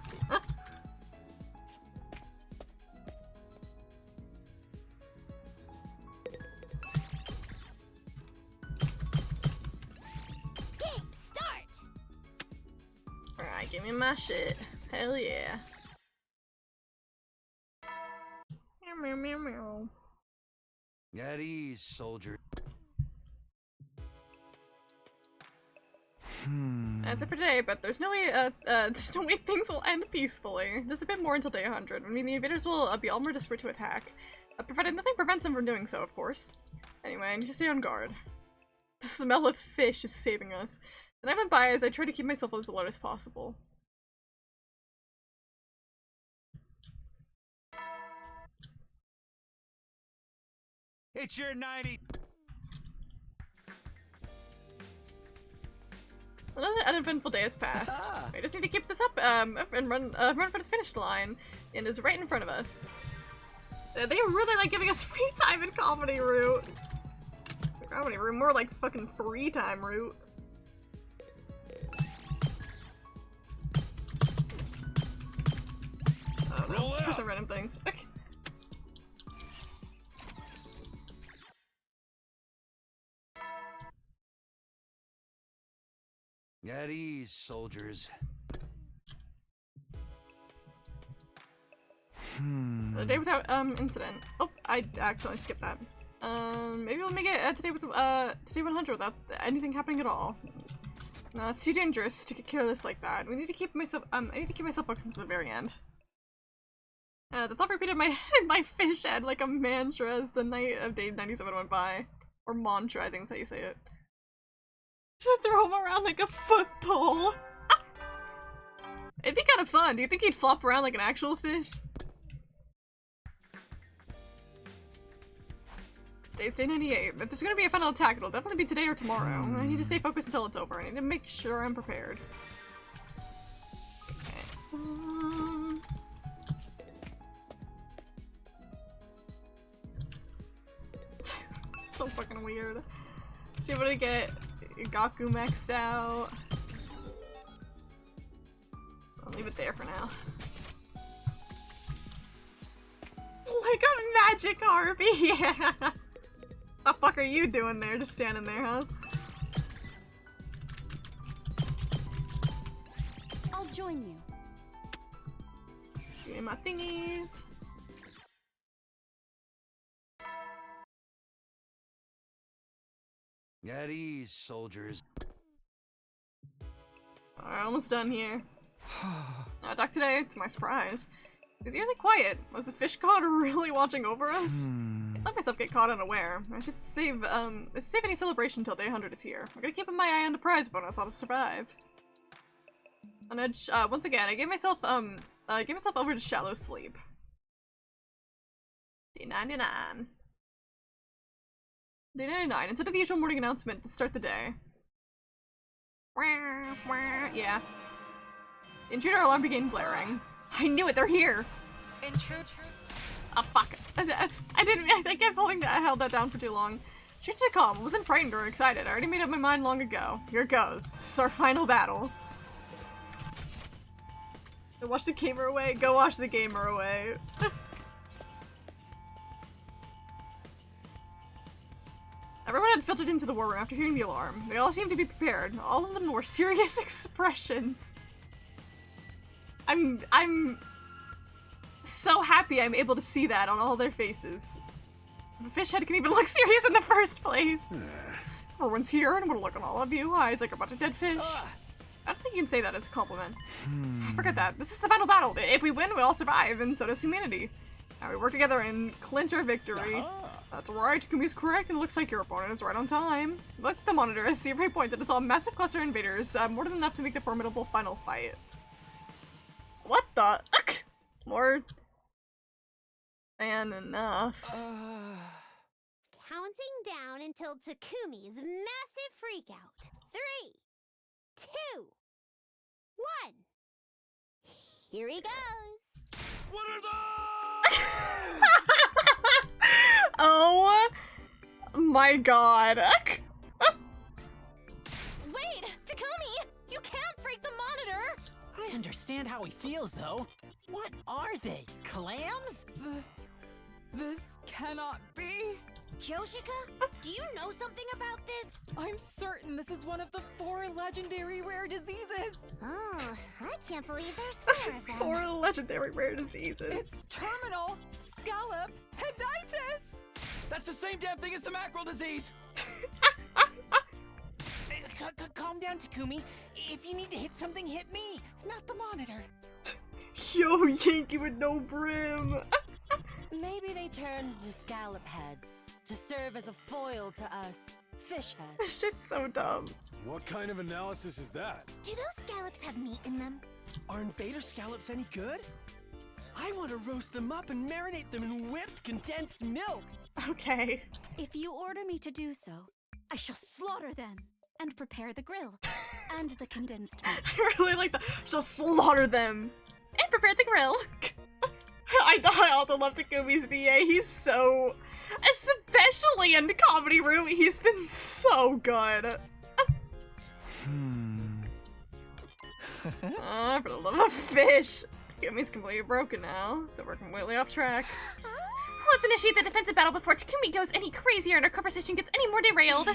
Game start! Alright, give me my shit. Hell yeah. Meow, meow, meow, meow. At ease, soldier. That's it for today, but there's no way things will end peacefully. Just a bit more until day 100. I mean, the invaders will be all more desperate to attack, provided nothing prevents them from doing so, of course. Anyway, I need to stay on guard. The smell of fish is saving us. The night went by as I tried to keep myself as alert as possible. It's your 90. Another uneventful day has passed. I just need to keep this up and run for the finish line, and it's right in front of us. They really like giving us free time in Comedy Route. Comedy Route, more like fucking free time route. Oh no, just for some random things. Okay. At ease, soldiers. A day without incident. Oh, I accidentally skipped that. Maybe we'll make it today with today 100 without anything happening at all. No, it's too dangerous to get careless like that. We need to keep myself I need to keep myself focused until the very end. The thought repeated my my fish head like a mantra as the night of day 97 went by. Or mantra, I think that's how you say it. Just throw him around like a football. It'd be kind of fun. Do you think he'd flop around like an actual fish? Today's day 98. If there's gonna be a final attack, it'll definitely be today or tomorrow. I need to stay focused until it's over. I need to make sure I'm prepared. Okay. So fucking weird. Should be able to get Gaku maxed out. I'll leave it there for now. Like a magic harpy, yeah! The fuck are you doing there? Just standing there, huh? I'll join you. Shooting my thingies. At ease, soldiers. Alright, almost done here. Attack today, to my surprise. It was eerily quiet. Was the fish god really watching over us? I let myself get caught unaware. I should save any celebration until day 100 is here. I'm gonna keep my eye on the prize bonus, I'll survive. On edge, once again, I gave myself over to shallow sleep. Day 99. Day 99, instead of the usual morning announcement to start the day. Yeah. The intruder alarm began blaring. I knew it, they're here! Intruder. Oh fuck. I kept I held that down for too long. Straight to the calm, I wasn't frightened or excited. I already made up my mind long ago. Here it goes. This is our final battle. Watch the gamer away? Go watch the gamer away. Everyone had filtered into the war room after hearing the alarm. They all seemed to be prepared. All of them were serious expressions. I'm so happy I'm able to see that on all their faces. The fish head can even look serious in the first place. Everyone's here and I'm gonna look on all of you. Eyes like a bunch of dead fish. I don't think you can say that as a compliment. Forget that. This is the final battle. If we win, we all survive, and so does humanity. Now we work together and clinch our victory. That's right, Kumi's correct, and it looks like your opponent is right on time. Look at the monitor as Seabury pointed. It's all massive cluster invaders, more than enough to make the formidable final fight. What the? More than enough. Counting down until Takumi's massive freakout. 3, 2, 1. Here he goes. What are those? Oh my god. Wait, Takumi! You can't break the monitor! I understand how he feels, though. What are they? Clams? This cannot be. Kyoshika, do you know something about this? I'm certain this is one of the 4 legendary rare diseases. Oh, I can't believe there's 4 of them. 4 legendary rare diseases. It's terminal scallop henditis. That's the same damn thing as the mackerel disease. Calm down, Takumi. If you need to hit something, hit me, not the monitor. Yo, Yankee with no brim. Maybe they turned to scallop heads to serve as a foil to us fish heads. This shit's so dumb. What kind of analysis is that? Do those scallops have meat in them? Are invader scallops any good? I want to roast them up and marinate them in whipped condensed milk. Okay. If you order me to do so, I shall slaughter them and prepare the grill and the condensed milk. I really like that. She'll slaughter them and prepare the grill. I also love Takumi's VA. He's so, especially in the comedy room, he's been so good. For the love of fish. Takumi's completely broken now, so we're completely off track. Let's initiate the defensive battle before Takumi goes any crazier and our conversation gets any more derailed.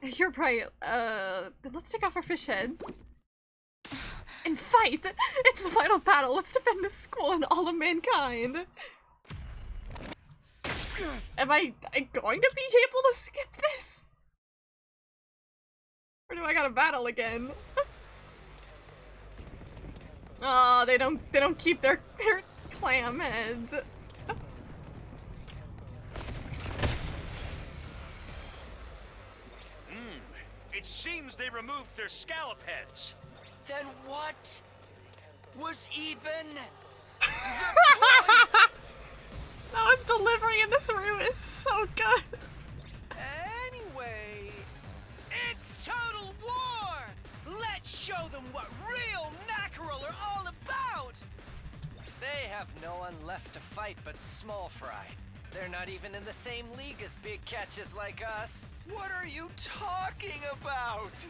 You're right. Then let's take off our fish heads. and fight! It's the final battle! Let's defend this school and all of mankind! Am I going to be able to skip this? Or do I gotta battle again? Oh, they don't keep their clam heads. It seems they removed their scallop heads. Then what was even Oh, its delivery in this room is so good. Anyway, it's Total War! Let's show them what real mackerel are all about! They have no one left to fight but Small Fry. They're not even in the same league as big catches like us. What are you talking about?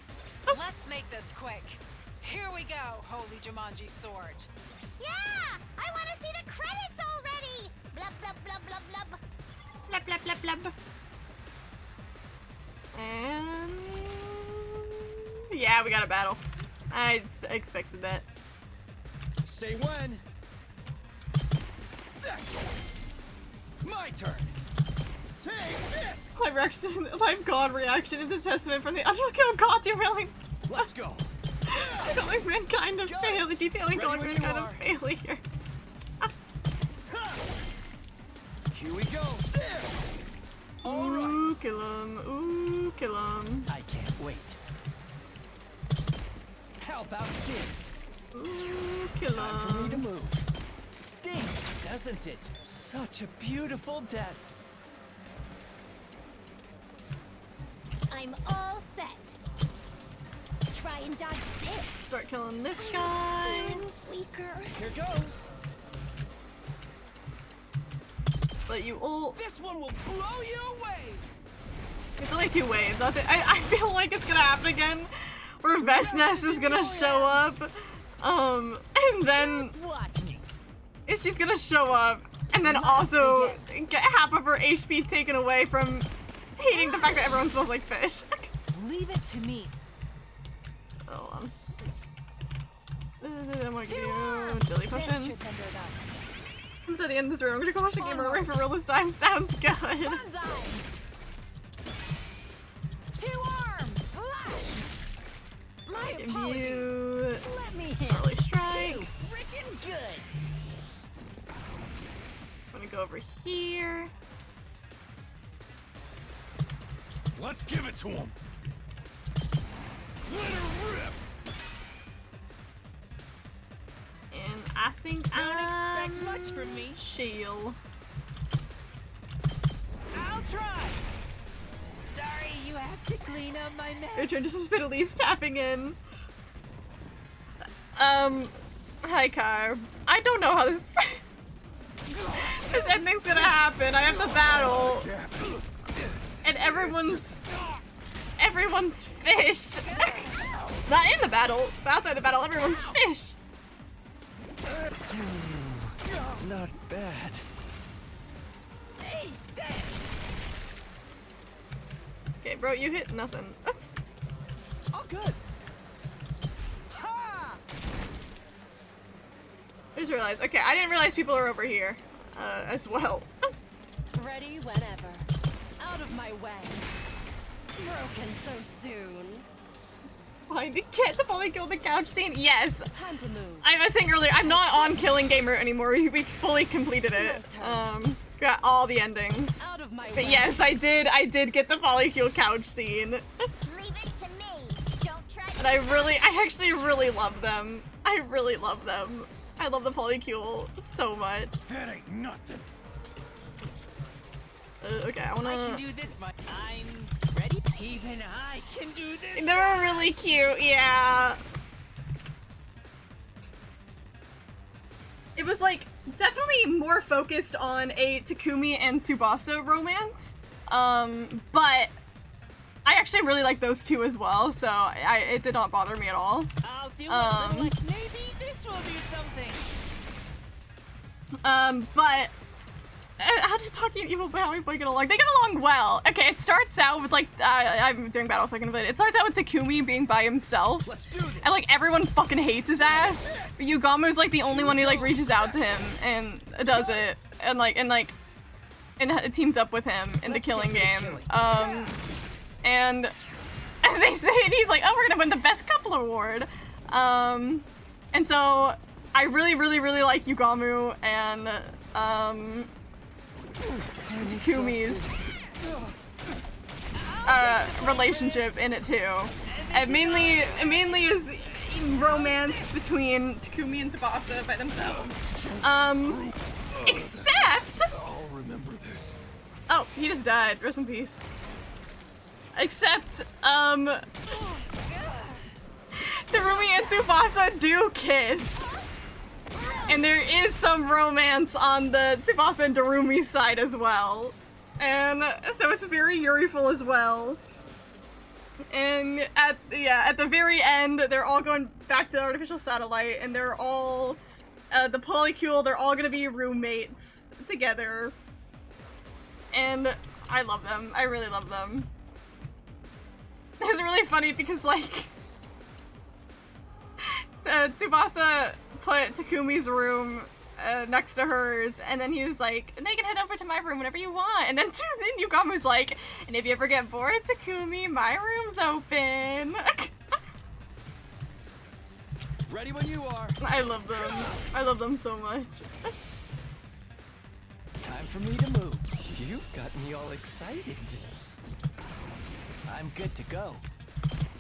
Let's make this quick. Here we go, Holy Jumanji Sword. Yeah! I want to see the credits already! Blub, blub, blub, blub, blub. Blub, blub, blub, blub. And... yeah, we got a battle. I expected that. Say when. That's it. My turn. Take this. Live God reaction is a testament from the Underkill God to really. Let's go. Calling mankind a failure, detailing calling mankind a failure. Here we go. There. All right. Ooh, kill him. Ooh, kill him. I can't wait. How about this? Ooh, kill him. Time for me to move. Stinks, doesn't it? Such a beautiful death. I'm all set. Try and dodge this. Start killing this guy. Weaker. Here goes. Let you ult. This one will blow you away. It's only 2 waves. I feel like it's gonna happen again, where Veshness is gonna show up, and then she's gonna show up, and then also get half of her HP taken away from hating the fact that everyone smells like fish. Leave it to me. Hold on. I'm gonna do Dilly Potion. I'm to the end of this room. I'm gonna go watch the gamer right for real this time. Sounds good. Two arm. My Imbue. Let me Early strike. Freaking good. I'm gonna go over here. Let's give it to him. Let her rip. And I think Don't expect much from me. Shield. I'll try. Sorry, you have to clean up my mess. Your turn to suspend at least tapping in. Hi Kai. I don't know how this this ending's gonna happen. I have the battle. And everyone's fish. Not in the battle, but outside the battle, everyone's fish. Not bad. Hey, Okay, bro, you hit nothing. All good. I just realized. Okay, I didn't realize people are over here as well. Ready whenever. Out of my way. Broken so soon. Fine, get the bully kill the couch scene. Yes. Time to move. I was saying earlier, I'm not on Killing Game Route anymore. We fully completed it. Got all the endings. Out of my But way. yes, I did get the polycule couch scene. Leave it to me. Don't try to. And I actually really love them. I really love them. I love the polycule so much. That ain't nothing. Okay, I wanna. I can do this much. I'm ready. Even I can do this. They were really cute, yeah. It was like definitely more focused on a Takumi and Tsubasa romance, but I actually really like those two as well, so it did not bother me at all. I'll do it. Like maybe this will do something. But how did Taki and Evil Boy get along? They get along well. Okay, it starts out with like I'm doing battle so I can invite it. It starts out with Takumi being by himself. Let's do this. And like everyone fucking hates his ass. But Yugamu's like the only one who like reaches out to him and does it. And it teams up with him in the killing game. And they say, and he's like, oh, we're gonna win the best couple award. And so I really like Yugamu and Takumi's relationship in it too. It mainly is romance between Takumi and Tsubasa by themselves. Except I'll remember this. oh, he just died. Rest in peace. Except Terumi and Tsubasa do kiss. And there is some romance on the Tsubasa and Terumi side as well. And so it's very Yuriful as well. And at the very end, they're all going back to the artificial satellite, and they're all the polycule, they're all gonna be roommates together. And I love them. I really love them. It's really funny because like Tsubasa put Takumi's room next to hers, and then he was like, and they can head over to my room whenever you want. And then Yugamu's like, and if you ever get bored, Takumi, my room's open. Ready when you are. I love them. I love them so much. Time for me to move. You've got me all excited. I'm good to go.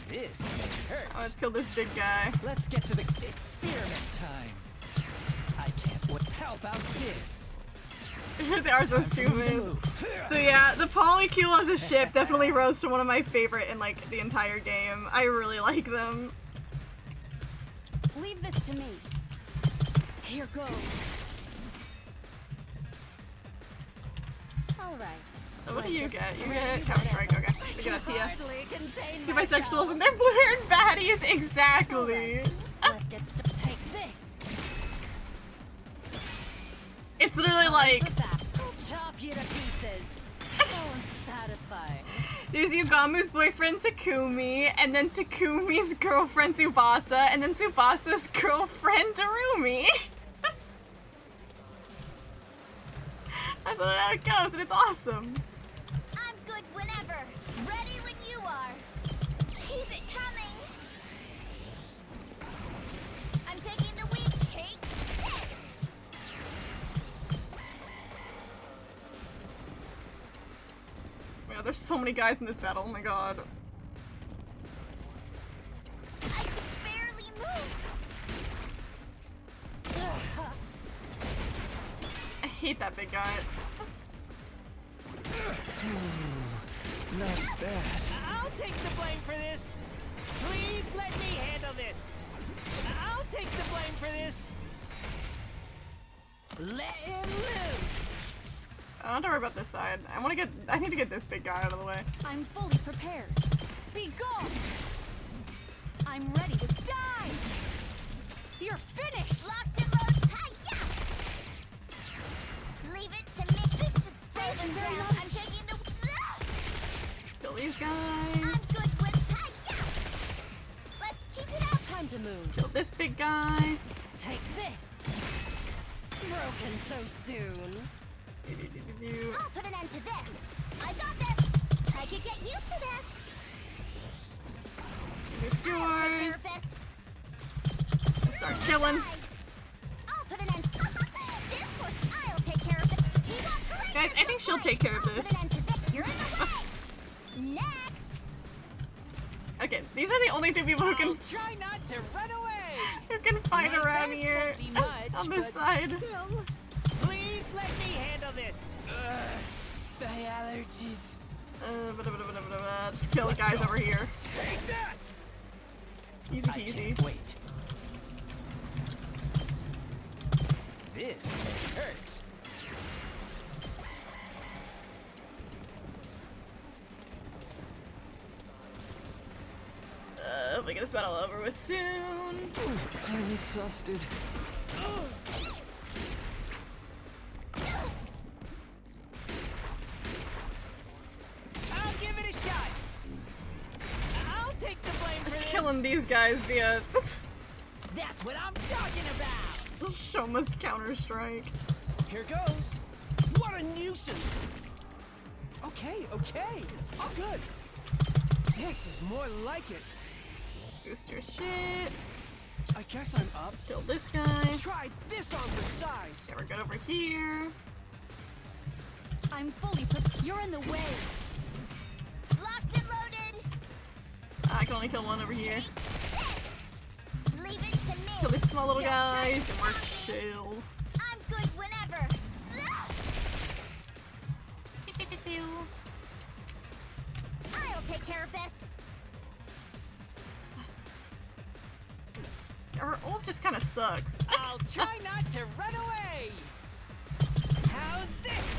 This hurts. Oh, let's kill this big guy. Let's get to the experiment time. I can't wait. How about this? They are so stupid. So yeah, the Polycule as a ship definitely rose to one of my favorite in like the entire game. I really like them. Leave this to me. Here goes. All right. What do you get? You get Counter-Strike, okay. I get a Tia. You bisexuals and they're blue-haired baddies, exactly. Let's get take this. It's literally like chop you to pieces. Oh, unsatisfying. there's Yugamu's boyfriend Takumi, and then Takumi's girlfriend Tsubasa, and then Tsubasa's girlfriend Terumi. That's how it goes, and it's awesome. I'm good whenever. Ready when you are. Keep it coming. I'm taking the weak cake. This. Yeah, there's so many guys in this battle, oh my god. I can barely move. I hate that big guy. Not bad. I'll take the blame for this. Please let me handle this. I'll take the blame for this. Let him loose. I don't have to worry about this side. I need to get this big guy out of the way. I'm fully prepared. Be gone. I'm ready to die. You're finished. Locked and loaded. Hi-ya! Leave it to me. This should slow them down. I'm taking the. Kill these guys. I'm good with. Hi-ya! Let's keep it up. Time to move. Kill this big guy. Take this. Broken so soon. I'll put an end to this. I got this. I could get used to this. There's I'll take care of yours. this. Start killing. I'll put an end. This was. I'll take care of it. See what? Great. Guys, I think she'll take care of this. Put an end to this. You're in the way. Next. Okay, these are the only two people who can Try not to run away. who can fight My around best here won't be much, on this but side. Still, please let me handle this. The allergies. Just kill the guys over here. Take that! Easy I peasy. can't wait. This hurts. We get this battle over with soon. I'm exhausted. on these guys via That's what I'm talking about! Shoma's Counter-Strike. Here goes. What a nuisance! Okay, okay. All good. This is more like it. Boost your shit. I guess I'm up. Kill this guy. Try this on for size. Yeah, we're good over here. I'm fully put. You're in the way. Locked and loaded. I can only kill one over here. Leave it to me. Kill these small little Don't try guys to and we're stop me. chill. I'm good whenever. I'll take care of this. Her ult just kind of sucks. I'll try not to run away! How's this?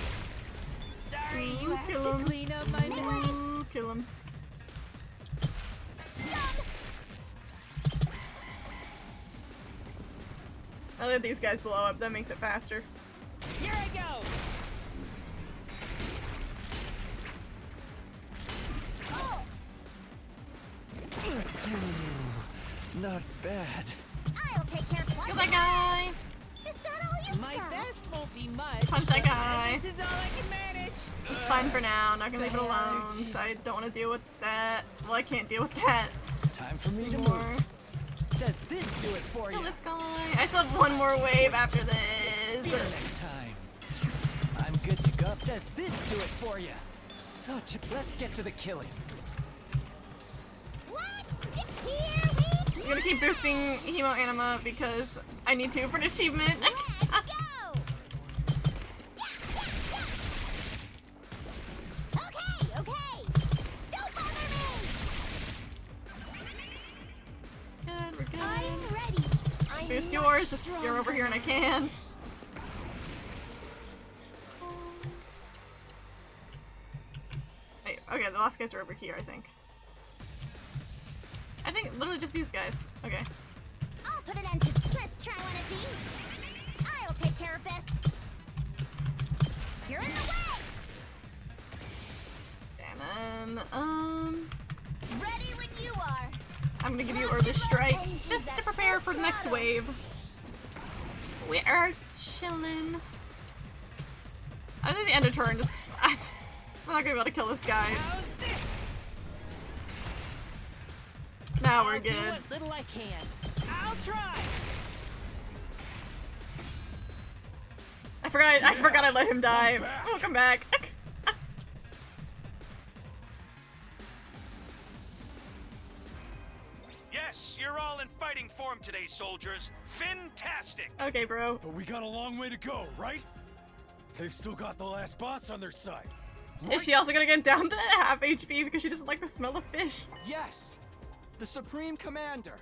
Sorry, you have kill to him. clean up my mess. Ooh, kill him. I let these guys blow up, that makes it faster. Here I go! Not bad. I'll take care of Kill that guy! Is that all you My got? best won't be much. Punch that guy. This is all I can manage. It's fine for now, not gonna leave it alone, jeez. because I don't want to deal with that. Well, I can't deal with that Time for me to anymore. move. Does this do it for Kill you? this guy. I still have one more wave after this. Experiment time. I'm good to go. Does this do it for you? Such a... Let's get to the killing. I'm gonna keep boosting Hemo Anima because I need to for an achievement. Let's go. Okay, okay. Don't bother me. Good, we're good. I'm ready. I'm Boost not yours, just strong you're over here and I can. Wait, okay, the last guys are over here, I think. I think literally just these guys. Okay. I'll put an end to. Let's try one of these. I'll take care of this. You're in the way. And then, Ready when you are. I'm gonna give you Early Strike just to prepare for the next wave. We are chilling. I think the end of turn just 'cause I'm not gonna be able to kill this guy. How's this? Now we're I'll do good. what little I can. I'll try. I forgot I let him die. Welcome back. Yes, you're all in fighting form today, soldiers. Fantastic! Okay, bro. But we got a long way to go, right? They've still got the last boss on their side. Is she also gonna get down to half HP because she doesn't like the smell of fish? Yes! The Supreme Commander.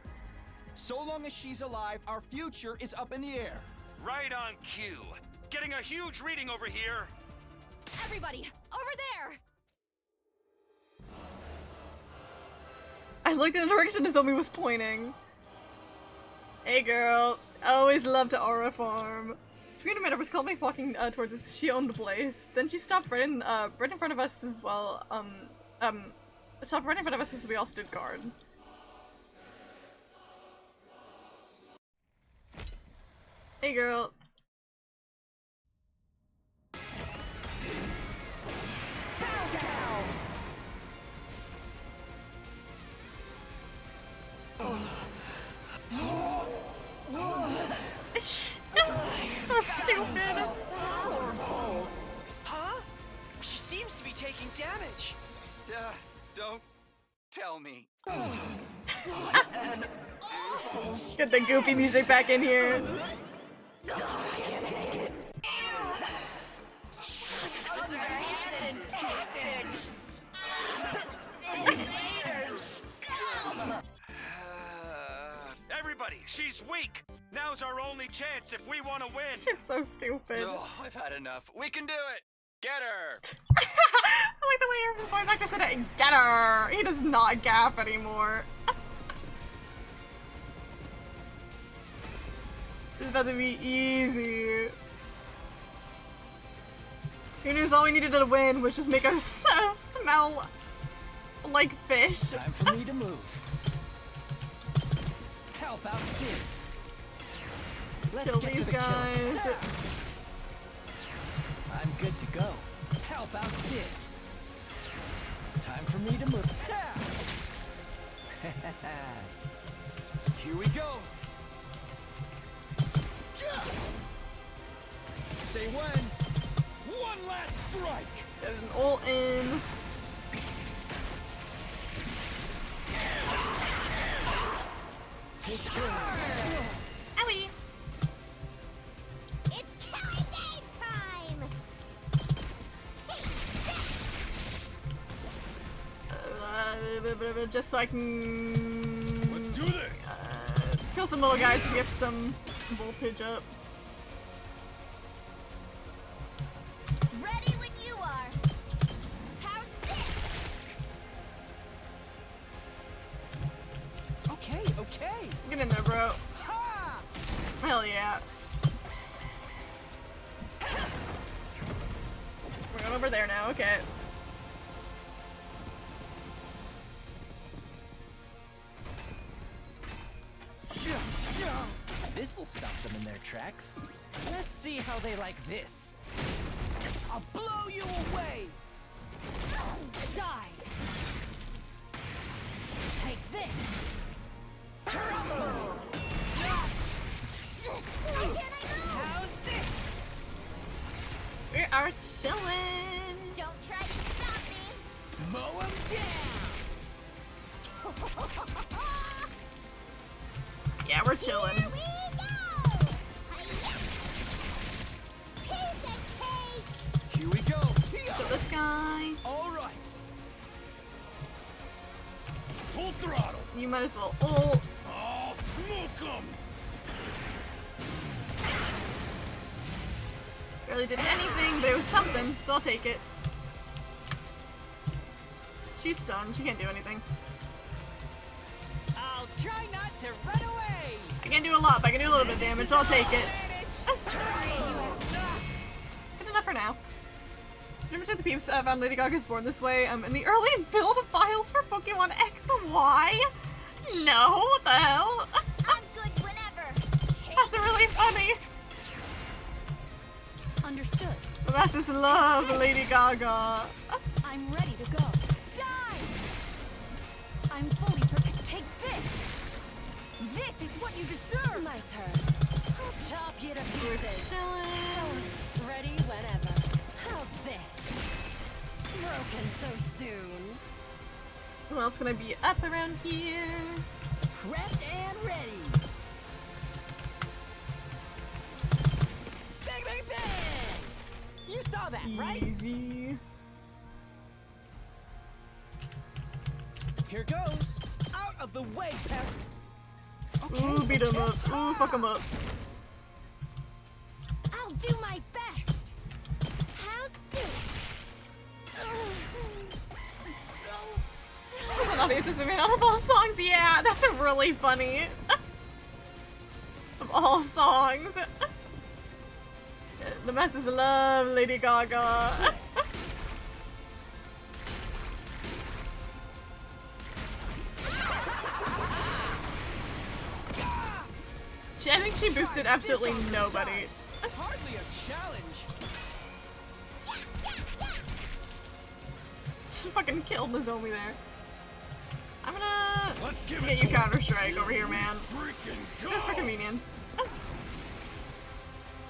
So long as she's alive, our future is up in the air. Right on cue. Getting a huge reading over here. Everybody, over there! I looked in the direction Nozomi was pointing. Hey girl, I always loved to aura farm. Serena Meta was calmly walking towards us. She owned the place. Then she stopped right in front of us as well. Stopped right in front of us as we all stood guard. Hey girl. So stupid. Powerful. Huh? She seems to be taking damage. Don't tell me. Get the goofy music back in here. Underhanded tactics. Everybody, she's weak. Now's our only chance if we want to win. It's so stupid. Oh, I've had enough. We can do it. Get her. I like the way your voice actor said it. Get her. He does not gap anymore. This is about to be easy. Who knew all we needed to win was just make ourselves smell like fish. Time for me to move. How about this? Let's Kill get these to the guys. kill. I'm good to go. How about this? Time for me to move. Here we go. Say when. One last strike. Get an ult in. Take care. Owie. It's killing game time! Just so I can. Let's do this. Kill some little guys to get some voltage up. Ready when you are. How's this? Okay, okay. Get in there, bro. Hell yeah. We're going over there now, okay. This'll stop them in their tracks. Let's see how they like this. I'll blow you away. Die! Take this! How's this? We are chilling. Don't try to stop me. Mow 'em down. Yeah, we're chilling. Here we go. Hiya. Piece of cake. Here we go. Kill this guy. All right. Full throttle. You might as well ult. Oh, smoke 'em. Barely did anything, but it was something, so I'll take it. She's stunned. She can't do anything. I'll try not to run away. I can't do a lot, but I can do a little bit of damage, so I'll take it. Good enough for now. Remember to the peeps found Lady Gaga's Born This Way in the early build files for Pokemon X and Y? No, what the hell? I'm good whenever. That's really funny. Understood. The masses love Lady Gaga. I'm ready to go. Die! I'm fully prepared. Take this! This is what you deserve! My turn. I'll chop you to pieces. Ready whenever. How's this? Broken so soon. Who else can I be up around here? Prepped and ready. Bang, bang, bang! You saw that, right? Easy. Here goes. Out of the way, pest. Ooh, beat him up. Ooh, fuck him up. I'll do my best. How's this? This is an audience that's been made out of all songs. Yeah, that's really funny. Of all songs. The masses love Lady Gaga. I think she boosted absolutely nobody. Hardly a challenge. She fucking killed Nozomi there. I'm gonna Let's give get it you to Counter-Strike over here, man. Freaking Just for go. convenience.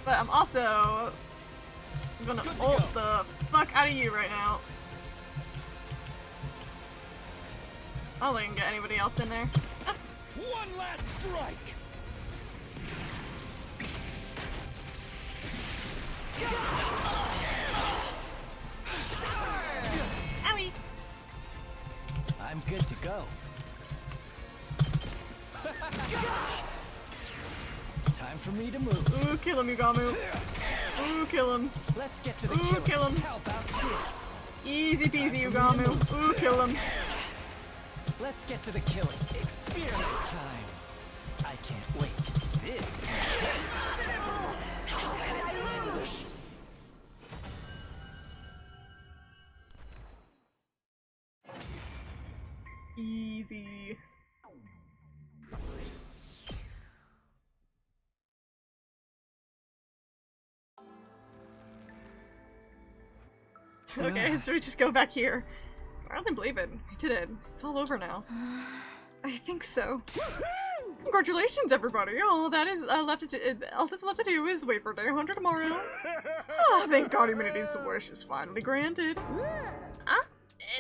But I'm also gonna ult the fuck out of you right now. I don't think I can get anybody else in there. One last strike. Owie! I'm good to go. Time for me to move. Ooh, kill him, Yugamu. Ooh, kill him. Let's get to the Ooh, kill him. How about this? Easy peasy, Yugamu. Ooh, kill him. Let's get to the killing. Experiment time. I can't wait. This. How could I lose? Easy. Okay, should we just go back here? Rather than believe it, we did it. It's all over now. I think so. Congratulations, everybody! All that is all that's left to do is wait for day 100 tomorrow. Oh, thank God, humanity's wish is finally granted. Huh?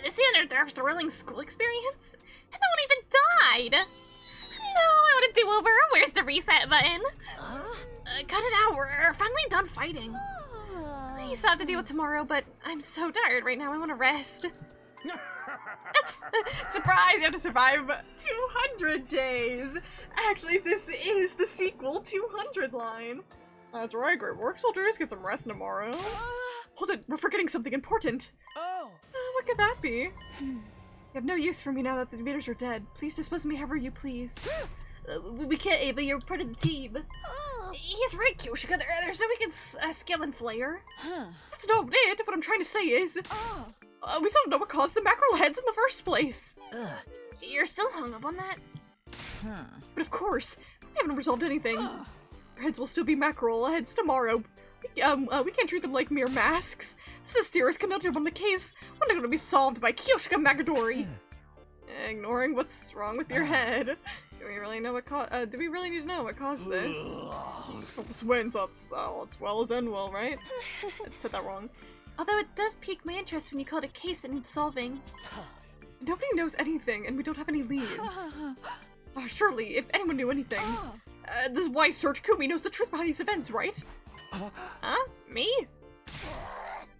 This is their thrilling school experience? And no one even died! No, I want a do-over. Where's the reset button? Cut it out. We're finally done fighting. I still have to deal with tomorrow, but I'm so tired right now. I want to rest. Surprise! You have to survive 200 days! Actually, this is the sequel 200 line. That's right, great work, soldiers. Get some rest tomorrow. Hold it, we're forgetting something important. Oh! What could that be? You have no use for me now that the invaders are dead. Please dispose of me however you please. We can't, Ava. You're part of the team. He's right, Kyoshika. There's no we can scale and flare. That's not it. What I'm trying to say is... we still don't know what caused the mackerel heads in the first place. You're still hung up on that? But of course, we haven't resolved anything. Our heads will still be mackerel heads tomorrow. We can't treat them like mere masks. This is a serious conundrum on the case. One going to be solved by Kyoshika Magadori. Ignoring what's wrong with your head. Do we really know what do we really need to know what caused this? Wins, that's as well as end well, right? I said that wrong. Although it does pique my interest when you call it a case that needs solving. Nobody knows anything, and we don't have any leads. Surely, if anyone knew anything. This is why Search Kumi knows the truth behind these events, right? Huh? Me?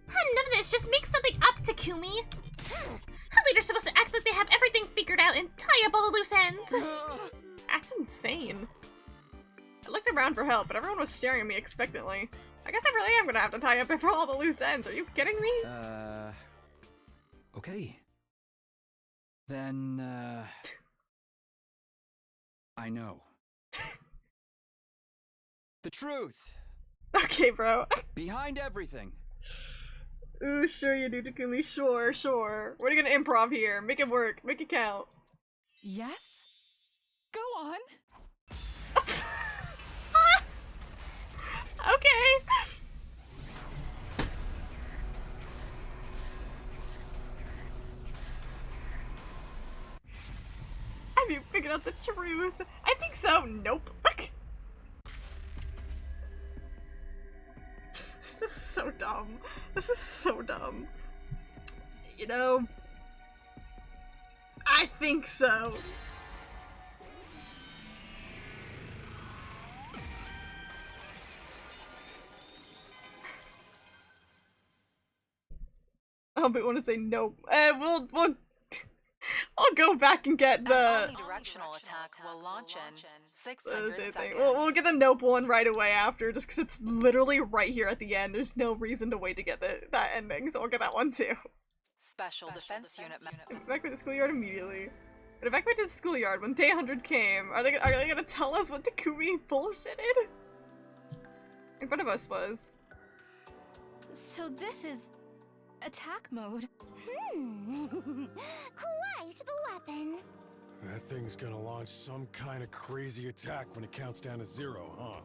None of this, just make something up, Takumi. Her leader's supposed to act like they have everything figured out and tie up all the loose ends. That's insane. I looked around for help, but everyone was staring at me expectantly. I guess I really am gonna have to tie up for all the loose ends. Are you kidding me? Okay. Then, I know. The truth! Okay, bro. Behind everything. Ooh, sure you do, Takumi. Sure, sure. We're gonna improv here. Make it work. Make it count. Yes? Go on. Okay. Have you figured out the truth? I think so. Nope. This is so dumb. This is so dumb. You know, I think so. Oh, but want to say nope. I'll go back and get the Omnidirectional attack will launch in 600 seconds. seconds. We'll get the nope one right away after, just because it's literally right here at the end. There's no reason to wait to get that ending, so we'll get that one too. Special defense unit. Evacuate the schoolyard immediately. But evacuate to the schoolyard when day 100 came. Are they gonna tell us what Takumi bullshitted? In front of us was. So this is attack mode. Quite the weapon. That thing's gonna launch some kind of crazy attack when it counts down to 0, huh?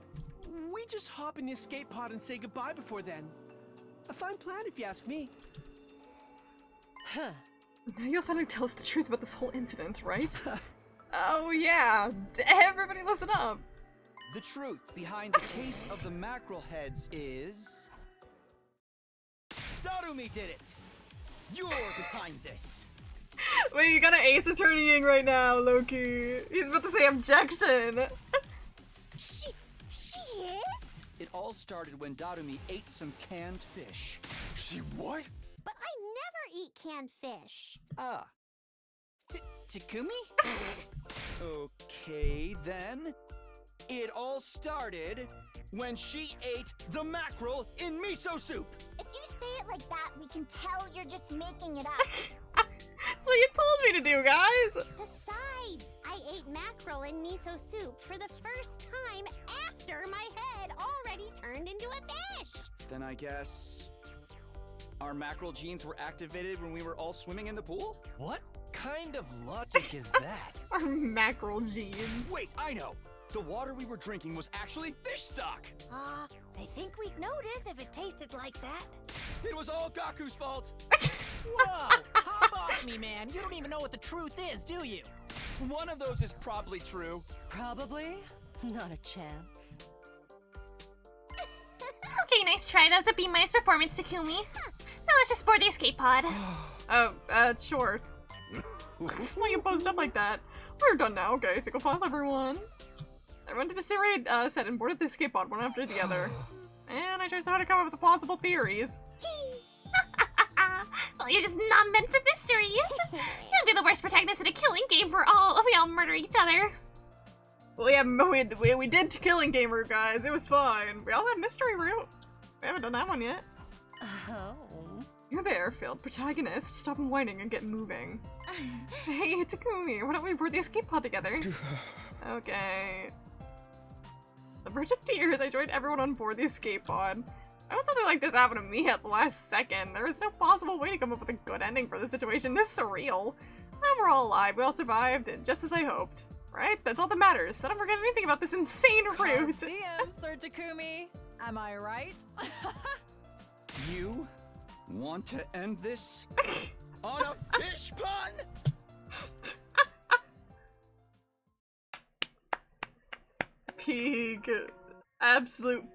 We just hop in the escape pod and say goodbye before then. A fine plan if you ask me. Huh. Now you'll finally tell us the truth about this whole incident, right? Oh yeah, everybody listen up. The truth behind the case of the mackerel heads is... Darumi did it! You're behind this! Wait, you got an Ace Attorneying right now, Loki. He's about to say objection. She is? It all started when Darumi ate some canned fish. She what? But I never eat canned fish. Ah. Takumi? Okay, then. It all started when she ate the mackerel in miso soup. If you say it like that, we can tell you're just making it up. That's what you told me to do, guys. Besides, I ate mackerel in miso soup for the first time after my head already turned into a fish. Then I guess our mackerel genes were activated when we were all swimming in the pool? What kind of logic is that? Our mackerel genes. Wait, I know. The water we were drinking was actually fish stock. I think we'd notice if it tasted like that. It was all Gaku's fault! Whoa! Hop off me, man. You don't even know what the truth is, do you? One of those is probably true. Probably? Not a chance. Okay, nice try. That was a B- performance, Takumi. Now let's just board the escape pod. Oh, sure. Why you posed up like that? We're done now, okay? So go follow everyone. Everyone did a series set and boarded the escape pod one after the other. And I tried so hard to come up with the plausible theories. Well, you're just not meant for mysteries. You'd be the worst protagonist in a killing game where we all murder each other. Well, yeah, we did Killing Gamer, guys. It was fine. We also have Mystery Route. We haven't done that one yet. Oh. You're there, failed protagonist. Stop whining and get moving. Hey, Takumi, why don't we board the escape pod together? Okay. The verge of tears, I joined everyone on board the escape pod. Why would something like this happen to me at the last second? There is no possible way to come up with a good ending for the situation. This is surreal. Now we're all alive. We all survived, and just as I hoped. Right? That's all that matters. So don't forget anything about this insane route. Damn, Sir Takumi. Am I right? You want to end this on a fish pun? Peak. Absolute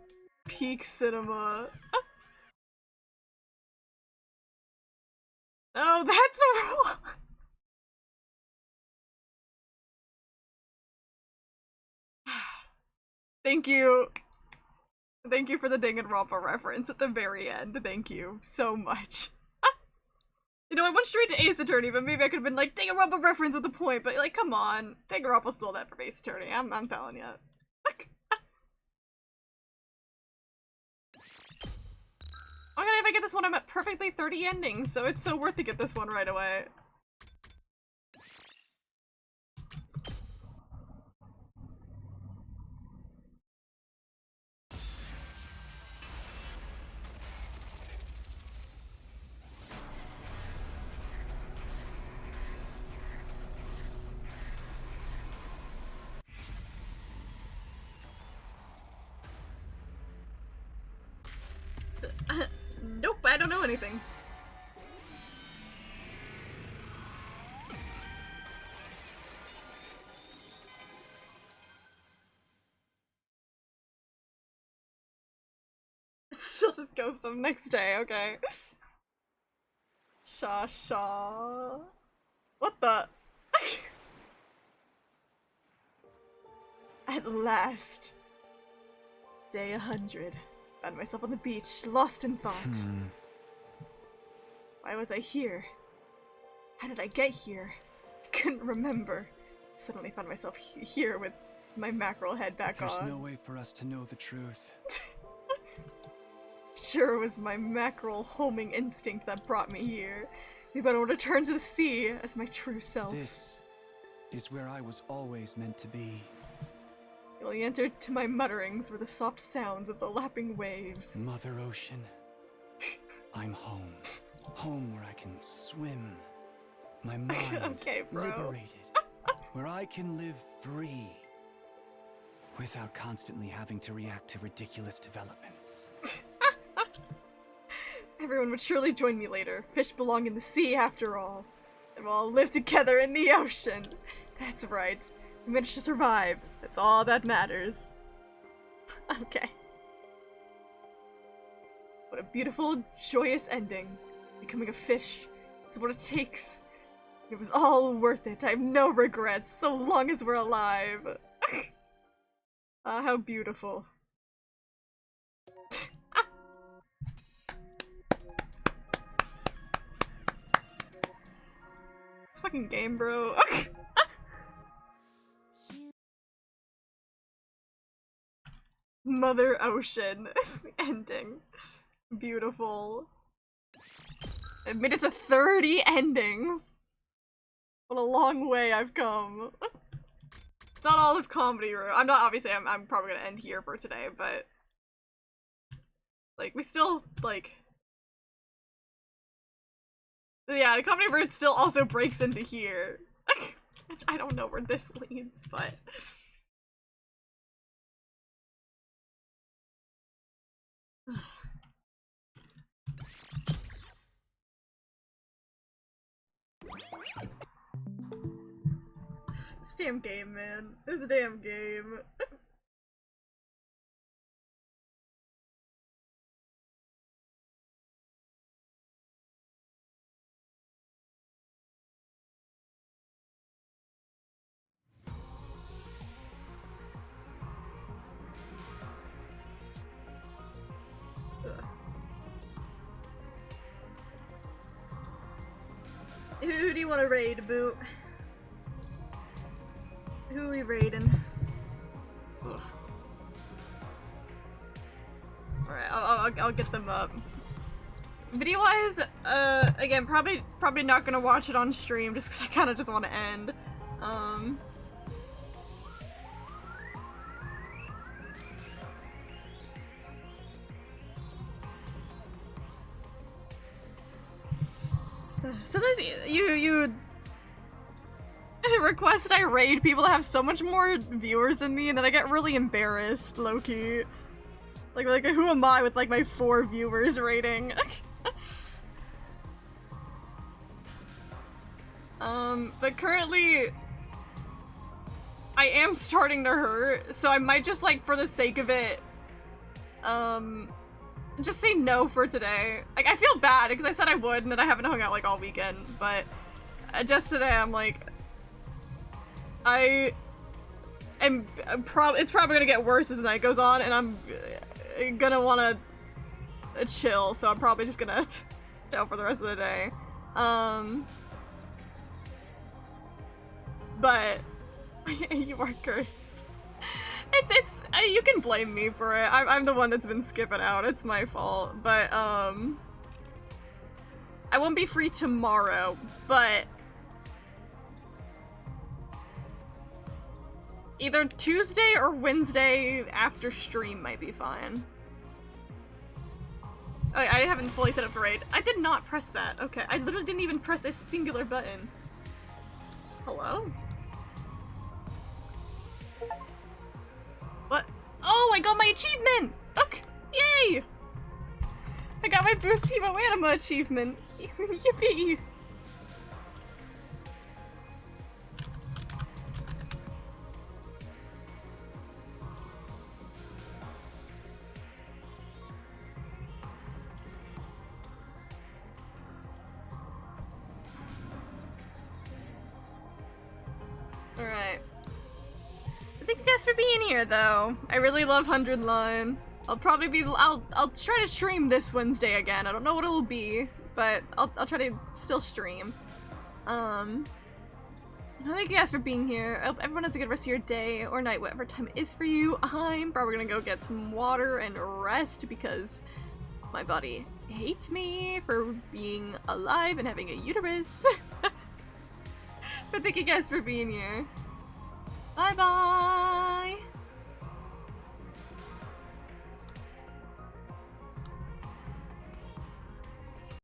peak cinema. Oh, that's wrong. Thank you. Thank you for the Danganronpa reference at the very end. Thank you so much. You know, I went straight to Ace Attorney, but maybe I could have been like, Danganronpa reference at the point, but like, come on. Danganronpa stole that from Ace Attorney. I'm telling you. Oh my god, if I get this one, I'm at perfectly 30 endings, so it's so worth to get this one right away. Nope, I don't know anything. She'll just ghost him next day, okay. Shaw. What the? At last. Day 100. Found myself on the beach, lost in thought. Why was I here? How did I get here? I couldn't remember. Suddenly found myself here with my mackerel head back There's on. no way for us to know the truth. Sure, it was my mackerel homing instinct that brought me here. Maybe I would return to the sea as my true self. This is where I was always meant to be. The only answer to my mutterings were the soft sounds of the lapping waves. Mother Ocean. I'm home. Home where I can swim. My mind okay, bro. liberated. Where I can live free. Without constantly having to react to ridiculous developments. Everyone would surely join me later. Fish belong in the sea after all. And we'll all live together in the ocean. That's right. We managed to survive. That's all that matters. Okay. What a beautiful, joyous ending. Becoming a fish is what it takes. It was all worth it. I have no regrets, so long as we're alive. Ah, how beautiful. This fucking game, bro. Mother Ocean is the ending. Beautiful. I made it to 30 endings. What a long way I've come. It's not all of Comedy Room. I'm not, obviously, I'm probably gonna end here for today, but like, we still, like, yeah, the Comedy Room still also breaks into here. Which I don't know where this leads, but damn game, man. This damn game. Who do you want to raid, Boo? Who are we raiding? Alright, I'll get them up. Video-wise, again, probably not gonna watch it on stream just because I kind of just want to end. Sometimes you request I raid people that have so much more viewers than me, and then I get really embarrassed, low-key. Like who am I with like my 4 viewers rating? But currently I am starting to hurt, so I might just like for the sake of it, just say no for today. Like, I feel bad because I said I would and then I haven't hung out like all weekend, but just today I'm like, it's probably gonna get worse as the night goes on and I'm gonna wanna chill, so I'm probably just gonna chill for the rest of the day. But you are cursed. It's you can blame me for it. I'm the one that's been skipping out. It's my fault. But I won't be free tomorrow, but either Tuesday or Wednesday after stream might be fine. I haven't fully set up the raid. I did not press that. Okay, I literally didn't even press a singular button. Hello? What? Oh, I got my achievement! Look! Yay! I got my Boost Hemo Anima achievement! Yippee! Alright. Thank you guys for being here, though. I really love 100 Line. I'll try to stream this Wednesday again. I don't know what it'll be, but I'll try to still stream. Thank you guys for being here. I hope everyone has a good rest of your day or night, whatever time it is for you. I'm probably gonna go get some water and rest because my body hates me for being alive and having a uterus. But thank you guys for being here. Bye bye!